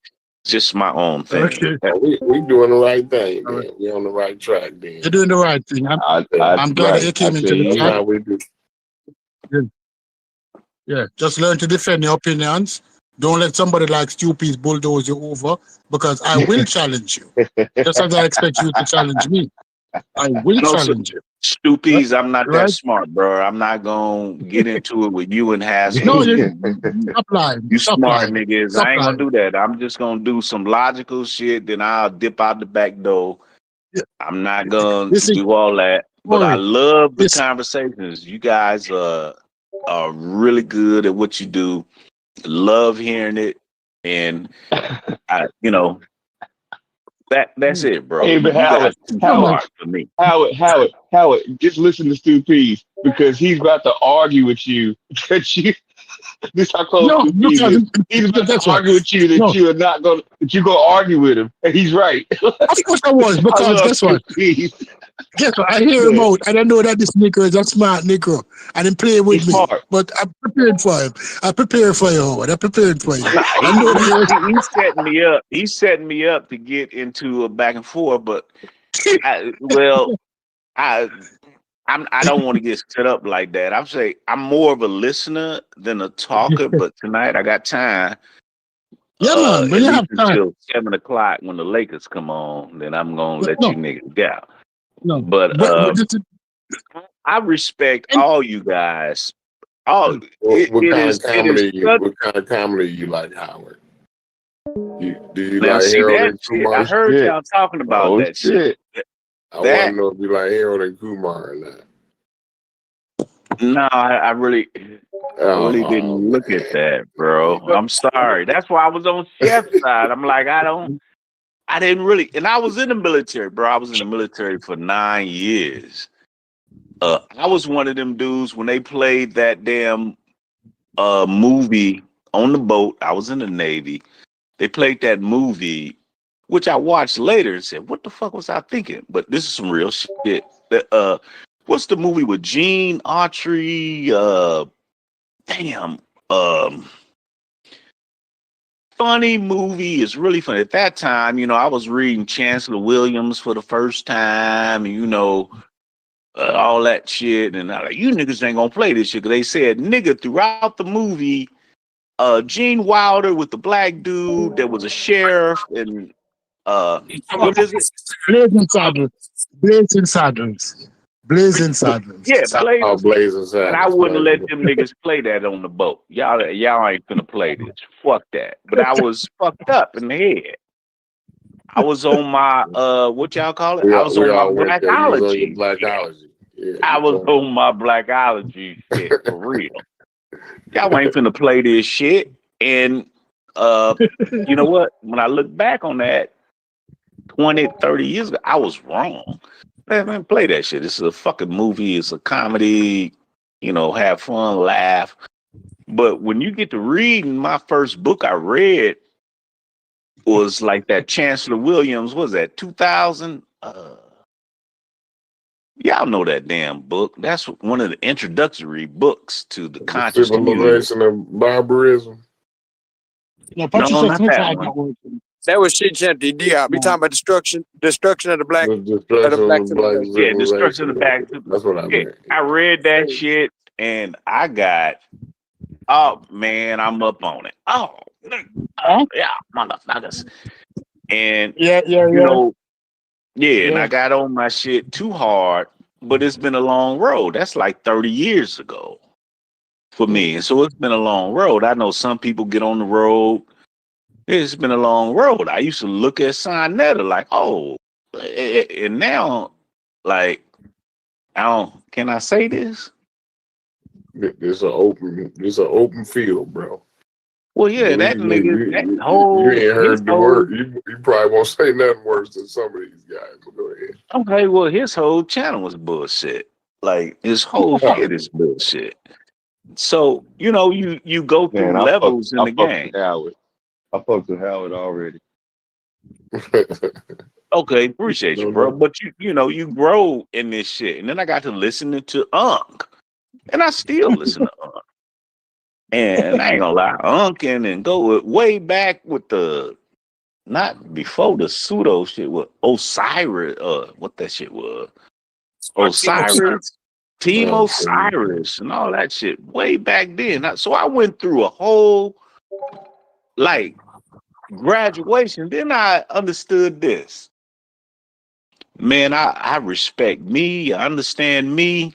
It's just my own thing. Okay. We doing the right thing, man. We on the right track, then. You're doing the right thing. I'm glad that you came into the chat. Yeah, just learn to defend your opinions. Don't let somebody like Stupies bulldoze you over, because I will challenge you. Just as I expect you to challenge me. I will challenge you. Stupies, I'm not that smart, bro. I'm not gonna get into it with you and Haskell. No, you stop lying. You Stop smart lying. niggas. Stop I ain't lying. gonna do that. I'm just gonna do some logical shit, then I'll dip out the back door. I'm not gonna do all that. But I love the conversations. You guys are really good at what you do. Love hearing it. And that's it, bro. Hey, but You guys too smart for me. Howard, just listen to Stu Pease, because he's about to argue with you that this how close Stu Pease is. He's about to argue with you that you're gonna argue with him, and he's right. Of course I was, because guess what? Guess what? I hear him out, and I know that this nigga is a smart nigga, and he play with me. But I'm prepared for him. I prepared for you, Howard. I prepared for you. I know that He's setting me up. He's setting me up to get into a back and forth, but I don't want to get set up like that. I'm more of a listener than a talker, but tonight I got time. Yeah, man. When you have time until 7:00 when the Lakers come on, then I'm gonna let you niggas go. No, but I respect all you guys. What kind of comedy you like, Howard? Do you Now, like see Harold that and shit? Kumar? I heard y'all talking about that shit. I want to know if you like Harold and Kumar or not. No, I really didn't look at that, bro. I'm sorry. That's why I was on Chef's side. I'm like, I didn't really, and I was in the military, bro. I was in the military for 9 years. I was one of them dudes when they played that damn movie on the boat. I was in the Navy. They played that movie, which I watched later and said, what the fuck was I thinking? But this is some real shit. What's the movie with Gene Autry? Funny movie. It's really funny. At that time, I was reading Chancellor Williams for the first time, and all that shit. And I'm like, you niggas ain't gonna play this shit, because they said nigga throughout the movie. Gene Wilder with the black dude that was a sheriff, and what is it? Blazing Saddles. Blazing Saddles. Blazing Saddles. Yeah, Blazing Saddles. And I wouldn't let them niggas play that on the boat. Y'all ain't gonna play this. Fuck that. But I was fucked up in the head. I was on my what y'all call it? I was on my blackology. Yeah, I was on my blackology shit for real. Y'all ain't finna play this shit. And you know what? When I look back on that 20, 30 years ago, I was wrong. Man, play that shit. This is a fucking movie. It's a comedy. Have fun, laugh. But when you get to reading, my first book I read was like that Chancellor Williams. What was that, 2000? Y'all know that damn book. That's one of the introductory books to the conscious community. Civilization of Barbarism. No, not that one. That was shit, Shanty Diop. We talking about destruction of the black. Yeah, destruction of the black. That's what I meant. I read that shit and I got, oh man, I'm up on it. Oh yeah, motherfuckers. And and I got on my shit too hard, but it's been a long road. That's like 30 years ago for me. And so it's been a long road. I know some people get on the road. It's been a long road. I used to look at Sonetta like, oh, and now, like, can I say this? It's an open field, bro. Well, yeah, that nigga, that whole. You ain't heard the word. You probably won't say nothing worse than some of these guys. But go ahead. Okay, well, his whole channel was bullshit. Like, his whole shit is bullshit. So, you go through levels in the game. I fucked with Howard already. Okay, appreciate you, bro. But you grow in this shit, and then I got to listening to Unc, and I still listen to Unc. And I ain't gonna lie, Unc and go way back with the not before the pseudo shit with Osiris. What that shit was? Osiris, Team Osiris, and all that shit way back then. So I went through a whole like graduation. Then I understood this. Man, I respect me. I understand me.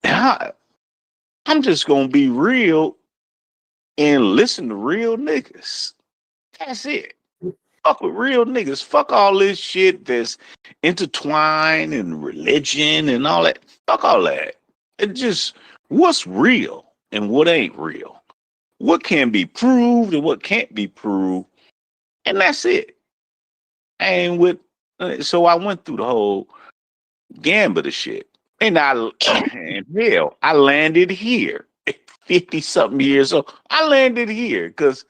I'm just gonna be real and listen to real niggas. That's it. Fuck with real niggas. Fuck all this shit that's intertwined and religion and all that. Fuck all that. It just what's real and what ain't real. What can be proved and what can't be proved. And that's it. And so I went through the whole gambit of shit. And hell, I landed here. 50 something years old. I landed here because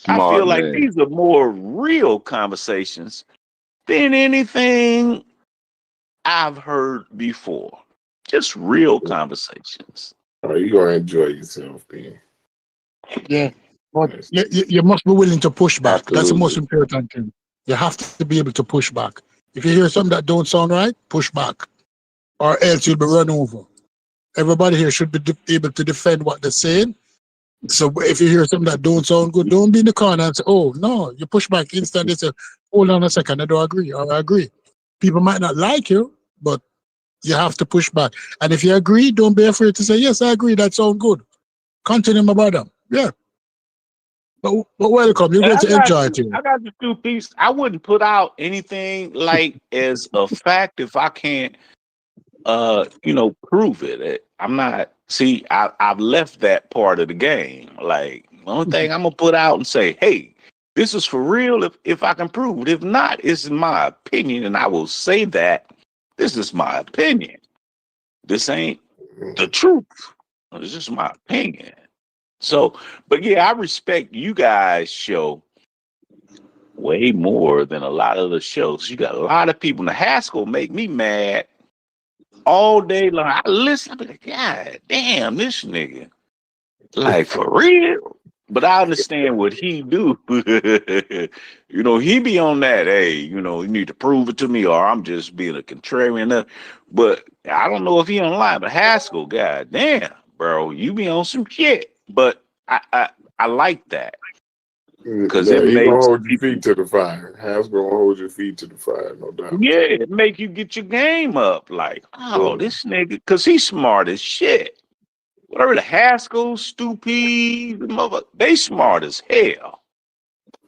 I feel like these are more real conversations than anything I've heard before. Just real conversations. Oh, you're gonna enjoy yourself, man. Yeah, but you must be willing to push back. Absolutely. That's the most important thing. You have to be able to push back. If you hear something that don't sound right, push back, or else you'll be run over. Everybody here should be able to defend what they're saying. So if you hear something that don't sound good, don't be in the corner and say, "Oh no," you push back instantly. Say, "Hold on a second, I don't agree," or "I agree." People might not like you, but you have to push back. And if you agree, don't be afraid to say, "Yes, I agree. That sounds good." Continue, my brother. Yeah. But welcome. You're And going to enjoy it. I got the two pieces. I wouldn't put out anything like as a fact if I can't prove it. I'm not I've left that part of the game. Like the only thing I'm gonna put out and say, hey, this is for real if I can prove it. If not, it's my opinion, and I will say that this is my opinion. This ain't the truth. It's just my opinion. So, but yeah, I respect you guys' show way more than a lot of the shows. You got a lot of people. Now, Haskell make me mad all day long. I listen, I be like, God damn, this nigga. Like, for real? But I understand what he do. He be on that, hey, you need to prove it to me or I'm just being a contrarian. But I don't know if he online, but Haskell, god damn, bro, you be on some shit. But I like that. Because he it gonna makes hold your feet to the fire. Has gonna hold your feet to the fire, no doubt. yeah, it make you get your game up. Like, oh, this nigga, because he's smart as shit. Whatever the Haskell, Stupid, they smart as hell.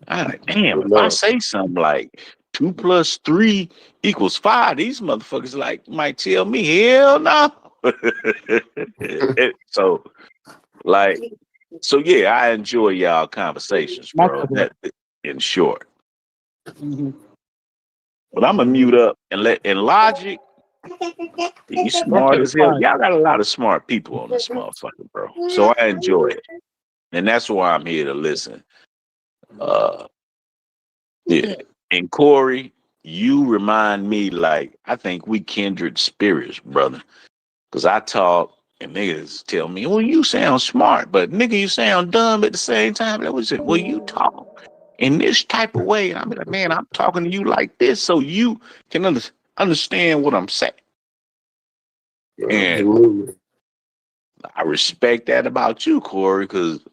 I'm like, damn, if I say something like 2 + 3 = 5, these motherfuckers might tell me, hell no. So yeah, I enjoy y'all conversations, bro. That in short. Mm-hmm. But I'm gonna mute up and in Logic. He's smart as hell. Y'all got a lot of smart people on this motherfucker, bro. So I enjoy it. And that's why I'm here to listen. Yeah. And Corey, you remind me I think we kindred spirits, brother. Because I talk and niggas tell me, well, you sound smart, but nigga, you sound dumb at the same time. That was it. Well, you talk in this type of way. And I'm like, man, I'm talking to you like this so you can understand what I'm saying. And I respect that about you, Corey, because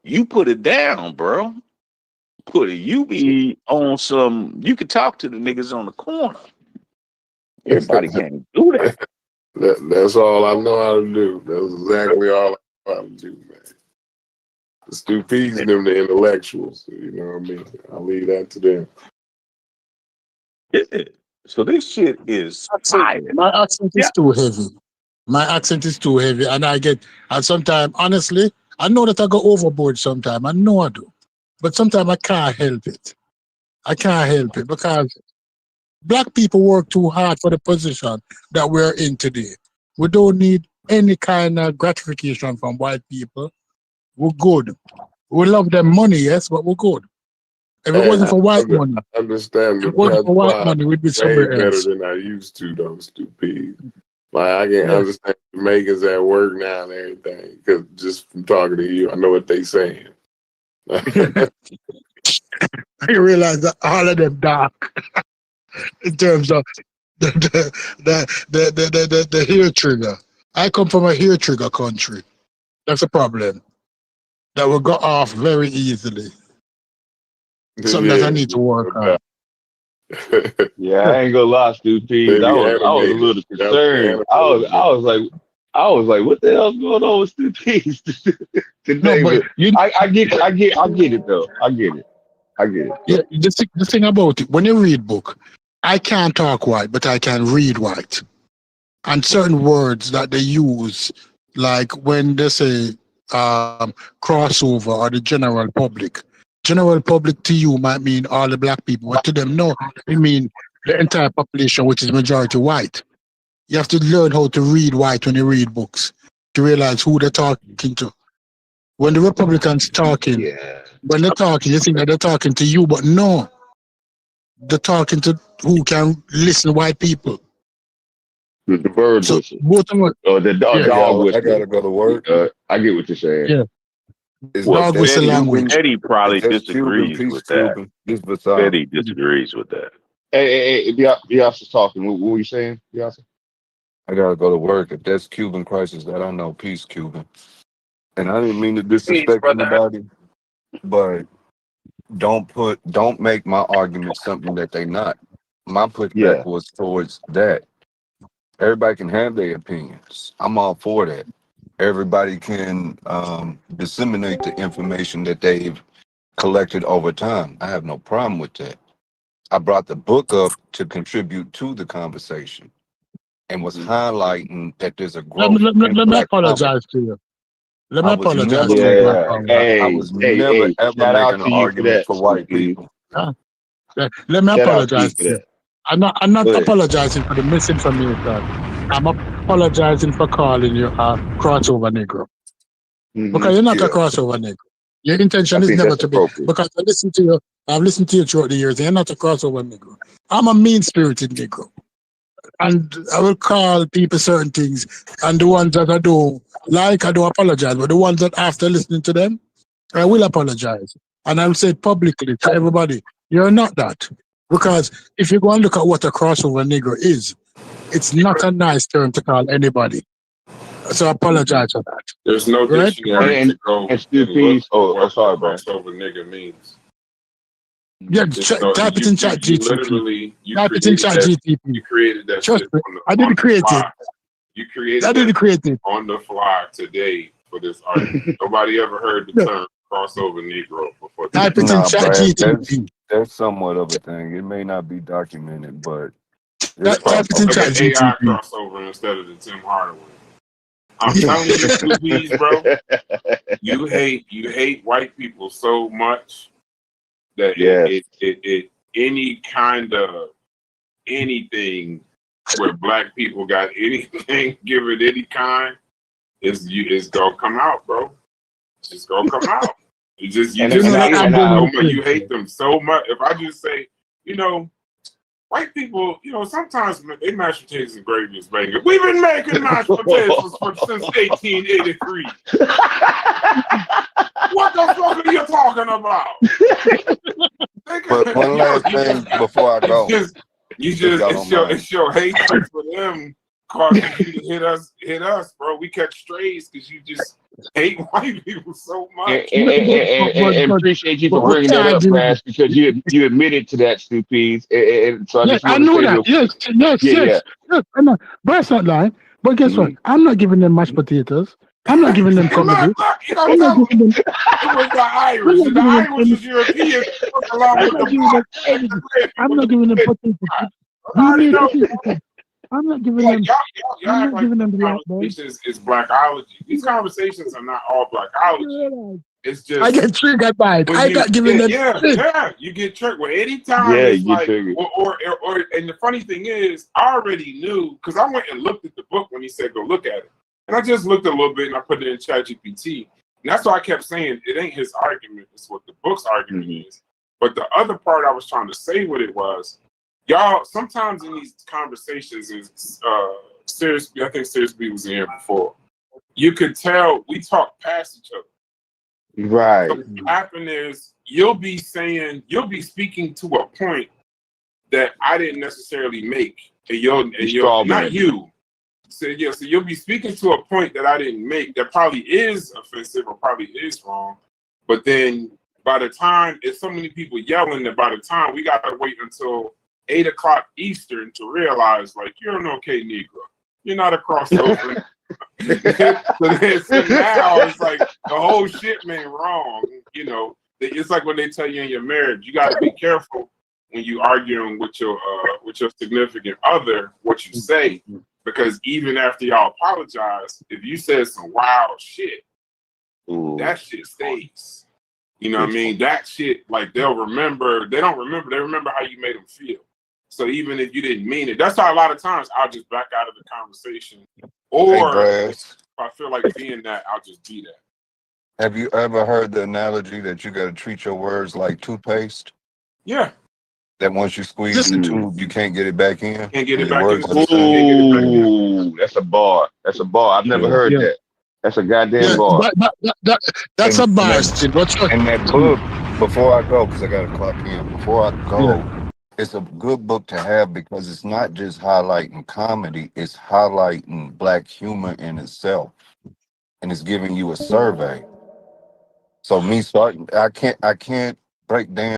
you put it down, bro. You be on some, you could talk to the niggas on the corner. Everybody can't do that. That's all I know how to do. That's exactly all I know how to do, man. The stupids and them, the intellectuals. You know what I mean? I leave that to them. Yeah. So this shit is fire. My accent is too heavy. My accent is too heavy, and sometimes, honestly, I know that I go overboard sometimes. I know I do. But sometimes I can't help it. I can't help it because black people work too hard for the position that we're in today. We don't need any kind of gratification from white people. We're good. We love them money, yes, but we're good. If it wasn't for white money, I understand if the it wasn't for white pacifier money, we'd be way somewhere better else. than I used to, though, stupid. Like, I can Yeah. understand Jamaicans at work now and everything. Because just from talking to you, I know what they saying. I realize that all of them dark in terms of the hair trigger. I come from a hair trigger country. That's a problem. That will go off very easily. Something that I need to work on. Yeah, I ain't gonna lie, Stupid. They I be was a animated. little That was concerned. I was like, what the hell's going on with Stupid today? No, but But I get it though. I get it. yeah, the thing about it, when you read book, I can't talk white, but I can read white. And certain words that they use, like when they say crossover or the general public. General public to you might mean all the black people, but to them, no, it mean the entire population, which is majority white. You have to learn how to read white when you read books to realize who they're talking to. When the Republicans talking, when they're talking, you think that they're talking to you, but no, they're talking to who can listen white people. The bird So whistle. both of them, Or the yeah, dog I whistle. gotta go to work. I get what you're saying. yeah, Is Well, dog that whistle Cuban? language. Eddie probably Is that Cuban? disagrees Peace with that. Cuban. This Vasal. Eddie disagrees with that. Hey, Biasa's talking. What were you saying, Biasa? I gotta go to work. If that's Cuban crisis, that I know. Peace, Cuban. And I didn't mean to disrespect anybody, but don't make my argument something that they not. My pushback Yeah. was towards that. Everybody can have their opinions. I'm all for that. Everybody can disseminate the information that they've collected over time. I have no problem with that. I brought the book up to contribute to the conversation and was highlighting that there's a growth in Let me black comedy. apologize to you. Let me I was apologize never to you, making Black Yeah. Power. I was never ever Shout out making to an you for argument that, for white Stupid. people. Let me Shout out to you apologize for to you. that. I'm not Go ahead. apologizing for the misinformation. I'm apologizing for calling you a crossover Negro. Because you're not a Yeah. crossover Negro. Your intention I is think never that's to be. appropriate. Because I've listened to you throughout the years, and you're not a crossover Negro. I'm a mean-spirited Negro. And I will call people certain things, and the ones that I don't like, I don't apologize. But the ones that after listening to them, I will apologize. And I'll say it publicly to everybody, you're not that. Because if you go and look at what a crossover Negro is, it's not a nice term to call anybody. So I apologize for that. There's no Right? dictionary to go And and Stupid. look for Oh, what sorry, a bro. crossover nigga means. Yeah, There's no, type it in chat you GTP. literally Type it in chat GTP. you created that Trust shit me, on I the didn't create it. fly. You created I didn't create it. on the fly today for this argument. Nobody ever heard the term crossover Negro before. Type it in Nah, chat Brad, GTP. that's somewhat of a thing. It may not be documented, but Type it in chat Like an AI GTP. crossover instead of the Tim Hardaway. I'm telling you, Scoobies, bro. You hate white people so much that it any kind of anything where black people got anything, give it any kind, it's gonna come out, bro. It's just gonna come out. You hate them so much. If I just say, white people, sometimes they mashed potatoes and gravy is banging. We've been making mashed potatoes since 1883. What the fuck are you talking about? But one last thing before I go. It's your hatred for them causing you to hit us, bro. We catch strays because you just hate white people so much. And appreciate you for bringing that up, Brass, because you admitted to that, Stupid. And so I just want to say that. Yes. I'm not, Brad's not lying. But guess what? I'm not giving them mashed potatoes. I'm not giving them comedy. I'm not giving them. It was the Irish. The Irish is European. I'm not giving them potatoes. I'm not giving them. Y'all act like the conversation is blackology. These conversations are not all blackology. It's just I get triggered by it. I got given them. Yeah, you get triggered. Well, anytime it's like, or and the funny thing is, I already knew because I went and looked at the book when he said go look at it, and I just looked a little bit and I put it in ChatGPT, And that's why I kept saying it ain't his argument, it's what the book's argument is. But the other part I was trying to say with it was, y'all, sometimes in these conversations, is Serious B, I think Serious B was in here before, you could tell we talk past each other. Right. So what happened is you'll be speaking to a point that I didn't necessarily make. And you'll not you. So you'll be speaking to a point that I didn't make that probably is offensive or probably is wrong. But then by the time it's so many people yelling that by the time we gotta wait until 8 o'clock Eastern to realize like you're an okay Negro. You're not a crossover. so now it's like the whole shit went wrong. You know, it's like when they tell you in your marriage, you got to be careful when you arguing with your significant other what you say, because even after y'all apologize, if you said some wild shit, that shit stays. You know what I mean? That shit, like they'll remember. They don't remember. They remember how you made them feel. So even if you didn't mean it, that's why a lot of times I'll just back out of the conversation. Or if I feel like being that, I'll just be that. Have you ever heard the analogy that you got to treat your words like toothpaste? Yeah. That once you squeeze the tube, you can't get it back in. Can't get it your back words in. are the same. Ooh, that's a bar. That's a bar. I've never heard that. That's a goddamn bar. That's a bar, Sid. And that book, before I go, because I got to clock in, before I go, it's a good book to have because it's not just highlighting comedy, it's highlighting Black humor in itself. And it's giving you a survey. So me starting, I can't break down